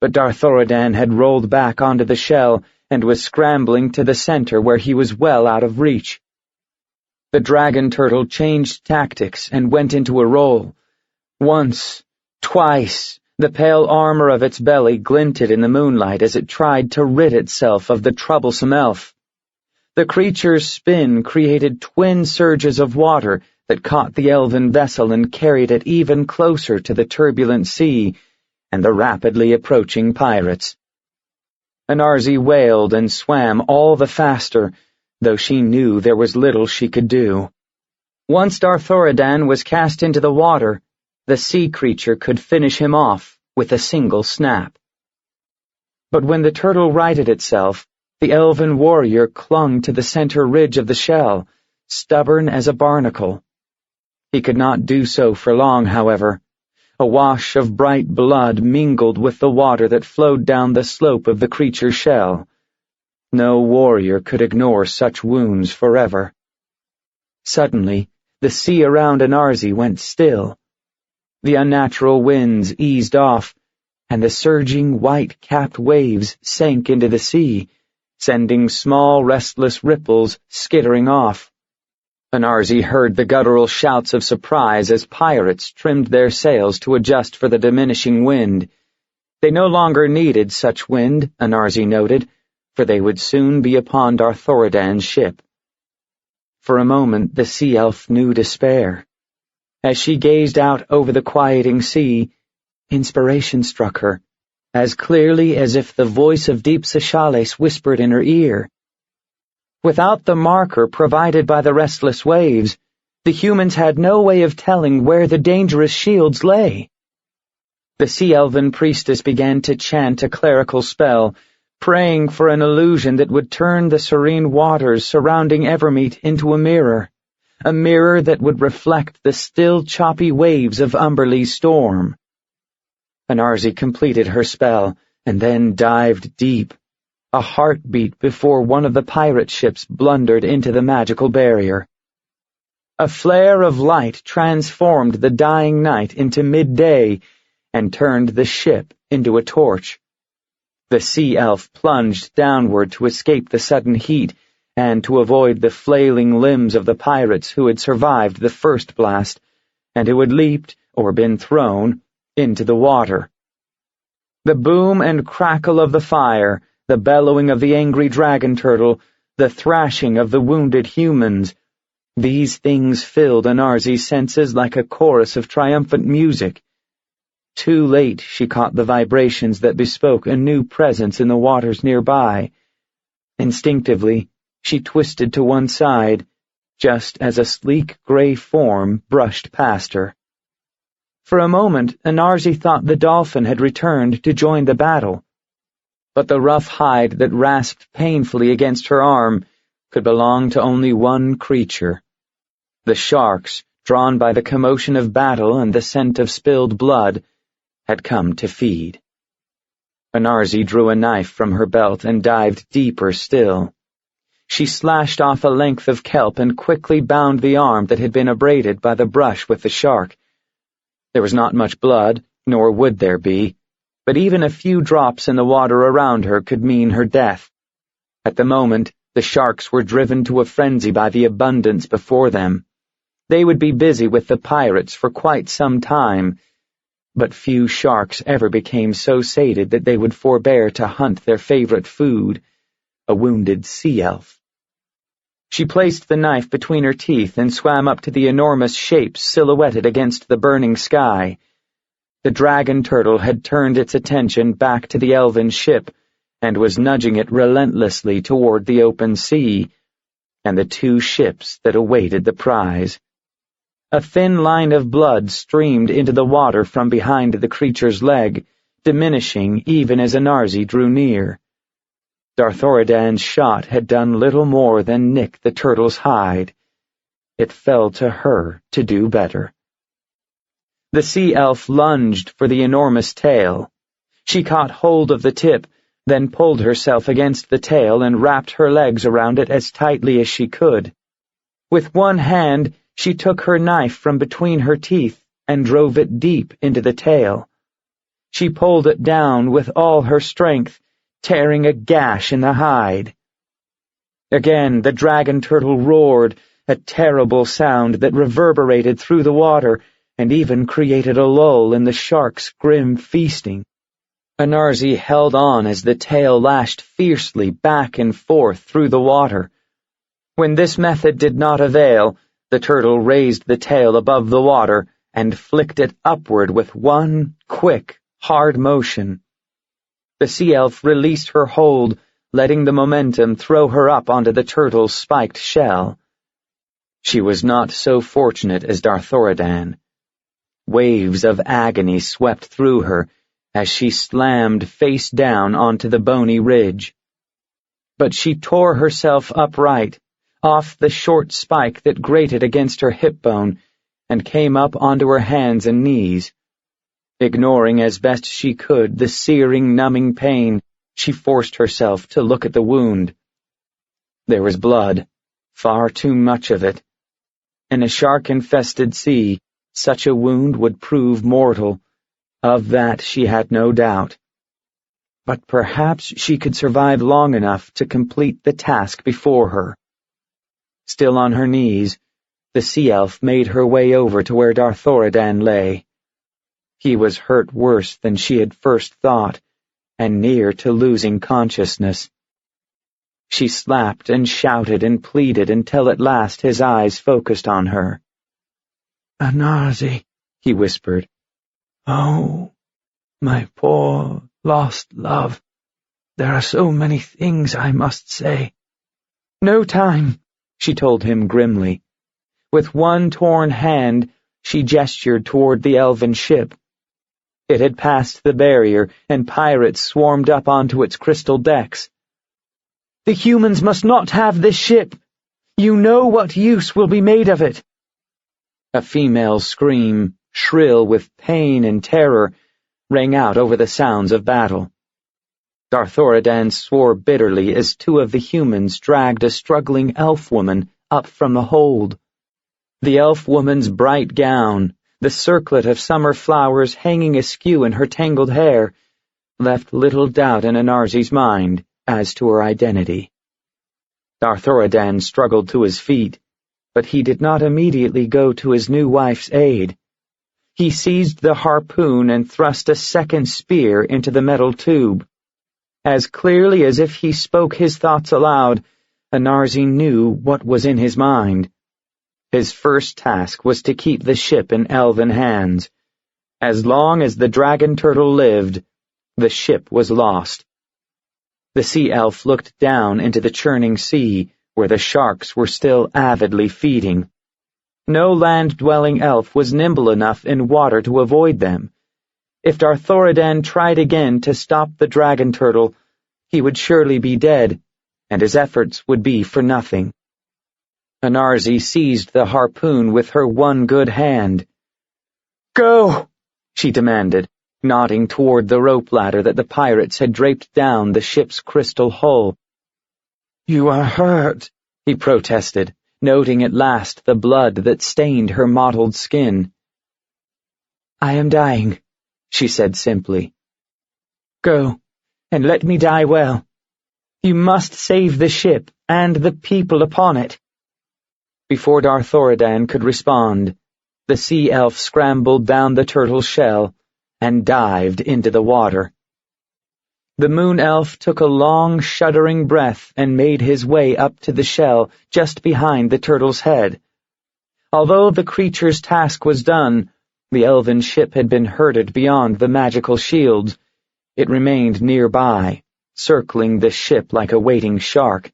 But Darthoradan had rolled back onto the shell and was scrambling to the center where he was well out of reach. The dragon turtle changed tactics and went into a roll. Once, twice, the pale armor of its belly glinted in the moonlight as it tried to rid itself of the troublesome elf. The creature's spin created twin surges of water that caught the elven vessel and carried it even closer to the turbulent sea and the rapidly approaching pirates. Anarzi wailed and swam all the faster, though she knew there was little she could do. Once Darthoradan was cast into the water, the sea creature could finish him off with a single snap. But when the turtle righted itself, the elven warrior clung to the center ridge of the shell, stubborn as a barnacle. He could not do so for long, however. A wash of bright blood mingled with the water that flowed down the slope of the creature's shell. No warrior could ignore such wounds forever. Suddenly, the sea around Anarzi went still. The unnatural winds eased off, and the surging white-capped waves sank into the sea, sending small restless ripples skittering off. Anarzi heard the guttural shouts of surprise as pirates trimmed their sails to adjust for the diminishing wind. They no longer needed such wind, Anarzi noted, for they would soon be upon Darthoradan's ship. For a moment the sea elf knew despair. As she gazed out over the quieting sea, inspiration struck her, as clearly as if the voice of Deep Sashales whispered in her ear. Without the marker provided by the restless waves, the humans had no way of telling where the dangerous shields lay. The sea-elven priestess began to chant a clerical spell, praying for an illusion that would turn the serene waters surrounding Evermeet into a mirror that would reflect the still choppy waves of Umberlee's storm. Anarzi completed her spell, and then dived deep. A heartbeat before one of the pirate ships blundered into the magical barrier. A flare of light transformed the dying night into midday and turned the ship into a torch. The sea elf plunged downward to escape the sudden heat and to avoid the flailing limbs of the pirates who had survived the first blast and who had leaped, or been thrown, into the water. The boom and crackle of the fire, the bellowing of the angry dragon turtle, the thrashing of the wounded humans, these things filled Anarzi's senses like a chorus of triumphant music. Too late she caught the vibrations that bespoke a new presence in the waters nearby. Instinctively, she twisted to one side, just as a sleek gray form brushed past her. For a moment, Anarzi thought the dolphin had returned to join the battle, but the rough hide that rasped painfully against her arm could belong to only one creature. The sharks, drawn by the commotion of battle and the scent of spilled blood, had come to feed. Anarzi drew a knife from her belt and dived deeper still. She slashed off a length of kelp and quickly bound the arm that had been abraded by the brush with the shark. There was not much blood, nor would there be, but even a few drops in the water around her could mean her death. At the moment, the sharks were driven to a frenzy by the abundance before them. They would be busy with the pirates for quite some time. but few sharks ever became so sated that they would forbear to hunt their favorite food, a wounded sea elf. She placed the knife between her teeth and swam up to the enormous shape silhouetted against the burning sky. The dragon turtle had turned its attention back to the elven ship and was nudging it relentlessly toward the open sea and the two ships that awaited the prize. A thin line of blood streamed into the water from behind the creature's leg, diminishing even as Anarzi drew near. Darthoradan's shot had done little more than nick the turtle's hide. It fell to her to do better. The sea elf lunged for the enormous tail. She caught hold of the tip, then pulled herself against the tail and wrapped her legs around it as tightly as she could. With one hand, she took her knife from between her teeth and drove it deep into the tail. She pulled it down with all her strength, tearing a gash in the hide. Again the dragon turtle roared, a terrible sound that reverberated through the water and even created a lull in the shark's grim feasting. Anarzi held on as the tail lashed fiercely back and forth through the water. When this method did not avail, the turtle raised the tail above the water and flicked it upward with one quick, hard motion. The sea elf released her hold, letting the momentum throw her up onto the turtle's spiked shell. She was not so fortunate as Darthoradan. Waves of agony swept through her as she slammed face down onto the bony ridge. But she tore herself upright, off the short spike that grated against her hip bone, and came up onto her hands and knees. Ignoring as best she could the searing, numbing pain, she forced herself to look at the wound. There was blood, far too much of it. In a shark-infested sea, such a wound would prove mortal. Of that she had no doubt. But perhaps she could survive long enough to complete the task before her. Still on her knees, the sea elf made her way over to where Darthoradan lay. He was hurt worse than she had first thought, and near to losing consciousness. She slapped and shouted and pleaded until at last his eyes focused on her. "Anarzi," he whispered. "Oh, my poor, lost love. There are so many things I must say." "No time," she told him grimly. With one torn hand, she gestured toward the elven ship. It had passed the barrier, and pirates swarmed up onto its crystal decks. "The humans must not have this ship. You know what use will be made of it." A female scream, shrill with pain and terror, rang out over the sounds of battle. Darthoradan swore bitterly as two of the humans dragged a struggling elf woman up from the hold. The elf woman's bright gown, the circlet of summer flowers hanging askew in her tangled hair, left little doubt in Anarzi's mind as to her identity. Darthoradan struggled to his feet, but he did not immediately go to his new wife's aid. He seized the harpoon and thrust a second spear into the metal tube. As clearly as if he spoke his thoughts aloud, Anarzi knew what was in his mind. His first task was to keep the ship in elven hands. As long as the dragon turtle lived, the ship was lost. The sea elf looked down into the churning sea, where the sharks were still avidly feeding. No land-dwelling elf was nimble enough in water to avoid them. If Darthoradan tried again to stop the dragon turtle, he would surely be dead, and his efforts would be for nothing. Anarzi seized the harpoon with her one good hand. "Go!" she demanded, nodding toward the rope ladder that the pirates had draped down the ship's crystal hull. "You are hurt," he protested, noting at last the blood that stained her mottled skin. "I am dying," she said simply. "Go, and let me die well. You must save the ship and the people upon it." Before Darthoradan could respond, the sea elf scrambled down the turtle's shell and dived into the water. The moon elf took a long, shuddering breath and made his way up to the shell just behind the turtle's head. Although the creature's task was done, the elven ship had been herded beyond the magical shields. It remained nearby, circling the ship like a waiting shark.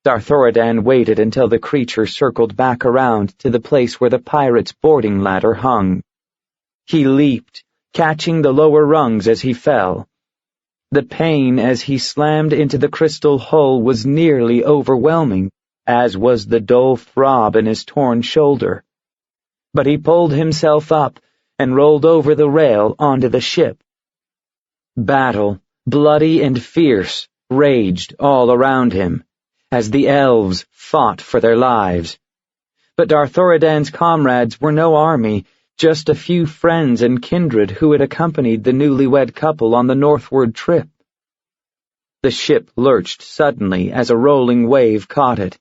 Darthoridan waited until the creature circled back around to the place where the pirate's boarding ladder hung. He leaped, catching the lower rungs as he fell. The pain as he slammed into the crystal hull was nearly overwhelming, as was the dull throb in his torn shoulder. But he pulled himself up and rolled over the rail onto the ship. Battle, bloody and fierce, raged all around him, as the elves fought for their lives. But Darthoridan's comrades were no army, just a few friends and kindred who had accompanied the newlywed couple on the northward trip. The ship lurched suddenly as a rolling wave caught it.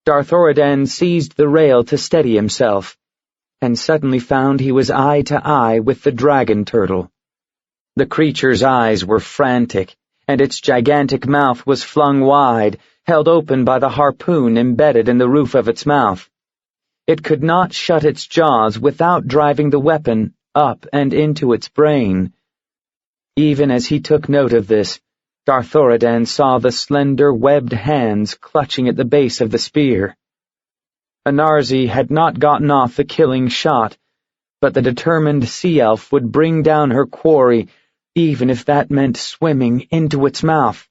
Darthoridan seized the rail to steady himself, and suddenly found he was eye to eye with the dragon turtle. The creature's eyes were frantic, and its gigantic mouth was flung wide, held open by the harpoon embedded in the roof of its mouth. It could not shut its jaws without driving the weapon up and into its brain. Even as he took note of this, Darthoridan saw the slender webbed hands clutching at the base of the spear. Anarzi had not gotten off the killing shot, but the determined sea elf would bring down her quarry, even if that meant swimming into its mouth.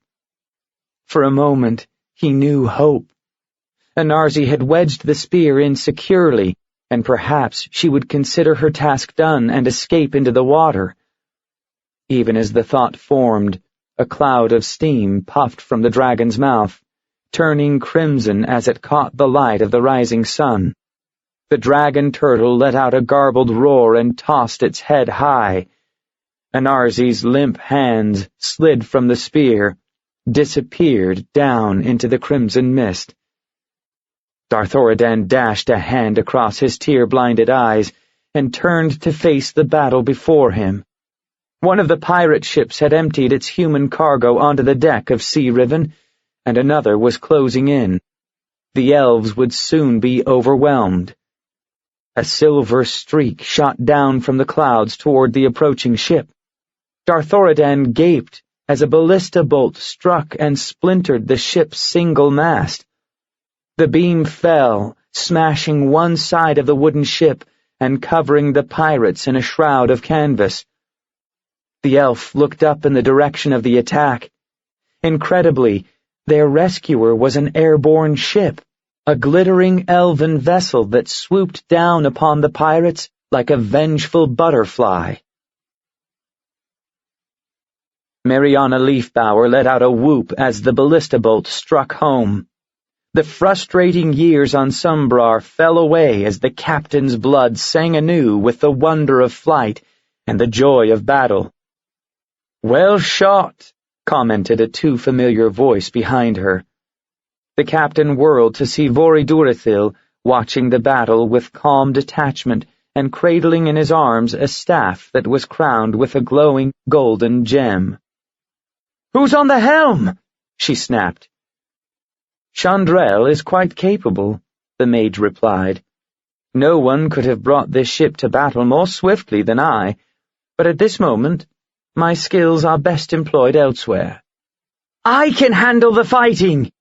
For a moment, he knew hope. Anarzi had wedged the spear in securely, and perhaps she would consider her task done and escape into the water. Even as the thought formed, a cloud of steam puffed from the dragon's mouth, turning crimson as it caught the light of the rising sun. The dragon turtle let out a garbled roar and tossed its head high. Anarzi's limp hands slid from the spear, disappeared down into the crimson mist. Darthoridan dashed a hand across his tear-blinded eyes and turned to face the battle before him. One of the pirate ships had emptied its human cargo onto the deck of Sea Riven, and another was closing in. The elves would soon be overwhelmed. A silver streak shot down from the clouds toward the approaching ship. Darthoridan gaped as a ballista bolt struck and splintered the ship's single mast. The beam fell, smashing one side of the wooden ship and covering the pirates in a shroud of canvas. The elf looked up in the direction of the attack. Incredibly, their rescuer was an airborne ship, a glittering elven vessel that swooped down upon the pirates like a vengeful butterfly. Mariana Leafbower let out a whoop as the ballista bolt struck home. The frustrating years on Sumbrar fell away as the captain's blood sang anew with the wonder of flight and the joy of battle. "Well shot," commented a too-familiar voice behind her. The captain whirled to see Voridurithil watching the battle with calm detachment and cradling in his arms a staff that was crowned with a glowing golden gem. "Who's on the helm?" she snapped. "Chandrel is quite capable," the mage replied. "No one could have brought this ship to battle more swiftly than I, but at this moment, my skills are best employed elsewhere." "I can handle the fighting!"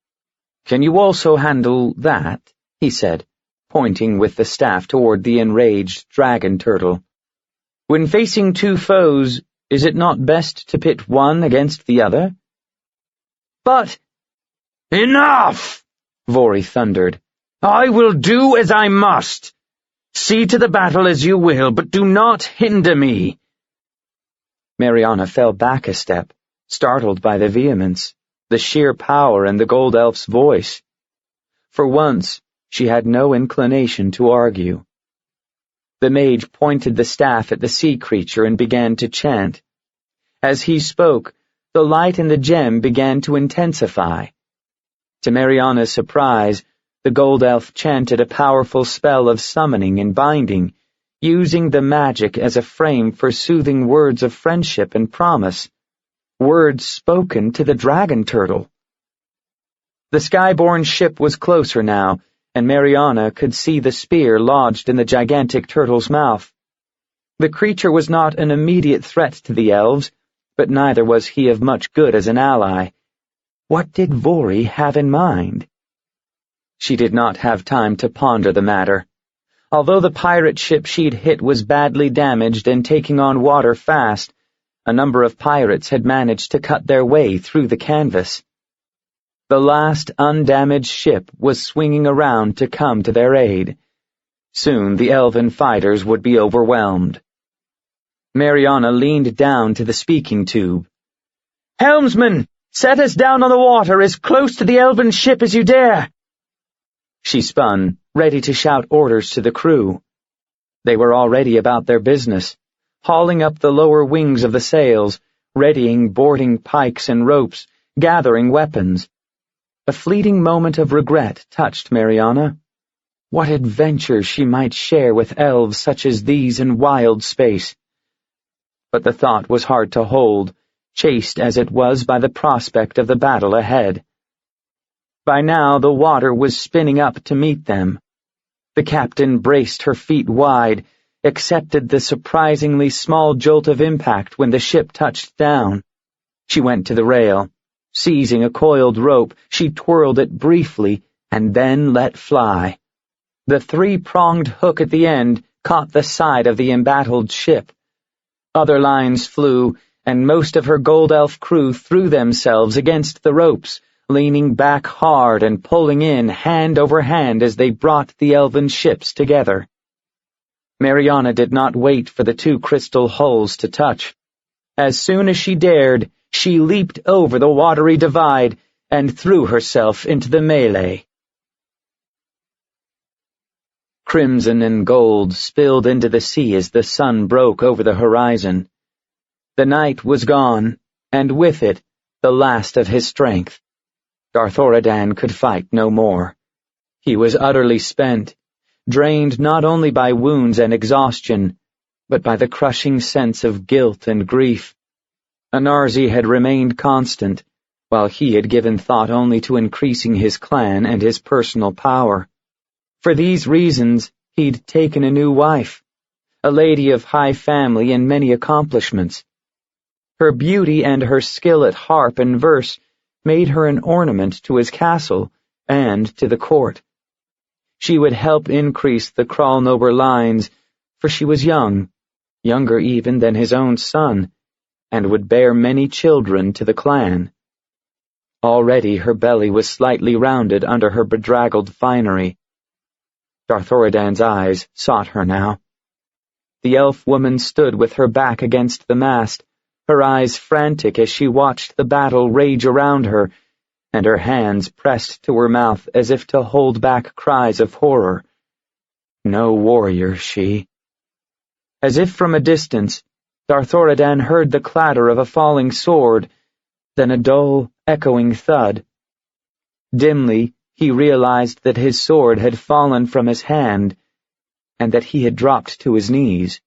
"Can you also handle that?" he said, pointing with the staff toward the enraged dragon turtle. "When facing two foes, is it not best to pit one against the other?" "But—" "Enough!" Vori thundered. "I will do as I must. See to the battle as you will, but do not hinder me." Mariana fell back a step, startled by the vehemence, the sheer power in the gold elf's voice. For once, she had no inclination to argue. The mage pointed the staff at the sea creature and began to chant. As he spoke, the light in the gem began to intensify. To Mariana's surprise, the gold elf chanted a powerful spell of summoning and binding, using the magic as a frame for soothing words of friendship and promise, words spoken to the dragon turtle. The skyborne ship was closer now, and Mariana could see the spear lodged in the gigantic turtle's mouth. The creature was not an immediate threat to the elves, but neither was he of much good as an ally. What did Vori have in mind? She did not have time to ponder the matter. Although the pirate ship she'd hit was badly damaged and taking on water fast, a number of pirates had managed to cut their way through the canvas. The last undamaged ship was swinging around to come to their aid. Soon the elven fighters would be overwhelmed. Mariana leaned down to the speaking tube. "Helmsman, set us down on the water as close to the elven ship as you dare." She spun, ready to shout orders to the crew. They were already about their business, hauling up the lower wings of the sails, readying boarding pikes and ropes, gathering weapons. A fleeting moment of regret touched Mariana. What adventures she might share with elves such as these in wild space. But the thought was hard to hold, chased as it was by the prospect of the battle ahead. By now the water was spinning up to meet them. The captain braced her feet wide, accepted the surprisingly small jolt of impact when the ship touched down. She went to the rail. Seizing a coiled rope, she twirled it briefly and then let fly. The three-pronged hook at the end caught the side of the embattled ship. Other lines flew, and most of her gold elf crew threw themselves against the ropes, leaning back hard and pulling in hand over hand as they brought the elven ships together. Mariana did not wait for the two crystal hulls to touch. As soon as she dared, she leaped over the watery divide and threw herself into the melee. Crimson and gold spilled into the sea as the sun broke over the horizon. The night was gone, and with it, the last of his strength. Darthoradan could fight no more. He was utterly spent, drained not only by wounds and exhaustion, but by the crushing sense of guilt and grief. Anarzi had remained constant, while he had given thought only to increasing his clan and his personal power. For these reasons, he'd taken a new wife, a lady of high family and many accomplishments. Her beauty and her skill at harp and verse made her an ornament to his castle and to the court. She would help increase the Kralnober lines, for she was young, younger even than his own son, and would bear many children to the clan. Already her belly was slightly rounded under her bedraggled finery. Darthoradan's eyes sought her now. The elf woman stood with her back against the mast, her eyes frantic as she watched the battle rage around her, and her hands pressed to her mouth as if to hold back cries of horror. No warrior, she. As if from a distance, Darthoradan heard the clatter of a falling sword, then a dull, echoing thud. Dimly, he realized that his sword had fallen from his hand, and that he had dropped to his knees.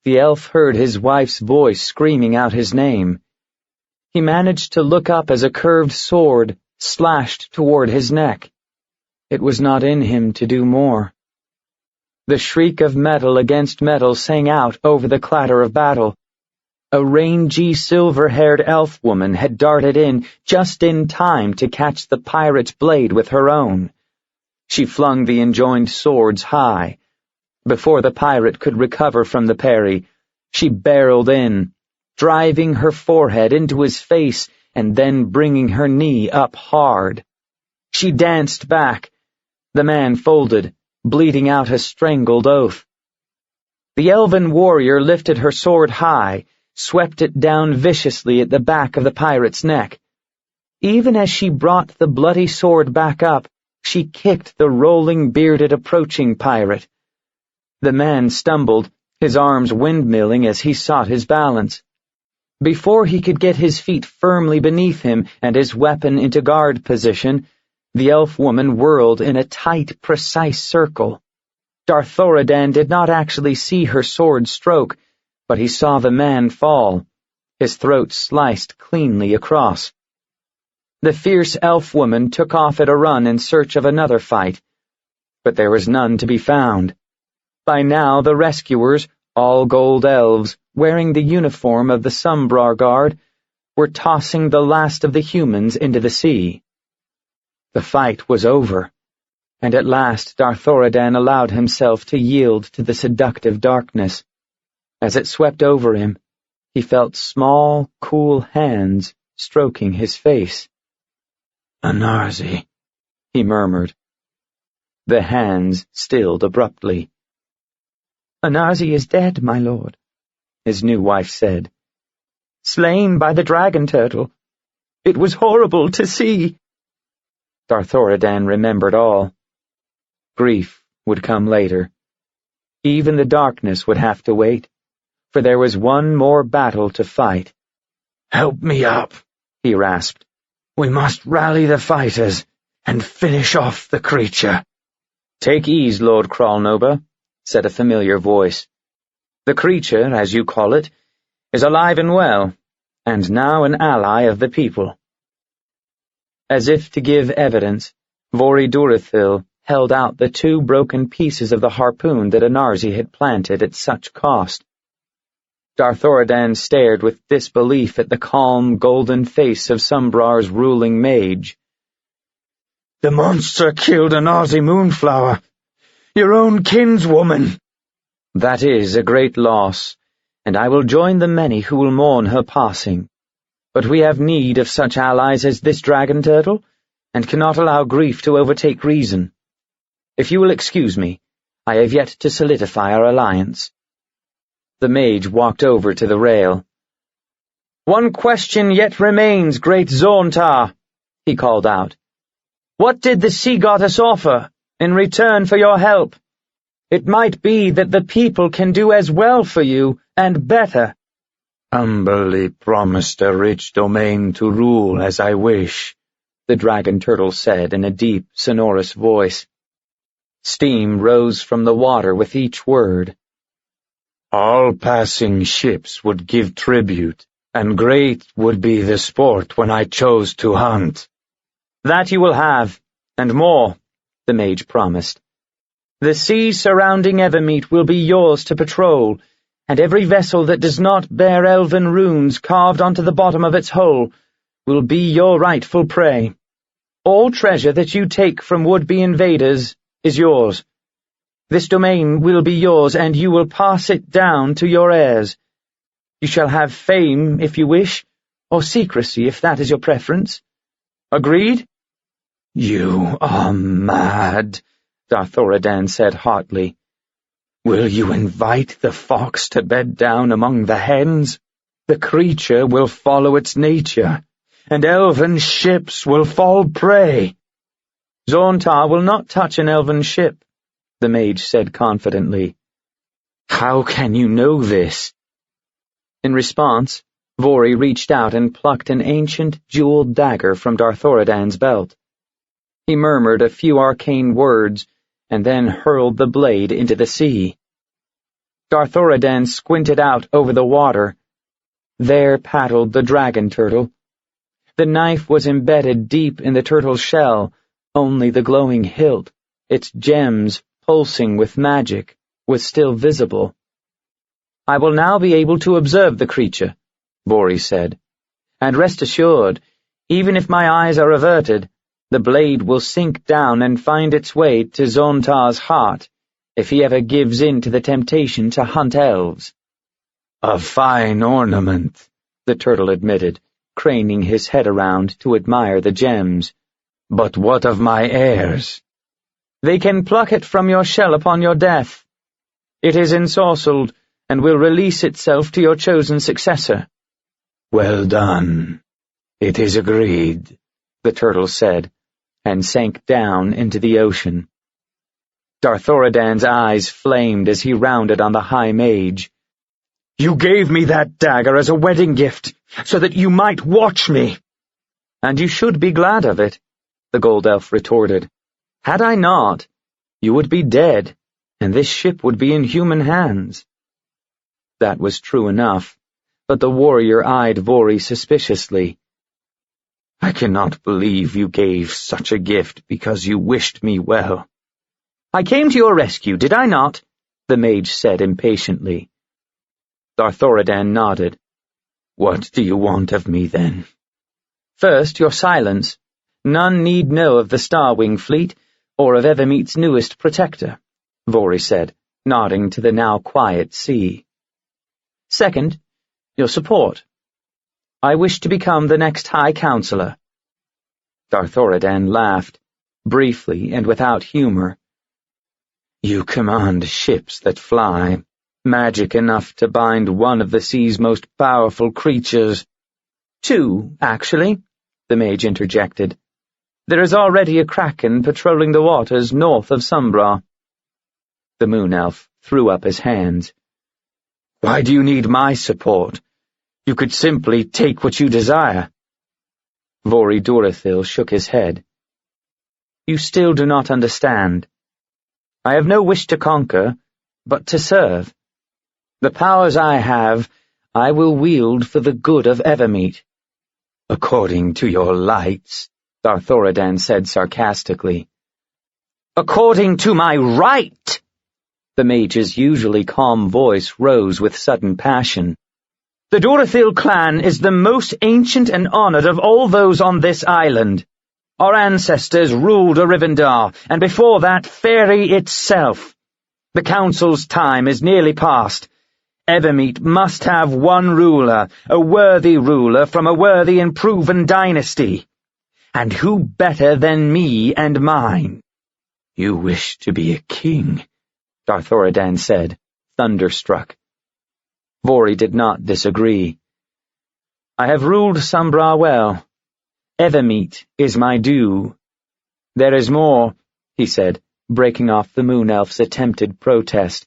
The elf heard his wife's voice screaming out his name. He managed to look up as a curved sword slashed toward his neck. It was not in him to do more. The shriek of metal against metal sang out over the clatter of battle. A rangy, silver-haired elf woman had darted in just in time to catch the pirate's blade with her own. She flung the enjoined swords high. Before the pirate could recover from the parry, she barreled in, driving her forehead into his face and then bringing her knee up hard. She danced back. The man folded, bleeding out a strangled oath. The elven warrior lifted her sword high, swept it down viciously at the back of the pirate's neck. Even as she brought the bloody sword back up, she kicked the rolling, bearded, approaching pirate. The man stumbled, his arms windmilling as he sought his balance. Before he could get his feet firmly beneath him and his weapon into guard position, the elf woman whirled in a tight, precise circle. Darthoradan did not actually see her sword stroke, but he saw the man fall, his throat sliced cleanly across. The fierce elf woman took off at a run in search of another fight, but there was none to be found. By now the rescuers, all gold elves, wearing the uniform of the Sumbrar Guard, were tossing the last of the humans into the sea. The fight was over, and at last Darthoradan allowed himself to yield to the seductive darkness. As it swept over him, he felt small, cool hands stroking his face. "Anarzi," he murmured. The hands stilled abruptly. "Anarzi is dead, my lord," his new wife said. "Slain by the dragon turtle. It was horrible to see." Darthoradan remembered all. Grief would come later. Even the darkness would have to wait, for there was one more battle to fight. "Help me up," he rasped. "We must rally the fighters and finish off the creature." "Take ease, Lord Kralnoba," said a familiar voice. "The creature, as you call it, is alive and well, and now an ally of the people." As if to give evidence, Vol.II held out the 2 broken pieces of the harpoon that Anarzi had planted at such cost. Darthoradan stared with disbelief at the calm, golden face of Sumbrar's ruling mage. "The monster killed Anarzi Moonflower, your own kinswoman." "That is a great loss, and I will join the many who will mourn her passing. But we have need of such allies as this dragon turtle, and cannot allow grief to overtake reason. If you will excuse me, I have yet to solidify our alliance." The mage walked over to the rail. "One question yet remains, great Zorntar," he called out. "What did the sea goddess offer in return for your help? It might be that the people can do as well for you, and better." "Humbly promised a rich domain to rule as I wish," the dragon turtle said in a deep, sonorous voice. Steam rose from the water with each word. "All passing ships would give tribute, and great would be the sport when I chose to hunt." "That you will have, and more," the mage promised. "The sea surrounding Evermeet will be yours to patrol, and every vessel that does not bear elven runes carved onto the bottom of its hull will be your rightful prey. All treasure that you take from would-be invaders is yours. This domain will be yours, and you will pass it down to your heirs. You shall have fame if you wish, or secrecy if that is your preference. Agreed?" "You are mad," Darthoradan said hotly. "Will you invite the fox to bed down among the hens? The creature will follow its nature, and elven ships will fall prey." "Zorntar will not touch an elven ship," the mage said confidently. "How can you know this?" In response, Vori reached out and plucked an ancient, jeweled dagger from Darthoradan's belt. He murmured a few arcane words, and then hurled the blade into the sea. Darthoradan squinted out over the water. There paddled the dragon turtle. The knife was embedded deep in the turtle's shell, only the glowing hilt, its gems pulsing with magic, was still visible. "I will now be able to observe the creature," Vori said. "And rest assured, even if my eyes are averted, the blade will sink down and find its way to Zontar's heart, if he ever gives in to the temptation to hunt elves." "A fine ornament," the turtle admitted, craning his head around to admire the gems. "But what of my heirs?" "They can pluck it from your shell upon your death. It is ensorcelled, and will release itself to your chosen successor." "Well done. It is agreed," the turtle said, and sank down into the ocean. Darthoradan's eyes flamed as he rounded on the High Mage. "You gave me that dagger as a wedding gift, so that you might watch me." "And you should be glad of it," the Gold Elf retorted. "Had I not, you would be dead, and this ship would be in human hands. That was true enough, but the warrior eyed Vori suspiciously. I cannot believe you gave such a gift because you wished me well. I came to your rescue, did I not? The mage said impatiently. Darthoradan nodded. What do you want of me, then? First, your silence. None need know of the Starwing fleet, or of Evermeet's newest protector, Vori said, nodding to the now quiet sea. Second, your support. I wish to become the next High Counselor. Darthoradan laughed, briefly and without humor. You command ships that fly, magic enough to bind one of the sea's most powerful creatures. Two, actually, the mage interjected. There is already a kraken patrolling the waters north of Sumbra. The moon elf threw up his hands. Why do you need my support? You could simply take what you desire. Vori Dorathil shook his head. You still do not understand. I have no wish to conquer, but to serve. The powers I have, I will wield for the good of Evermeet. According to your lights, Darthoradan said sarcastically. According to my right! The mage's usually calm voice rose with sudden passion. The Dorathil clan is the most ancient and honored of all those on this island. Our ancestors ruled Arivandar, and before that, Fairy itself. The council's time is nearly past. Evermeet must have one ruler, a worthy ruler from a worthy and proven dynasty. And who better than me and mine? You wish to be a king, Darthoradan said, thunderstruck. Vori did not disagree. I have ruled Sumbra well. Evermeet is my due. There is more, he said, breaking off the moon elf's attempted protest.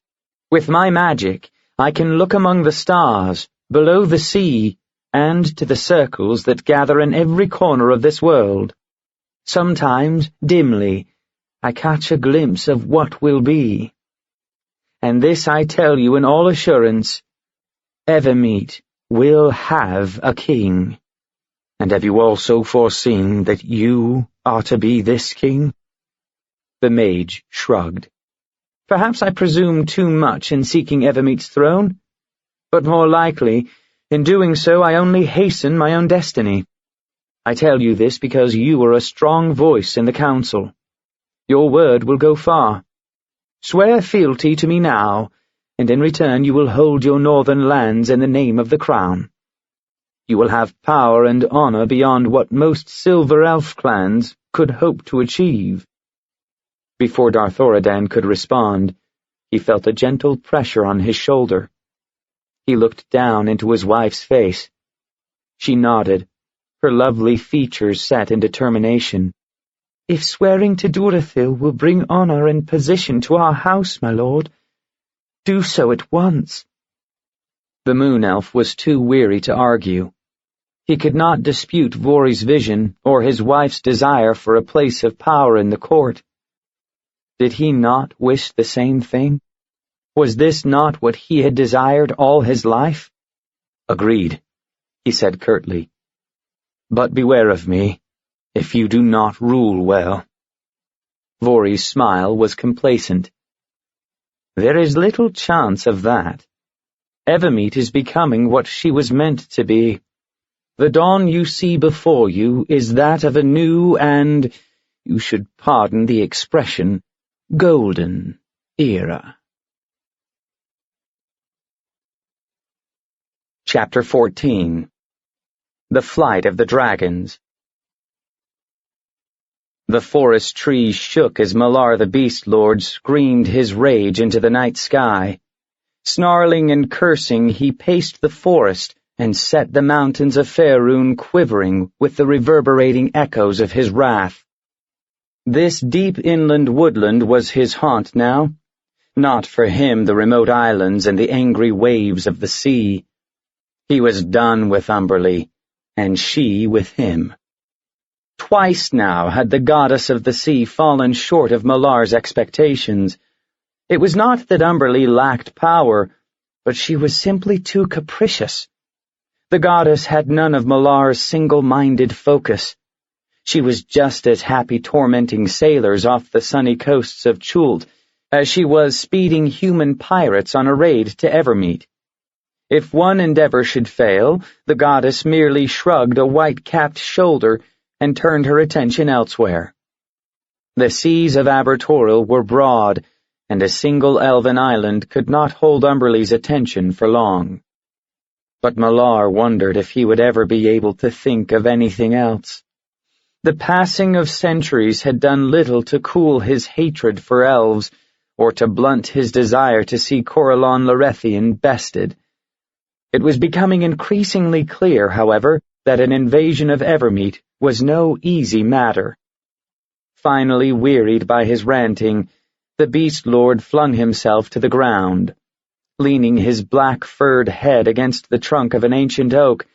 With my magic, I can look among the stars, below the sea, and to the circles that gather in every corner of this world. Sometimes, dimly, I catch a glimpse of what will be. And this I tell you in all assurance, Evermeet will have a king. And have you also foreseen that you are to be this king? The mage shrugged. Perhaps I presume too much in seeking Evermeet's throne, but more likely, in doing so I only hasten my own destiny. I tell you this because you are a strong voice in the council. Your word will go far. Swear fealty to me now, and in return you will hold your northern lands in the name of the crown. You will have power and honor beyond what most silver elf clans could hope to achieve. Before Darthoradan could respond, he felt a gentle pressure on his shoulder. He looked down into his wife's face. She nodded, her lovely features set in determination. If swearing to Dorathil will bring honor and position to our house, my lord, do so at once. The moon elf was too weary to argue. He could not dispute Vori's vision or his wife's desire for a place of power in the court. Did he not wish the same thing? Was this not what he had desired all his life? Agreed, he said curtly. But beware of me, if you do not rule well. Vori's smile was complacent. There is little chance of that. Evermeet is becoming what she was meant to be. The dawn you see before you is that of a new and, you should pardon the expression, golden era. Chapter 14. The Flight of the Dragons. The forest trees shook as Malar the Beast Lord screamed his rage into the night sky. Snarling and cursing, he paced the forest and set the mountains of Faerun quivering with the reverberating echoes of his wrath. This deep inland woodland was his haunt now. Not for him the remote islands and the angry waves of the sea. He was done with Umberlee, and she with him. Twice now had the goddess of the sea fallen short of Malar's expectations. It was not that Umberlee lacked power, but she was simply too capricious. The goddess had none of Malar's single-minded focus. She was just as happy tormenting sailors off the sunny coasts of Chult as she was speeding human pirates on a raid to Evermeet. If one endeavor should fail, the goddess merely shrugged a white-capped shoulder and turned her attention elsewhere. The seas of Abertoril were broad, and a single elven island could not hold Umberlee's attention for long. But Malar wondered if he would ever be able to think of anything else. The passing of centuries had done little to cool his hatred for elves, or to blunt his desire to see Corellon Lorethian bested. It was becoming increasingly clear, however, that an invasion of Evermeet was no easy matter. Finally wearied by his ranting, the Beast Lord flung himself to the ground. Leaning his black-furred head against the trunk of an ancient oak,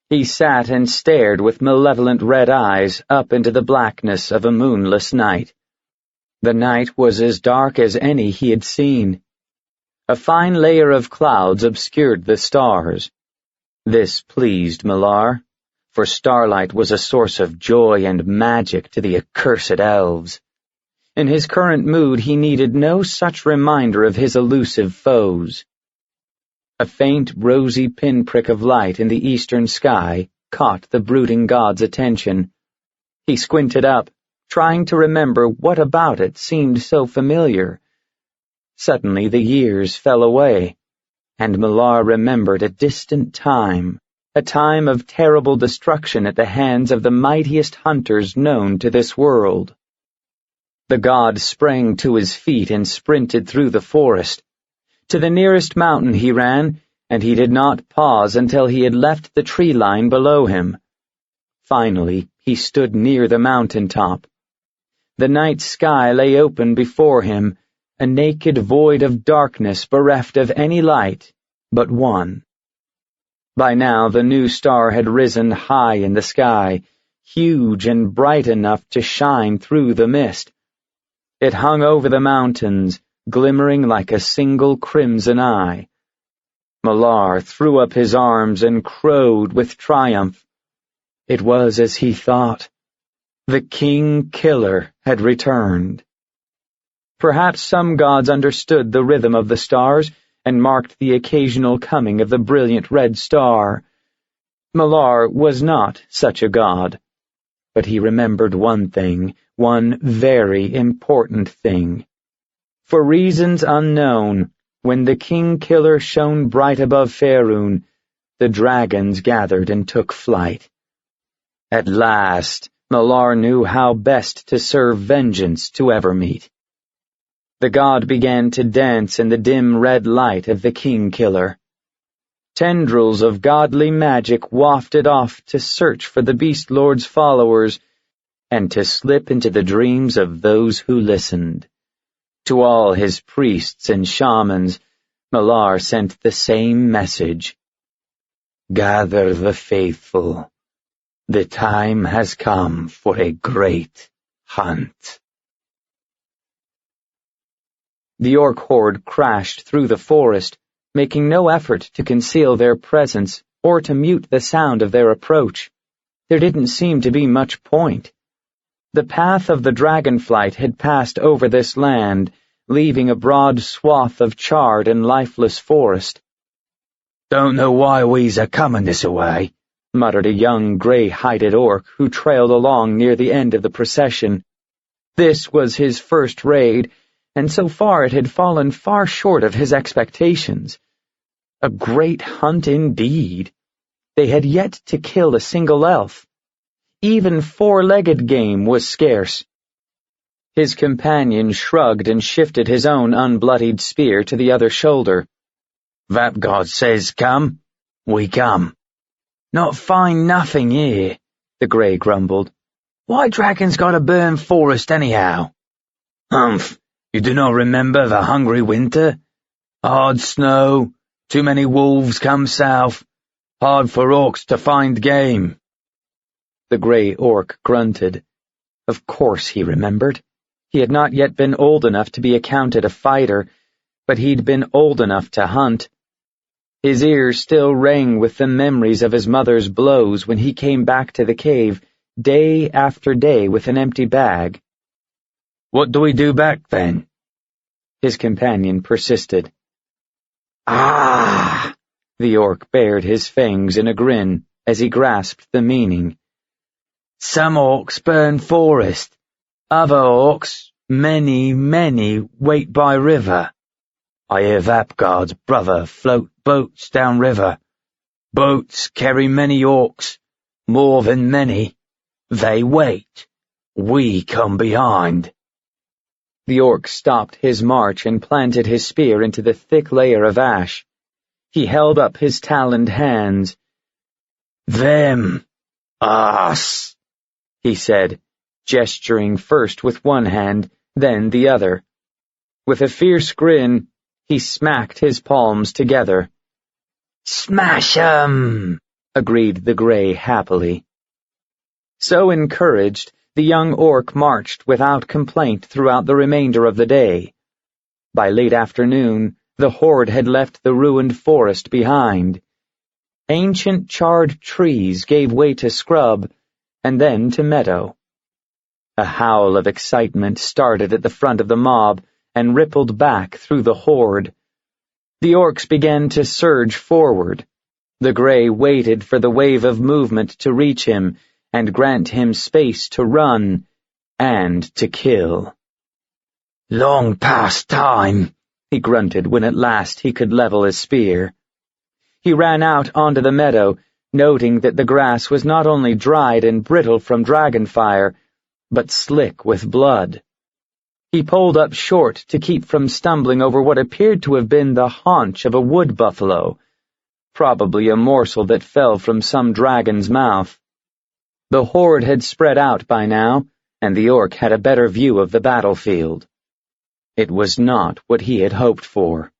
he sat and stared with malevolent red eyes up into the blackness of a moonless night. The night was as dark as any he had seen. A fine layer of clouds obscured the stars. This pleased Malar, for starlight was a source of joy and magic to the accursed elves. In his current mood he needed no such reminder of his elusive foes. A faint, rosy pinprick of light in the eastern sky caught the brooding god's attention. He squinted up, trying to remember what about it seemed so familiar. Suddenly the years fell away, and Malar remembered a distant time, a time of terrible destruction at the hands of the mightiest hunters known to this world. The god sprang to his feet and sprinted through the forest. To the nearest mountain he ran, and he did not pause until he had left the tree line below him. Finally, he stood near the mountain top. The night sky lay open before him, a naked void of darkness bereft of any light but one. By now the new star had risen high in the sky, huge and bright enough to shine through the mist. It hung over the mountains, glimmering like a single crimson eye. Malar threw up his arms and crowed with triumph. It was as he thought. The King Killer had returned. Perhaps some gods understood the rhythm of the stars and marked the occasional coming of the brilliant red star. Malar was not such a god. But he remembered one thing, one very important thing. For reasons unknown, when the King Killer shone bright above Faerun, the dragons gathered and took flight. At last, Malar knew how best to serve vengeance to Evermeet. The god began to dance in the dim red light of the King Killer. Tendrils of godly magic wafted off to search for the Beast Lord's followers and to slip into the dreams of those who listened. To all his priests and shamans, Malar sent the same message. Gather the faithful. The time has come for a great hunt. The orc horde crashed through the forest, making no effort to conceal their presence or to mute the sound of their approach. There didn't seem to be much point. The path of the dragonflight had passed over this land, leaving a broad swath of charred and lifeless forest. "Don't know why we's a-comin' this-a-way," muttered a young grey-hided orc who trailed along near the end of the procession. This was his first raid, and so far it had fallen far short of his expectations. A great hunt indeed. They had yet to kill a single elf. Even four-legged game was scarce. His companion shrugged and shifted his own unbloodied spear to the other shoulder. "That god says come, we come." "Not find nothing here," the grey grumbled. "Why dragons gotta burn forest anyhow?" "Humph, you do not remember the hungry winter? Hard snow, too many wolves come south, hard for orcs to find game." The grey orc grunted. Of course he remembered. He had not yet been old enough to be accounted a fighter, but he'd been old enough to hunt. His ears still rang with the memories of his mother's blows when he came back to the cave day after day with an empty bag. "What do we do back then?" His companion persisted. "Ah!" The orc bared his fangs in a grin as he grasped the meaning. "Some orcs burn forest. Other orcs, many, wait by river. I hear Vapgard's brother float boats down river. Boats carry many orcs, more than many. They wait. We come behind." The orc stopped his march and planted his spear into the thick layer of ash. He held up his taloned hands. "Them. Us," he said, gesturing first with one hand, then the other. With a fierce grin, he smacked his palms together. "Smash 'em," agreed the Grey happily. So encouraged, the young orc marched without complaint throughout the remainder of the day. By late afternoon, the horde had left the ruined forest behind. Ancient charred trees gave way to scrub, and then to meadow. A howl of excitement started at the front of the mob and rippled back through the horde. The orcs began to surge forward. The Grey waited for the wave of movement to reach him and grant him space to run and to kill. "Long past time," he grunted when at last he could level his spear. He ran out onto the meadow, noting that the grass was not only dried and brittle from dragonfire, but slick with blood. He pulled up short to keep from stumbling over what appeared to have been the haunch of a wood buffalo, probably a morsel that fell from some dragon's mouth. The horde had spread out by now, and the orc had a better view of the battlefield. It was not what he had hoped for.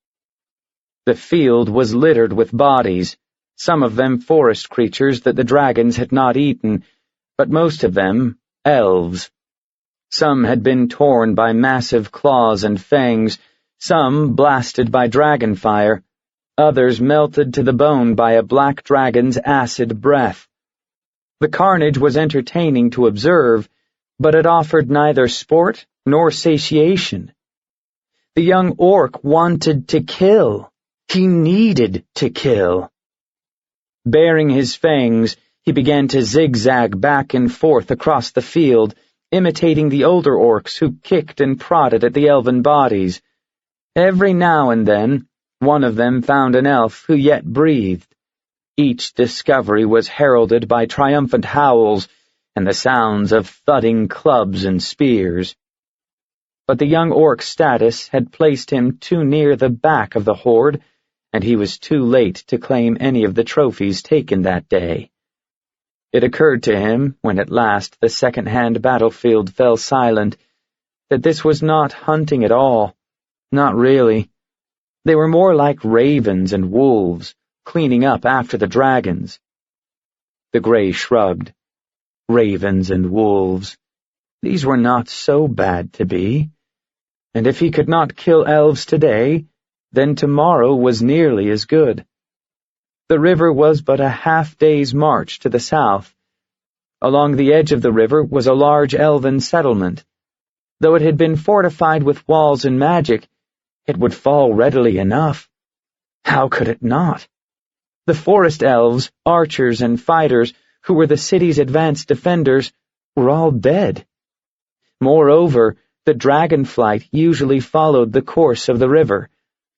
The field was littered with bodies, some of them forest creatures that the dragons had not eaten, but most of them elves. Some had been torn by massive claws and fangs, some blasted by dragonfire, others melted to the bone by a black dragon's acid breath. The carnage was entertaining to observe, but it offered neither sport nor satiation. The young orc wanted to kill. He needed to kill. Baring his fangs, he began to zigzag back and forth across the field, imitating the older orcs who kicked and prodded at the elven bodies. Every now and then, one of them found an elf who yet breathed. Each discovery was heralded by triumphant howls and the sounds of thudding clubs and spears. But the young orc's status had placed him too near the back of the horde, and he was too late to claim any of the trophies taken that day. It occurred to him, when at last the second-hand battlefield fell silent, that this was not hunting at all. Not really. They were more like ravens and wolves, cleaning up after the dragons. The Grey shrugged. Ravens and wolves. These were not so bad to be. And if he could not kill elves today, then tomorrow was nearly as good. The river was but a half-day's march to the south. Along the edge of the river was a large elven settlement. Though it had been fortified with walls and magic, it would fall readily enough. How could it not? The forest elves, archers, and fighters, who were the city's advanced defenders, were all dead. Moreover, the dragonflight usually followed the course of the river,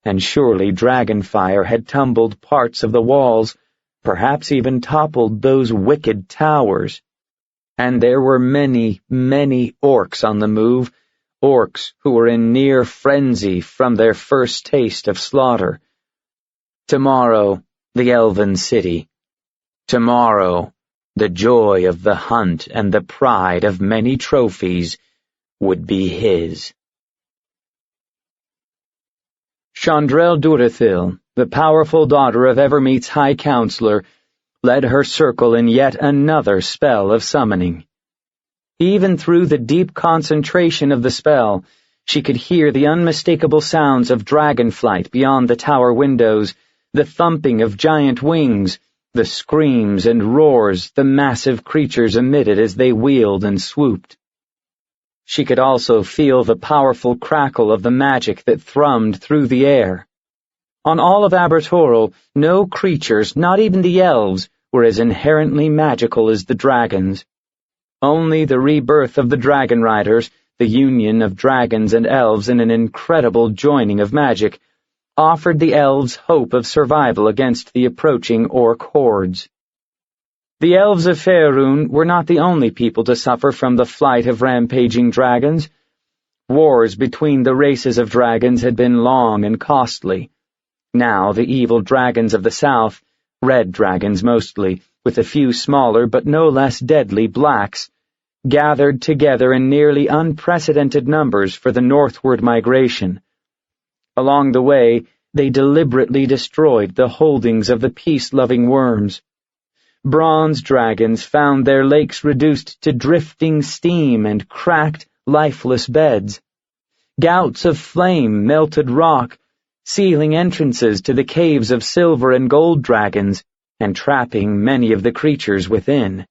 and surely dragonfire had tumbled parts of the walls, perhaps even toppled those wicked towers. And there were many, many orcs on the move, orcs who were in near frenzy from their first taste of slaughter. Tomorrow, the elven city. Tomorrow, the joy of the hunt and the pride of many trophies would be his. Chandrel Durethil, the powerful daughter of Evermeet's High Counselor, led her circle in yet another spell of summoning. Even through the deep concentration of the spell, She could hear the unmistakable sounds of dragon flight beyond the tower windows, the thumping of giant wings, the screams and roars the massive creatures emitted as they wheeled and swooped. She could also feel the powerful crackle of the magic that thrummed through the air. On all of Abertoral, no creatures, not even the elves, were as inherently magical as the dragons. Only the rebirth of the dragon riders, the union of dragons and elves in an incredible joining of magic, offered the elves hope of survival against the approaching orc hordes. The elves of Faerun were not the only people to suffer from the flight of rampaging dragons. Wars between the races of dragons had been long and costly. Now the evil dragons of the south, red dragons mostly, with a few smaller but no less deadly blacks, gathered together in nearly unprecedented numbers for the northward migration. Along the way, they deliberately destroyed the holdings of the peace-loving worms. Bronze dragons found their lakes reduced to drifting steam and cracked, lifeless beds. Gouts of flame melted rock, sealing entrances to the caves of silver and gold dragons, and trapping many of the creatures within.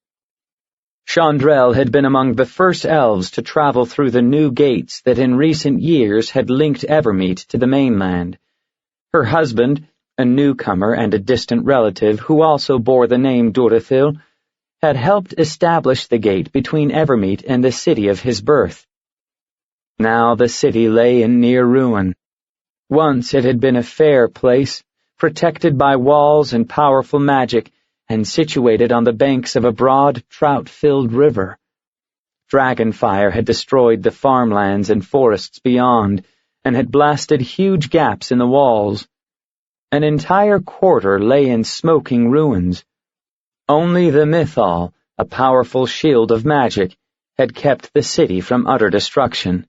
Chandrel had been among the first elves to travel through the new gates that in recent years had linked Evermeet to the mainland. Her husband, a newcomer and a distant relative who also bore the name Dorothil, had helped establish the gate between Evermeet and the city of his birth. Now the city lay in near ruin. Once it had been a fair place, protected by walls and powerful magic, and situated on the banks of a broad, trout-filled river. Dragonfire had destroyed the farmlands and forests beyond, and had blasted huge gaps in the walls. An entire quarter lay in smoking ruins. Only the Mythal, a powerful shield of magic, had kept the city from utter destruction.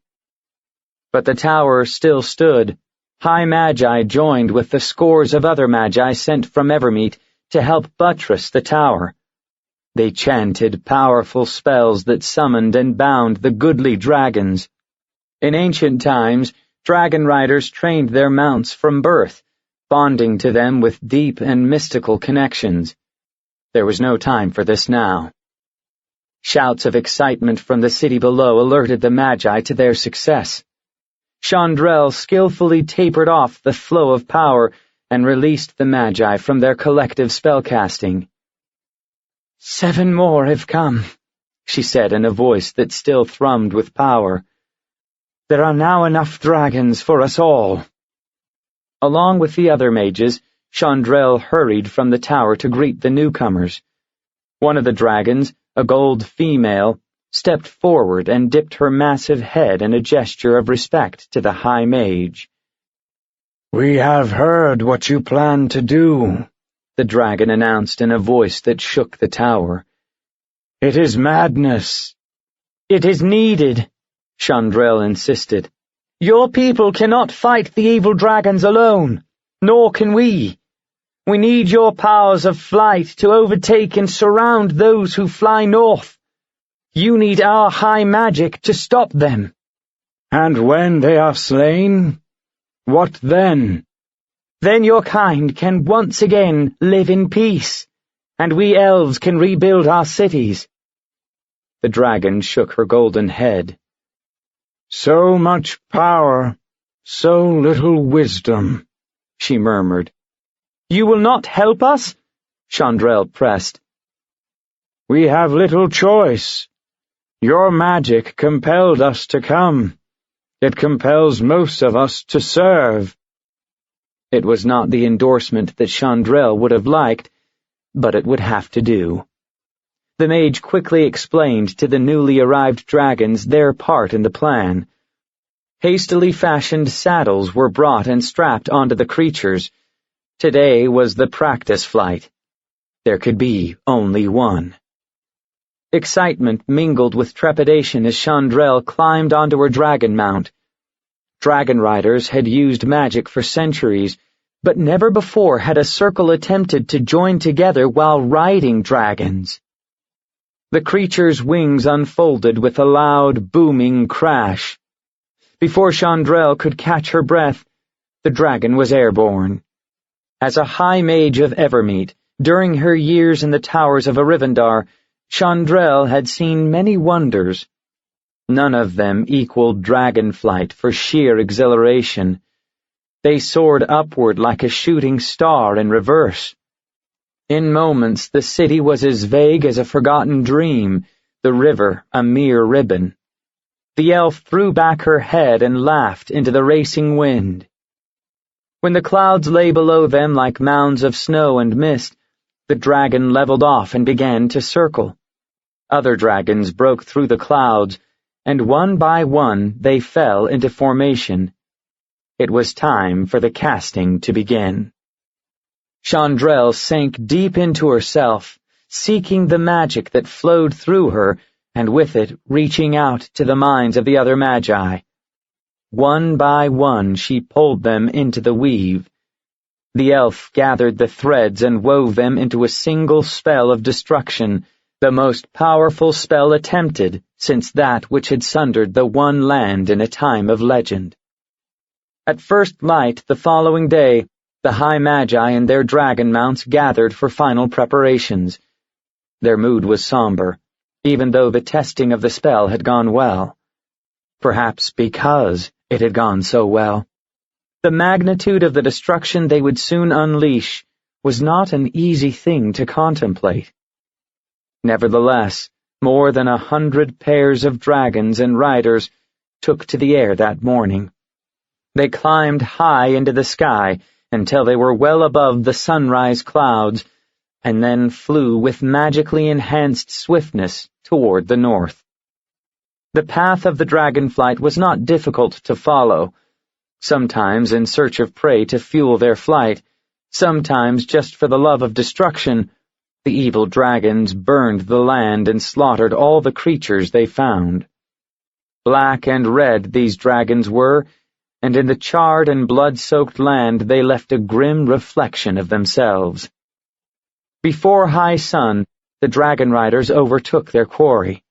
But the tower still stood. High Magi joined with the scores of other Magi sent from Evermeet to help buttress the tower. They chanted powerful spells that summoned and bound the goodly dragons. In ancient times, dragon riders trained their mounts from birth, bonding to them with deep and mystical connections. There was no time for this now. Shouts of excitement from the city below alerted the Magi to their success. Chandrel skillfully tapered off the flow of power and released the Magi from their collective spellcasting. 7 more have come, she said in a voice that still thrummed with power. There are now enough dragons for us all. Along with the other mages, Chandrel hurried from the tower to greet the newcomers. One of the dragons, a gold female, stepped forward and dipped her massive head in a gesture of respect to the High Mage. We have heard what you plan to do, the dragon announced in a voice that shook the tower. It is madness. It is needed, Chandrel insisted. Your people cannot fight the evil dragons alone, nor can we. We need your powers of flight to overtake and surround those who fly north. You need our high magic to stop them. And when they are slain, what then? Then your kind can once again live in peace, and we elves can rebuild our cities. The dragon shook her golden head. So much power, so little wisdom, she murmured. You will not help us? Chandrel pressed. We have little choice. Your magic compelled us to come. It compels most of us to serve. It was not the endorsement that Chandrel would have liked, but it would have to do. The mage quickly explained to the newly arrived dragons their part in the plan. Hastily fashioned saddles were brought and strapped onto the creatures. Today was the practice flight. There could be only one. Excitement mingled with trepidation as Chandrel climbed onto her dragon mount. Dragon riders had used magic for centuries, but never before had a circle attempted to join together while riding dragons. The creature's wings unfolded with a loud, booming crash. Before Chandrel could catch her breath, the dragon was airborne. As a high mage of Evermeet, during her years in the towers of Arivandar, Chandrel had seen many wonders. None of them equaled dragon flight for sheer exhilaration. They soared upward like a shooting star in reverse. In moments the city was as vague as a forgotten dream, the river a mere ribbon. The elf threw back her head and laughed into the racing wind. When the clouds lay below them like mounds of snow and mist, the dragon leveled off and began to circle. Other dragons broke through the clouds, and one by one they fell into formation. It was time for the casting to begin. Chandrel sank deep into herself, seeking the magic that flowed through her, and with it reaching out to the minds of the other magi. One by one she pulled them into the weave. The elf gathered the threads and wove them into a single spell of destruction, the most powerful spell attempted since that which had sundered the one land in a time of legend. At first light the following day, the High Magi and their dragon mounts gathered for final preparations. Their mood was somber, even though the testing of the spell had gone well. Perhaps because it had gone so well. The magnitude of the destruction they would soon unleash was not an easy thing to contemplate. Nevertheless, more than 100 pairs of dragons and riders took to the air that morning. They climbed high into the sky until they were well above the sunrise clouds, and then flew with magically enhanced swiftness toward the north. The path of the dragonflight was not difficult to follow, sometimes in search of prey to fuel their flight, sometimes just for the love of destruction. The evil dragons burned the land and slaughtered all the creatures they found. Black and red these dragons were, and in the charred and blood-soaked land they left a grim reflection of themselves. Before high sun, the dragon riders overtook their quarry.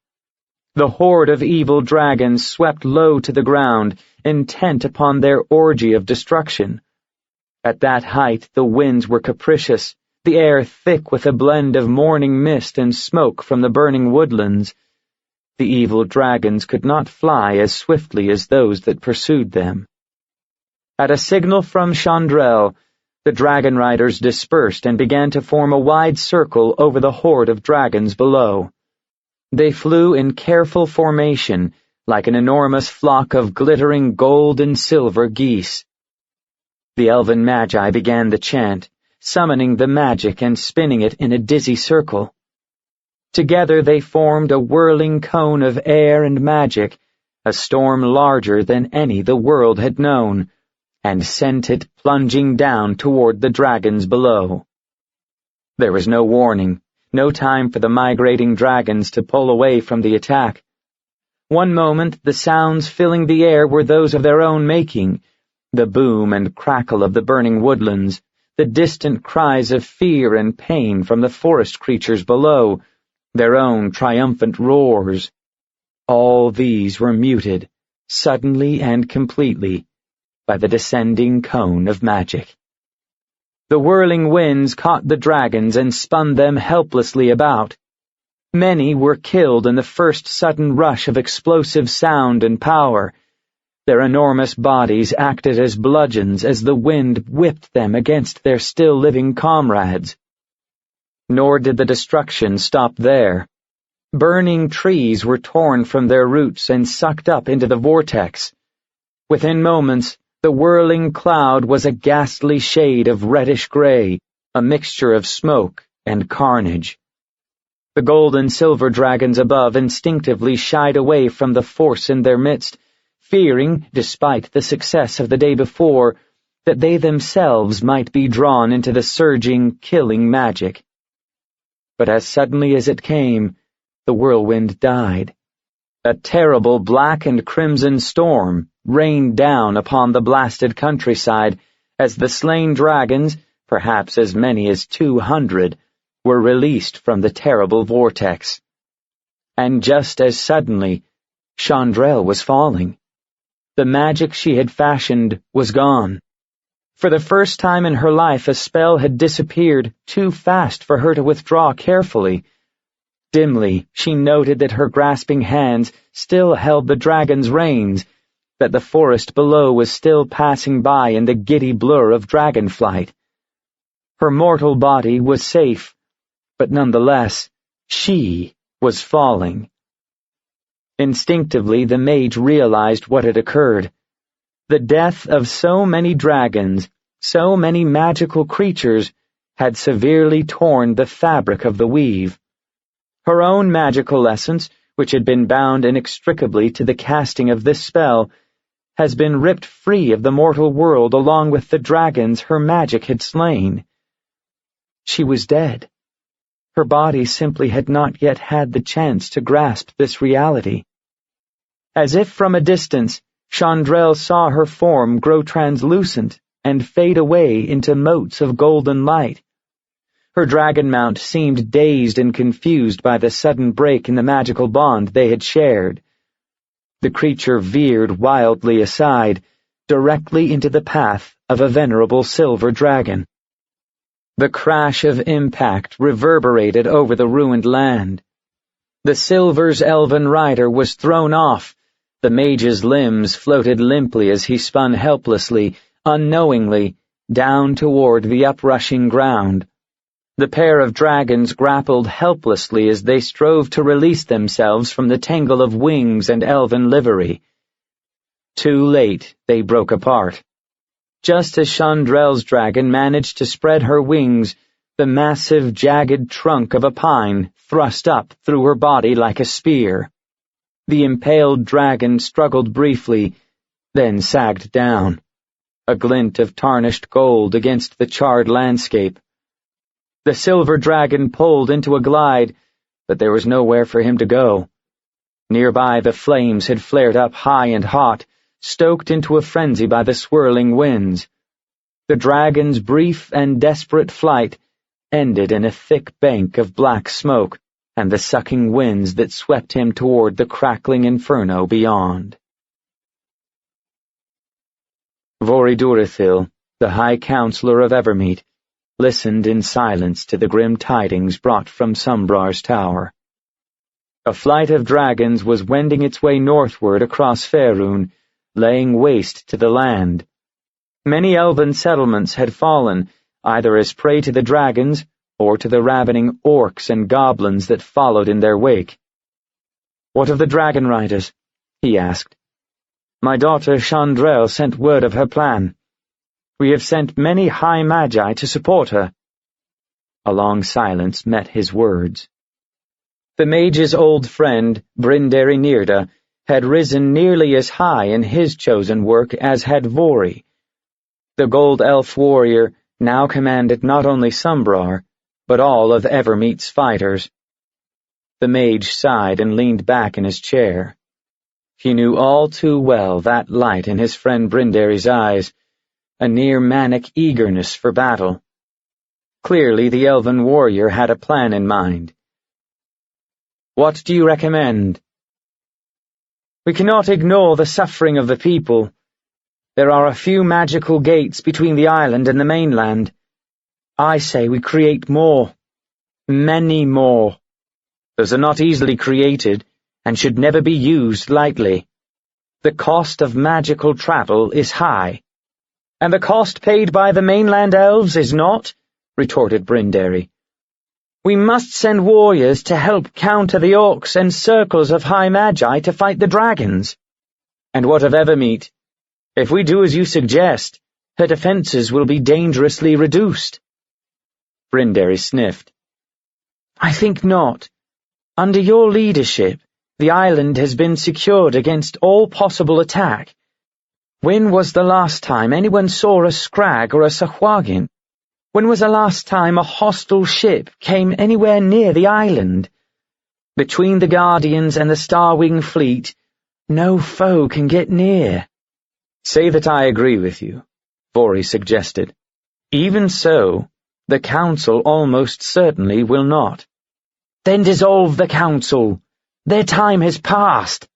The horde of evil dragons swept low to the ground, intent upon their orgy of destruction. At that height the winds were capricious, the air thick with a blend of morning mist and smoke from the burning woodlands. The evil dragons could not fly as swiftly as those that pursued them. At a signal from Chandrel, the dragon riders dispersed and began to form a wide circle over the horde of dragons below. They flew in careful formation, like an enormous flock of glittering gold and silver geese. The elven magi began the chant, summoning the magic and spinning it in a dizzy circle. Together they formed a whirling cone of air and magic, a storm larger than any the world had known, and sent it plunging down toward the dragons below. There was no warning, no time for the migrating dragons to pull away from the attack. One moment the sounds filling the air were those of their own making, the boom and crackle of the burning woodlands, the distant cries of fear and pain from the forest creatures below, their own triumphant roars. All these were muted, suddenly and completely, by the descending cone of magic. The whirling winds caught the dragons and spun them helplessly about. Many were killed in the first sudden rush of explosive sound and power. Their enormous bodies acted as bludgeons as the wind whipped them against their still-living comrades. Nor did the destruction stop there. Burning trees were torn from their roots and sucked up into the vortex. Within moments, the whirling cloud was a ghastly shade of reddish-gray, a mixture of smoke and carnage. The gold and silver dragons above instinctively shied away from the force in their midst, fearing, despite the success of the day before, that they themselves might be drawn into the surging, killing magic. But as suddenly as it came, the whirlwind died. A terrible black and crimson storm rained down upon the blasted countryside as the slain dragons, perhaps as many as 200, were released from the terrible vortex. And just as suddenly, Chandrel was falling. The magic she had fashioned was gone. For the first time in her life, a spell had disappeared too fast for her to withdraw carefully. Dimly, she noted that her grasping hands still held the dragon's reins, that the forest below was still passing by in the giddy blur of dragon flight. Her mortal body was safe, but nonetheless, she was falling. Instinctively, the mage realized what had occurred. The death of so many dragons, so many magical creatures, had severely torn the fabric of the weave. Her own magical essence, which had been bound inextricably to the casting of this spell, has been ripped free of the mortal world along with the dragons her magic had slain. She was dead. Her body simply had not yet had the chance to grasp this reality. As if from a distance, Chandrel saw her form grow translucent and fade away into motes of golden light. Her dragon mount seemed dazed and confused by the sudden break in the magical bond they had shared. The creature veered wildly aside, directly into the path of a venerable silver dragon. The crash of impact reverberated over the ruined land. The silver's elven rider was thrown off. The mage's limbs floated limply as he spun helplessly, unknowingly, down toward the uprushing ground. The pair of dragons grappled helplessly as they strove to release themselves from the tangle of wings and elven livery. Too late, they broke apart. Just as Chandrel's dragon managed to spread her wings, the massive, jagged trunk of a pine thrust up through her body like a spear. The impaled dragon struggled briefly, then sagged down, a glint of tarnished gold against the charred landscape. The silver dragon pulled into a glide, but there was nowhere for him to go. Nearby, the flames had flared up high and hot, stoked into a frenzy by the swirling winds. The dragon's brief and desperate flight ended in a thick bank of black smoke and the sucking winds that swept him toward the crackling inferno beyond. Voridurithil, the High Counselor of Evermeet, listened in silence to the grim tidings brought from Sombrar's tower. A flight of dragons was wending its way northward across Faerun, laying waste to the land. Many elven settlements had fallen, either as prey to the dragons or to the ravening orcs and goblins that followed in their wake. "What of the dragon riders?" he asked. "My daughter Chandrel sent word of her plan. We have sent many high magi to support her." A long silence met his words. The mage's old friend, Brindari Nirda, had risen nearly as high in his chosen work as had Vori. The gold elf warrior now commanded not only Sombrar, but all of Evermeet's fighters. The mage sighed and leaned back in his chair. He knew all too well that light in his friend Brindari's eyes, a near-manic eagerness for battle. Clearly the elven warrior had a plan in mind. "What do you recommend?" "We cannot ignore the suffering of the people. There are a few magical gates between the island and the mainland. I say we create more. Many more. Those are not easily created, and should never be used lightly. The cost of magical travel is high." "And the cost paid by the mainland elves is not?" retorted Brindari. "We must send warriors to help counter the orcs and circles of high magi to fight the dragons." "And what of Evermeet? If we do as you suggest, her defenses will be dangerously reduced." Brindari sniffed. "I think not. Under your leadership, the island has been secured against all possible attack. When was the last time anyone saw a scrag or a sahuagin? When was the last time a hostile ship came anywhere near the island? Between the Guardians and the Starwing fleet, no foe can get near." "Say that I agree with you," Vori suggested. "Even so, the Council almost certainly will not." "Then dissolve the Council. Their time has passed."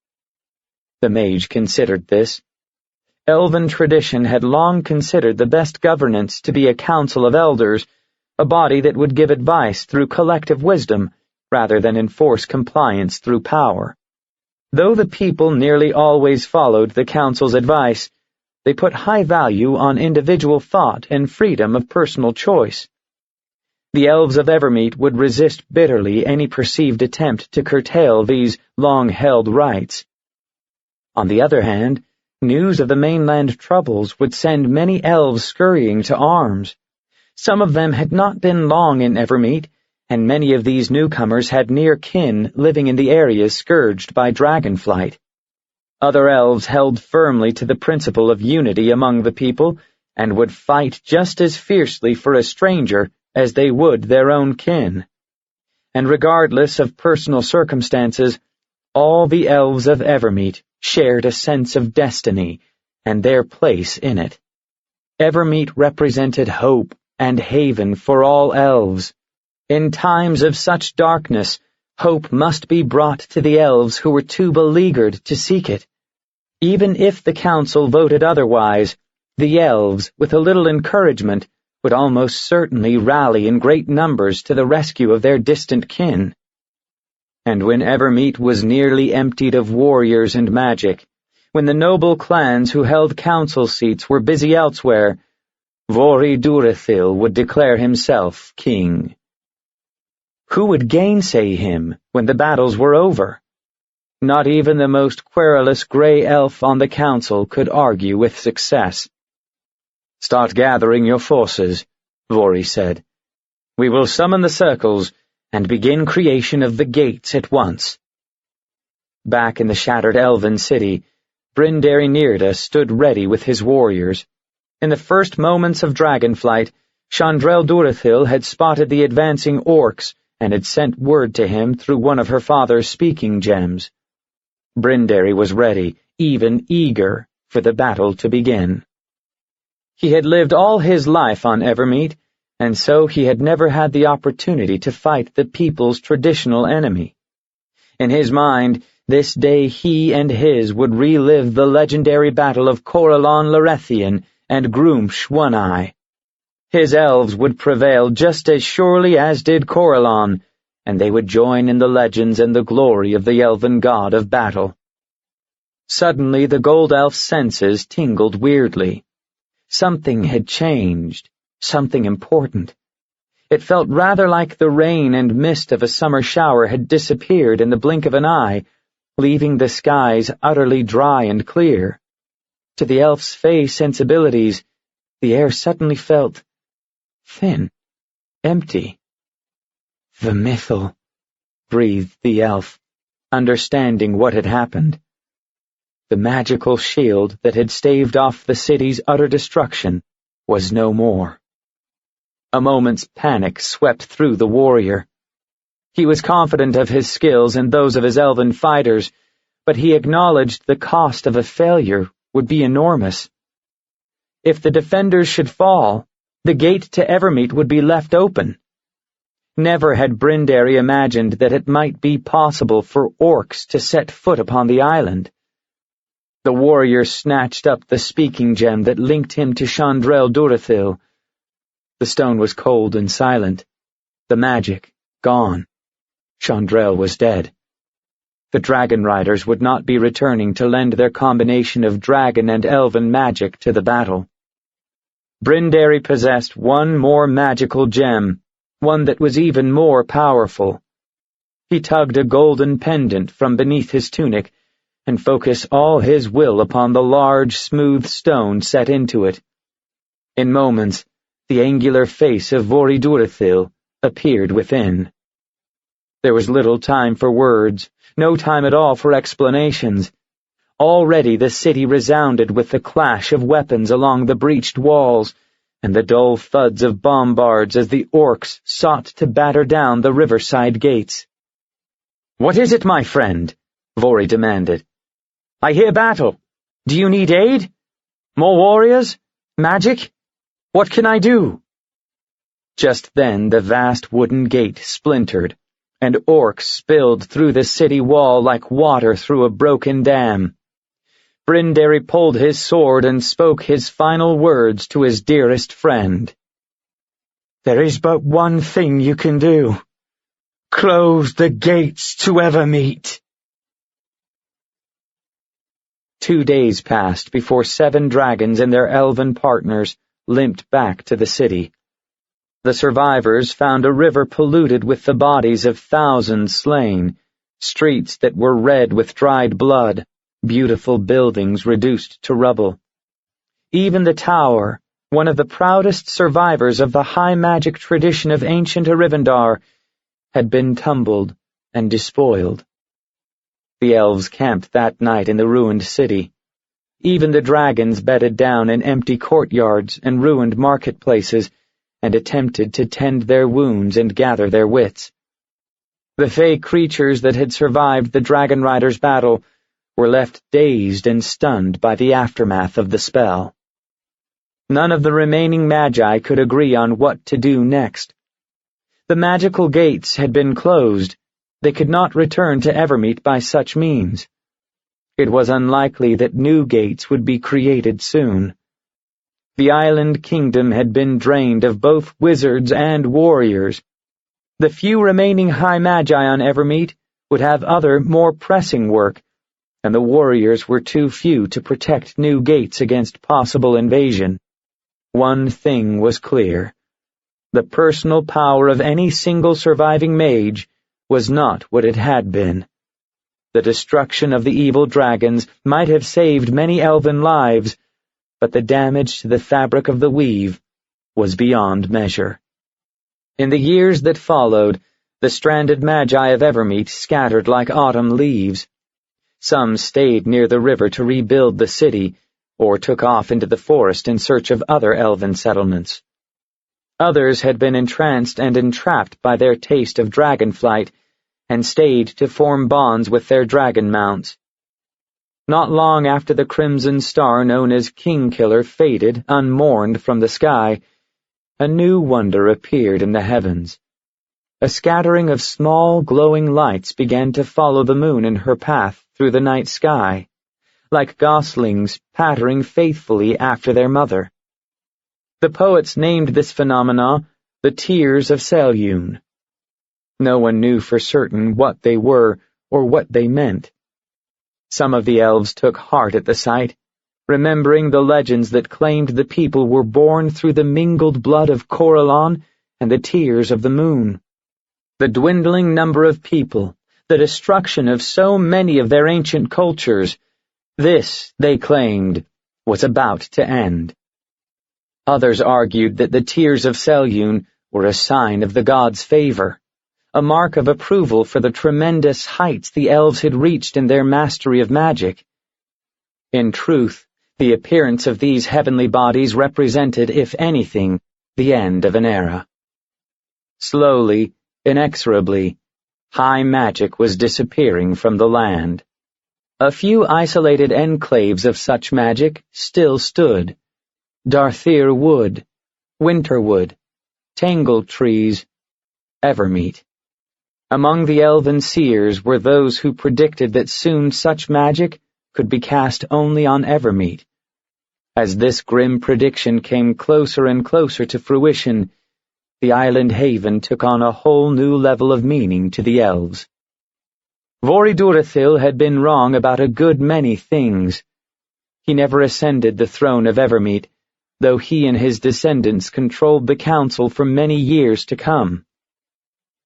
The mage considered this, Elven tradition had long considered the best governance to be a council of elders, a body that would give advice through collective wisdom, rather than enforce compliance through power. Though the people nearly always followed the council's advice, they put high value on individual thought and freedom of personal choice. The Elves of Evermeet would resist bitterly any perceived attempt to curtail these long-held rights. On the other hand, news of the mainland troubles would send many elves scurrying to arms. Some of them had not been long in Evermeet, and many of these newcomers had near kin living in the areas scourged by dragonflight. Other elves held firmly to the principle of unity among the people, and would fight just as fiercely for a stranger as they would their own kin. And regardless of personal circumstances, all the elves of Evermeet shared a sense of destiny and their place in it. Evermeet represented hope and haven for all elves. In times of such darkness, hope must be brought to the elves who were too beleaguered to seek it. Even if the council voted otherwise, the elves, with a little encouragement, would almost certainly rally in great numbers to the rescue of their distant kin. And when Evermeet was nearly emptied of warriors and magic, when the noble clans who held council seats were busy elsewhere, Vol.II would declare himself king. Who would gainsay him when the battles were over? Not even the most querulous grey elf on the council could argue with success. "Start gathering your forces," Vori said. "We will summon the circles and begin creation of the gates at once." Back in the shattered elven city, Brindari Nirda stood ready with his warriors. In the first moments of dragonflight, Chandrel Durathil had spotted the advancing orcs and had sent word to him through one of her father's speaking gems. Brindari was ready, even eager, for the battle to begin. He had lived all his life on Evermeet, and so he had never had the opportunity to fight the people's traditional enemy. In his mind, this day he and his would relive the legendary battle of Corellon Larethian and Groomsh One-Eye. His elves would prevail just as surely as did Corellon, and they would join in the legends and the glory of the elven god of battle. Suddenly the gold elf's senses tingled weirdly. Something had changed, something important. It felt rather like the rain and mist of a summer shower had disappeared in the blink of an eye, leaving the skies utterly dry and clear. To the elf's fey sensibilities, the air suddenly felt thin, empty. "The mythal," breathed the elf, understanding what had happened. The magical shield that had staved off the city's utter destruction was no more. A moment's panic swept through the warrior. He was confident of his skills and those of his elven fighters, but he acknowledged the cost of a failure would be enormous. If the defenders should fall, the gate to Evermeet would be left open. Never had Brindari imagined that it might be possible for orcs to set foot upon the island. The warrior snatched up the speaking gem that linked him to Chandrel Durathil. The stone was cold and silent. The magic gone. Chandrel was dead. The dragon riders would not be returning to lend their combination of dragon and elven magic to the battle. Brindari possessed one more magical gem, one that was even more powerful. He tugged a golden pendant from beneath his tunic and focused all his will upon the large, smooth stone set into it. In moments, the angular face of Vori Durathil appeared within. There was little time for words, no time at all for explanations. Already the city resounded with the clash of weapons along the breached walls, and the dull thuds of bombards as the orcs sought to batter down the riverside gates. "What is it, my friend?" Vori demanded. "I hear battle. Do you need aid? More warriors? Magic? What can I do?" Just then the vast wooden gate splintered, and orcs spilled through the city wall like water through a broken dam. Brindary pulled his sword and spoke his final words to his dearest friend. "There is but one thing you can do. Close the gates to Evermeet." 2 days passed before 7 dragons and their elven partners limped back to the city. The survivors found a river polluted with the bodies of thousands slain, streets that were red with dried blood, beautiful buildings reduced to rubble. Even the tower, one of the proudest survivors of the high magic tradition of ancient Arivandar, had been tumbled and despoiled. The elves camped that night in the ruined city. Even the dragons bedded down in empty courtyards and ruined marketplaces and attempted to tend their wounds and gather their wits. The fey creatures that had survived the Dragon Riders' battle were left dazed and stunned by the aftermath of the spell. None of the remaining magi could agree on what to do next. The magical gates had been closed. They could not return to Evermeet by such means. It was unlikely that new gates would be created soon. The island kingdom had been drained of both wizards and warriors. The few remaining high magi on Evermeet would have other, more pressing work, and the warriors were too few to protect new gates against possible invasion. One thing was clear. The personal power of any single surviving mage was not what it had been. The destruction of the evil dragons might have saved many elven lives, but the damage to the fabric of the weave was beyond measure. In the years that followed, the stranded magi of Evermeet scattered like autumn leaves. Some stayed near the river to rebuild the city, or took off into the forest in search of other elven settlements. Others had been entranced and entrapped by their taste of dragonflight, and stayed to form bonds with their dragon mounts. Not long after the crimson star known as Kingkiller faded unmourned from the sky, a new wonder appeared in the heavens. A scattering of small glowing lights began to follow the moon in her path through the night sky, like goslings pattering faithfully after their mother. The poets named this phenomena the Tears of Selune. No one knew for certain what they were or what they meant. Some of the elves took heart at the sight, remembering the legends that claimed the people were born through the mingled blood of Corellon and the tears of the moon. The dwindling number of people, the destruction of so many of their ancient cultures, this, they claimed, was about to end. Others argued that the Tears of Selune were a sign of the gods' favor, a mark of approval for the tremendous heights the elves had reached in their mastery of magic. In truth, the appearance of these heavenly bodies represented, if anything, the end of an era. Slowly, inexorably, high magic was disappearing from the land. A few isolated enclaves of such magic still stood: Darthier Wood, Winterwood, Tangle Trees, Evermeet. Among the elven seers were those who predicted that soon such magic could be cast only on Evermeet. As this grim prediction came closer and closer to fruition, the island haven took on a whole new level of meaning to the elves. Voridurathil had been wrong about a good many things. He never ascended the throne of Evermeet, though he and his descendants controlled the council for many years to come.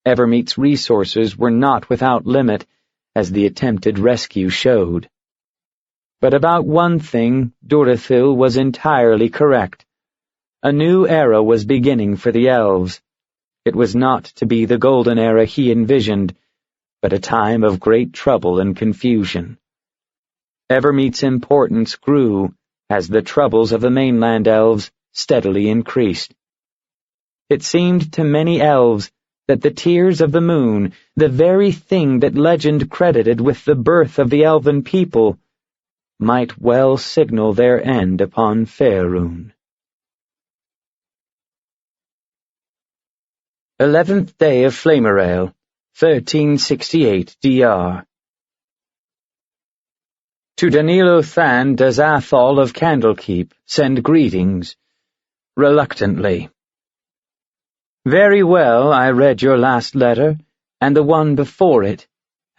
Evermeet's resources were not without limit, as the attempted rescue showed. But about one thing Durathil was entirely correct. A new era was beginning for the elves. It was not to be the golden era he envisioned, but a time of great trouble and confusion. Evermeet's importance grew as the troubles of the mainland elves steadily increased. It seemed to many elves that the tears of the moon, the very thing that legend credited with the birth of the elven people, might well signal their end upon Faerun. 11th day of Flamerail, 1368 DR. To Danilo Than does Athol of Candlekeep send greetings, reluctantly. Very well, I read your last letter, and the one before it,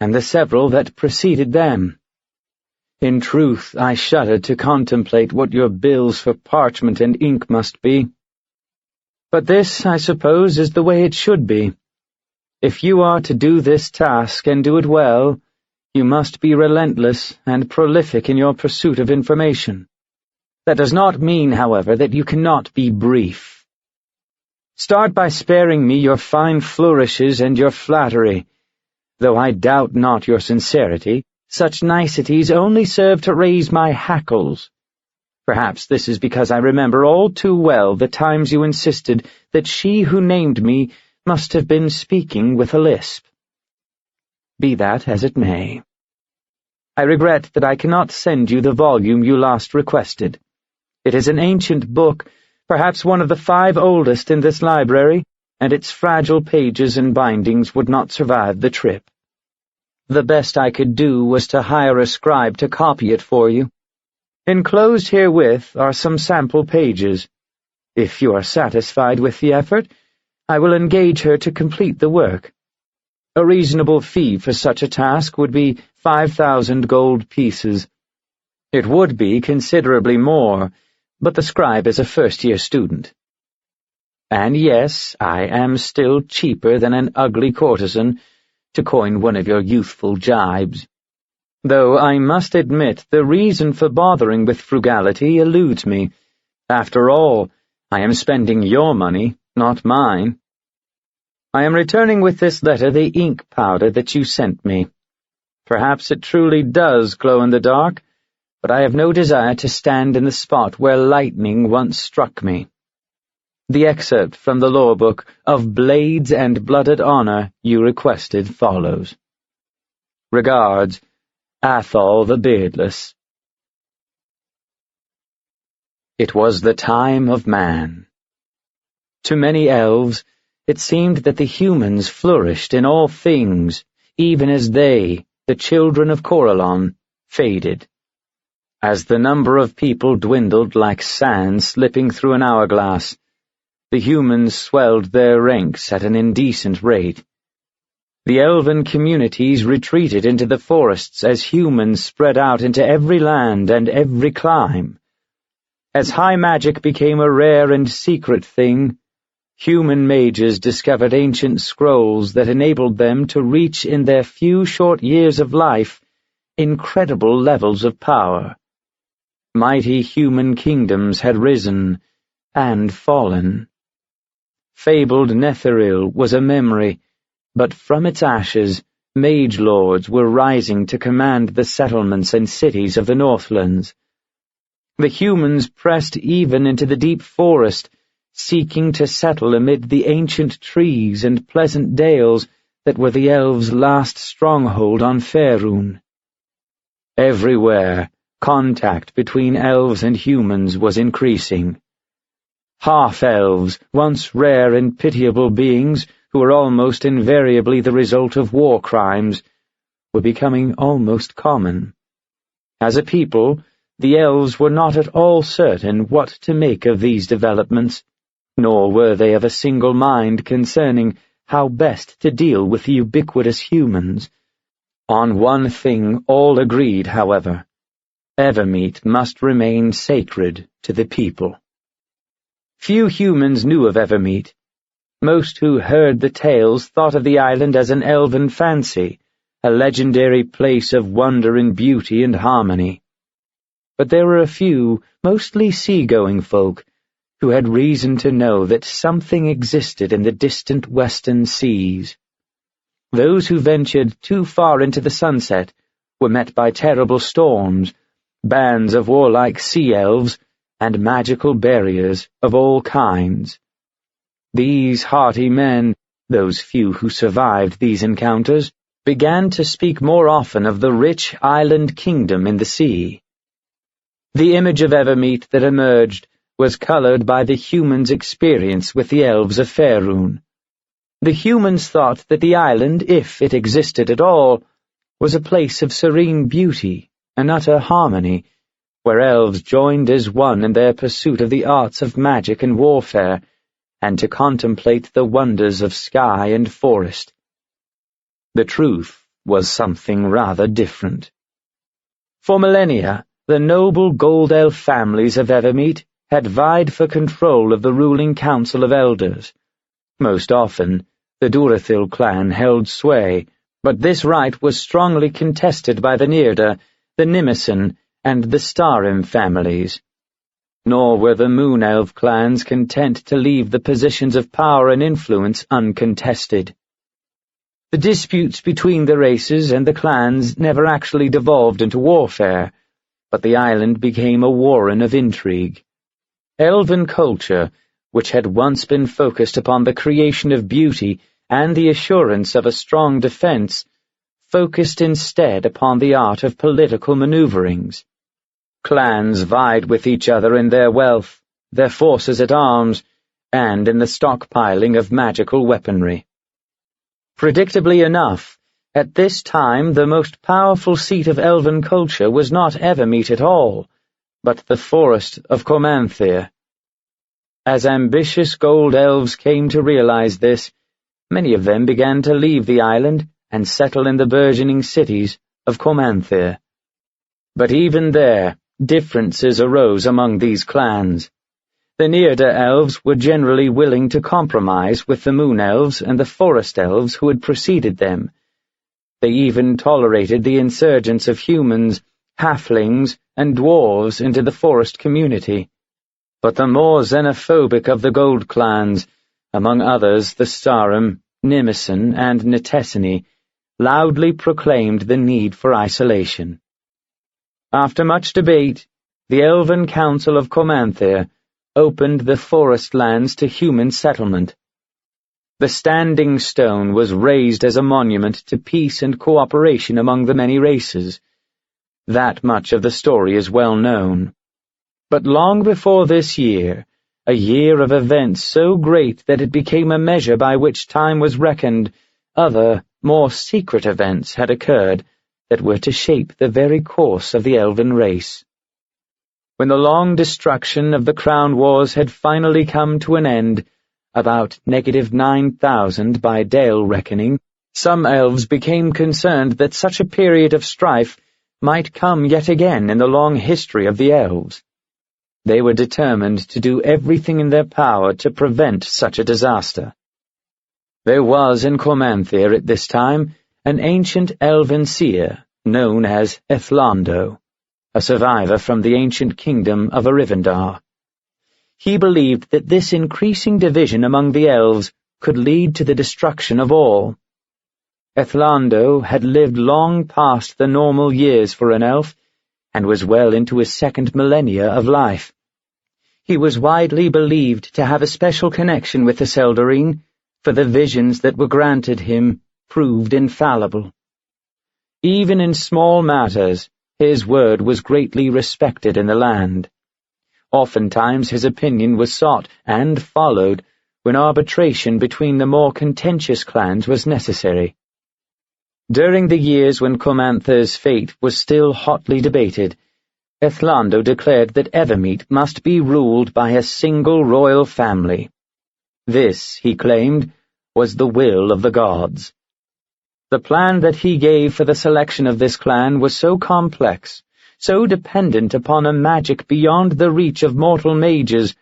and the several that preceded them. In truth, I shudder to contemplate what your bills for parchment and ink must be. But this, I suppose, is the way it should be. If you are to do this task and do it well, you must be relentless and prolific in your pursuit of information. That does not mean, however, that you cannot be brief. Start by sparing me your fine flourishes and your flattery. Though I doubt not your sincerity, such niceties only serve to raise my hackles. Perhaps this is because I remember all too well the times you insisted that she who named me must have been speaking with a lisp. Be that as it may. I regret that I cannot send you the volume you last requested. It is an ancient book, perhaps one of the 5 oldest in this library, and its fragile pages and bindings would not survive the trip. The best I could do was to hire a scribe to copy it for you. Enclosed herewith are some sample pages. If you are satisfied with the effort, I will engage her to complete the work. A reasonable fee for such a task would be 5,000 gold pieces. It would be considerably more, but the scribe is a first-year student. And yes, I am still cheaper than an ugly courtesan, to coin one of your youthful jibes. Though I must admit the reason for bothering with frugality eludes me. After all, I am spending your money, not mine. I am returning with this letter the ink powder that you sent me. Perhaps it truly does glow in the dark, but I have no desire to stand in the spot where lightning once struck me. The excerpt from the law book of Blades and Blooded Honor you requested follows. Regards, Athol the Beardless. It was the time of man. To many elves, it seemed that the humans flourished in all things, even as they, the children of Corellon, faded. As the number of people dwindled like sand slipping through an hourglass, the humans swelled their ranks at an indecent rate. The elven communities retreated into the forests as humans spread out into every land and every clime. As high magic became a rare and secret thing, human mages discovered ancient scrolls that enabled them to reach in their few short years of life incredible levels of power. Mighty human kingdoms had risen and fallen. Fabled Netheril was a memory, but from its ashes, mage lords were rising to command the settlements and cities of the Northlands. The humans pressed even into the deep forest, seeking to settle amid the ancient trees and pleasant dales that were the elves' last stronghold on Faerun. Everywhere, contact between elves and humans was increasing. Half-elves, once rare and pitiable beings who were almost invariably the result of war crimes, were becoming almost common. As a people, the elves were not at all certain what to make of these developments, nor were they of a single mind concerning how best to deal with the ubiquitous humans. On one thing all agreed, however. Evermeet must remain sacred to the people. Few humans knew of Evermeet. Most who heard the tales thought of the island as an elven fancy, a legendary place of wonder and beauty and harmony. But there were a few, mostly seagoing folk, who had reason to know that something existed in the distant western seas. Those who ventured too far into the sunset were met by terrible storms, bands of warlike sea elves, and magical barriers of all kinds. These hearty men, those few who survived these encounters, began to speak more often of the rich island kingdom in the sea. The image of Evermeet that emerged was colored by the humans' experience with the elves of Faerun. The humans thought that the island, if it existed at all, was a place of serene beauty, an utter harmony, where elves joined as one in their pursuit of the arts of magic and warfare, and to contemplate the wonders of sky and forest. The truth was something rather different. For millennia, the noble Gold Elf families of Evermeet had vied for control of the ruling Council of Elders. Most often, the Durathil clan held sway, but this right was strongly contested by the Nirda, the Nimison, and the Starim families. Nor were the Moon Elf clans content to leave the positions of power and influence uncontested. The disputes between the races and the clans never actually devolved into warfare, but the island became a warren of intrigue. Elven culture, which had once been focused upon the creation of beauty and the assurance of a strong defense, focused instead upon the art of political maneuverings. Clans vied with each other in their wealth, their forces at arms, and in the stockpiling of magical weaponry. Predictably enough, at this time the most powerful seat of elven culture was not Evermeet at all, but the forest of Comanthir. As ambitious gold elves came to realize this, many of them began to leave the island and settle in the burgeoning cities of Comanthir. But even there, differences arose among these clans. The Nirda elves were generally willing to compromise with the Moon Elves and the Forest Elves who had preceded them. They even tolerated the insurgence of humans, halflings, and dwarves into the forest community. But the more xenophobic of the Gold clans, among others the Starim, Nimison, and Netesseni, loudly proclaimed the need for isolation. After much debate, the Elven Council of Comanthir opened the forest lands to human settlement. The Standing Stone was raised as a monument to peace and cooperation among the many races. That much of the story is well known. But long before this year, a year of events so great that it became a measure by which time was reckoned, other, more secret events had occurred that were to shape the very course of the elven race. When the long destruction of the Crown Wars had finally come to an end, about -9,000 by Dale reckoning, some elves became concerned that such a period of strife might come yet again in the long history of the elves. They were determined to do everything in their power to prevent such a disaster. There was in Comanthir at this time an ancient elven seer known as Ethlando, a survivor from the ancient kingdom of Arivandar. He believed that this increasing division among the elves could lead to the destruction of all. Ethlando had lived long past the normal years for an elf, and was well into his second millennia of life. He was widely believed to have a special connection with the Seldarine, for the visions that were granted him proved infallible. Even in small matters, his word was greatly respected in the land. Oftentimes his opinion was sought and followed when arbitration between the more contentious clans was necessary. During the years when Comanthir's fate was still hotly debated, Ethlando declared that Evermeet must be ruled by a single royal family. This, he claimed, was the will of the gods. The plan that he gave for the selection of this clan was so complex, so dependent upon a magic beyond the reach of mortal mages,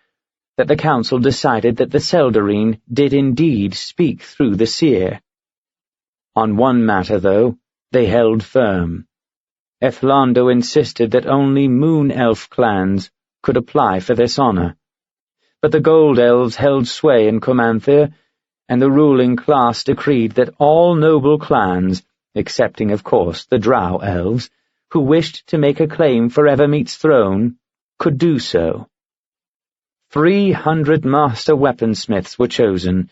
that the council decided that the Seldarine did indeed speak through the seer. On one matter, though, they held firm. Ethlando insisted that only Moon Elf clans could apply for this honor. But the Gold Elves held sway in Comanthir, and the ruling class decreed that all noble clans, excepting of course the Drow Elves, who wished to make a claim for Evermeet's throne, could do so. 300 master weaponsmiths were chosen,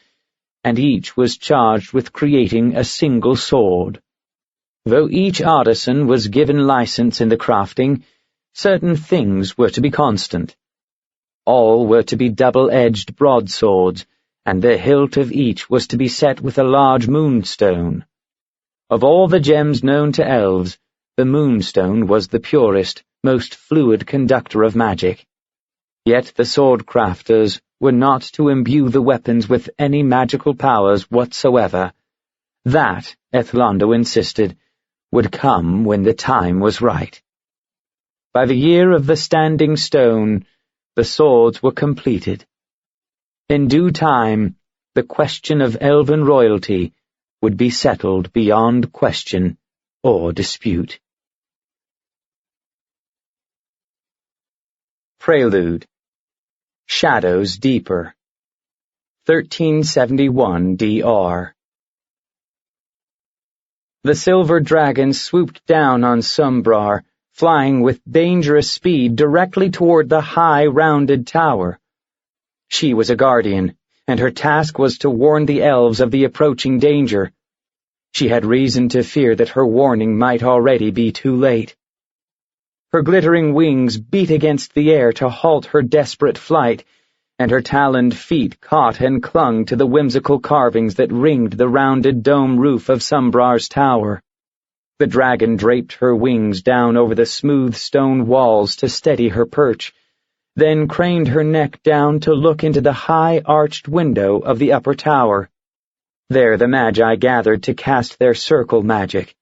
and each was charged with creating a single sword. Though each artisan was given license in the crafting, certain things were to be constant. All were to be double-edged broadswords, and the hilt of each was to be set with a large moonstone. Of all the gems known to elves, The moonstone was the purest, most fluid conductor of magic. Yet the sword-crafters were not to imbue the weapons with any magical powers whatsoever. That, Ethlando insisted, would come when the time was right. By the year of the Standing Stone, the swords were completed. In due time, the question of elven royalty would be settled beyond question or dispute. Prelude. Shadows Deeper. 1371 D.R. The silver dragon swooped down on Sumbrar, flying with dangerous speed directly toward the high, rounded tower. She was a guardian, and her task was to warn the elves of the approaching danger. She had reason to fear that her warning might already be too late. Her glittering wings beat against the air to halt her desperate flight, and her taloned feet caught and clung to the whimsical carvings that ringed the rounded dome roof of Sumbrar's tower. The dragon draped her wings down over the smooth stone walls to steady her perch, then craned her neck down to look into the high arched window of the upper tower. There the Magi gathered to cast their circle magic.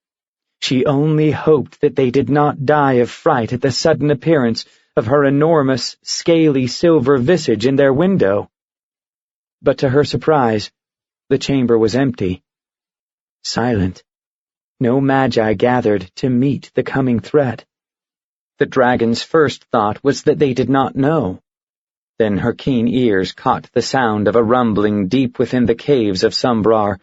She only hoped that they did not die of fright at the sudden appearance of her enormous, scaly silver visage in their window. But to her surprise, the chamber was empty. Silent. No Magi gathered to meet the coming threat. The dragon's first thought was that they did not know. Then her keen ears caught the sound of a rumbling deep within the caves of Sumbrar,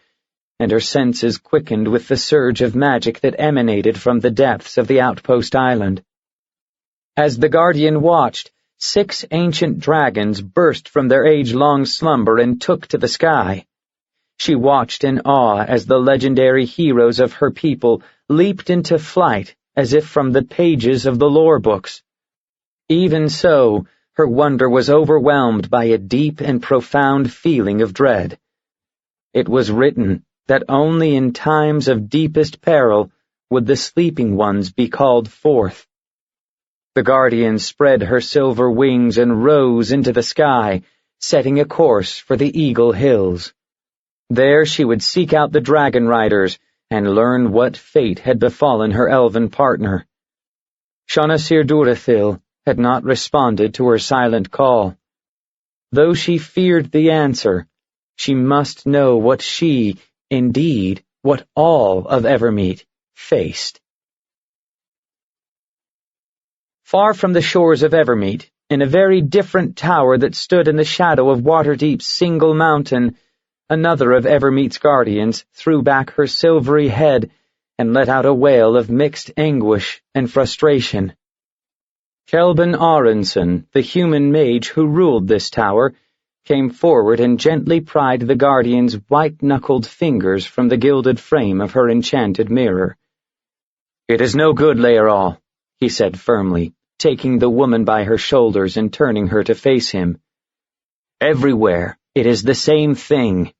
and her senses quickened with the surge of magic that emanated from the depths of the outpost island. As the guardian watched, 6 ancient dragons burst from their age-long slumber and took to the sky. She watched in awe as the legendary heroes of her people leaped into flight as if from the pages of the lore books. Even so, her wonder was overwhelmed by a deep and profound feeling of dread. It was written that only in times of deepest peril would the sleeping ones be called forth. The guardian spread her silver wings and rose into the sky, setting a course for the Eagle Hills. There she would seek out the dragon riders and learn what fate had befallen her elven partner. Shonasir Durathil had not responded to her silent call. Though she feared the answer, she must know what she, indeed, what all of Evermeet, faced. Far from the shores of Evermeet, in a very different tower that stood in the shadow of Waterdeep's single mountain, another of Evermeet's guardians threw back her silvery head and let out a wail of mixed anguish and frustration. Kelvin Aronson, the human mage who ruled this tower, came forward and gently pried the guardian's white-knuckled fingers from the gilded frame of her enchanted mirror. "It is no good, Laeral," he said firmly, taking the woman by her shoulders and turning her to face him. "Everywhere it is the same thing.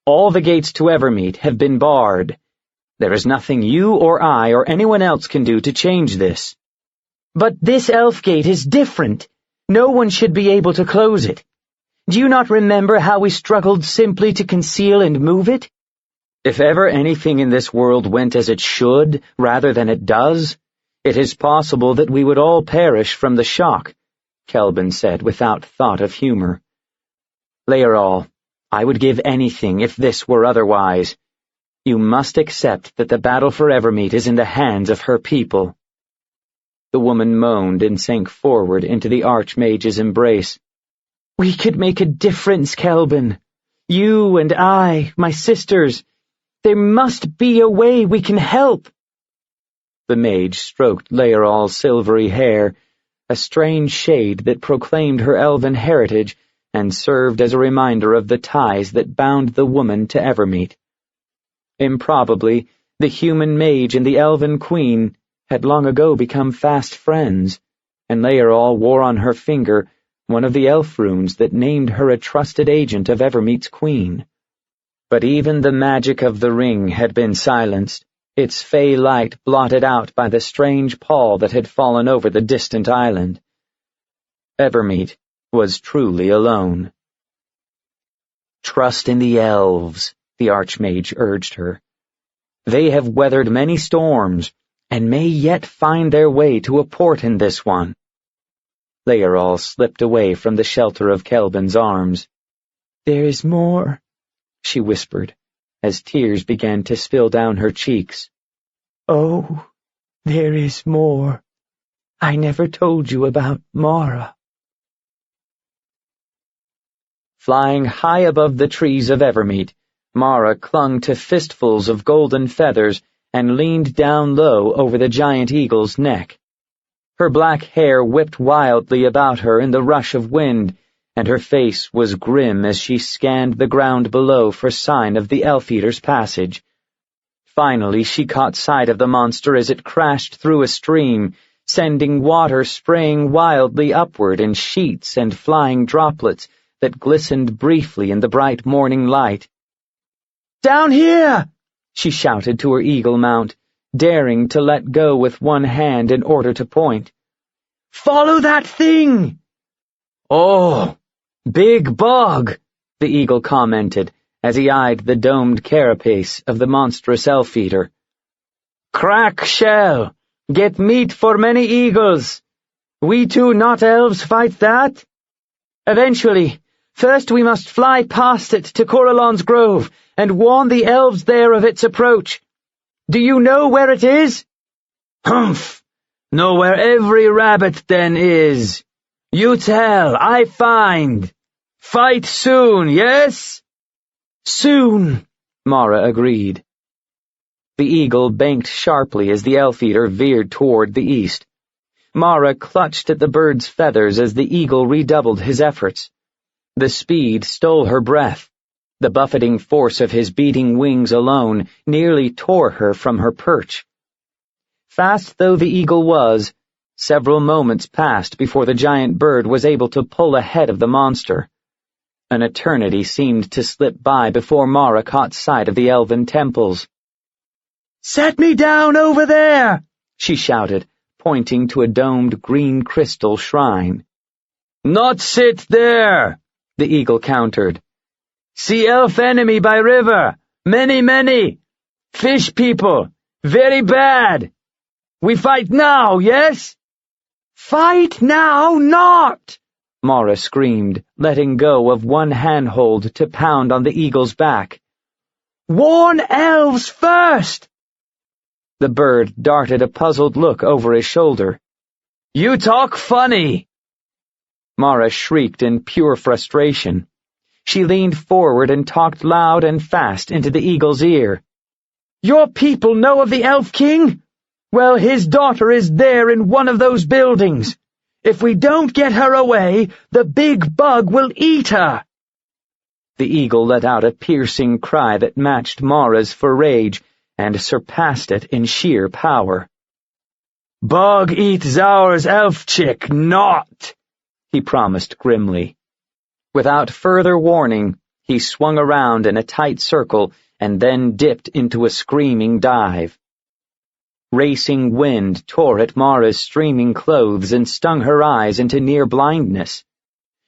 All the gates to Evermeet have been barred. There is nothing you or I or anyone else can do to change this." "But this elf gate is different. No one should be able to close it. Do you not remember how we struggled simply to conceal and move it?" "If ever anything in this world went as it should rather than it does, it is possible that we would all perish from the shock," Kelvin said without thought of humor. "Laeral, I would give anything if this were otherwise. You must accept that the battle for Evermeet is in the hands of her people." The woman moaned and sank forward into the Archmage's embrace. "We could make a difference, Kelvin. You and I, my sisters. There must be a way we can help." The mage stroked Laeral's silvery hair, a strange shade that proclaimed her elven heritage and served as a reminder of the ties that bound the woman to Evermeet. Improbably, the human mage and the elven queen had long ago become fast friends, and Laeral wore on her finger one of the elf runes that named her a trusted agent of Evermeet's queen. But even the magic of the ring had been silenced, its fey light blotted out by the strange pall that had fallen over the distant island. Evermeet was truly alone. "Trust in the elves," the Archmage urged her. "They have weathered many storms, and may yet find their way to a port in this one." Laeral slipped away from the shelter of Kelvin's arms. "There is more," she whispered, as tears began to spill down her cheeks. "Oh, there is more. I never told you about Mara." Flying high above the trees of Evermeet, Mara clung to fistfuls of golden feathers and leaned down low over the giant eagle's neck. Her black hair whipped wildly about her in the rush of wind, and her face was grim as she scanned the ground below for sign of the Elf-Eater's passage. Finally, she caught sight of the monster as it crashed through a stream, sending water spraying wildly upward in sheets and flying droplets that glistened briefly in the bright morning light. "Down here!" she shouted to her eagle mount, daring to let go with one hand in order to point. "Follow that thing!" "Oh, big bug," the eagle commented as he eyed the domed carapace of the monstrous elf-eater. "Crack shell, get meat for many eagles. We two not elves fight that? Eventually. First we must fly past it to Coralon's Grove and warn the elves there of its approach. Do you know where it is?" "Humph! Know where every rabbit den is. You tell, I find. Fight soon, yes?" "Soon," Mara agreed. The eagle banked sharply as the elf-eater veered toward the east. Mara clutched at the bird's feathers as the eagle redoubled his efforts. The speed stole her breath. The buffeting force of his beating wings alone nearly tore her from her perch. Fast though the eagle was, several moments passed before the giant bird was able to pull ahead of the monster. An eternity seemed to slip by before Mara caught sight of the elven temples. "Set me down over there!" she shouted, pointing to a domed green crystal shrine. "Not sit there!" the eagle countered. "See elf enemy by river. Many. Fish people. Very bad. We fight now, yes?" "Fight now, not!" Mara screamed, letting go of one handhold to pound on the eagle's back. "Warn elves first!" The bird darted a puzzled look over his shoulder. "You talk funny!" Mara shrieked in pure frustration. She leaned forward and talked loud and fast into the eagle's ear. "Your people know of the Elf King? Well, his daughter is there in one of those buildings. If we don't get her away, the big bug will eat her." The eagle let out a piercing cry that matched Mara's for rage and surpassed it in sheer power. "Bug eat Zaur's elf chick, not!" he promised grimly. Without further warning, he swung around in a tight circle and then dipped into a screaming dive. Racing wind tore at Mara's streaming clothes and stung her eyes into near blindness.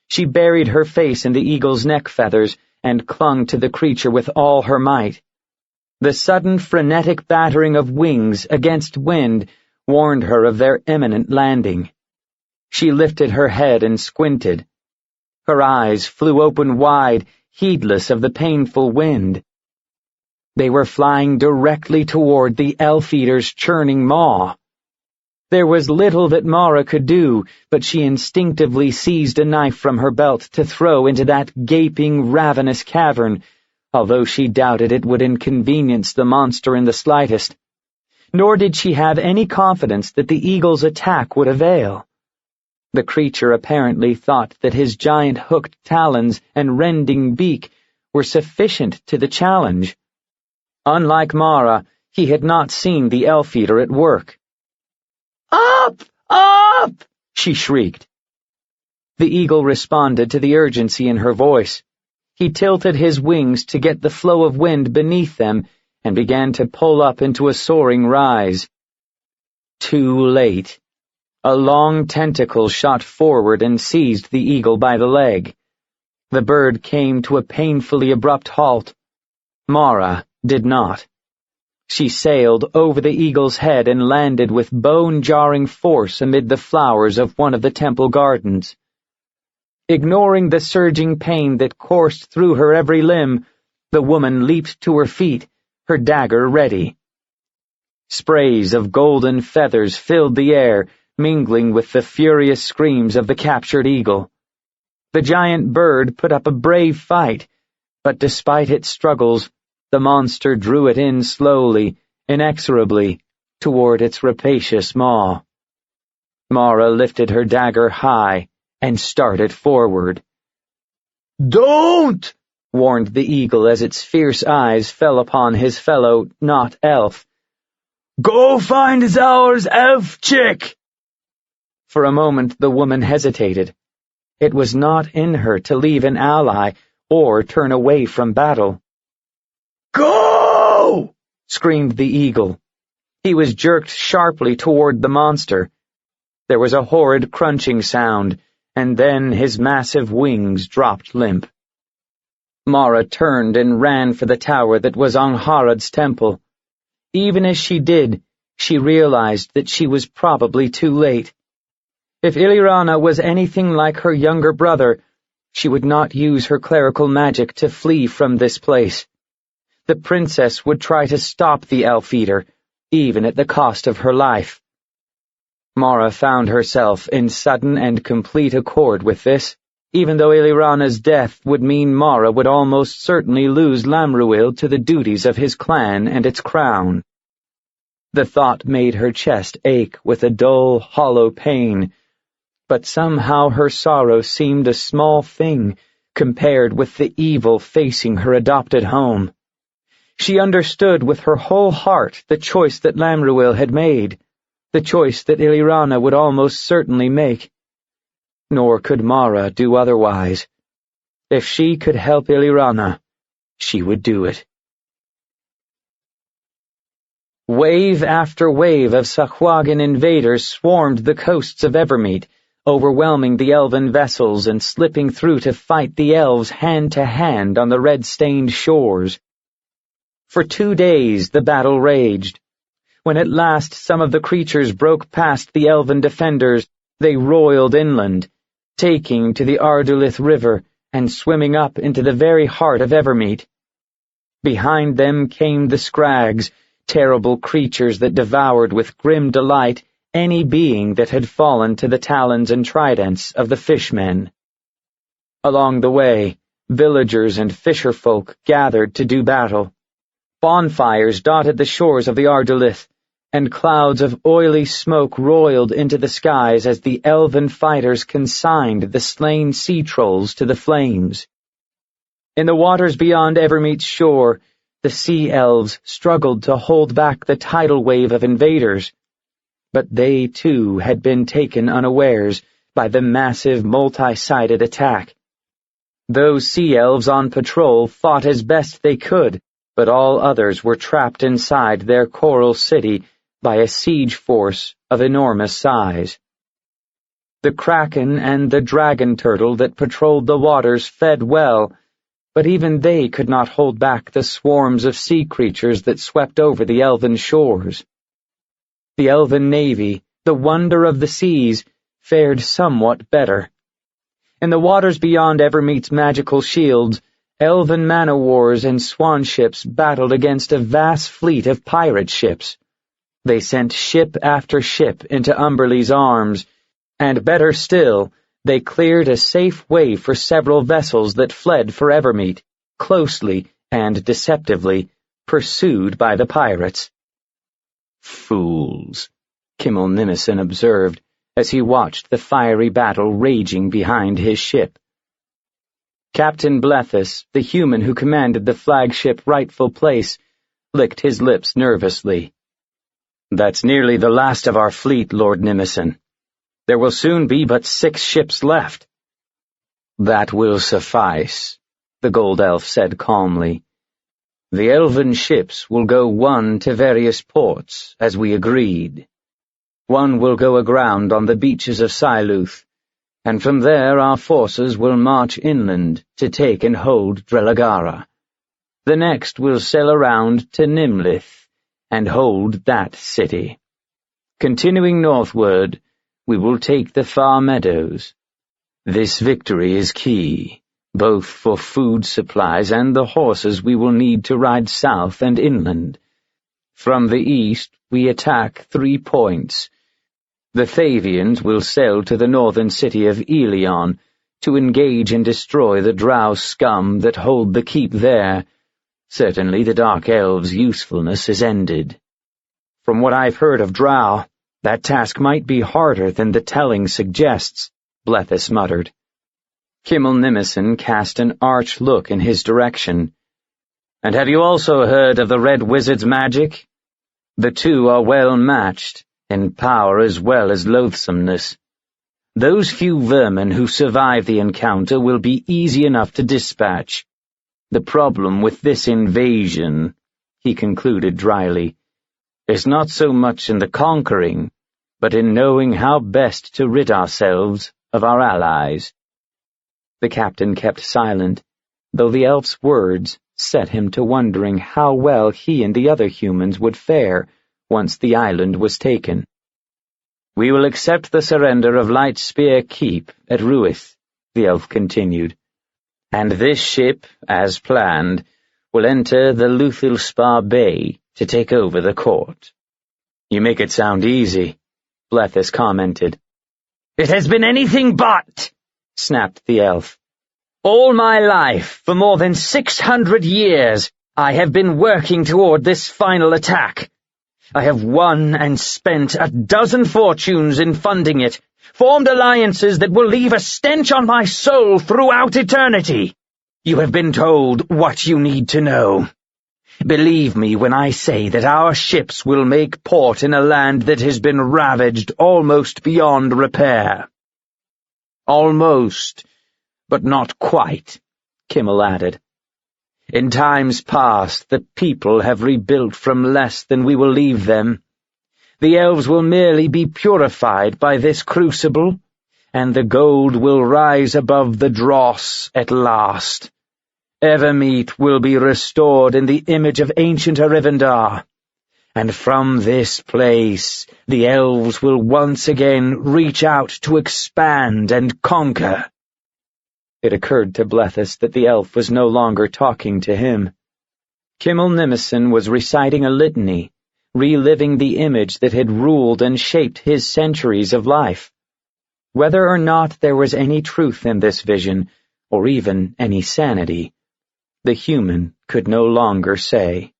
She buried her face in the eagle's neck feathers and clung to the creature with all her might. The sudden frenetic battering of wings against wind warned her of their imminent landing. She lifted her head and squinted. Her eyes flew open wide, heedless of the painful wind. They were flying directly toward the elf-eater's churning maw. There was little that Mara could do, but she instinctively seized a knife from her belt to throw into that gaping, ravenous cavern, although she doubted it would inconvenience the monster in the slightest. Nor did she have any confidence that the eagle's attack would avail. The creature apparently thought that his giant hooked talons and rending beak were sufficient to the challenge. Unlike Mara, he had not seen the elf-eater at work. "Up! Up!" she shrieked. The eagle responded to the urgency in her voice. He tilted his wings to get the flow of wind beneath them and began to pull up into a soaring rise. Too late. A long tentacle shot forward and seized the eagle by the leg. The bird came to a painfully abrupt halt. Mara did not. She sailed over the eagle's head and landed with bone-jarring force amid the flowers of one of the temple gardens. Ignoring the surging pain that coursed through her every limb, the woman leaped to her feet, her dagger ready. Sprays of golden feathers filled the air, mingling with the furious screams of the captured eagle. The giant bird put up a brave fight, but despite its struggles, the monster drew it in slowly, inexorably, toward its rapacious maw. Mara lifted her dagger high and started forward. "Don't!" warned the eagle as its fierce eyes fell upon his fellow not-elf. "Go find Zaur's elf chick!" For a moment the woman hesitated. It was not in her to leave an ally or turn away from battle. "Go!" screamed the eagle. He was jerked sharply toward the monster. There was a horrid crunching sound, and then his massive wings dropped limp. Mara turned and ran for the tower that was Angharad's temple. Even as she did, she realized that she was probably too late. If Ilirana was anything like her younger brother, she would not use her clerical magic to flee from this place. The princess would try to stop the elf-eater, even at the cost of her life. Mara found herself in sudden and complete accord with this, even though Ilirana's death would mean Mara would almost certainly lose Lamruil to the duties of his clan and its crown. The thought made her chest ache with a dull, hollow pain, but somehow her sorrow seemed a small thing compared with the evil facing her adopted home. She understood with her whole heart the choice that Lamruil had made, the choice that Ilirana would almost certainly make. Nor could Mara do otherwise. If she could help Ilirana, she would do it. Wave after wave of Sahuagin invaders swarmed the coasts of Evermeet, overwhelming the elven vessels and slipping through to fight the elves hand-to-hand on the red-stained shores. For 2 days the battle raged. When at last some of the creatures broke past the elven defenders, they roiled inland, taking to the Ardulith River and swimming up into the very heart of Evermeet. Behind them came the Scrags, terrible creatures that devoured with grim delight any being that had fallen to the talons and tridents of the fishmen. Along the way, villagers and fisherfolk gathered to do battle. Bonfires dotted the shores of the Ardulith, and clouds of oily smoke roiled into the skies as the elven fighters consigned the slain sea trolls to the flames. In the waters beyond Evermeet's shore, the sea elves struggled to hold back the tidal wave of invaders, but they too had been taken unawares by the massive multi-sided attack. Those sea elves on patrol fought as best they could, but all others were trapped inside their coral city by a siege force of enormous size. The kraken and the dragon turtle that patrolled the waters fed well, but even they could not hold back the swarms of sea creatures that swept over the elven shores. The elven navy, the wonder of the seas, fared somewhat better. In the waters beyond Evermeet's magical shields, elven man-o'-wars and swan ships battled against a vast fleet of pirate ships. They sent ship after ship into Umberlee's arms, and better still, they cleared a safe way for several vessels that fled for Evermeet, closely and deceptively pursued by the pirates. "Fools," Kimmel Nimison observed as he watched the fiery battle raging behind his ship. Captain Blethus, the human who commanded the flagship's rightful place, licked his lips nervously. "That's nearly the last of our fleet, Lord Nimison. There will soon be but 6 ships left." "That will suffice," the Gold Elf said calmly. The elven ships will go one to various ports, as we agreed. One will go aground on the beaches of Siluth, and from there our forces will march inland to take and hold Drelagara. The next will sail around to Nimlith and hold that city. Continuing northward, we will take the far meadows. This victory is key, both for food supplies and the horses we will need to ride south and inland. From the east, we attack 3 points. The Thavians will sail to the northern city of Elion to engage and destroy the drow scum that hold the keep there. Certainly the Dark Elves' usefulness is ended. From what I've heard of drow, that task might be harder than the telling suggests, Blethus muttered. Kimmel Nimison cast an arch look in his direction. And have you also heard of the Red Wizard's magic? The two are well matched, in power as well as loathsomeness. Those few vermin who survive the encounter will be easy enough to dispatch. The problem with this invasion, he concluded dryly, is not so much in the conquering, but in knowing how best to rid ourselves of our allies. The captain kept silent, though the elf's words set him to wondering how well he and the other humans would fare once the island was taken. We will accept the surrender of Lightspear Keep at Ruith, the elf continued, and this ship, as planned, will enter the Luthilspar Bay to take over the court. You make it sound easy, Blethus commented. It has been anything but, snapped the elf. All my life, for more than 600 years, I have been working toward this final attack. I have won and spent a dozen fortunes in funding it, formed alliances that will leave a stench on my soul throughout eternity. You have been told what you need to know. Believe me when I say that our ships will make port in a land that has been ravaged almost beyond repair. Almost, but not quite, Kimmel added. In times past, the people have rebuilt from less than we will leave them. The elves will merely be purified by this crucible, and the gold will rise above the dross at last. Evermeet will be restored in the image of ancient Arivandar, and from this place the elves will once again reach out to expand and conquer. It occurred to Blethus that the elf was no longer talking to him. Kimmel Nimison was reciting a litany, reliving the image that had ruled and shaped his centuries of life. Whether or not there was any truth in this vision, or even any sanity, the human could no longer say.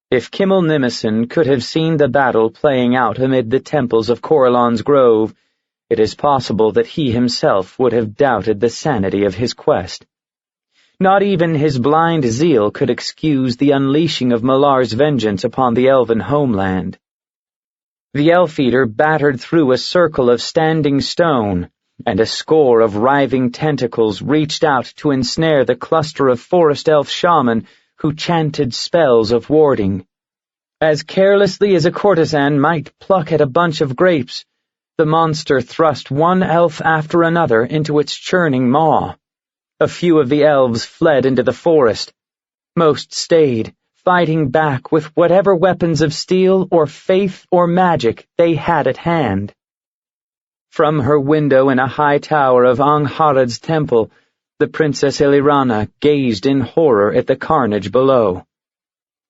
If Kimmel Nimison could have seen the battle playing out amid the temples of Corellon's Grove, it is possible that he himself would have doubted the sanity of his quest. Not even his blind zeal could excuse the unleashing of Malar's vengeance upon the elven homeland. The elf-eater battered through a circle of standing stone, and a score of writhing tentacles reached out to ensnare the cluster of forest elf shaman who chanted spells of warding. As carelessly as a courtesan might pluck at a bunch of grapes, the monster thrust one elf after another into its churning maw. A few of the elves fled into the forest. Most stayed, fighting back with whatever weapons of steel or faith or magic they had at hand. From her window in a high tower of Angharad's temple, the Princess Ilirana gazed in horror at the carnage below.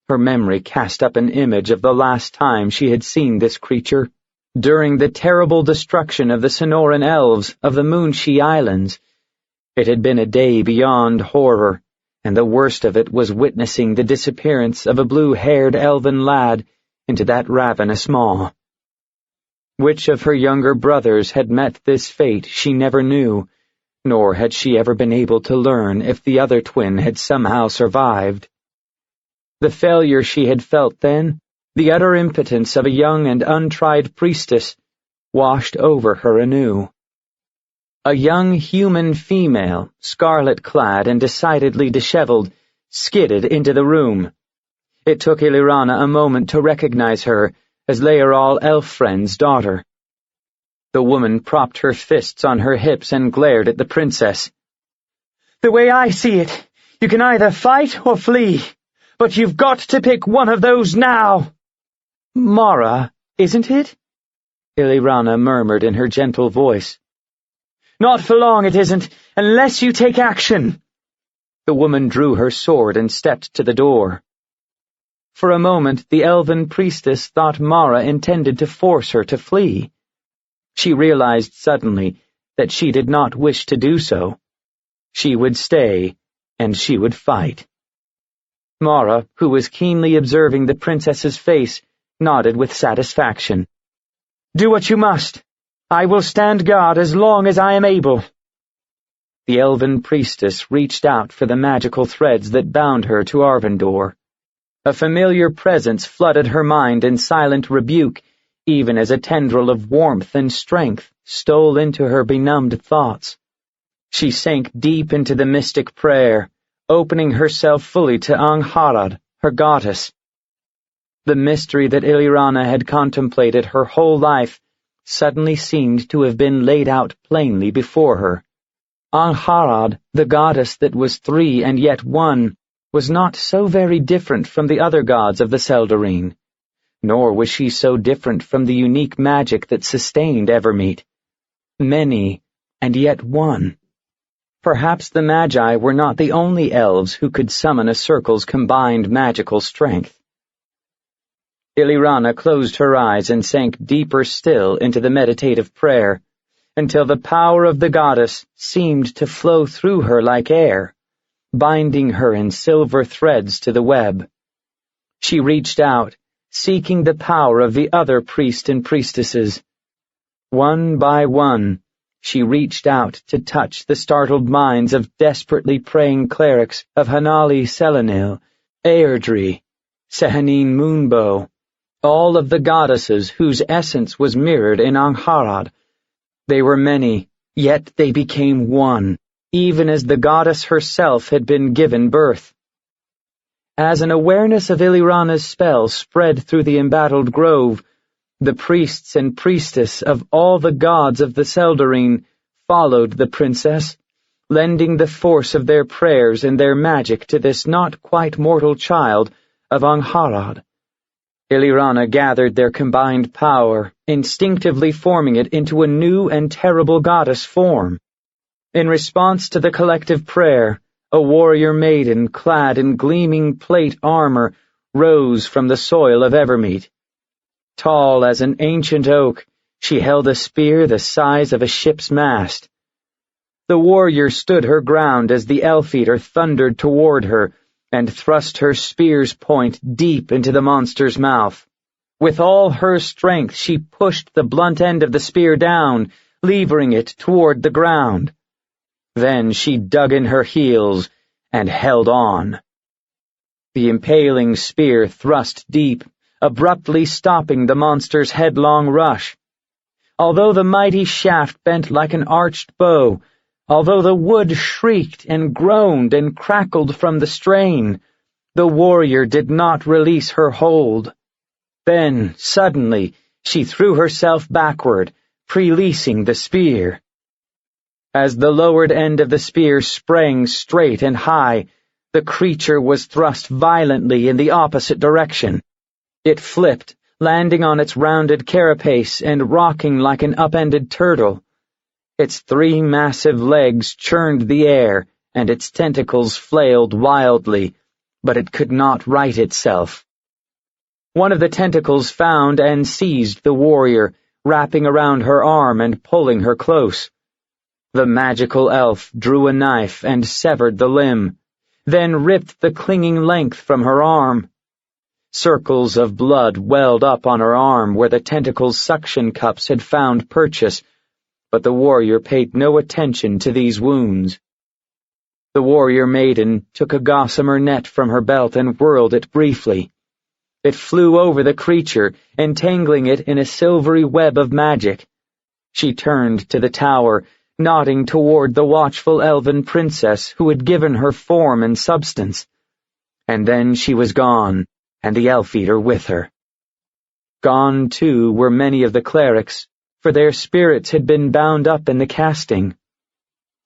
Her memory cast up an image of the last time she had seen this creature, during the terrible destruction of the Sonoran Elves of the Moonshee Islands. It had been a day beyond horror, and the worst of it was witnessing the disappearance of a blue-haired elven lad into that ravenous maw. Which of her younger brothers had met this fate she never knew, nor had she ever been able to learn if the other twin had somehow survived. The failure she had felt then, the utter impotence of a young and untried priestess, washed over her anew. A young human female, scarlet-clad and decidedly disheveled, skidded into the room. It took Illyrana a moment to recognize her as Laeral Elfriend's daughter. The woman propped her fists on her hips and glared at the princess. "The way I see it, you can either fight or flee, but you've got to pick one of those now." "Mara, isn't it?" Illyrana murmured in her gentle voice. "Not for long it isn't, unless you take action." The woman drew her sword and stepped to the door. For a moment, the elven priestess thought Mara intended to force her to flee. She realized suddenly that she did not wish to do so. She would stay, and she would fight. Mara, who was keenly observing the princess's face, nodded with satisfaction. "Do what you must. I will stand guard as long as I am able." The elven priestess reached out for the magical threads that bound her to Arvindor. A familiar presence flooded her mind in silent rebuke, even as a tendril of warmth and strength stole into her benumbed thoughts. She sank deep into the mystic prayer, opening herself fully to Angharad, her goddess. The mystery that Illyrana had contemplated her whole life suddenly seemed to have been laid out plainly before her. Angharad, the goddess that was three and yet one, was not so very different from the other gods of the Seldarine, nor was she so different from the unique magic that sustained Evermeet. Many, and yet one. Perhaps the Magi were not the only elves who could summon a circle's combined magical strength. Illyrana closed her eyes and sank deeper still into the meditative prayer, until the power of the goddess seemed to flow through her like air, binding her in silver threads to the web. She reached out, seeking the power of the other priests and priestesses. One by one, she reached out to touch the startled minds of desperately praying clerics of Hanali Selenil, Airdrie, Sehanine Moonbow, all of the goddesses whose essence was mirrored in Angharad. They were many, yet they became one, even as the goddess herself had been given birth. As an awareness of Illyrana's spell spread through the embattled grove, the priests and priestess of all the gods of the Seldarine followed the princess, lending the force of their prayers and their magic to this not quite mortal child of Angharad. Illyrana gathered their combined power, instinctively forming it into a new and terrible goddess form. In response to the collective prayer, a warrior maiden clad in gleaming plate armor rose from the soil of Evermeet. Tall as an ancient oak, she held a spear the size of a ship's mast. The warrior stood her ground as the elf-eater thundered toward her and thrust her spear's point deep into the monster's mouth. With all her strength she pushed the blunt end of the spear down, levering it toward the ground. Then she dug in her heels and held on. The impaling spear thrust deep, abruptly stopping the monster's headlong rush. Although the mighty shaft bent like an arched bow, although the wood shrieked and groaned and crackled from the strain, the warrior did not release her hold. Then, suddenly, she threw herself backward, releasing the spear. As the lowered end of the spear sprang straight and high, the creature was thrust violently in the opposite direction. It flipped, landing on its rounded carapace and rocking like an upended turtle. Its three massive legs churned the air, and its tentacles flailed wildly, but it could not right itself. One of the tentacles found and seized the warrior, wrapping around her arm and pulling her close. The magical elf drew a knife and severed the limb, then ripped the clinging length from her arm. Circles of blood welled up on her arm where the tentacle's suction cups had found purchase, but the warrior paid no attention to these wounds. The warrior maiden took a gossamer net from her belt and whirled it briefly. It flew over the creature, entangling it in a silvery web of magic. She turned to the tower, nodding toward the watchful elven princess who had given her form and substance. And then she was gone, and the elf-eater with her. Gone, too, were many of the clerics, for their spirits had been bound up in the casting.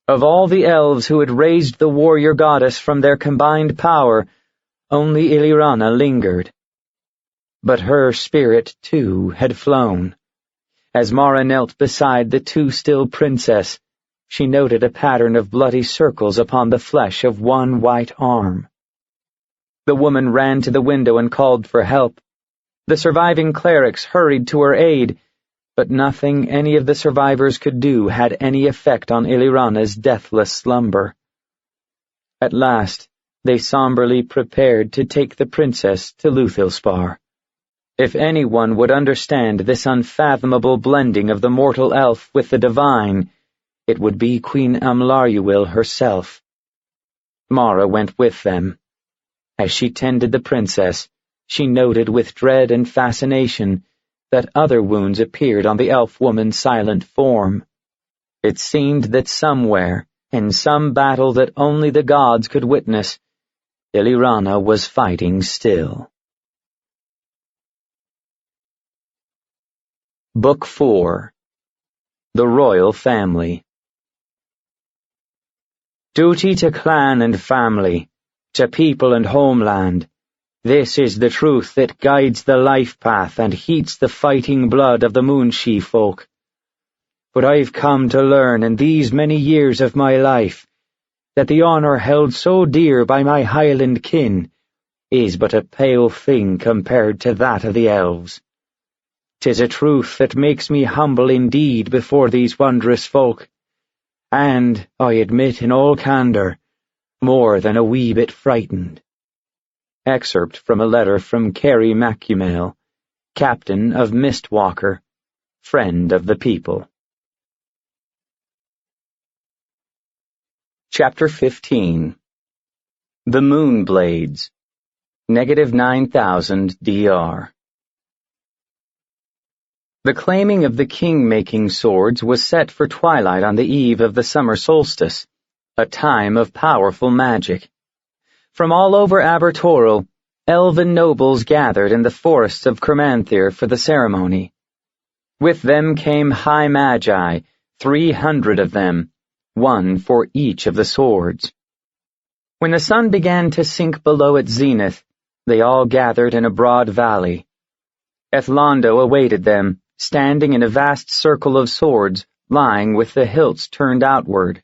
Of all the elves who had raised the warrior goddess from their combined power, only Illyrana lingered. But her spirit, too, had flown. As Mara knelt beside the too-still princess, she noted a pattern of bloody circles upon the flesh of one white arm. The woman ran to the window and called for help. The surviving clerics hurried to her aid, but nothing any of the survivors could do had any effect on Illyrana's deathless slumber. At last, they somberly prepared to take the princess to Luthilspar. If anyone would understand this unfathomable blending of the mortal elf with the divine, it would be Queen Amlaruil herself. Mara went with them. As she tended the princess, she noted with dread and fascination that other wounds appeared on the elf-woman's silent form. It seemed that somewhere, in some battle that only the gods could witness, Illyrana was fighting still. Book 4. The Royal Family. Duty to clan and family, to people and homeland. This is the truth that guides the life path and heats the fighting blood of the Moonshee folk. But I've come to learn in these many years of my life that the honour held so dear by my Highland kin is but a pale thing compared to that of the elves. 'Tis a truth that makes me humble indeed before these wondrous folk, and, I admit in all candour, more than a wee bit frightened. Excerpt from a letter from Carrie Macumel, Captain of Mistwalker, Friend of the People. Chapter 15. The Moonblades. -9,000 DR. The claiming of the king-making swords was set for twilight on the eve of the summer solstice, a time of powerful magic. From all over Abertoril, elven nobles gathered in the forests of Kermanthir for the ceremony. With them came high magi, 300 of them, one for each of the swords. When the sun began to sink below its zenith, they all gathered in a broad valley. Ethlando awaited them, standing in a vast circle of swords, lying with the hilts turned outward.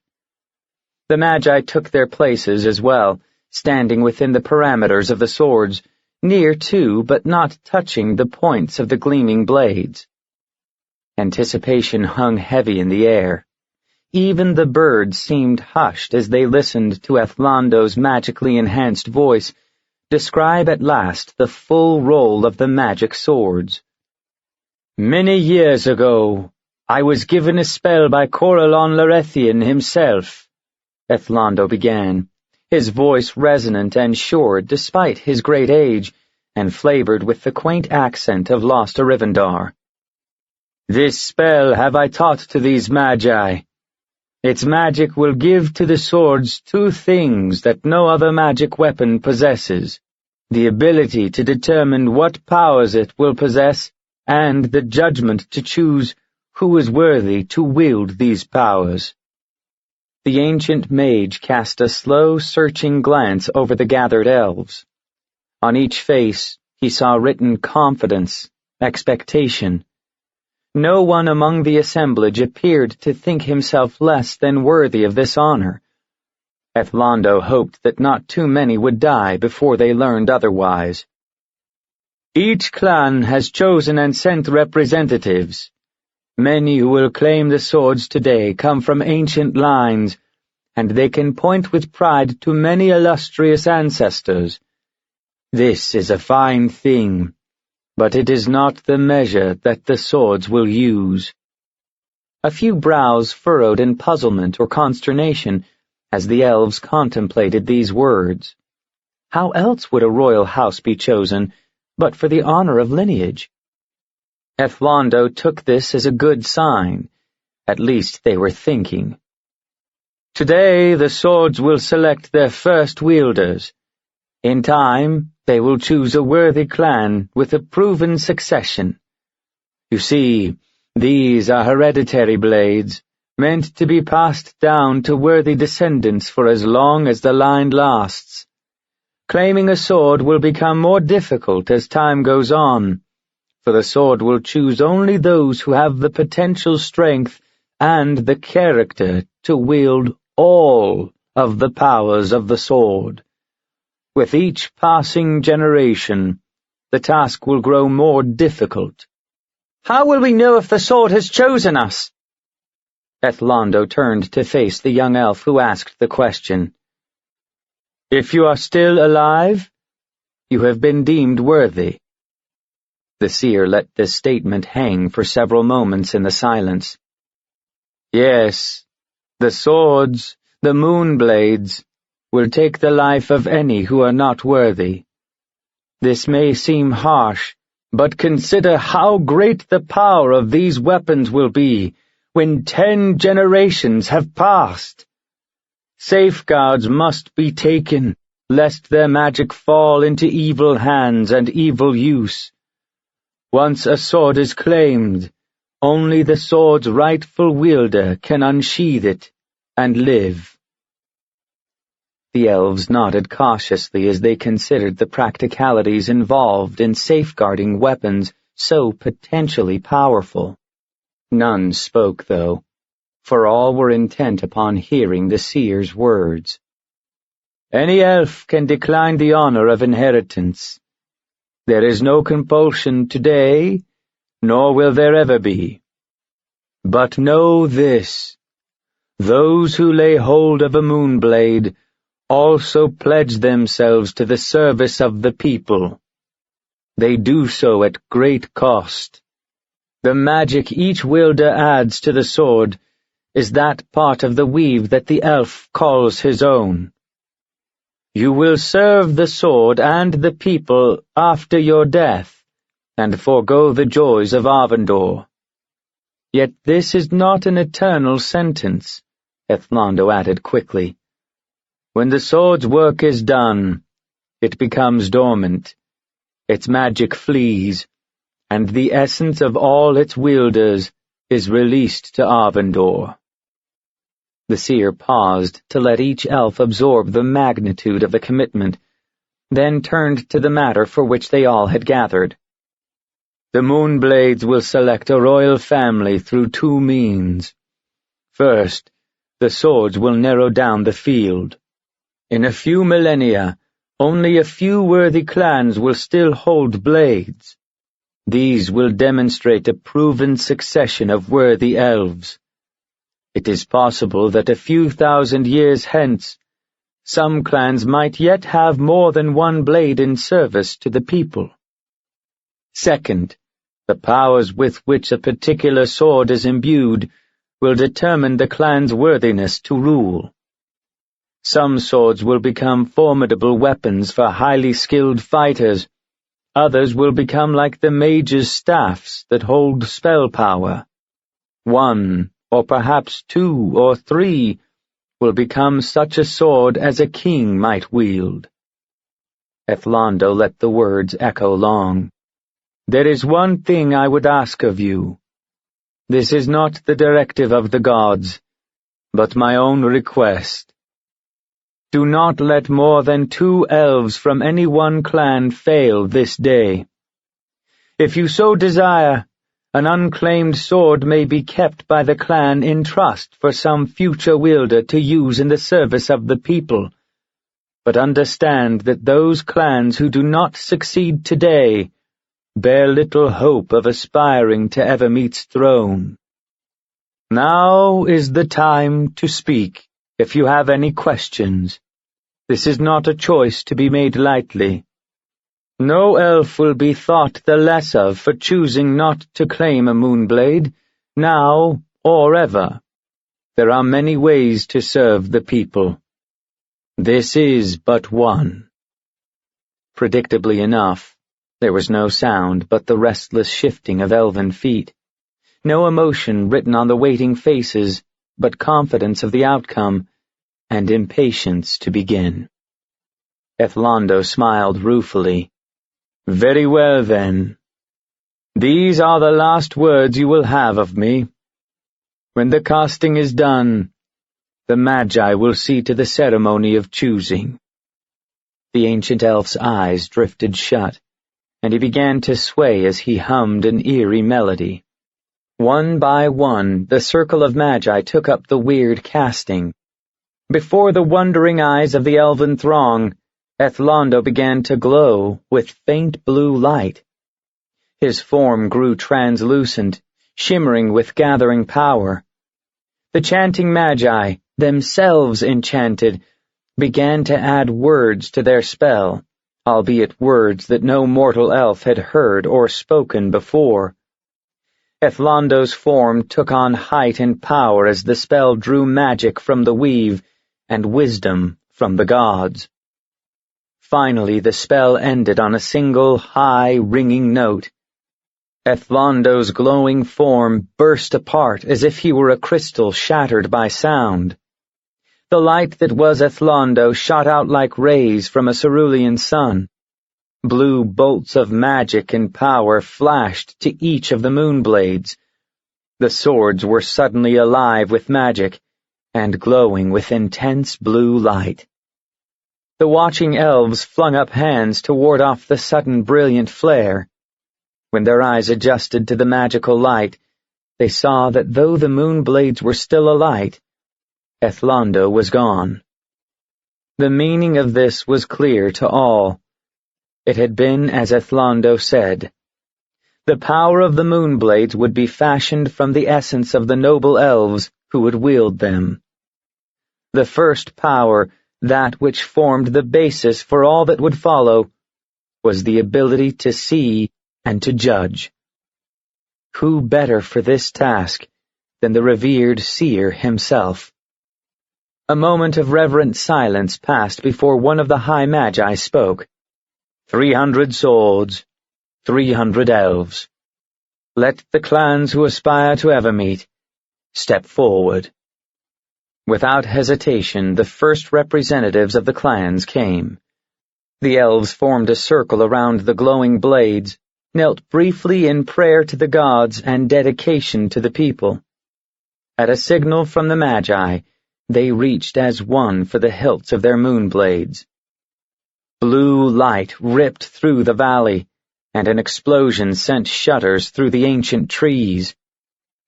The magi took their places as well, standing within the parameters of the swords, near to but not touching the points of the gleaming blades. Anticipation hung heavy in the air. Even the birds seemed hushed as they listened to Ethlando's magically enhanced voice describe at last the full role of the magic swords. "Many years ago, I was given a spell by Corellon Larethian himself," Ethlando began, his voice resonant and sure despite his great age, and flavored with the quaint accent of lost Arivandar. "This spell have I taught to these magi. Its magic will give to the swords two things that no other magic weapon possesses: the ability to determine what powers it will possess, and the judgment to choose who is worthy to wield these powers." The ancient mage cast a slow, searching glance over the gathered elves. On each face he saw written confidence, expectation. No one among the assemblage appeared to think himself less than worthy of this honor. Ethlando hoped that not too many would die before they learned otherwise. "Each clan has chosen and sent representatives. Many who will claim the swords today come from ancient lines, and they can point with pride to many illustrious ancestors. This is a fine thing, but it is not the measure that the swords will use." A few brows furrowed in puzzlement or consternation as the elves contemplated these words. How else would a royal house be chosen but for the honor of lineage? Ethlando took this as a good sign. At least they were thinking. Today the swords will select their first wielders. In time, they will choose a worthy clan with a proven succession. You see, these are hereditary blades, meant to be passed down to worthy descendants for as long as the line lasts. Claiming a sword will become more difficult as time goes on, for the sword will choose only those who have the potential strength and the character to wield all of the powers of the sword. With each passing generation, the task will grow more difficult. How will we know if the sword has chosen us? Ethlando turned to face the young elf who asked the question. If you are still alive, you have been deemed worthy. The seer let this statement hang for several moments in the silence. Yes, the swords, the moon blades, will take the life of any who are not worthy. This may seem harsh, but consider how great the power of these weapons will be when 10 generations have passed. Safeguards must be taken, lest their magic fall into evil hands and evil use. Once a sword is claimed, only the sword's rightful wielder can unsheath it and live. The elves nodded cautiously as they considered the practicalities involved in safeguarding weapons so potentially powerful. None spoke, though, for all were intent upon hearing the seer's words. Any elf can decline the honor of inheritance. There is no compulsion today, nor will there ever be. But know this, those who lay hold of a moonblade also pledge themselves to the service of the people. They do so at great cost. The magic each wielder adds to the sword is that part of the weave that the elf calls his own. You will serve the sword and the people after your death, and forego the joys of Arvandor. Yet this is not an eternal sentence, Ethlando added quickly. When the sword's work is done, it becomes dormant, its magic flees, and the essence of all its wielders is released to Arvandor. The seer paused to let each elf absorb the magnitude of the commitment, then turned to the matter for which they all had gathered. The Moonblades will select a royal family through 2 means. First, the swords will narrow down the field. In a few millennia, only a few worthy clans will still hold blades. These will demonstrate a proven succession of worthy elves. It is possible that a few thousand years hence, some clans might yet have more than one blade in service to the people. Second, the powers with which a particular sword is imbued will determine the clan's worthiness to rule. Some swords will become formidable weapons for highly skilled fighters. Others will become like the mage's staffs that hold spell power. 1, or perhaps 2 or 3, will become such a sword as a king might wield. Ethlando let the words echo long. There is one thing I would ask of you. This is not the directive of the gods, but my own request. Do not let more than 2 elves from any one clan fail this day. If you so desire, an unclaimed sword may be kept by the clan in trust for some future wielder to use in the service of the people. But understand that those clans who do not succeed today bear little hope of aspiring to Evermeet's throne. Now is the time to speak, if you have any questions. This is not a choice to be made lightly. No elf will be thought the less of for choosing not to claim a moonblade, now or ever. There are many ways to serve the people. This is but one. Predictably enough, there was no sound but the restless shifting of elven feet. no emotion written on the waiting faces, but confidence of the outcome, and impatience to begin. Ethlando smiled ruefully. "Very well, then. These are the last words you will have of me. When the casting is done, the Magi will see to the ceremony of choosing." The ancient elf's eyes drifted shut, and he began to sway as he hummed an eerie melody. One by one, the circle of Magi took up the weird casting. Before the wondering eyes of the elven throng, Ethlando began to glow with faint blue light. His form grew translucent, shimmering with gathering power. The chanting Magi, themselves enchanted, began to add words to their spell, albeit words that no mortal elf had heard or spoken before. Ethlando's form took on height and power as the spell drew magic from the weave and wisdom from the gods. Finally, the spell ended on a single high, ringing note. Ethlando's glowing form burst apart as if he were a crystal shattered by sound. The light that was Ethlando shot out like rays from a cerulean sun. Blue bolts of magic and power flashed to each of the moonblades. The swords were suddenly alive with magic and glowing with intense blue light. The watching elves flung up hands to ward off the sudden brilliant flare. When their eyes adjusted to the magical light, they saw that though the moonblades were still alight, Ethlando was gone. The meaning of this was clear to all. It had been as Ethlando said. The power of the moonblades would be fashioned from the essence of the noble elves who would wield them. The first power, that which formed the basis for all that would follow, was the ability to see and to judge. Who better for this task than the revered seer himself? A moment of reverent silence passed before one of the high Magi spoke. 300 swords, 300 elves. Let the clans who aspire to Evermeet step forward. Without hesitation, the first representatives of the clans came. The elves formed a circle around the glowing blades, knelt briefly in prayer to the gods and dedication to the people. At a signal from the Magi, they reached as one for the hilts of their moonblades. Blue light ripped through the valley, and an explosion sent shudders through the ancient trees.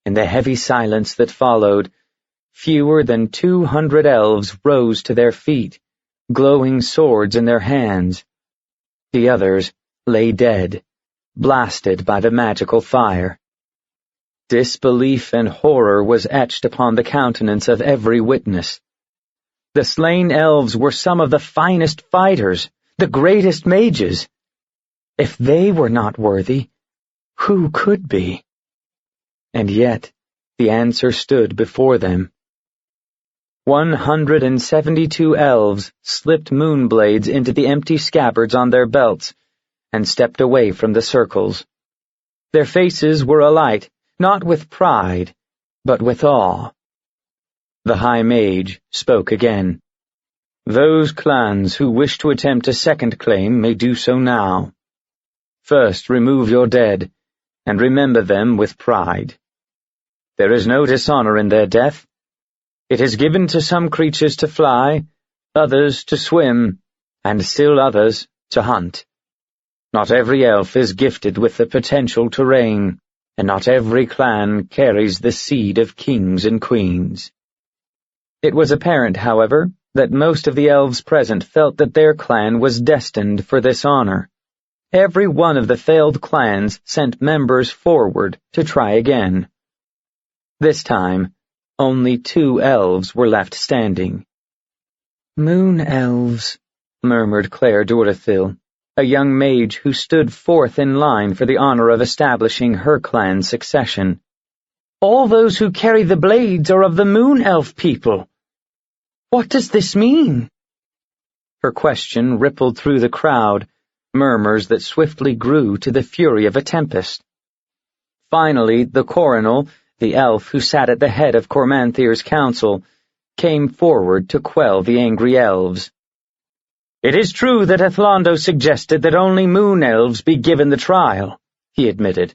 In the heavy silence that followed, fewer than 200 elves rose to their feet, glowing swords in their hands. The others lay dead, blasted by the magical fire. Disbelief and horror was etched upon the countenance of every witness. The slain elves were some of the finest fighters, the greatest mages. If they were not worthy, who could be? And yet, the answer stood before them. 172 elves slipped moonblades into the empty scabbards on their belts and stepped away from the circles. Their faces were alight, not with pride, but with awe. The High Mage spoke again. Those clans who wish to attempt a second claim may do so now. First, remove your dead, and remember them with pride. There is no dishonor in their death. It is given to some creatures to fly, others to swim, and still others to hunt. Not every elf is gifted with the potential to reign, and not every clan carries the seed of kings and queens. It was apparent, however, that most of the elves present felt that their clan was destined for this honor. Every one of the failed clans sent members forward to try again. This time, only 2 elves were left standing. Moon elves, murmured Claire Dorathil, a young mage who stood fourth in line for the honor of establishing her clan's succession. All those who carry the blades are of the moon elf people. What does this mean? Her question rippled through the crowd, murmurs that swiftly grew to the fury of a tempest. Finally, the coronel, the elf who sat at the head of Cormanthir's council, came forward to quell the angry elves. "It is true that Ethlando suggested that only moon elves be given the trial," he admitted.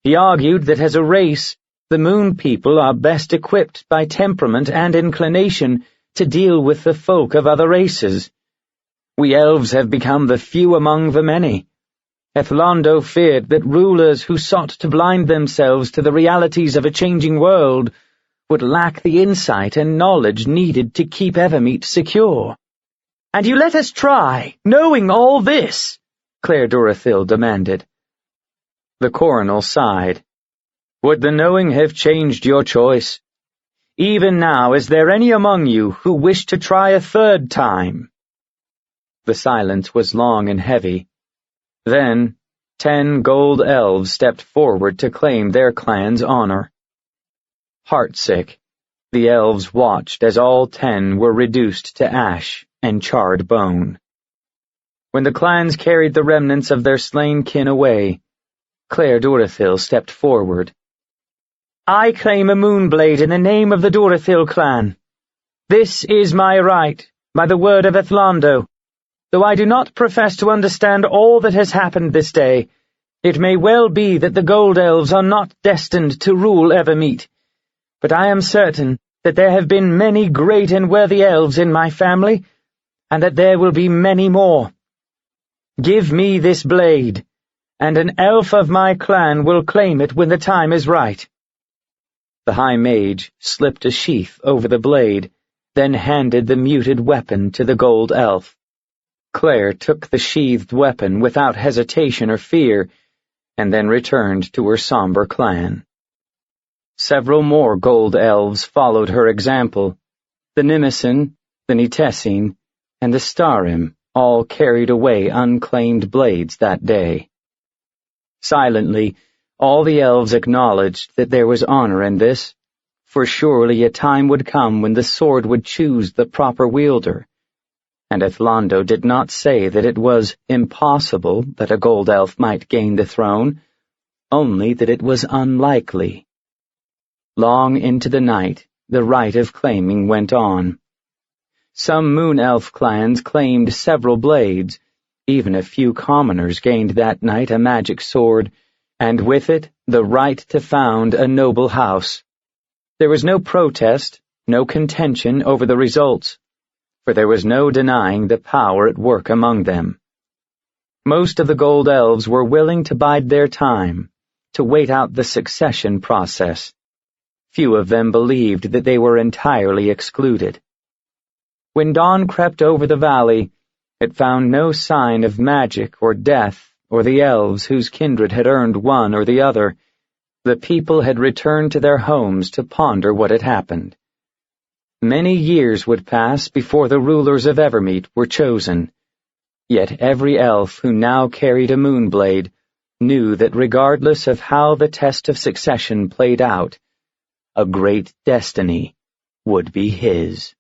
He argued that as a race, the moon people are best equipped by temperament and inclination to deal with the folk of other races. We elves have become the few among the many. Ethlando feared that rulers who sought to blind themselves to the realities of a changing world would lack the insight and knowledge needed to keep Evermeet secure. "And you let us try, knowing all this?" Claire Dorathil demanded. The coronel sighed. "Would the knowing have changed your choice? Even now, is there any among you who wish to try a third time?" The silence was long and heavy. Then 10 gold elves stepped forward to claim their clan's honor. Heartsick, the elves watched as all 10 were reduced to ash and charred bone. When the clans carried the remnants of their slain kin away, Claire Dorathil stepped forward. "I claim a moonblade in the name of the Dorathil clan. This is my right, by the word of Ethlando. Though I do not profess to understand all that has happened this day, it may well be that the Gold Elves are not destined to rule Evermeet. But I am certain that there have been many great and worthy elves in my family, and that there will be many more. Give me this blade, and an elf of my clan will claim it when the time is right." The High Mage slipped a sheath over the blade, then handed the muted weapon to the Gold Elf. Claire took the sheathed weapon without hesitation or fear, and then returned to her somber clan. Several more Gold Elves followed her example. The Nimicin, the Nitessin, and the Starim all carried away unclaimed blades that day. Silently, all the elves acknowledged that there was honor in this, for surely a time would come when the sword would choose the proper wielder. And Ethlando did not say that it was impossible that a gold elf might gain the throne, only that it was unlikely. Long into the night, the rite of claiming went on. Some moon elf clans claimed several blades. Even a few commoners gained that night a magic sword, and with it the right to found a noble house. There was no protest, no contention over the results, for there was no denying the power at work among them. Most of the Gold Elves were willing to bide their time, to wait out the succession process. Few of them believed that they were entirely excluded. When dawn crept over the valley, it found no sign of magic or death or the elves whose kindred had earned one or the other. The people had returned to their homes to ponder what had happened. Many years would pass before the rulers of Evermeet were chosen. Yet every elf who now carried a moonblade knew that regardless of how the test of succession played out, a great destiny would be his.